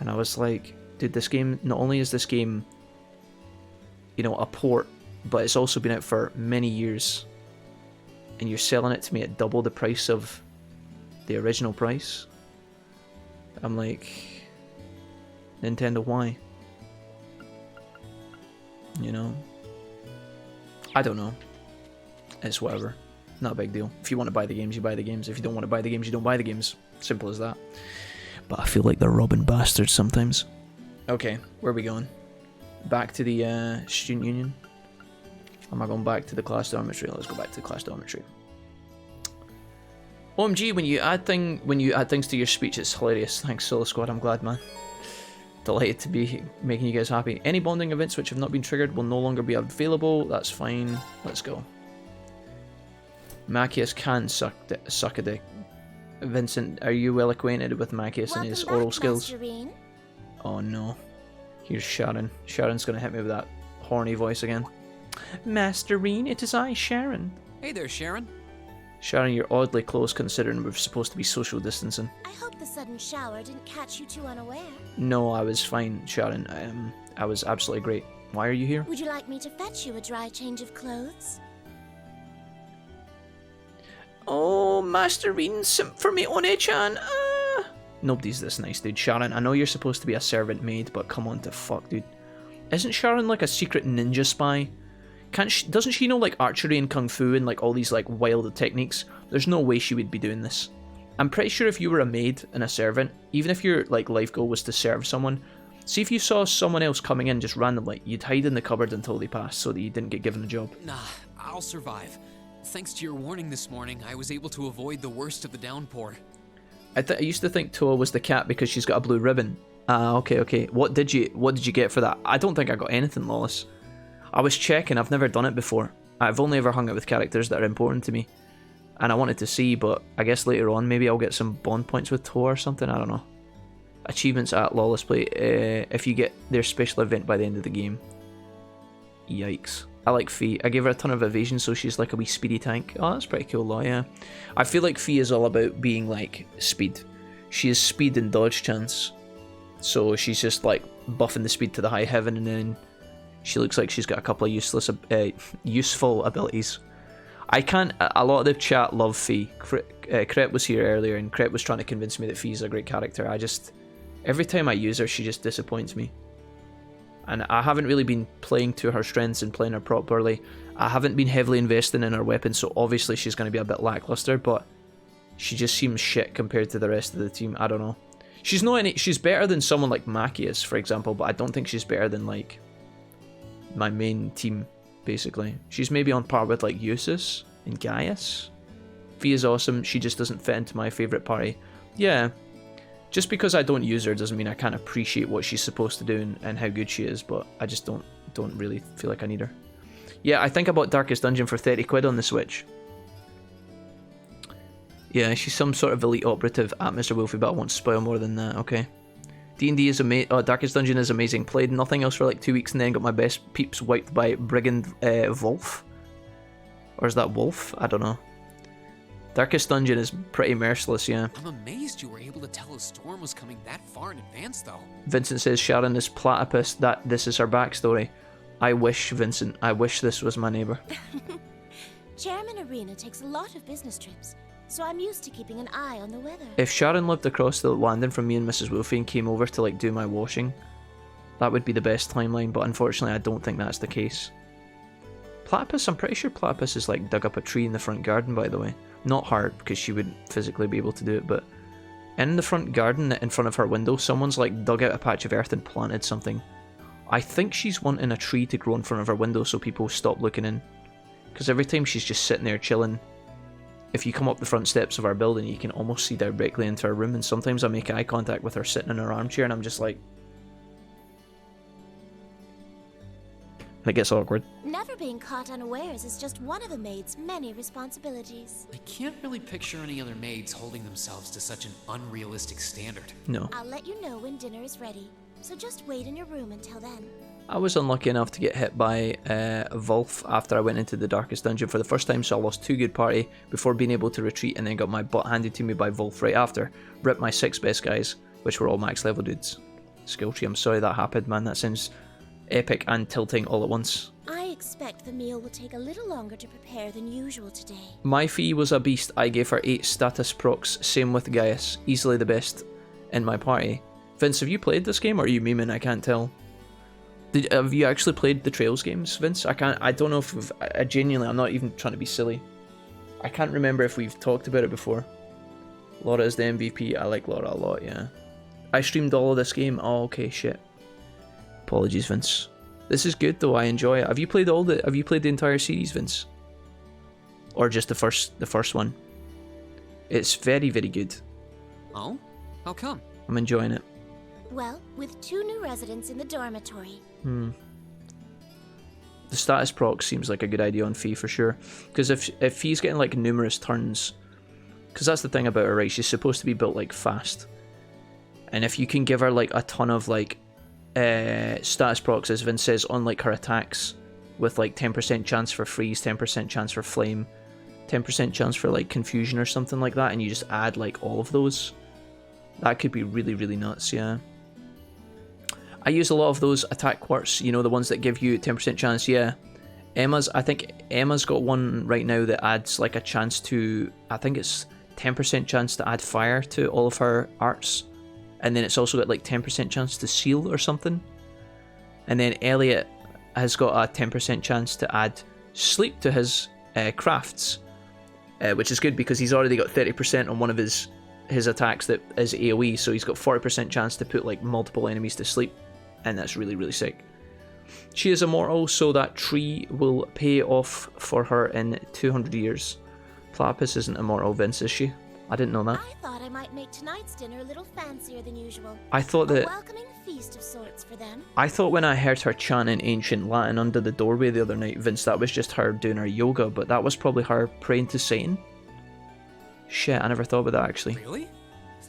And I was like, dude, this game, not only is this game, you know, a port, but it's also been out for many years. And you're selling it to me at double the price of the original price. I'm like, Nintendo, why? You know? I don't know. It's whatever. Not a big deal. If you want to buy the games, you buy the games. If you don't want to buy the games, you don't buy the games. Simple as that. But I feel like they're robbing bastards sometimes. Okay, where are we going? Back to the student union? Am I going back to the class dormitory? Let's go back to the class dormitory. OMG, when you add things to your speech, it's hilarious. Thanks, Solo Squad. I'm glad, man. Delighted to be making you guys happy. Any bonding events which have not been triggered will no longer be available. That's fine. Let's go. Machias can suck a dick. Vincent, are you well acquainted with Machias and his oral skills? Masterine. Oh no. Here's Sharon. Sharon's gonna hit me with that horny voice again. Masterine, it is I, Sharon. Hey there, Sharon. Sharon, you're oddly close considering we're supposed to be social distancing. I hope the sudden shower didn't catch you too unaware. No, I was fine, Sharon. I was absolutely great. Why are you here? Would you like me to fetch you a dry change of clothes? Oh, Masterine, simp for me, One-chan. Nobody's this nice, dude. Sharon, I know you're supposed to be a servant maid, but come on to fuck, dude. Isn't Sharon like a secret ninja spy? Doesn't she know like archery and kung fu and like all these like wild techniques? There's no way she would be doing this. I'm pretty sure if you were a maid and a servant, even if your like life goal was to serve someone, see if you saw someone else coming in just randomly, you'd hide in the cupboard until they passed so that you didn't get given a job. Nah, I'll survive. Thanks to your warning this morning, I was able to avoid the worst of the downpour. I used to think Toa was the cat because she's got a blue ribbon. Okay. What did you get for that? I don't think I got anything, Lawless. I was checking, I've never done it before. I've only ever hung out with characters that are important to me. And I wanted to see, but I guess later on maybe I'll get some bond points with Toa or something, I don't know. Achievements at Lawless Play, if you get their special event by the end of the game. Yikes. I like Fee. I gave her a ton of evasion, so she's like a wee speedy tank. Oh, that's pretty cool though, yeah. I feel like Fee is all about being like speed. She is speed and dodge chance. So she's just like buffing the speed to the high heaven, and then she looks like she's got a couple of useful abilities. A lot of the chat love Fee. Kret was here earlier, and Kret was trying to convince me that Fee's a great character. Every time I use her, she just disappoints me. And I haven't really been playing to her strengths and playing her properly. I haven't been heavily investing in her weapon, so obviously she's going to be a bit lackluster, but she just seems shit compared to the rest of the team. I don't know. She's better than someone like Machias, for example, but I don't think she's better than like my main team, basically. She's maybe on par with like Eustace and Gaius. Fee is awesome, she just doesn't fit into my favourite party. Yeah. Just because I don't use her doesn't mean I can't appreciate what she's supposed to do and how good she is, but I just don't really feel like I need her. Yeah, I think I bought Darkest Dungeon for 30 quid on the Switch. Yeah, she's some sort of elite operative at Mr. Wolfie, but I won't spoil more than that, okay. D&D is amazing. Oh, Darkest Dungeon is amazing. Played nothing else for like 2 weeks and then got my best peeps wiped by Brigand Wolf. Or is that Wolf? I don't know. Darkest Dungeon is pretty merciless, yeah. I'm amazed you were able to tell a storm was coming that far in advance, though. Vincent says Sharon is platypus, that this is her backstory. I wish, Vincent, I wish this was my neighbour. Chairman Arena takes a lot of business trips, so I'm used to keeping an eye on the weather. If Sharon lived across the landing from me and Mrs. Wolfie and came over to like do my washing, that would be the best timeline, but unfortunately I don't think that's the case. Platypus, I'm pretty sure Platypus is like dug up a tree in the front garden, by the way. Not her, because she wouldn't physically be able to do it, but in the front garden in front of her window, someone's like dug out a patch of earth and planted something. I think she's wanting a tree to grow in front of her window so people stop looking in. Because every time she's just sitting there chilling, if you come up the front steps of our building, you can almost see directly into her room, and sometimes I make eye contact with her sitting in her armchair and I'm just like... and it gets awkward. Never being caught unawares is just one of a maid's many responsibilities. I can't really picture any other maids holding themselves to such an unrealistic standard. No. I'll let you know when dinner is ready, so just wait in your room until then. I was unlucky enough to get hit by Wolf after I went into the Darkest Dungeon for the first time, so I lost 2 good party before being able to retreat and then got my butt handed to me by Wolf right after. Ripped my 6 best guys, which were all max level dudes. Skill tree, I'm sorry that happened, man. That sounds epic and tilting all at once. I expect the meal will take a little longer to prepare than usual today. My Fee was a beast. I gave her 8 status procs, same with Gaius. Easily the best in my party. Vince, have you played this game, or are you memeing? I can't tell. Have you actually played the Trails games, Vince? I don't know if we've... I genuinely, I'm not even trying to be silly. I can't remember if we've talked about it before. Laura is the MVP. I like Laura a lot, yeah. I streamed all of this game. Oh, okay, shit. Apologies, Vince. This is good though. I enjoy it. Have you played the entire series, Vince? Or just the first one? It's very, very good. Oh? How come? I'm enjoying it. Well, with 2 new residents in the dormitory. The status proc seems like a good idea on Fee for sure. Because if Fee's getting like numerous turns, because that's the thing about her, right? She's supposed to be built like fast. And if you can give her like a ton of like status procs, as Vince says, on like her attacks, with like 10% chance for freeze, 10% chance for flame, 10% chance for like confusion or something like that, and you just add like all of those, that could be really, really nuts, yeah. I use a lot of those attack quirts, you know, the ones that give you 10% chance, yeah. I think Emma's got one right now that adds like a chance to, I think it's 10% chance to add fire to all of her arts. And then it's also got like 10% chance to seal or something. And then Elliot has got a 10% chance to add sleep to his crafts. Which is good because he's already got 30% on one of his attacks that is AoE. So he's got 40% chance to put like multiple enemies to sleep. And that's really, really sick. She is immortal, so that tree will pay off for her in 200 years. Platypus isn't immortal, Vince, is she? I didn't know that. I thought I might make tonight's dinner a little fancier than usual. I thought that... A welcoming feast of sorts for them. I thought when I heard her chanting ancient Latin under the doorway the other night, Vince, that was just her doing her yoga, but that was probably her praying to Satan. Shit, I never thought about that, actually. Really?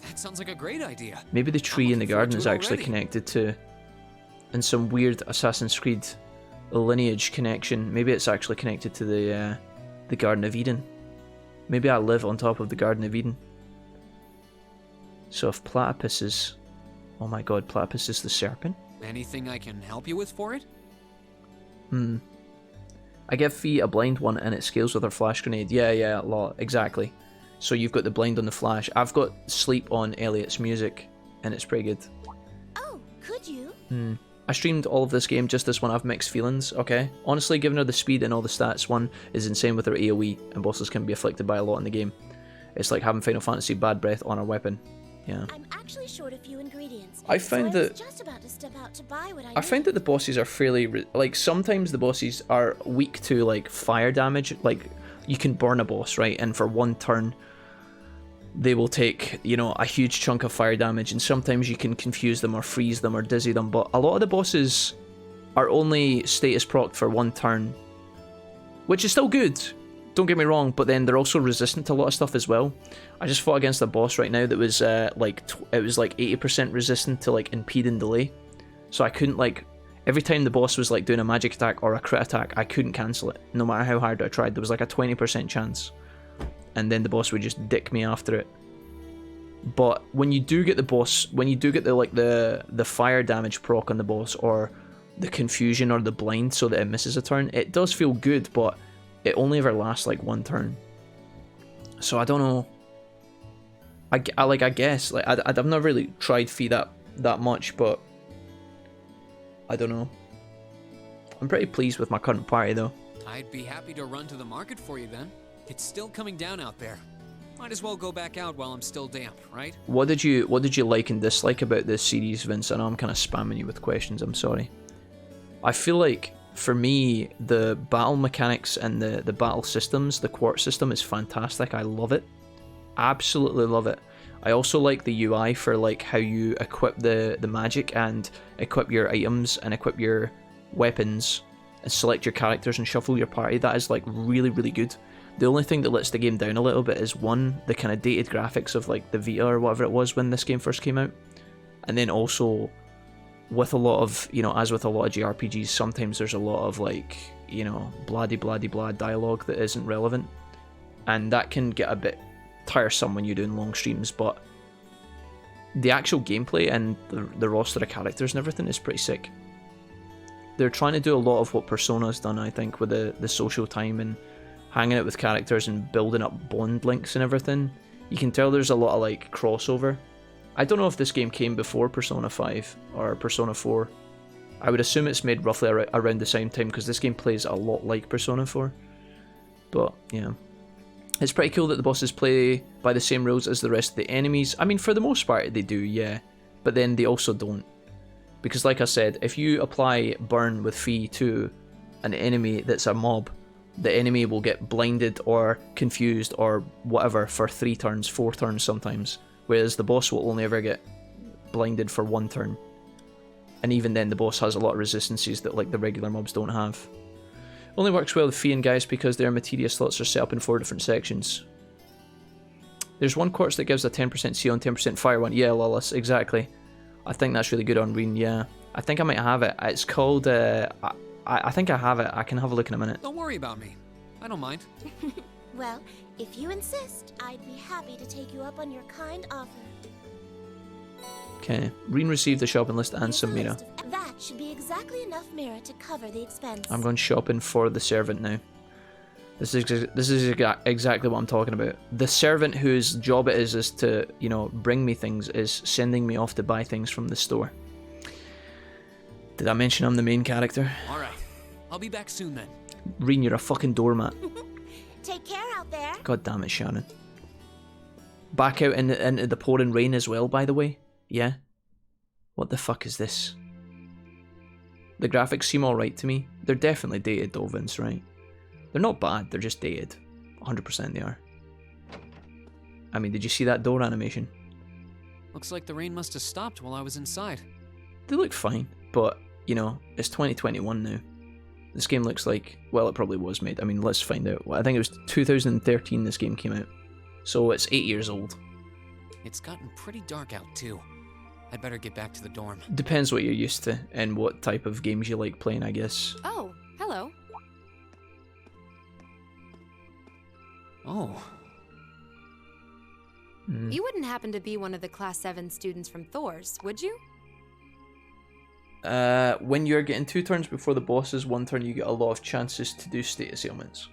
That sounds like a great idea. Maybe the tree in the garden is actually connected to... in some weird Assassin's Creed lineage connection. Maybe it's actually connected to the Garden of Eden. Maybe I live on top of the Garden of Eden. So if Platypus is... oh my god, Platypus is the serpent? Anything I can help you with for it? I give Fee a blind one and it scales with her flash grenade. Yeah, a lot. Exactly. So you've got the blind on the flash. I've got sleep on Elliot's music and it's pretty good. Oh, could you? I streamed all of this game, just this one. I have mixed feelings, okay? Honestly, giving her the speed and all the stats, one is insane with her AoE, and bosses can be afflicted by a lot in the game. It's like having Final Fantasy Bad Breath on a weapon. Yeah. I'm actually short a few ingredients. I found so that... I was just about to step out to buy what I found that the bosses are fairly... like, sometimes the bosses are weak to, like, fire damage. Like, you can burn a boss, right? And for one turn, they will take, you know, a huge chunk of fire damage, and sometimes you can confuse them or freeze them or dizzy them, but a lot of the bosses are only status procced for one turn, which is still good, don't get me wrong, but then they're also resistant to a lot of stuff as well. I just fought against a boss right now that was it was like 80% resistant to like impede and delay, so I couldn't, like, every time the boss was like doing a magic attack or a crit attack, I couldn't cancel it, no matter how hard I tried. There was like a 20% chance. And then the boss would just dick me after it. But when you do get the boss, when you do get the fire damage proc on the boss, or the confusion or the blind so that it misses a turn, it does feel good, but it only ever lasts like one turn. So I don't know. I guess like I've never really tried Fee that much, but I don't know. I'm pretty pleased with my current party though. I'd be happy to run to the market for you then. It's still coming down out there. Might as well go back out while I'm still damp, right? What did you like and dislike about this series, Vince? I know I'm kind of spamming you with questions, I'm sorry. I feel like, for me, the battle mechanics and the battle systems, the quartz system is fantastic. I love it. Absolutely love it. I also like the UI for like how you equip the magic and equip your items and equip your weapons and select your characters and shuffle your party. That is like really, really good. The only thing that lets the game down a little bit is, one, the kind of dated graphics of like the Vita or whatever it was when this game first came out. And then also, with a lot of, you know, as with a lot of JRPGs, sometimes there's a lot of like, you know, blah-de-blah-de-blah dialogue that isn't relevant. And that can get a bit tiresome when you're doing long streams, but the actual gameplay and the roster of characters and everything is pretty sick. They're trying to do a lot of what Persona's done, I think, with the social time and hanging out with characters and building up bond links and everything. You can tell there's a lot of like crossover, I don't know if this game came before Persona 5 or Persona 4. I would assume it's made roughly around the same time because this game plays a lot like Persona 4. But, yeah. It's pretty cool that the bosses play by the same rules as the rest of the enemies. I mean, for the most part, they do, yeah. But then they also don't. Because, like I said, if you apply Burn with Fee to an enemy that's a mob, the enemy will get blinded or confused or whatever for 3 turns, 4 turns sometimes. Whereas the boss will only ever get blinded for 1 turn. And even then, the boss has a lot of resistances that like the regular mobs don't have. Only works well with Fee and guys because their materia slots are set up in 4 different sections. There's one quartz that gives a 10% CO and 10% fire one. Yeah, Lawless, exactly. I think that's really good on Reen, yeah. I think I might have it. It's called, I think I have it. I can have a look in a minute. Don't worry about me. I don't mind. Well, if you insist, I'd be happy to take you up on your kind offer. Okay, Reen received the shopping list and some Mira. That should be exactly enough Mira to cover the expense. I'm going shopping for the servant now. This is exactly what I'm talking about. The servant whose job it is to, you know, bring me things is sending me off to buy things from the store. Did I mention I'm the main character? Alright, I'll be back soon then. Reen, you're a fucking doormat. Take care out there. God damn it, Shannon. Back out into the pouring rain as well, by the way. Yeah? What the fuck is this? The graphics seem alright to me. They're definitely dated though, Vince, right? They're not bad, they're just dated. 100% they are. I mean, did you see that door animation? Looks like the rain must have stopped while I was inside. They look fine, but, you know, it's 2021 now. This game looks like, well, it probably was made. I mean, let's find out. I think it was 2013 this game came out. So it's 8 years old. It's gotten pretty dark out too. I'd better get back to the dorm. Depends what you're used to and what type of games you like playing, I guess. Oh, hello. Oh. You wouldn't happen to be one of the Class 7 students from Thor's, would you? When you're getting 2 turns before the bosses, 1 turn you get a lot of chances to do status ailments.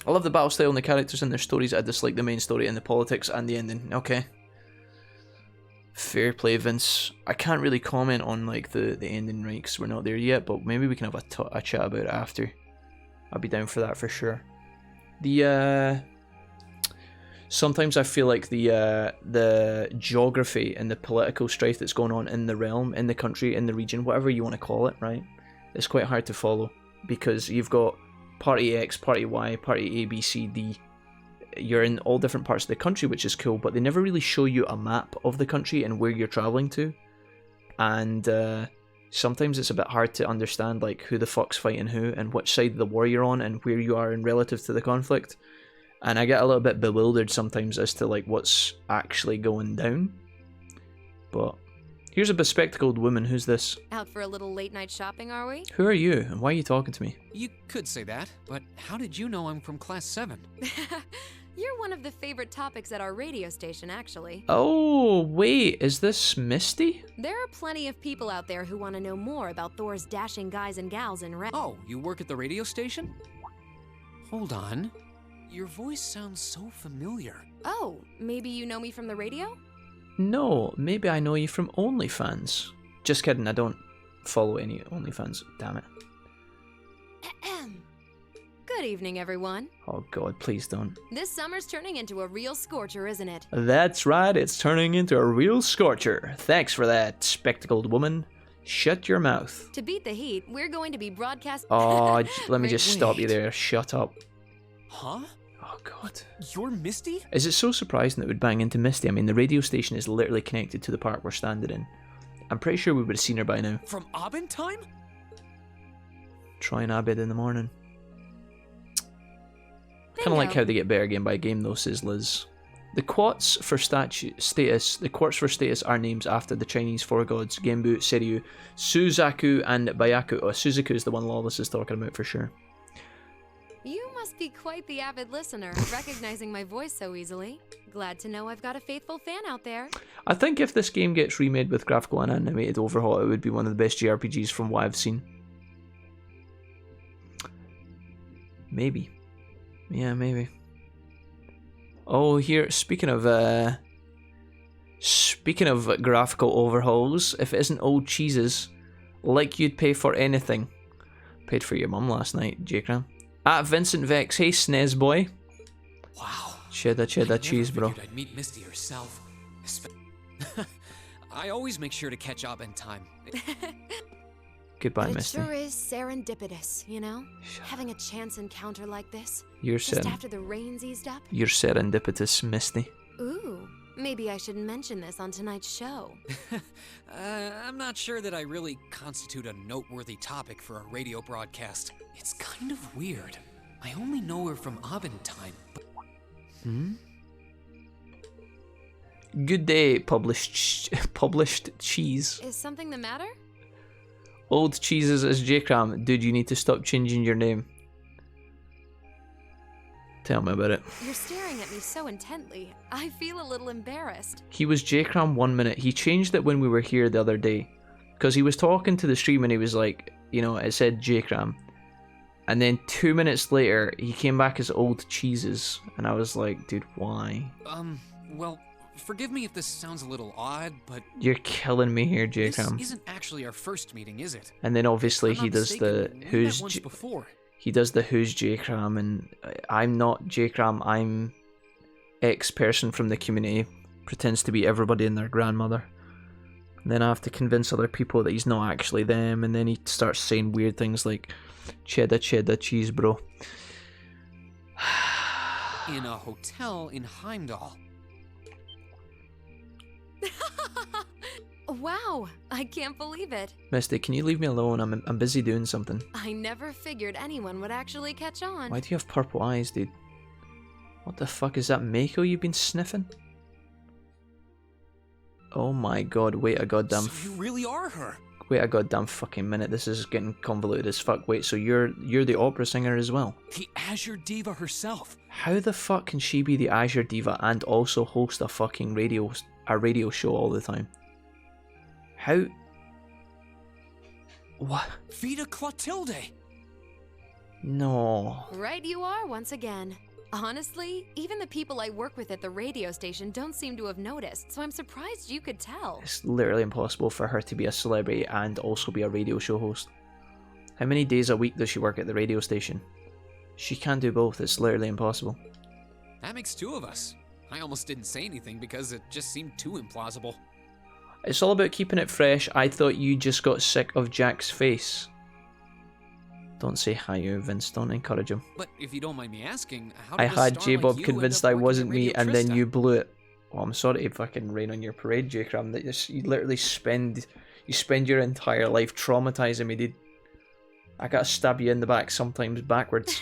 I love the battle style and the characters and their stories. I dislike the main story and the politics and the ending. Okay. Fair play, Vince. I can't really comment on like the ending, right, because we're not there yet, but maybe we can have a chat about it after. I'll be down for that for sure. Sometimes I feel like the geography and the political strife that's going on in the realm, in the country, in the region, whatever you want to call it, right? It's quite hard to follow because you've got Party X, Party Y, Party A, B, C, D. You're in all different parts of the country, which is cool, but they never really show you a map of the country and where you're traveling to. And sometimes it's a bit hard to understand like who the fuck's fighting who and which side of the war you're on and where you are in relative to the conflict. And I get a little bit bewildered sometimes as to like what's actually going down. But here's a bespectacled woman. Who's this? Out for a little late night shopping, are we? Who are you and why are you talking to me? You could say that, but how did you know I'm from Class 7? You're one of the favorite topics at our radio station, actually. Oh, wait, is this Misty? There are plenty of people out there who want to know more about Thor's dashing guys and gals in red. Oh, you work at the radio station? Hold on. Your voice sounds so familiar. Oh, maybe you know me from the radio? No, maybe I know you from OnlyFans. Just kidding, I don't follow any OnlyFans, damn it. Good evening, everyone. Oh god, please don't. This summer's turning into a real scorcher, isn't it? That's right, it's turning into a real scorcher. Thanks for that, spectacled woman. Shut your mouth. To beat the heat, we're going to be broadcast... Oh, let me just stop you there. Shut up. Huh? Oh god. You're Misty? Is it so surprising that we'd bang into Misty? I mean, the radio station is literally connected to the park we're standing in. I'm pretty sure we would have seen her by now. From Abend time? Try and Abed in the morning. Kind of like how they get better game by game though, says Liz. The quartz for status are names after the Chinese four gods, Genbu, Seryu, Suzaku, and Bayaku. Oh, Suzaku is the one Lawless is talking about for sure. You must be quite the avid listener, recognizing my voice so easily. Glad to know I've got a faithful fan out there. I think if this game gets remade with graphical and animated overhaul, it would be one of the best JRPGs from what I've seen. Maybe. Yeah, maybe. Oh, here, speaking of Speaking of graphical overhauls, if it isn't old cheeses, like you'd pay for anything. Paid for your mum last night, J-Cram. At Vincent Vex, hey SNES boy. Wow. Cheddar cheese, bro. I'd meet Misty herself. I always make sure to catch up in time. Goodbye, It Misty. sure is serendipitous, you know? Having a chance encounter like this. You're Just after the rains eased up. You're serendipitous, Misty. Ooh, maybe I should mention this on tonight's show. I'm not sure that I really constitute a noteworthy topic for a radio broadcast. It's kind of weird. I only know her from Abendtime. Good day, published cheese. Is something the matter? Old cheeses as J-Cram. Dude, you need to stop changing your name. Tell me about it. You're staring at me so intently. I feel a little embarrassed. He was J-Cram 1 minute. He changed it when we were here the other day. Because he was talking to the stream and he was like, you know, it said J-Cram. And then 2 minutes later, he came back as Old Cheeses. And I was like, dude, why? Well, forgive me if this sounds a little odd, but... You're killing me here, J-Cram. This isn't actually our first meeting, is it? And then obviously he does the who's... He does the who's J-Cram, and I'm not J-Cram, I'm X person from the community. Pretends to be everybody and their grandmother. And then I have to convince other people that he's not actually them, and then he starts saying weird things like, cheddar cheese, bro. In a hotel in Heimdall. Wow, I can't believe it. Misty, can you leave me alone? I'm busy doing something. I never figured anyone would actually catch on. Why do you have purple eyes, dude? What the fuck is that Mako you've been sniffing? Oh my god, wait a goddamn... So you really are her? Wait a goddamn fucking minute, this is getting convoluted as fuck. Wait, so you're the opera singer as well? The Azure Diva herself. How the fuck can she be the Azure Diva and also host a fucking radio show all the time? How? What? Vita Clotilde! No. Right you are once again. Honestly, even the people I work with at the radio station don't seem to have noticed, so I'm surprised you could tell. It's literally impossible for her to be a celebrity and also be a radio show host. How many days a week does she work at the radio station? She can't do both, it's literally impossible. That makes two of us. I almost didn't say anything because it just seemed too implausible. It's all about keeping it fresh. I thought you just got sick of Jack's face. Don't say hi, Vince. Don't encourage him. But if you don't mind me asking, how I did a had star J-Bob like you convinced end I up wasn't working me, at and Radio then Trista? you blew it. Well, I'm sorry to fucking rain on your parade, J-Cram. You literally spend your entire life traumatizing me, dude. I gotta stab you in the back sometimes backwards.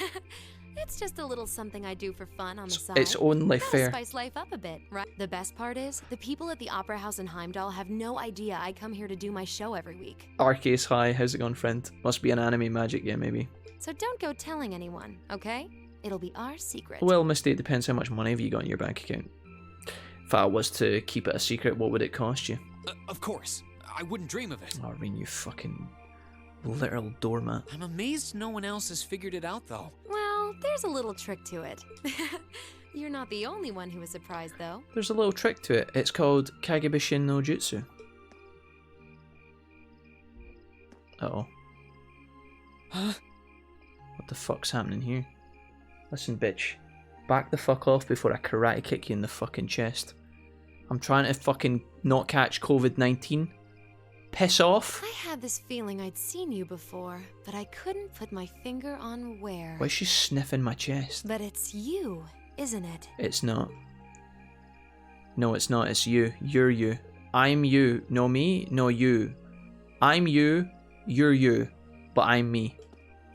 It's just a little something I do for fun on the side. It's only Gotta fair. Spice life up a bit, right? The best part is, the people at the Opera House in Heimdall have no idea I come here to do my show every week. Arcase, hi, how's it going, friend? Must be an anime magic, yeah, maybe. So don't go telling anyone, okay? It'll be our secret. Well, Misty, it depends how much money have you got in your bank account. If I was to keep it a secret, what would it cost you? Of course. I wouldn't dream of it. Oh, I mean, you fucking literal doormat. I'm amazed no one else has figured it out, though. Well, there's a little trick to it. You're not the only one who was surprised, though. There's a little trick to it. It's called Kagebishin no Jutsu. Uh-oh. Huh? What the fuck's happening here? Listen, bitch. Back the fuck off before I karate kick you in the fucking chest. I'm trying to fucking not catch COVID-19. Piss off. I had this feeling I'd seen you before, but I couldn't put my finger on where. Why is she sniffing my chest? But it's you, isn't it? It's not. No, it's not. It's you. You're you. I'm you. No me, no you. I'm you, you're you. But I'm me.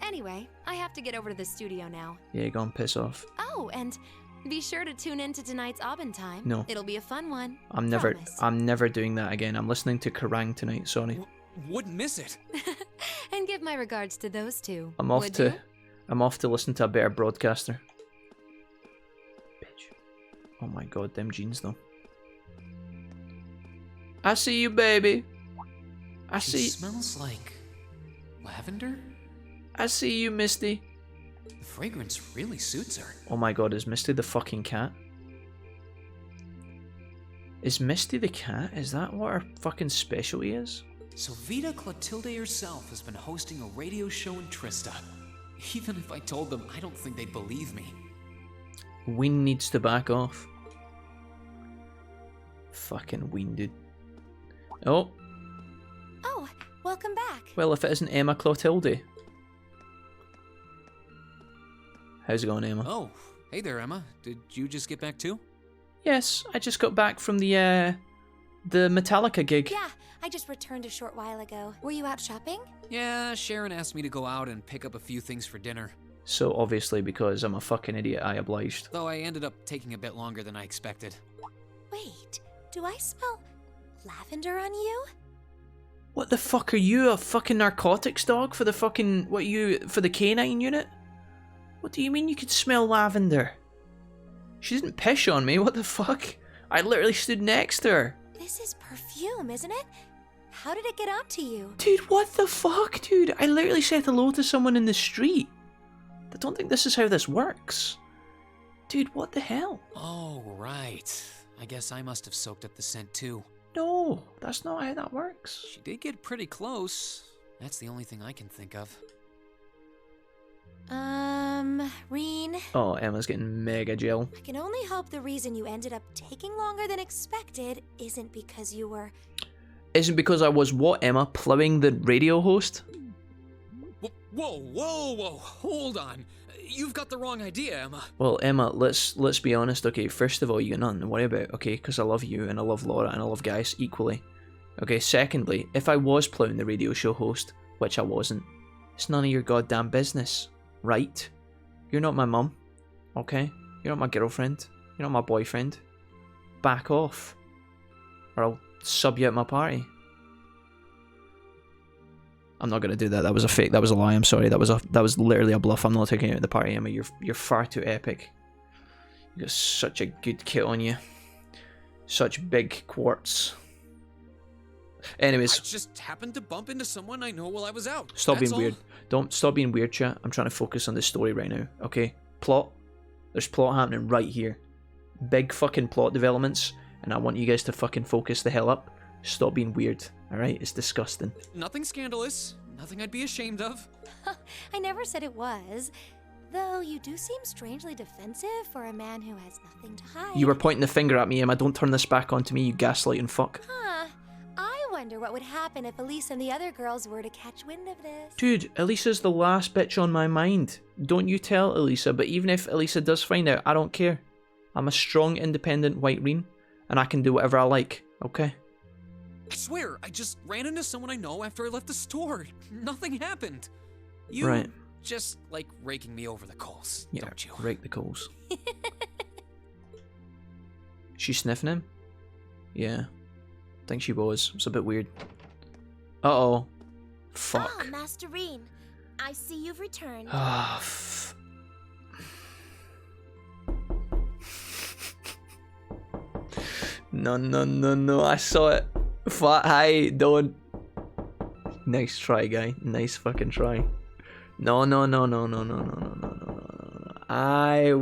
Anyway, I have to get over to the studio now. Yeah, go and piss off. Oh, and be sure to tune in to tonight's Abendtime. No. It'll be a fun one. I'm never doing that again. I'm listening to Kerrang tonight, sorry. Wouldn't miss it. And give my regards to those two. I'm off to listen to a better broadcaster. Bitch. Oh my god, them jeans though. I see you, baby. I see. She smells like lavender? I see you, Misty. The fragrance really suits her. Oh my god, is Misty the fucking cat? Is Misty the cat? Is that what her fucking specialty is? So Vita Clotilde herself has been hosting a radio show in Trista. Even if I told them, I don't think they'd believe me. Ween needs to back off. Fucking Ween, dude. Oh. Oh, welcome back. Well, if it isn't Emma Clotilde. How's it going, Emma? Oh, hey there, Emma. Did you just get back too? Yes, I just got back from the Metallica gig. Yeah, I just returned a short while ago. Were you out shopping? Yeah, Sharon asked me to go out and pick up a few things for dinner. So obviously, because I'm a fucking idiot, I obliged. Though I ended up taking a bit longer than I expected. Wait, do I smell lavender on you? What the fuck are you, a fucking narcotics dog for the fucking, for the canine unit? What do you mean you could smell lavender? She didn't piss on me, what the fuck? I literally stood next to her. This is perfume, isn't it? How did it get onto you? Dude, what the fuck, dude? I literally said hello to someone in the street. I don't think this is how this works. Dude, what the hell? Oh, right. I guess I must have soaked up the scent too. No, that's not how that works. She did get pretty close. That's the only thing I can think of. Reen. Oh, Emma's getting mega gel. I can only hope the reason you ended up taking longer than expected isn't because you were... Isn't because I was what, Emma? Plowing the radio host? Whoa, hold on. You've got the wrong idea, Emma. Well, Emma, let's be honest, okay? First of all, you got nothing to worry about, okay? Because I love you, and I love Laura, and I love guys equally. Okay, secondly, if I was plowing the radio show host, which I wasn't, it's none of your goddamn business, right? You're not my mum, okay? You're not my girlfriend. You're not my boyfriend. Back off. Or I'll sub you at my party. I'm not gonna do that. That was a fake. That was a lie. I'm sorry. That was literally a bluff. I'm not taking you at the party, Emma. You're far too epic. You got such a good kit on you. Such big quartz. Anyways, I just happened to bump into someone I know while I was out. Stop That's being weird. Don't stop being weird, chat. I'm trying to focus on the story right now. Okay, plot. There's plot happening right here. Big fucking plot developments, and I want you guys to fucking focus the hell up. Stop being weird. All right, it's disgusting. Nothing scandalous. Nothing I'd be ashamed of. I never said it was. Though you do seem strangely defensive for a man who has nothing to hide. You were pointing the finger at me, Emma. Don't turn this back onto me, you gaslighting fuck. Huh. I wonder what would happen if Elise and the other girls were to catch wind of this. Dude, Elisa's the last bitch on my mind. Don't you tell Elisa, but even if Elisa does find out, I don't care. I'm a strong, independent white Reen, and I can do whatever I like, okay? I swear, I just ran into someone I know after I left the store. Nothing happened. You right. Just like raking me over the coals, yeah, don't you? Rake the coals. She's sniffing him? Yeah. I think she was. It's a bit weird. Uh-oh. Fuck. Ah, Master Reen. I see you've returned. Ah, No. I saw it. Hi, don't. Nice try, guy. Nice fucking try. No. I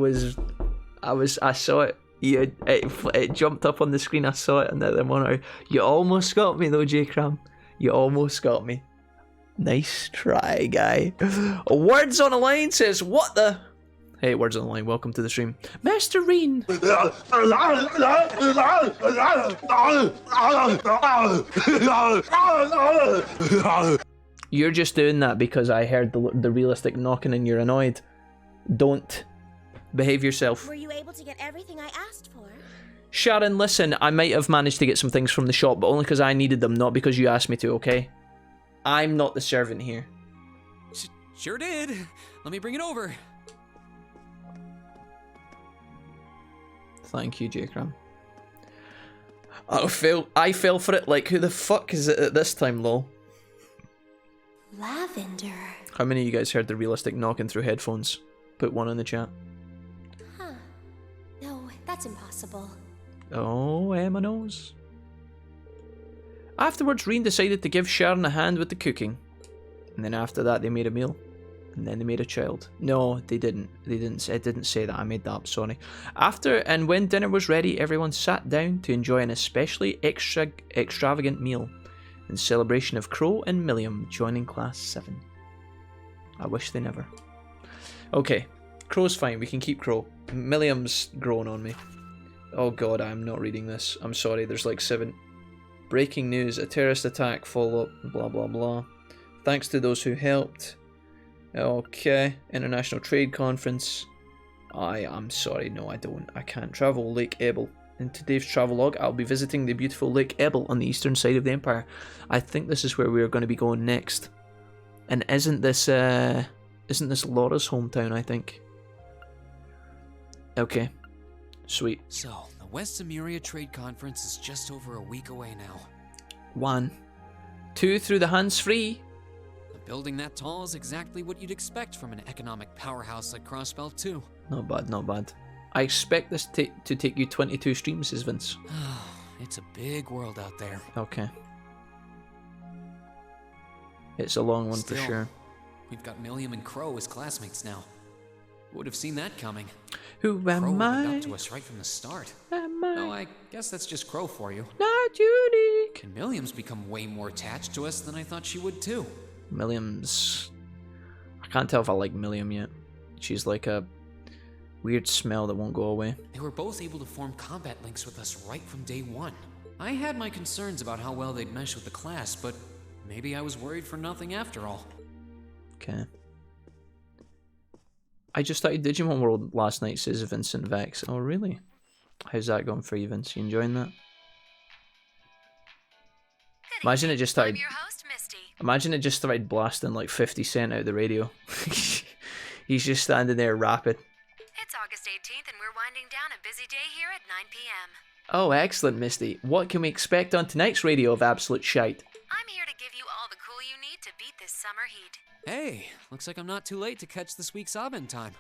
saw it. It jumped up on the screen. I saw it on the monitor. You almost got me though, J-Cram. You almost got me. Nice try, guy. Words on a Line says, what the? Hey, Words on the Line, welcome to the stream. Master Reen! You're just doing that because I heard the realistic knocking and you're annoyed. Don't. Behave yourself. Were you able to get everything I asked for? Sharon, listen, I might have managed to get some things from the shop, but only because I needed them, not because you asked me to, okay? I'm not the servant here. Sure did. Let me bring it over. Thank you, J-Cram. I fell for it. Like, who the fuck is it at this time, lol? Lavender. How many of you guys heard the realistic knocking through headphones? Put one in the chat. Huh. No, that's impossible. Oh, Emma knows. Afterwards, Reen decided to give Sharon a hand with the cooking. And then after that, they made a meal. And then they made a child. No, they didn't. They didn't. It didn't say that. I made that up. Sorry. After and when dinner was ready, everyone sat down to enjoy an especially extravagant meal in celebration of Crow and Milliam joining Class 7. I wish they never. Okay, Crow's fine. We can keep Crow. Milliam's growing on me. Oh god, I am not reading this. I'm sorry. There's like 7. Breaking news: a terrorist attack. Follow up. Blah blah blah. Thanks to those who helped. Okay, International Trade Conference. I'm sorry, no I don't. I can't travel Lake Ebel. In today's travelogue, I'll be visiting the beautiful Lake Ebel on the eastern side of the Empire. I think this is where we're going to be going next. And isn't this Laura's hometown, I think? Okay, sweet. So, the West Emuria Trade Conference is just over a week away now. 1. 2 through the hands-free. A building that tall is exactly what you'd expect from an economic powerhouse like Crossbelt 2. Not bad, not bad. I expect this to take you 22 streams, says Vince. It's a big world out there. Okay. It's a long one Still, for sure. We've got Milliam and Crow as classmates now. Would have seen that coming. Who Crow am opened I? up to us right from the start. Am I? No, I guess that's just Crow for you. Not unique. And Milliam's become way more attached to us than I thought she would too. Milliam's... I can't tell if I like Milliam yet. She's like a weird smell that won't go away. They were both able to form combat links with us right from day one. I had my concerns about how well they'd mesh with the class, but maybe I was worried for nothing after all. Okay. I just started Digimon World last night, says Vincent Vex. Oh, really? How's that going for you, Vince? You enjoying that? Imagine it just started... I'm your host, Misty. Imagine it just started blasting like 50 Cent out of the radio. He's just standing there rapping. It's August 18th and we're winding down a busy day here at 9 p.m. Oh, excellent, Misty. What can we expect on tonight's radio of absolute shite? I'm here to give you all the cool you need to beat this summer heat. Hey, looks like I'm not too late to catch this week's Abend time.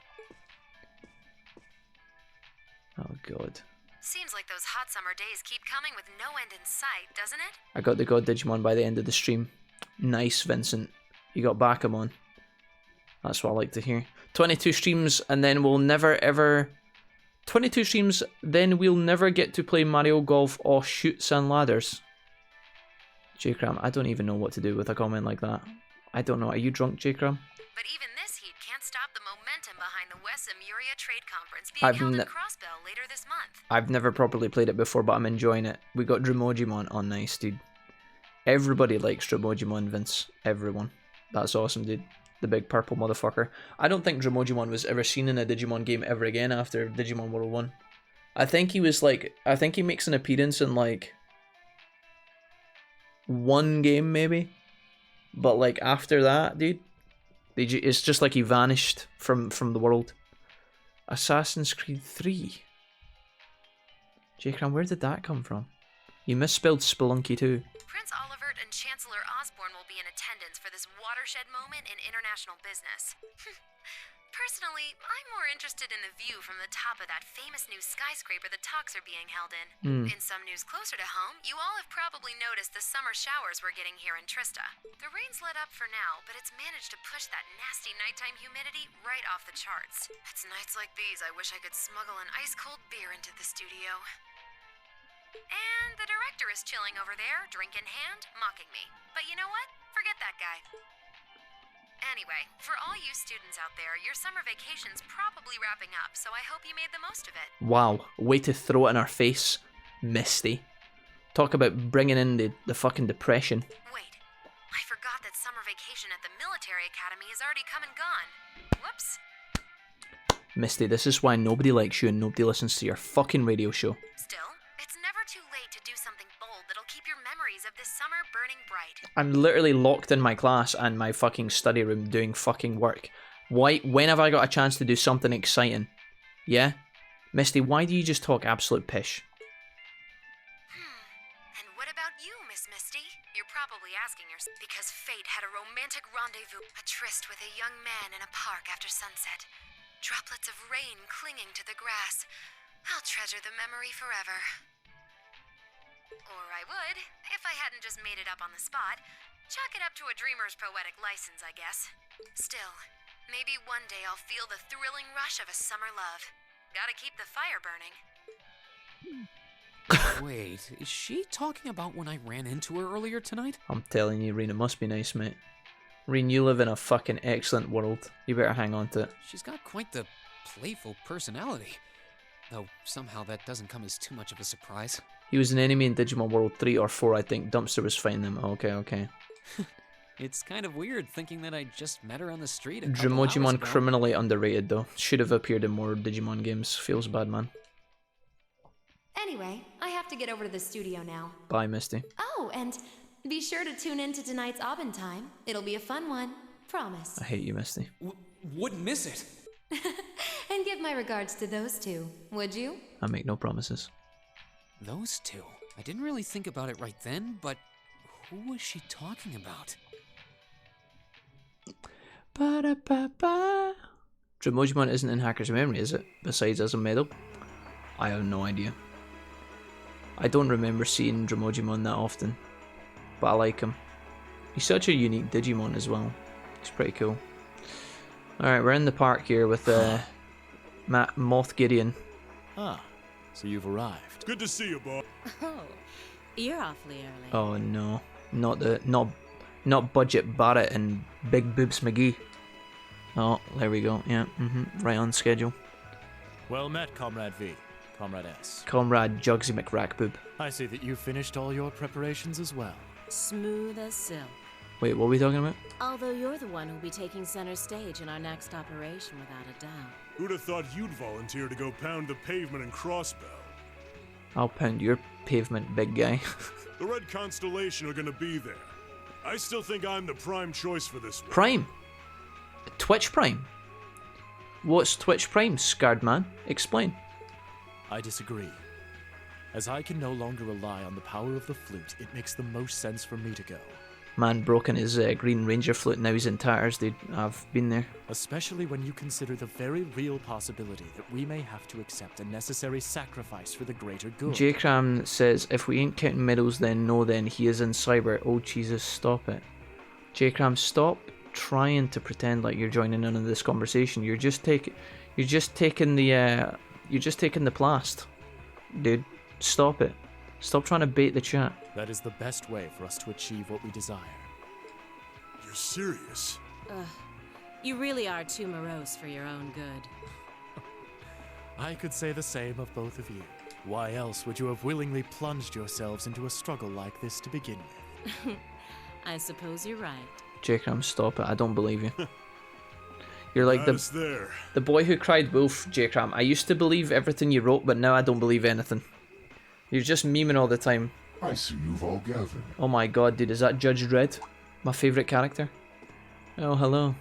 Oh, God. Seems like those hot summer days keep coming with no end in sight, doesn't it? I got the God Digimon by the end of the stream. Nice, Vincent. You got Bakamon. That's what I like to hear. 22 streams, and then we'll never ever... 22 streams, then we'll never get to play Mario Golf or Chutes and Ladders. J-Cram, I don't even know what to do with a comment like that. I don't know. Are you drunk, J-Cram? But even this heat can't stop the momentum behind the West Emuria Trade Conference being held in Crossbell later this month. I've never properly played it before, but I'm enjoying it. We got Dremogimon. Oh, nice, dude. Everybody likes Dremogimon, Vince. Everyone. That's awesome, dude. The big purple motherfucker. I don't think Dremogimon was ever seen in a Digimon game ever again after Digimon World 1. I think he was like... I think he makes an appearance in like... one game, maybe? But like after that, dude... It's just like he vanished from the world. Assassin's Creed 3. J-Cram, where did that come from? You misspelled Spelunky too. Prince Olivert and Chancellor Osborne will be in attendance for this watershed moment in international business. Personally, I'm more interested in the view from the top of that famous new skyscraper the talks are being held in. In some news closer to home, you all have probably noticed the summer showers we're getting here in Trista. The rain's let up for now, but it's managed to push that nasty nighttime humidity right off the charts. It's nights like these I wish I could smuggle an ice-cold beer into the studio. And the director is chilling over there, drink in hand, mocking me. But you know what? Forget that guy. Anyway, for all you students out there, your summer vacation's probably wrapping up, so I hope you made the most of it. Wow, way to throw it in our face, Misty. Talk about bringing in the fucking depression. Wait, I forgot that summer vacation at the military academy has already come and gone. Whoops. Misty, this is why nobody likes you and nobody listens to your fucking radio show. Still, it's never too late to do something bold that'll keep your memories of this summer burning bright. I'm literally locked in my class and my fucking study room doing fucking work. Why? When have I got a chance to do something exciting? Yeah? Misty, why do you just talk absolute pish? And what about you, Miss Misty? You're probably asking yourself. Because fate had a romantic rendezvous, a tryst with a young man in a park after sunset. Droplets of rain clinging to the grass. I'll treasure the memory forever. Or I would, if I hadn't just made it up on the spot. Chalk it up to a dreamer's poetic license, I guess. Still, Maybe one day I'll feel the thrilling rush of a summer love. Gotta keep the fire burning. Wait, is she talking about when I ran into her earlier tonight? I'm telling you, Reen, it must be nice, mate. Reen, you live in a fucking excellent world. You better hang on to it. She's got quite the playful personality. Though somehow that doesn't come as too much of a surprise. He was an enemy in Digimon World 3 or 4, I think. Dumpster was fighting them. Okay. It's kind of weird thinking that I just met her on the street a couple hours Dromojimon ago. criminally underrated, though. Should have appeared in more Digimon games. Feels bad, man. Anyway, I have to get over to the studio now. Bye, Misty. Oh, and be sure to tune in to tonight's Abend time. It'll be a fun one. Promise. I hate you, Misty. Wouldn't miss it. And give my regards to those two, would you? I make no promises. Those two. I didn't really think about it right then, but who was she talking about? Ba-da-ba-ba. Dromojimon isn't in Hacker's memory, is it? Besides as a medal? I have no idea. I don't remember seeing Dromojimon that often, but I like him. He's such a unique Digimon as well. He's pretty cool. Alright, we're in the park here with Moth Gideon. Ah, so you've arrived. Good to see you, Bob. Oh, you're awfully early. Oh no, not Budget Barrett and Big Boobs McGee. Oh, there we go. Yeah, right on schedule. Well met, Comrade V. Comrade S. Comrade Jugsy McRackboob. I see that you've finished all your preparations as well. Smooth as silk. Wait, what are we talking about? Although you're the one who'll be taking center stage in our next operation without a doubt. Who'd have thought you'd volunteer to go pound the pavement in Crossbell? I'll pound your pavement, big guy. The Red Constellation are gonna be there. I still think I'm the prime choice for this one. Prime? Twitch Prime? What's Twitch Prime, scarred man? Explain. I disagree. As I can no longer rely on the power of the flute, it makes the most sense for me to go. Man broken his Green Ranger flute, now he's in tatters, dude. I've been there. Especially when you consider the very real possibility that we may have to accept a necessary sacrifice for the greater good. J-Cram says, if we ain't counting medals then no then, he is in cyber. Oh Jesus, stop it. J-Cram, stop trying to pretend like you're joining in on this conversation. You're just taking the plast. Dude, stop it. Stop trying to bait the chat. That is the best way for us to achieve what we desire. You're serious? You really are too morose for your own good. I could say the same of both of you. Why else would you have willingly plunged yourselves into a struggle like this to begin with? I suppose you're right. J-Cram, stop it. I don't believe you. You're like the boy who cried wolf, J-Cram. I used to believe everything you wrote, but now I don't believe anything. You're just memeing all the time. I see you've all gathered. Oh my god, dude, is that Judge Dredd? My favourite character? Oh, hello.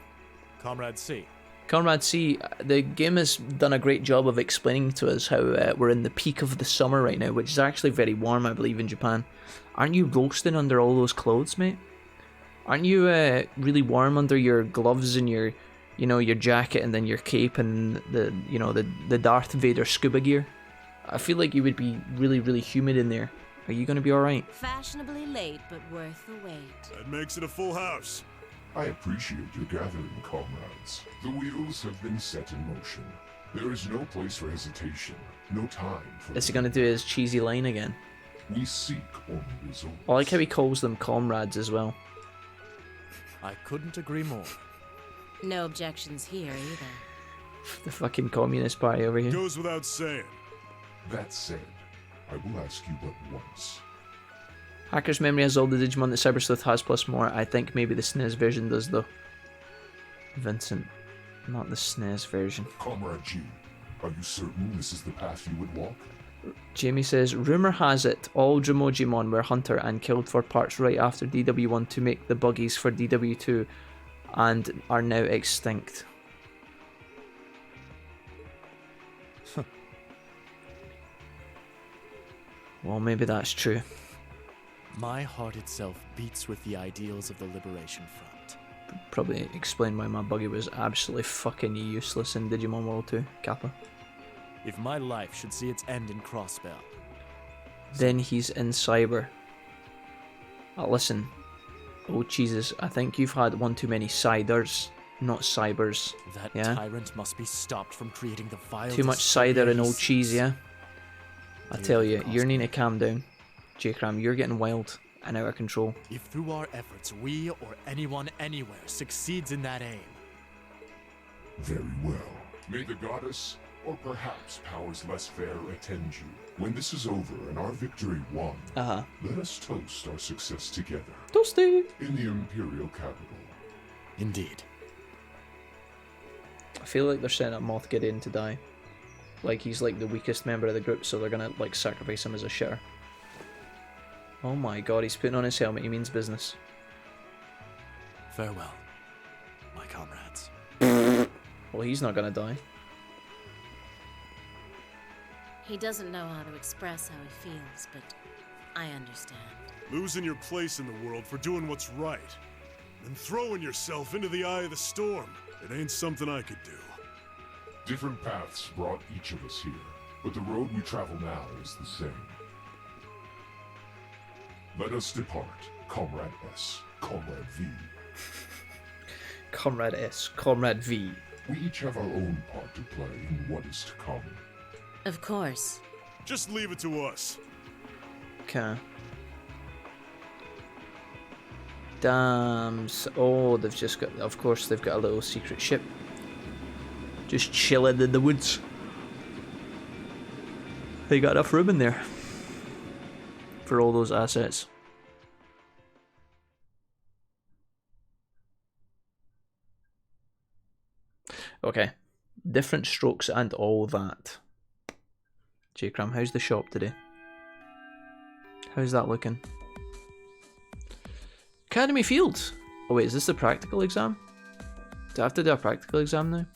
Comrade C. Comrade C, the game has done a great job of explaining to us how we're in the peak of the summer right now, which is actually very warm, I believe, in Japan. Aren't you roasting under all those clothes, mate? Aren't you really warm under your gloves and your jacket and then your cape and the Darth Vader scuba gear? I feel like you would be really, really humid in there. Are you going to be alright? Fashionably late, but worth the wait. That makes it a full house. I appreciate your gathering, comrades. The wheels have been set in motion. There is no place for hesitation, no time for... Is he going to do his cheesy line again? We seek only results. I like how he calls them comrades as well. I couldn't agree more. No objections here either. The fucking Communist Party over here. Goes without saying. That said, I will ask you but once. Hacker's memory has all the Digimon that Cyber Sleuth has plus more. I think maybe the SNES version does though. Vincent, not the SNES version. Comrade G, are you certain this is the path you would walk? Jamie says, rumour has it all Dromojimon were hunter and killed for parts right after DW1 to make the buggies for DW2 and are now extinct. Well, maybe that's true. My heart itself beats with the ideals of the Liberation Front. Probably explain why my buggy was absolutely fucking useless in Digimon World 2, Kappa. If my life should see its end in Crossbell, then he's in cyber. Listen. Oh Jesus, I think you've had one too many ciders. not cybers. That Yeah. tyrant must be stopped from creating the vile. Too much cider and old cheese, yeah? I Dear tell you, Cosmo. you need to calm down. J-Cram, you're getting wild and out of control. If through our efforts we or anyone anywhere succeeds in that aim, Very well. May the goddess, or perhaps powers less fair, attend you. When this is over and our victory won, let us toast our success together. Toasty! In the Imperial capital. indeed. I feel like they're setting up Moff Gideon to die. Like he's like the weakest member of the group, so they're gonna like sacrifice him as a shitter. Oh my god, he's putting on his helmet, he means business. Farewell, my comrades. Well, he's not gonna die. He doesn't know how to express how he feels, but I understand. Losing your place in the world for doing what's right, and throwing yourself into the eye of the storm. It ain't something I could do. Different paths brought each of us here, but the road we travel now is the same. Let us depart, Comrade S, Comrade V. Comrade S, Comrade V. We each have our own part to play in what is to come. Of course. Just leave it to us. Okay. Damn. Oh, they've just got. Of course, they've got a little secret ship. Just chilling in the woods. They got enough room in there for all those assets. Okay. Different strokes and all that. J-Cram, how's the shop today? How's that looking? Academy Field! Oh wait, is this the practical exam? Do I have to do a practical exam now?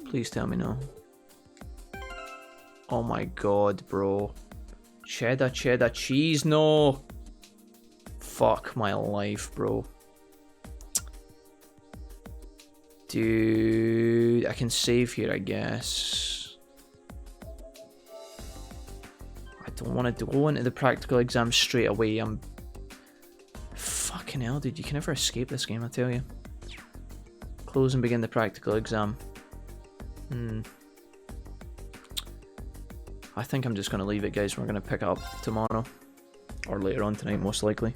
Please tell me no. Oh my god, bro. Cheddar cheese, no! Fuck my life, bro. Dude, I can save here, I guess. I don't want to go into the practical exam straight away. I'm... Fucking hell, dude. You can never escape this game, I tell you. Close and begin the practical exam. I think I'm just going to leave it, guys. We're going to pick it up tomorrow. Or later on tonight, most likely.